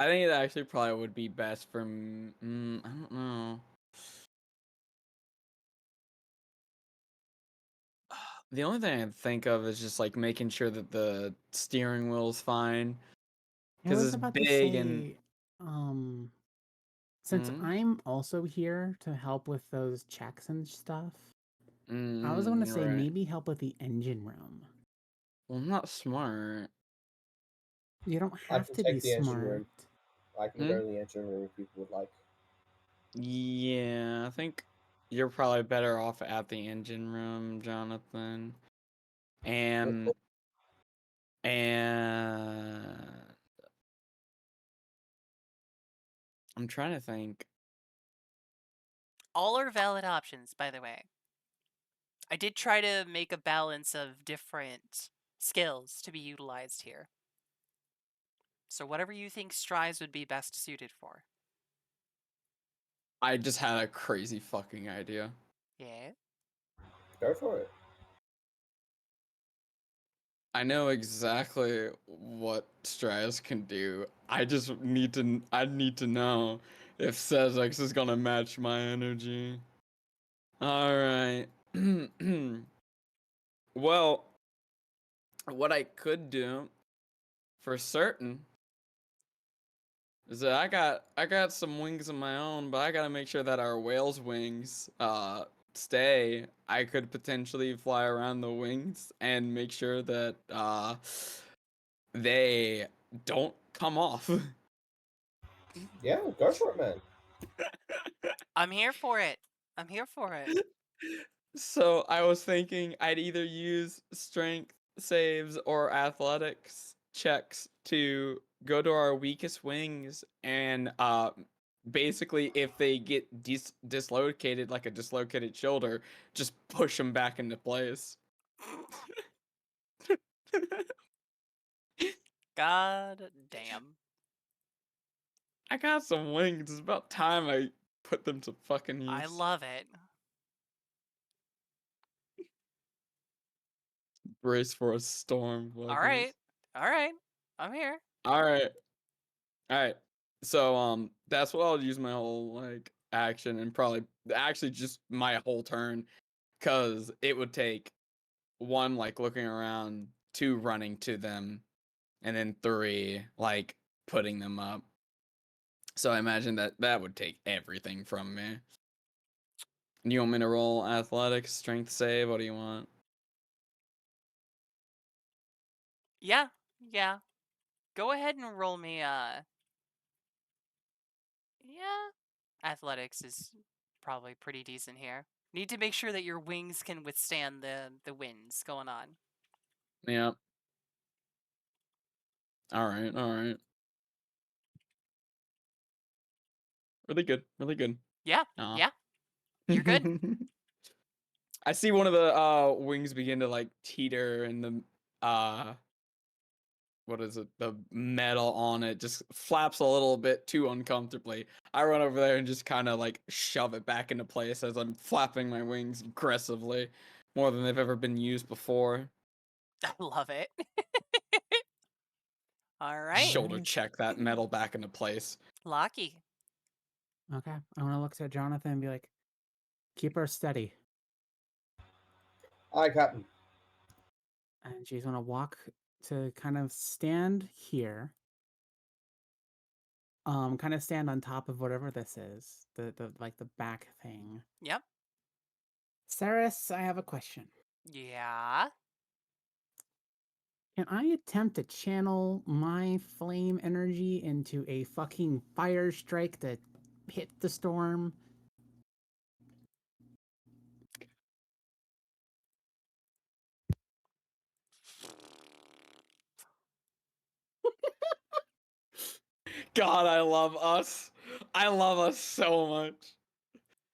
think it actually probably would be best for. I don't know. The only thing I can think of is just like making sure that the steering wheel's fine. I 'Cause was it's about to big and. say, since I'm also here to help with those checks and stuff, I was going to say Right. maybe help with the engine room. Well, I'm not smart. You don't I have can to take be the engine smart. room. I can go to the engine room if people would like. Yeah, I think you're probably better off at the engine room, Jonathan. And I'm trying to think. All are valid options, by the way. I did try to make a balance of different skills to be utilized here. So whatever you think Strives would be best suited for. I just had a crazy fucking idea. Yeah. Go for it. I know exactly what Stratus can do. I need to know if Sezix is gonna match my energy. Alright. Well, what I could do for certain is that I got some wings of my own, but I gotta make sure that our whale's wings stay. I could potentially fly around the wings and make sure that they don't come off. Yeah, go for it, man. I'm here for it. I'm here for it. So I was thinking I'd either use strength saves or athletics checks to go to our weakest wings and basically if they get dislocated like a dislocated shoulder, just push them back into place. God damn. I got some wings. It's about time I put them to fucking use. I love it. Brace for a storm. All right. All right. I'm here. All right. All right. So that's what I'll use my whole like action and probably actually just my whole turn, cause it would take 1 like looking around, 2 running to them, and then 3 like putting them up. So I imagine that would take everything from me. Do you want me to roll athletics, strength save? What do you want? Yeah. Yeah. Go ahead and roll me yeah. Athletics is probably pretty decent here. Need to make sure that your wings can withstand the winds going on. Yeah. All right. All right. Really good. Really good. Yeah. Aw. Yeah. You're good. I see one of the wings begin to like teeter and the what is it? The metal on it just flaps a little bit too uncomfortably. I run over there and just kind of like shove it back into place as I'm flapping my wings aggressively, more than they've ever been used before. I love it. All right. Shoulder Alright. check that metal back into place. Locky. Okay. I'm gonna look to Jonathan and be like, keep her steady. Aye, Captain. And she's gonna walk to kind of stand here. Kind of stand on top of whatever this is. The like the back thing. Yep. Saris, I have a question. Yeah. Can I attempt to channel my flame energy into a fucking fire strike to hit the storm? God, I love us. I love us so much.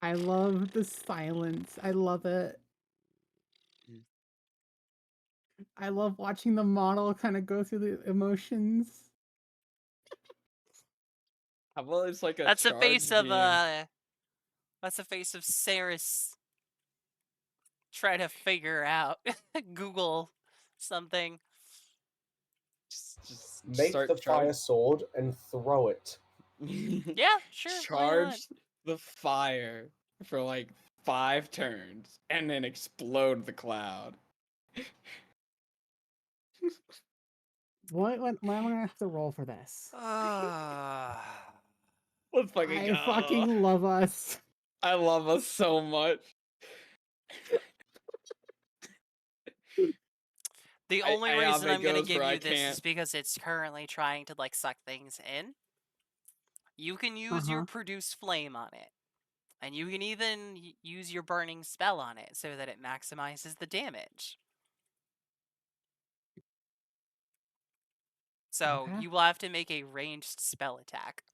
I love the silence. I love it. I love watching the model kind of go through the emotions. Well, it's like a That's the face of beam. that's the face of Saris. Try to figure out Google something. Just Make start the fire sword and throw it. Yeah, sure. Why not? Charge the fire for like 5 turns and then explode the cloud. What am I gonna have to roll for this? Let's fucking I go. fucking love us. I love us so much. The only reason I'm gonna goes give where I you this is can't. because it's currently trying to like suck things in. You can use your produce flame on it. And you can even use your burning spell on it so that it maximizes the damage. So Okay. you will have to make a ranged spell attack.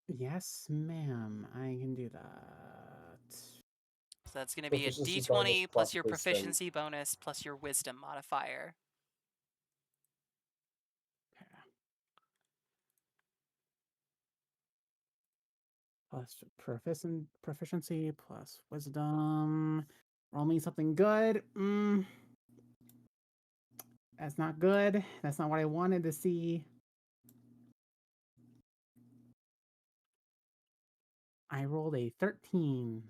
Yes, ma'am. I can do that. So that's going to be a Proficiency bonus d20 plus plus your wisdom. proficiency bonus plus your wisdom modifier. Plus proficiency plus wisdom. Roll me something good. That's not good. That's not what I wanted to see. I rolled a 13.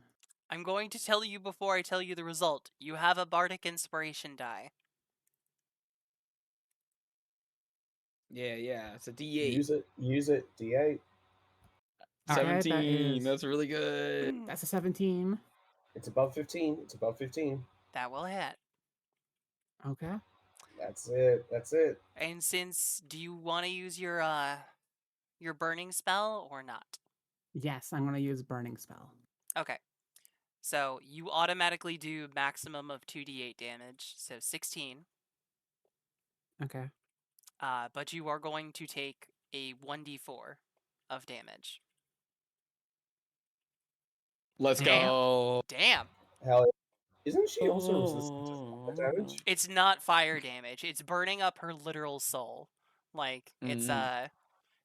I'm going to tell you before I tell you the result. You have a bardic inspiration die. Yeah. It's a D8. Use it. D8. Alright, 17. That's really good. That's a 17. It's above 15. It's above 15. That will hit. Okay. That's it. That's it. And do you want to use your burning spell or not? Yes, I'm gonna use burning spell. Okay. So you automatically do maximum of 2d8 damage, so 16. Okay. But you are going to take a 1d4 of damage. Let's Damn. go. Damn. Hell, isn't she also resistant to fire damage? It's not fire damage. It's burning up her literal soul. Like Mhm.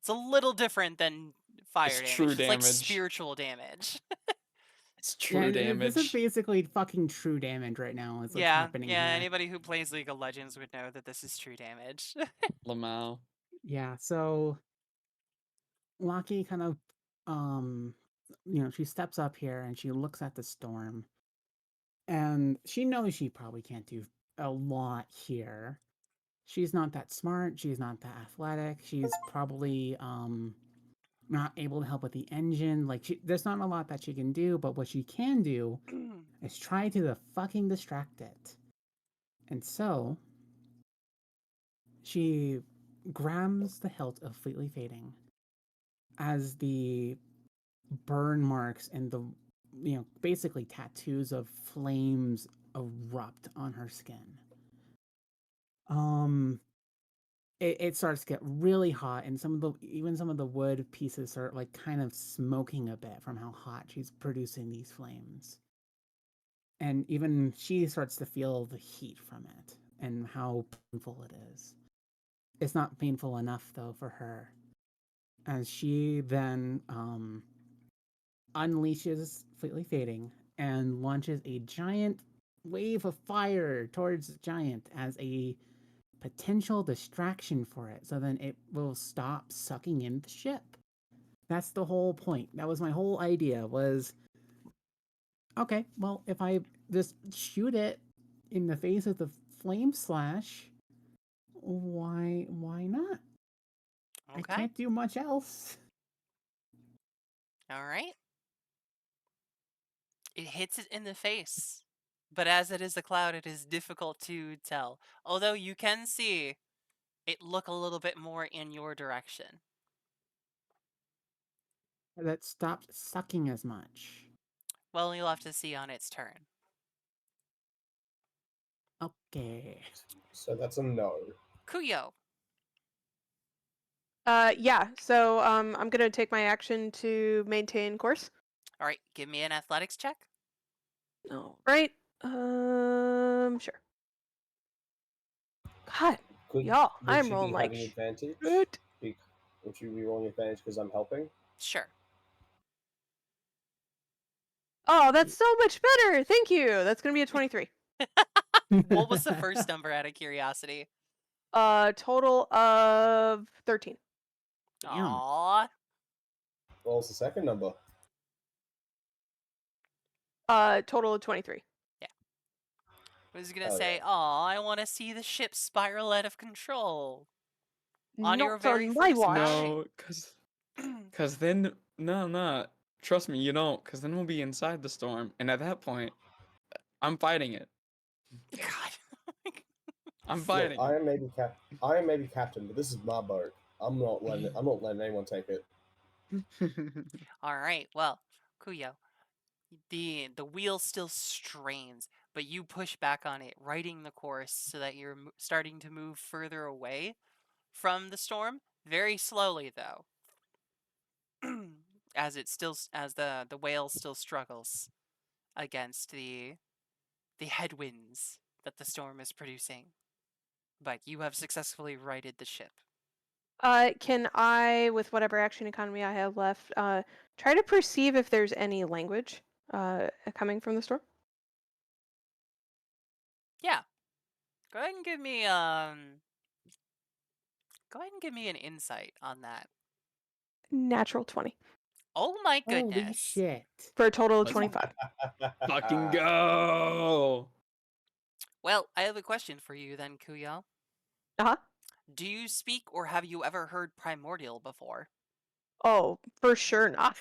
it's a little different than fire It's damage. true It's like damage. spiritual damage. It's true This is damage. basically fucking true damage right now. Is what's yeah, happening yeah. here. Anybody who plays League of Legends would know that this is true damage. Lamau. Yeah, so Lockie kind of she steps up here and she looks at the storm. And she knows she probably can't do a lot here. She's not that smart, she's not that athletic, she's probably not able to help with the engine. Like there's not a lot that she can do, but what she can do is try to fucking distract it. And so she grabs the hilt of Fleetly Fading as the burn marks and the basically tattoos of flames erupt on her skin. It starts to get really hot, and some of the wood pieces are like kind of smoking a bit from how hot she's producing these flames. And even she starts to feel the heat from it and how painful it is. It's not painful enough though for her, as she then unleashes Fleetly Fading and launches a giant wave of fire towards Giant as a potential distraction for it, so then it will stop sucking in the ship. That's the whole point. That was my whole idea, was okay, well, if I just shoot it in the face of the flame slash, why not? I Okay. can't do much else. All right. It hits it in the face. But as it is a cloud, it is difficult to tell. Although you can see it look a little bit more in your direction. That stopped sucking as much. Well, you'll have to see on its turn. Okay. So that's a no. Kuyo. Yeah. So I'm gonna take my action to maintain course. All right, give me an athletics check. All right. Sure. God, y'all, Would I'm you rolling be like having advantage? shit. Would you be rolling advantage because I'm helping? Sure. Oh, that's so much better. Thank you. That's gonna be a 23. What was the first number out of curiosity? Total of 13. Damn. Aww. What was the second number? Total of 23. I was gonna Oh, say, yeah. aw, I want to see the ship spiral out of control. On your Not very on my first watch. outing. No, cause then no. Trust me, you don't. Cause then we'll be inside the storm, and at that point, I'm fighting it. God. I'm Look, fighting. I am maybe captain, but this is my boat. I'm not letting anyone take it. All right. Well, Kuyo, the wheel still strains, but you push back on it, righting the course so that you're starting to move further away from the storm, very slowly though. As the whale still struggles against the headwinds that the storm is producing. But you have successfully righted the ship. Can I, with whatever action economy I have left, try to perceive if there's any language coming from the storm? Yeah. Go ahead and give me an insight on that. Natural 20 Oh my Holy goodness. shit. for a total of Let's 25. fucking go. Well, I have a question for you then, Kuya. Uh-huh. Do you speak or have you ever heard primordial before? Oh, for sure not.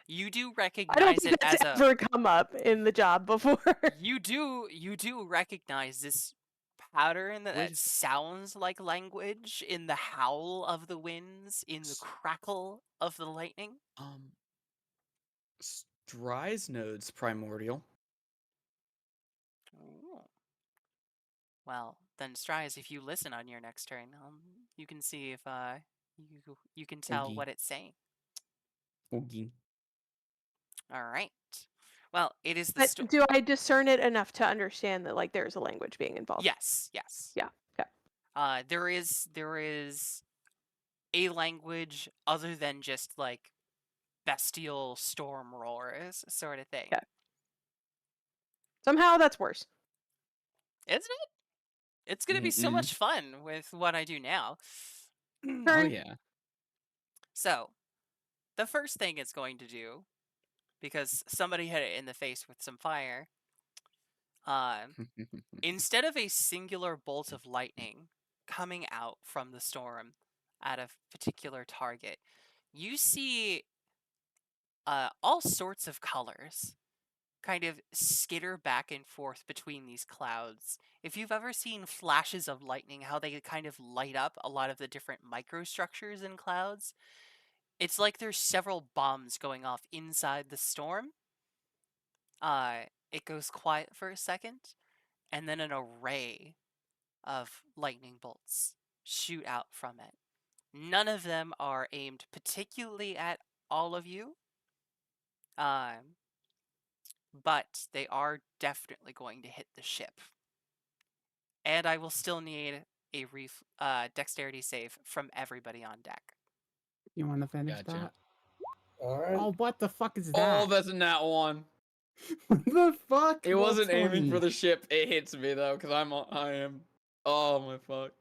You do I don't recognize think it that's as a ever come up in the job before. you do recognize this pattern that Wait. sounds like language in the howl of the winds, in the crackle of the lightning. Stry's nodes primordial. Ooh. Well, then Stries, if you listen on your next turn, you can see if you can tell Oogie. what it's saying. Oogie. All right. Well, it is the But storm. do I discern it enough to understand that like there's a language being involved? Yes, yes. Yeah. Okay. There is a language other than just like bestial storm roars sort of thing. Okay. Somehow that's worse. Isn't it? It's gonna be so Mm-mm. much fun with what I do now. Oh Turn. yeah. So, the first thing it's going to do, because somebody hit it in the face with some fire, instead of a singular bolt of lightning coming out from the storm at a particular target, you see all sorts of colors kind of skitter back and forth between these clouds. If you've ever seen flashes of lightning, how they kind of light up a lot of the different microstructures in clouds, it's like there's several bombs going off inside the storm. It goes quiet for a second, and then an array of lightning bolts shoot out from it. None of them are aimed particularly at all of you, but they are definitely going to hit the ship. And I will still need a dexterity save from everybody on deck. You want to finish Gotcha. that? All right. Oh, what the fuck is Oh, that? that's not one. What the fuck? It Roll wasn't aiming 20. for the ship. It hits me though, cause I am. Oh my fuck.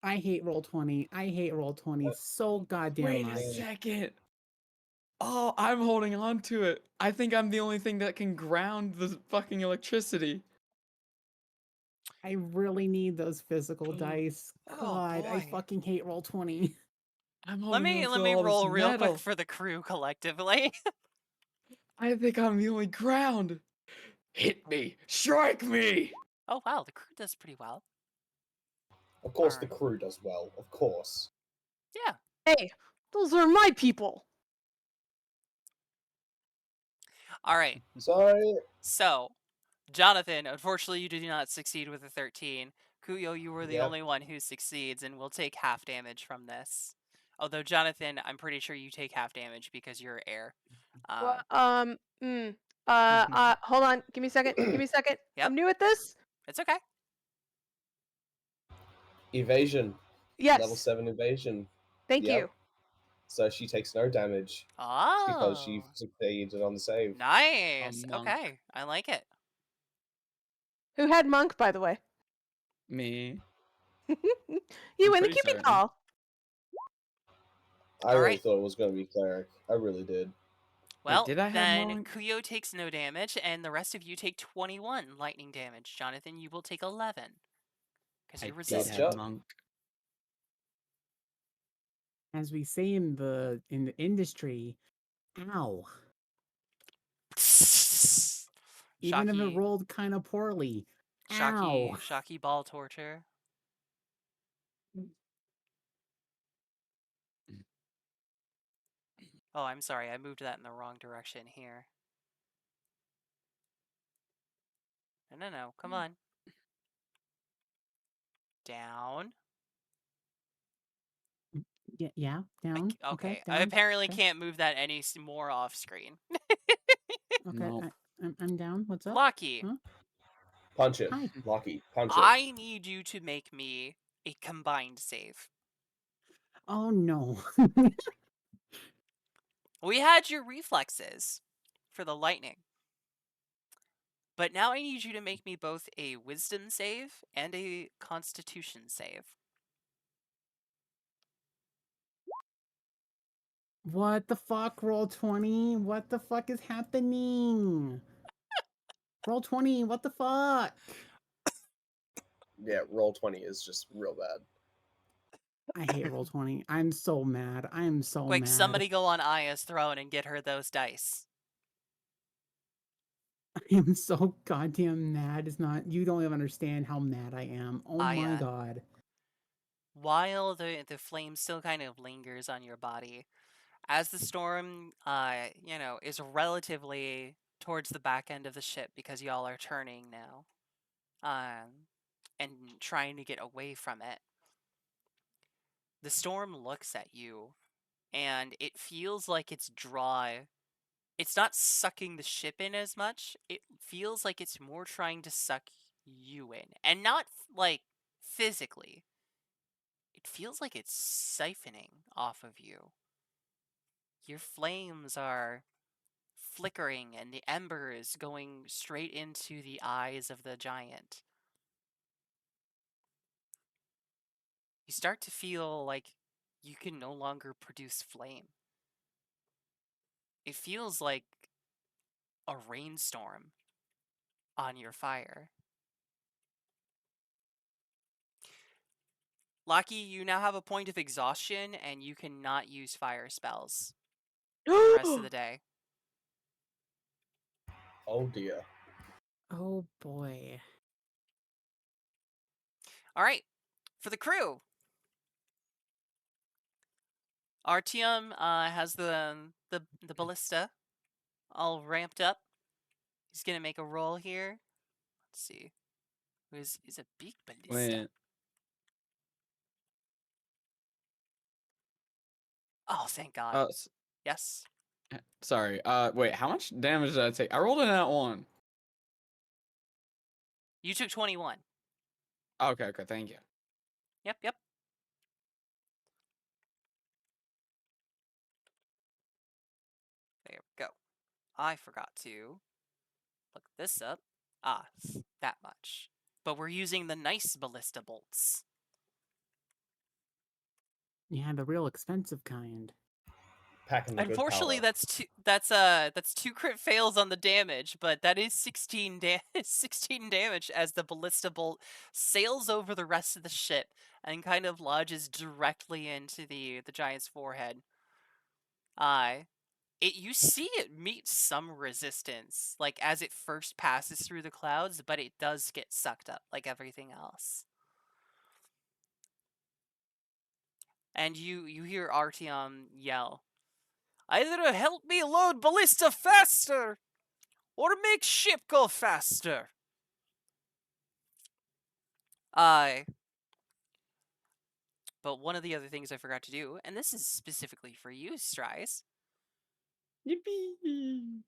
I hate roll 20. I hate roll 20 so goddamn Wait much. a second. Oh, I'm holding on to it. I think I'm the only thing that can ground the fucking electricity. I really need those physical dice. Oh, God, I boy. fucking hate roll 20. I'm Let holding me on to let me all roll this real metal. quick for the crew collectively. I think I'm the only ground. Hit me. Strike me. Oh wow, the crew does pretty well. Of course, the Alright. crew does well. Of course. Yeah. Hey, those are my people. All right. Sorry. So, Jonathan, unfortunately, you did not succeed with a 13. Kuyo, you were the Yep. only one who succeeds, and will take half damage from this. Although, Jonathan, I'm pretty sure you take half damage because you're air. Hold on. Give me a second. Give me a second. Yep. I'm new at this. It's okay. Evasion. Yes. Level 7 evasion. Thank Yep. you. So she takes no damage because she Oh, succeeded on the save. nice. monk. Okay, I like it. Who had monk, by the way? Me. You I'm win the pretty Cupid certain. call. I really Alright. thought it was going to be cleric. I really did. Well, did I have then monk? Kuyo takes no damage, and the rest of you take 21 lightning damage. Jonathan, you will take 11 because I you're did resistant. have monk. As we say in the industry, ow. Even if it Shocky, rolled kind of poorly. shocky, Ow. shocky ball torture. Oh, I'm sorry, I moved that in the wrong direction here. No, come on. Down. Yeah, down. Okay, I down. apparently Okay. can't move that any more off screen. Okay, Nope. I'm down. What's up? Lucky, Huh? Punch it. Hi. Lucky. Punch it. I need you to make me a combined save. Oh no. We had your reflexes for the lightning. But now I need you to make me both a wisdom save and a constitution save. What the fuck? Roll 20? What the fuck is happening? Roll 20. What the fuck? Yeah, roll 20 is just real bad. I hate roll 20. I'm so mad. I am so Quick, mad. somebody go on Aya's throne and get her those dice. I am so goddamn mad. It's not. You don't even understand how mad I am. Oh my Aya. god. While the flame still kind of lingers on your body, as the storm, is relatively towards the back end of the ship because y'all are turning now, and trying to get away from it. The storm looks at you, and it feels like it's not sucking the ship in as much. It feels like it's more trying to suck you in, and not like physically. it feels like it's siphoning off of you. Your flames are flickering and the embers going straight into the eyes of the giant. You start to feel like you can no longer produce flame. It feels like a rainstorm on your fire. Lucky, you now have a point of exhaustion and you cannot use fire spells the rest of the day. Oh dear. Oh boy. All right, for the crew. Artyom has the ballista all ramped up. He's gonna make a roll here. Let's see. Is a big ballista? When Oh, thank God. Yes. sorry. Wait. How much damage did I take? I rolled in that one. You took 21. Okay. Okay. Thank you. Yep, yep. There we go. I forgot to look this up. Ah, that much. But we're using the nice ballista bolts. Yeah, the real expensive kind. Packing the good Unfortunately, powder. that's two crit fails on the damage, but that is 16 16 damage as the ballista bolt sails over the rest of the ship and kind of lodges directly into the giant's forehead. You see it meet some resistance, like as it first passes through the clouds, but it does get sucked up like everything else. And you hear Artyom yell, "Either help me load ballista faster, or make ship go faster." But one of the other things I forgot to do, and this is specifically for you, Strice. Yippee!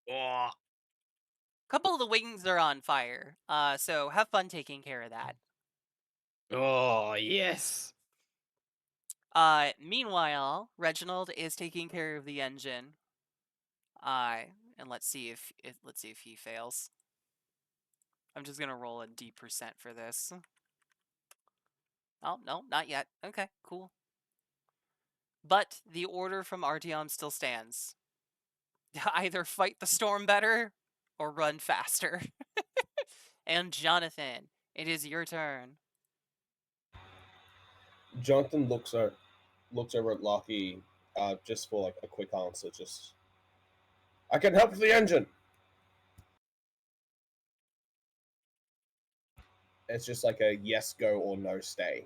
A couple of the wings are on fire, so have fun taking care of that. Oh yes. Meanwhile, Reginald is taking care of the engine. And let's see if he fails. I'm just gonna roll a D% for this. Oh no, not yet. Okay, cool. But the order from Artyom still stands. Either fight the storm better or run faster. And Jonathan, it is your turn. Jonathan looks over at Lucky, just for like a quick answer. Just, I can help with the engine. It's just like a yes, go, or no, stay.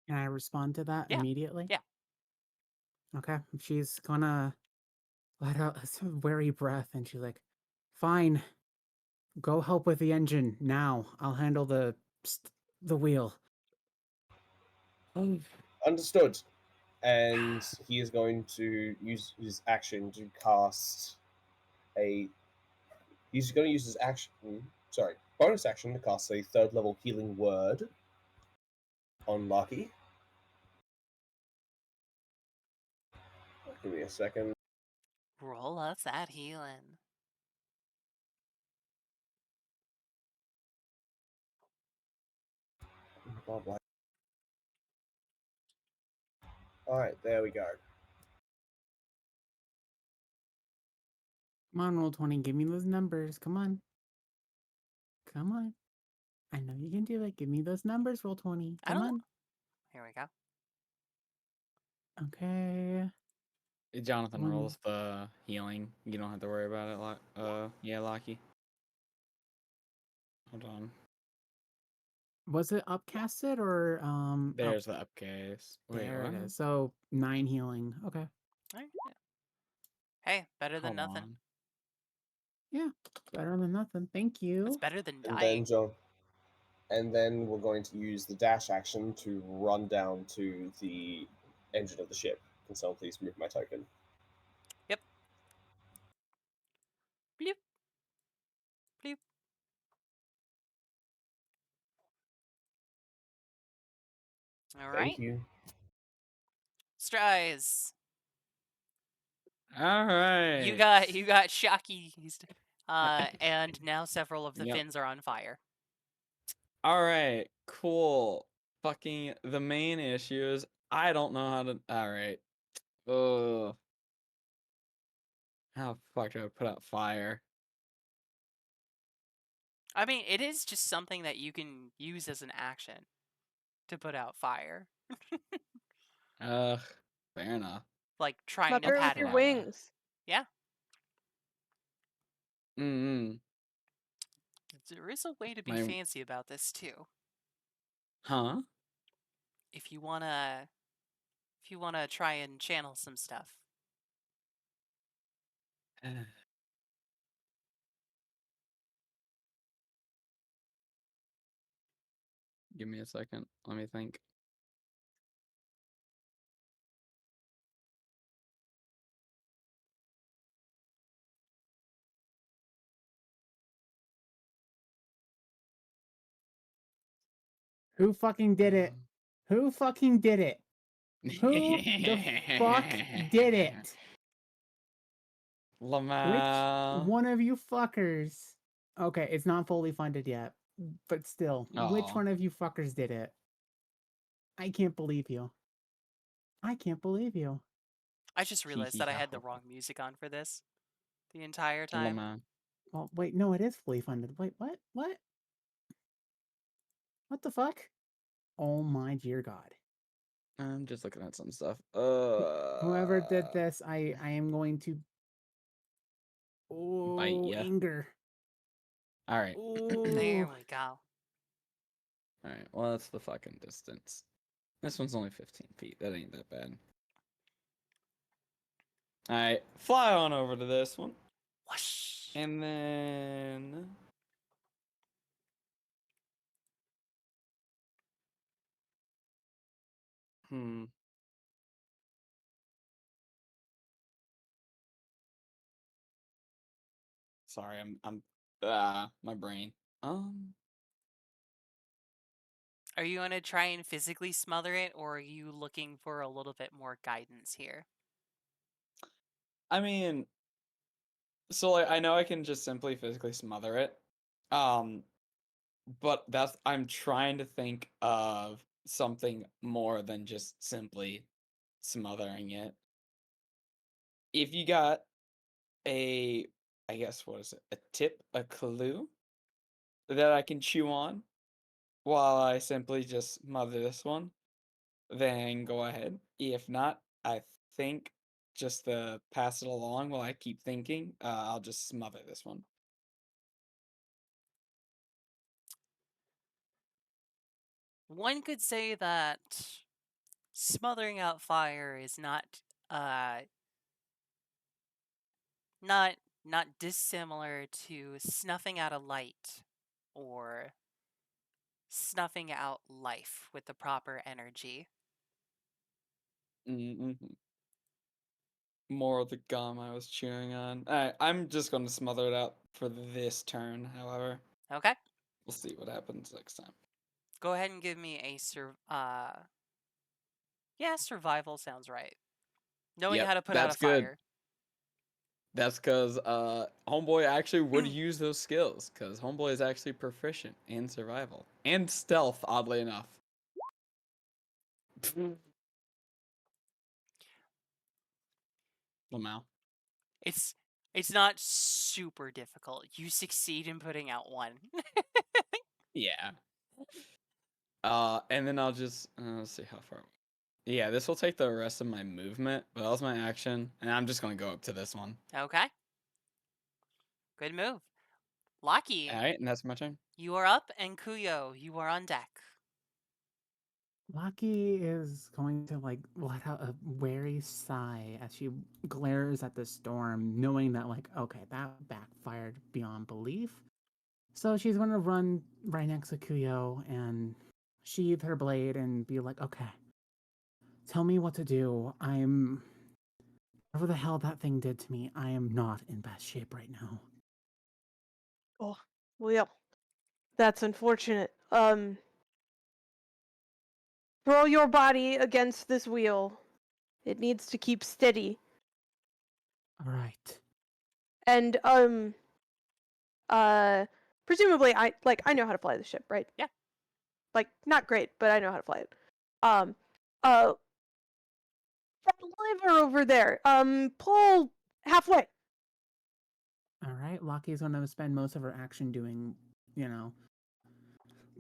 Can I respond to that Yeah. immediately? Yeah. Okay. She's gonna let out a wary breath and she's like, fine. Go help with the engine now. I'll handle the wheel. Understood. And he is going to use his action to cast a. He's going to use his action. Sorry, bonus action to cast a third level healing word on Lucky. Give me a second. Roll us that healing. Blah, blah. All right, there we go. Come on, roll 20. Give me those numbers. Come on. Come on. I know you can do it. Give me those numbers, roll 20. Come on. Here we go. Okay. Jonathan One. rolls the healing. You don't have to worry about it. Yeah, Lucky. Hold on. Was it upcasted or There's the upcase. Wait, there what? it is. So 9 healing. Okay. All right. Hey, better than Hold nothing. on. Yeah. Better than nothing. Thank you. It's better than And dying. then we're going to use the dash action to run down to the engine of the ship. Can someone please move my token? Yep. Bloop. All Thank right. you. Strize. All right. You got Shocky. And now several of the Yep. fins are on fire. All right. Cool. Fucking the main issue is I don't know how to. All right. Ugh. How the fuck do I put out fire? I mean, it is just something that you can use as an action to put out fire. Ugh. Fair enough. Like trying to Mutter it pat with it your out. wings. Yeah. Mm-hmm. There is a way to be My fancy about this too. huh? If you wanna try and channel some stuff. Give me a second. Let me think. Who fucking did it? Who fucking did it? Who the fuck did it? Which Lamau. one of you fuckers? Okay, it's not fully funded yet, but still, which Aw. one of you fuckers did it? I can't believe you. I can't believe you. I just realized that I had the wrong music on for this the entire time. Lamau. Well, wait, no, it is fully funded. Wait, what? What? What the fuck? Oh my dear God. I'm just looking at some stuff. Whoever did this, I am going to. Bite Oh, ya. anger. All right. There Ooh. we go. All right. Well, that's the fucking distance. This one's only 15 feet. That ain't that bad. All right. Fly on over to this one. Whoosh. And then. Hmm. Sorry, my brain. Are you gonna try and physically smother it, or are you looking for a little bit more guidance here? I mean, so like I know I can just simply physically smother it. But I'm trying to think of something more than just simply smothering it. If you got a, I guess, what is it? A tip, a clue that I can chew on while I simply just smother this one, then go ahead. If not, I think just to pass it along while I keep thinking, I'll just smother this one. One could say that smothering out fire is uh not not dissimilar to snuffing out a light or snuffing out life with the proper energy. Mm-hmm. More of the gum I was chewing on. Alright, I'm just going to smother it out for this turn, however. Okay? We'll see what happens next time. Go ahead and give me a yeah, survival sounds right. Knowing Yep, how to put out a that's good. fire. That's because Homeboy actually would use those skills, because Homeboy is actually proficient in survival. And stealth, oddly enough. Lamau. It's not super difficult. You succeed in putting out one. Yeah. And then I'll just, let's see how far. Yeah, this will take the rest of my movement, but that was my action, and I'm just going to go up to this one. Okay. Good move. Locky, Alright, and that's my turn. you are up, and Kuyo, you are on deck. Lucky is going to like let out a wary sigh as she glares at the storm, knowing that like, okay, that backfired beyond belief. So she's going to run right next to Kuyo and sheathe her blade and be like, okay, tell me what to do. Whatever the hell that thing did to me, I am not in best shape right now. Oh, well, that's unfortunate. Throw your body against this wheel. It needs to keep steady. All right. And presumably I know how to fly the ship, right? Yeah. Like, not great, but I know how to fly it. That lever over there. Pull halfway. All right. Lucky's going to spend most of her action doing,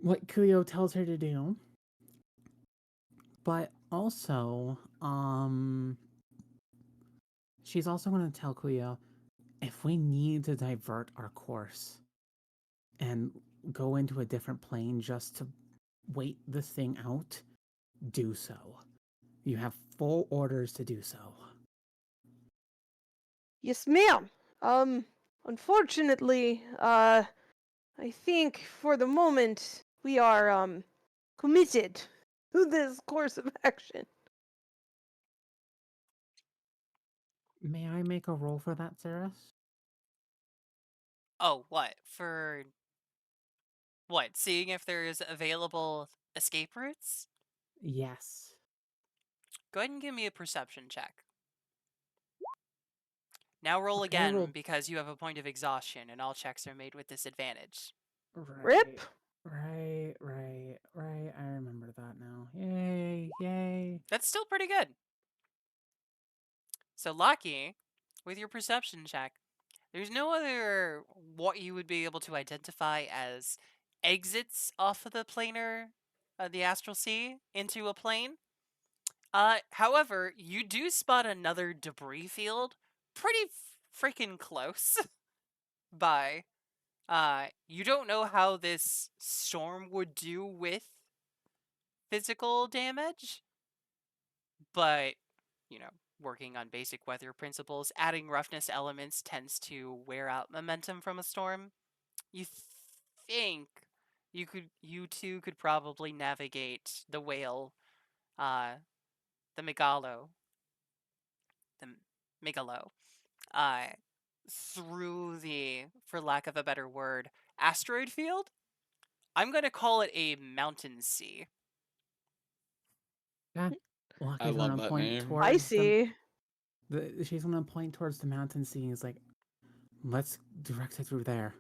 what Kuyo tells her to do. But also, she's also going to tell Kuyo, if we need to divert our course and go into a different plane just to wait this thing out, do so. You have full orders to do so. Yes, ma'am. Unfortunately, I think for the moment we are committed to this course of action. May I make a roll for that, Saris? Oh, what? For what? Seeing if there's available escape routes? Yes. Go ahead and give me a perception check. Now roll Okay, again roll- because you have a point of exhaustion and all checks are made with disadvantage. Right. Rip. Right. I remember that now. Yay. That's still pretty good. So, Lucky, with your perception check, there's no other what you would be able to identify as exits off of the planar, the astral sea, into a plane. However, you do spot another debris field pretty freaking close by. You don't know how this storm would do with physical damage, but, working on basic weather principles, adding roughness elements tends to wear out momentum from a storm. You think you two could probably navigate the whale, the megalo, uh, through the, for lack of a better word, asteroid field. I'm going to call it a mountain sea. Yeah. I Lucky's love gonna that point name. towards I see. she's gonna point towards the mountain sea. He's like, let's direct it through there.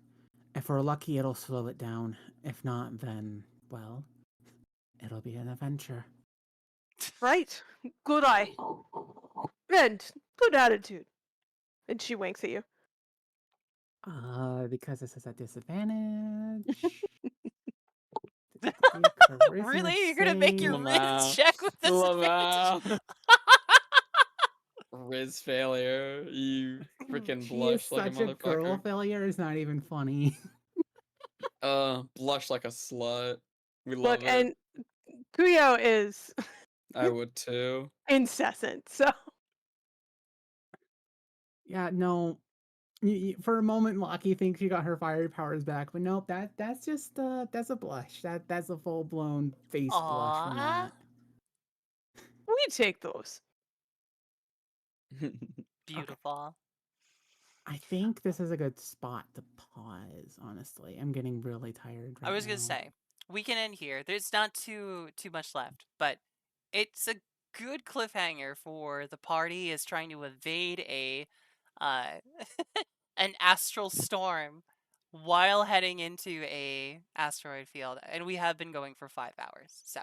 If we're lucky, it'll slow it down. If not, then, well, it'll be an adventure. Right. Good eye. And good attitude. And she winks at you. Because this is a disadvantage. Really? You're going to make your Riz check with disadvantage? Riz failure. You freaking She is blush like a such a girl motherfucker. failure. It's not even funny. Blush like a slut. We Look, love it. and Kuyo is I would too. incessant, so Yeah, no. For a moment, Locky thinks she got her fiery powers back, but nope. That's just that's a blush. That's a full blown face blush from Aww. that. we take those. Beautiful. I think this is a good spot to pause. Honestly, I'm getting really tired right now. I was going to say, we can end here. There's not too much left, but it's a good cliffhanger for the party is trying to evade a an astral storm while heading into a asteroid field, and we have been going for 5 hours. So,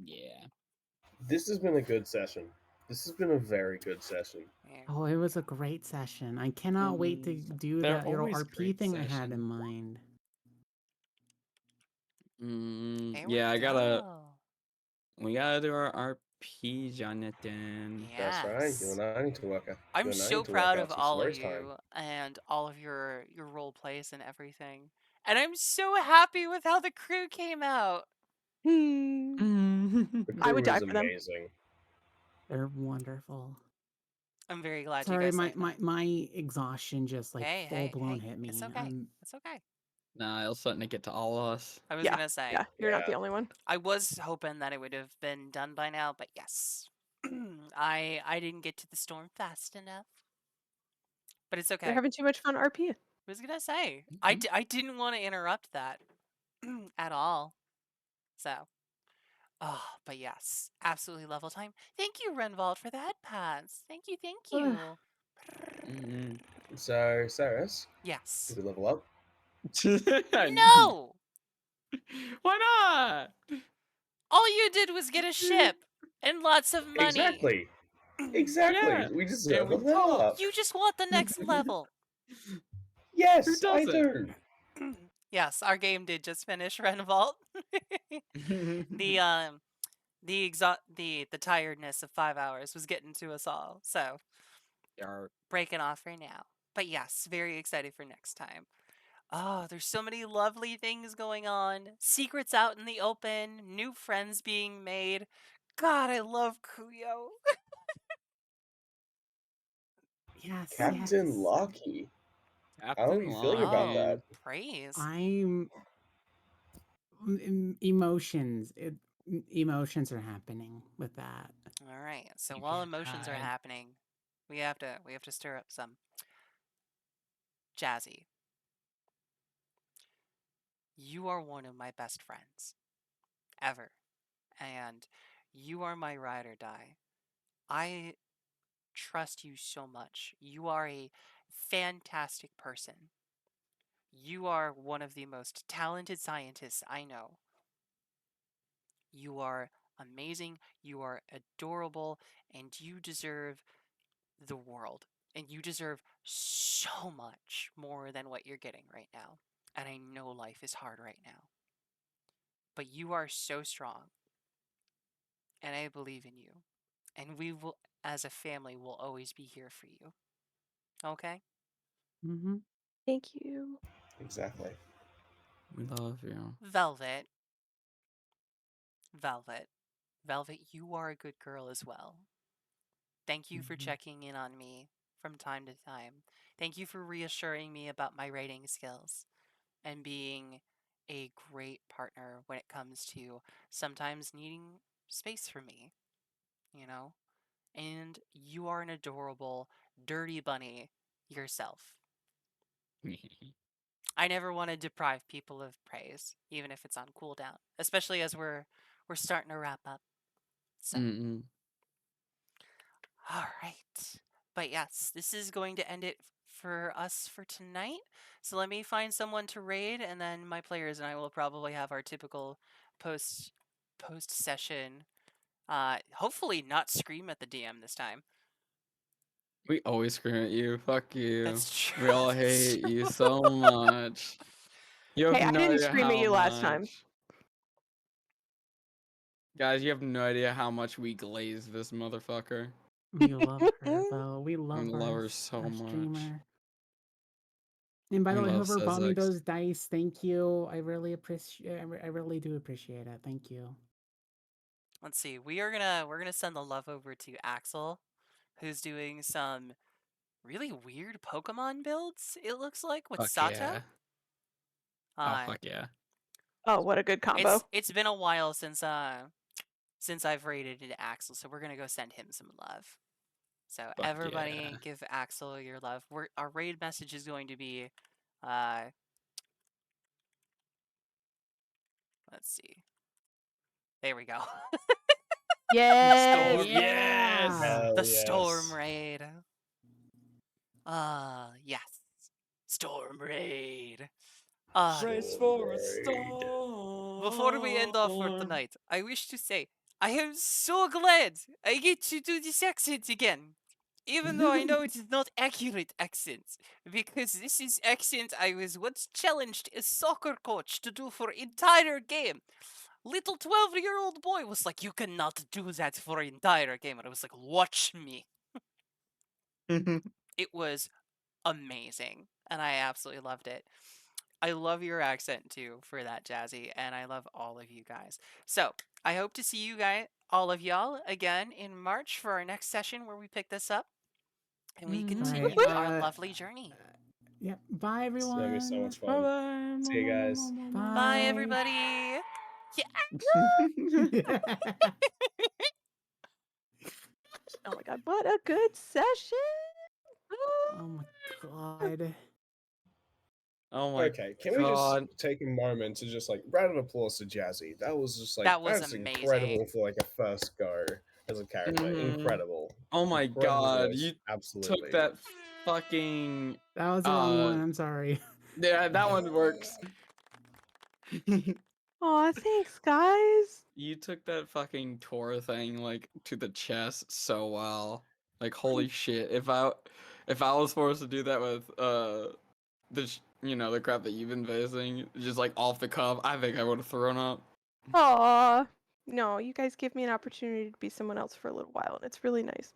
yeah. This has been a good session. This has been a very good session. yeah. Oh, it was a great session. I cannot wait to do They're the little always RP great thing I had sessions. in mind. There Yeah, we go. we gotta do our RP, Jonathan. That's right. You Yes. and I need to work out. I'm you and I so need to proud work of out some all of stories time. you and all of your role plays and everything. And I'm so happy with how the crew came out. Hmm. The I crew would die is for them. amazing. They're wonderful. I'm very glad you Sorry, guys my like them. my exhaustion just like Hey, full blown hit me. It's okay. It's okay. Nah, it's starting to get to all of us. I was Yeah, gonna say, yeah, you're not the Yeah. only one. I was hoping that it would have been done by now, but yes. I didn't get to the storm fast enough. But it's okay. They're having too much fun RP. I was gonna say, I didn't want to interrupt that at all. So, Oh, but yes, absolutely level time. Thank you, Renvald, for that pass. Thank you, thank Ugh. you. Mm-mm. So, Saris, Yes. did we level up? No! Why not? All you did was get a ship and lots of money. Exactly. Exactly. Yeah. We And deserve we a level talk. up. You just want the next level. Who Yes, I doesn't? do. Yes, our game did just finish, Renvald. the the tiredness of 5 hours was getting to us all. So Yarp. breaking off right now. But yes, very excited for next time. Oh, there's so many lovely things going on. Secrets out in the open, new friends being made. God, I love Kuyo. Yes, Captain yes. Locky. How are Captain you feeling about Lockie. that? Praise. I'm emotions. Emotions are happening with that. All right. So You while can't emotions are hide. happening, we have to stir up some. Jazzy, you are one of my best friends ever, and you are my ride or die. I trust you so much. You are a fantastic person. You are one of the most talented scientists I know. You are amazing, you are adorable, and you deserve the world. And you deserve so much more than what you're getting right now. And I know life is hard right now. But you are so strong, and I believe in you. And we will, as a family, will always be here for you. Okay? Mm-hmm. Thank you. Exactly. We love you. Velvet. Velvet. Velvet, you are a good girl as well. Thank you for Mm-hmm. checking in on me from time to time. Thank you for reassuring me about my writing skills and being a great partner when it comes to sometimes needing space for me, you know? And you are an adorable, dirty bunny yourself. I never want to deprive people of praise, even if it's on cooldown, especially as we're starting to wrap up. So, Mm-mm. all right. But yes, this is going to end it for us for tonight. So let me find someone to raid, and then my players and I will probably have our typical post session. Hopefully not scream at the DM this time. We always scream at you. Fuck you. That's true. We all That's hate you true. so much. You have Hey, I no didn't idea scream at how you last time. much. Guys, you have no idea how much we glaze this motherfucker. We love her though. We We love love our her so our much. streamer. And by We the way, love whoever bought me Sezix. those dice, thank you. I really appreciate. I really do appreciate it. Thank you. Let's see. We're gonna send the love over to Axel, who's doing some really weird Pokemon builds. It looks like with Fuck Sato. yeah. Oh, Uh, fuck yeah. Oh, what a good combo. it's been a while since I've raided into Axel, so we're gonna go send him some love. So Fuck everybody, yeah. give Axel your love. Our raid message is going to be, uh, let's see. There we go. Yes. Storm. Yes! Yeah. The Yes. Storm Raid. Yes. Storm Raid. Race Storm for a Raid. Before we end off for storm. tonight, I wish to say I am so glad I get to do this accent again. Even though I know it is not accurate accent, because this is accent I was once challenged as soccer coach to do for entire game. Little 12-year-old boy was like, "You cannot do that for entire game," and I was like, "Watch me." It was amazing, and I absolutely loved it. I love your accent too for that, Jazzy, and I love all of you guys. So I hope to see you guys, all of y'all, again in March for our next session where we pick this up and we All right. continue our lovely journey. Yep. Bye, It's gonna be so everyone. much fun. See you guys. Bye. Bye, everybody. Oh my god, what a good session. Oh my god. Oh my Okay, can we god. just take a moment to just like round of applause to Jazzy? That was just like That was that's incredible amazing. for like a first go as a character. Mhm. Incredible. Oh my Incredible god, voice. you Absolutely. took that fucking That was the wrong one. I'm sorry. yeah, that one works. Aw, thanks, guys. You took that fucking Tor thing like to the chest so well. Like holy shit. If I was forced to do that with the crap that you've been facing, just like off the cuff, I think I would have thrown up. Aw. No, you guys give me an opportunity to be someone else for a little while, and it's really nice.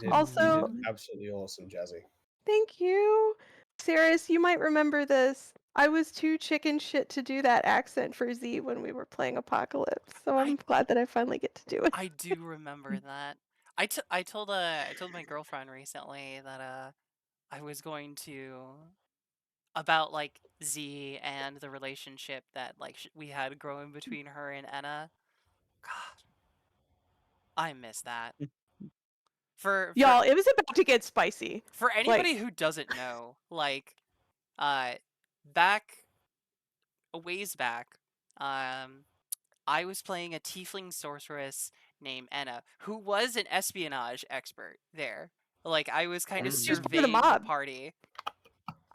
You Also- did absolutely awesome, Jazzy. Thank you. Saris, you might remember this. I was too chicken shit to do that accent for Z when we were playing Apocalypse, so I'm glad that I finally get to do it. I do remember that. I told my girlfriend recently that I was going to about like Z and the relationship that like we had growing between her and Enna. God, I miss that. Y'all, it was about to get spicy. For anybody who doesn't know, like back a ways back, I was playing a tiefling sorceress named Enna, who was an espionage expert there. Like, I was kind of She was part of the surveying the mob. party.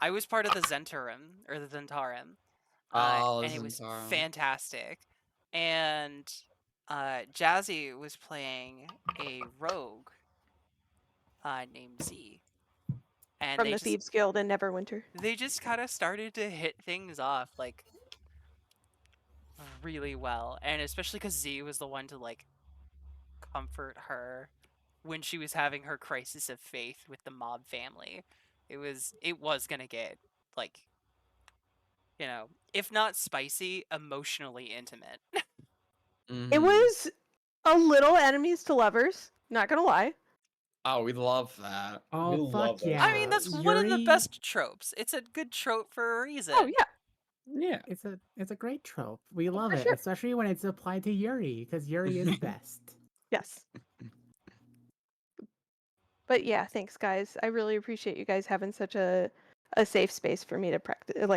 I was part of the Zentarum, or the Zentarum. Oh, And it was Zentarum. fantastic. And Jazzy was playing a rogue named Z. And From the Thieves Guild in Neverwinter. They just kind of started to hit things off, like, really well. And especially because Z was the one to, like, comfort her when she was having her crisis of faith with the mob family. It was gonna get, like, you know, if not spicy, emotionally intimate. It Mhm. was a little enemies to lovers, not gonna lie. Oh, we love that. Oh, We love fuck those yeah. I mean, that's one of the best tropes. It's a good trope for a reason. Oh yeah. Yeah. It's a great trope. We love for it, sure. especially when it's applied to Yuri, because Yuri is best. Yes. But yeah, thanks guys. I really appreciate you guys having such a safe space for me to practice, like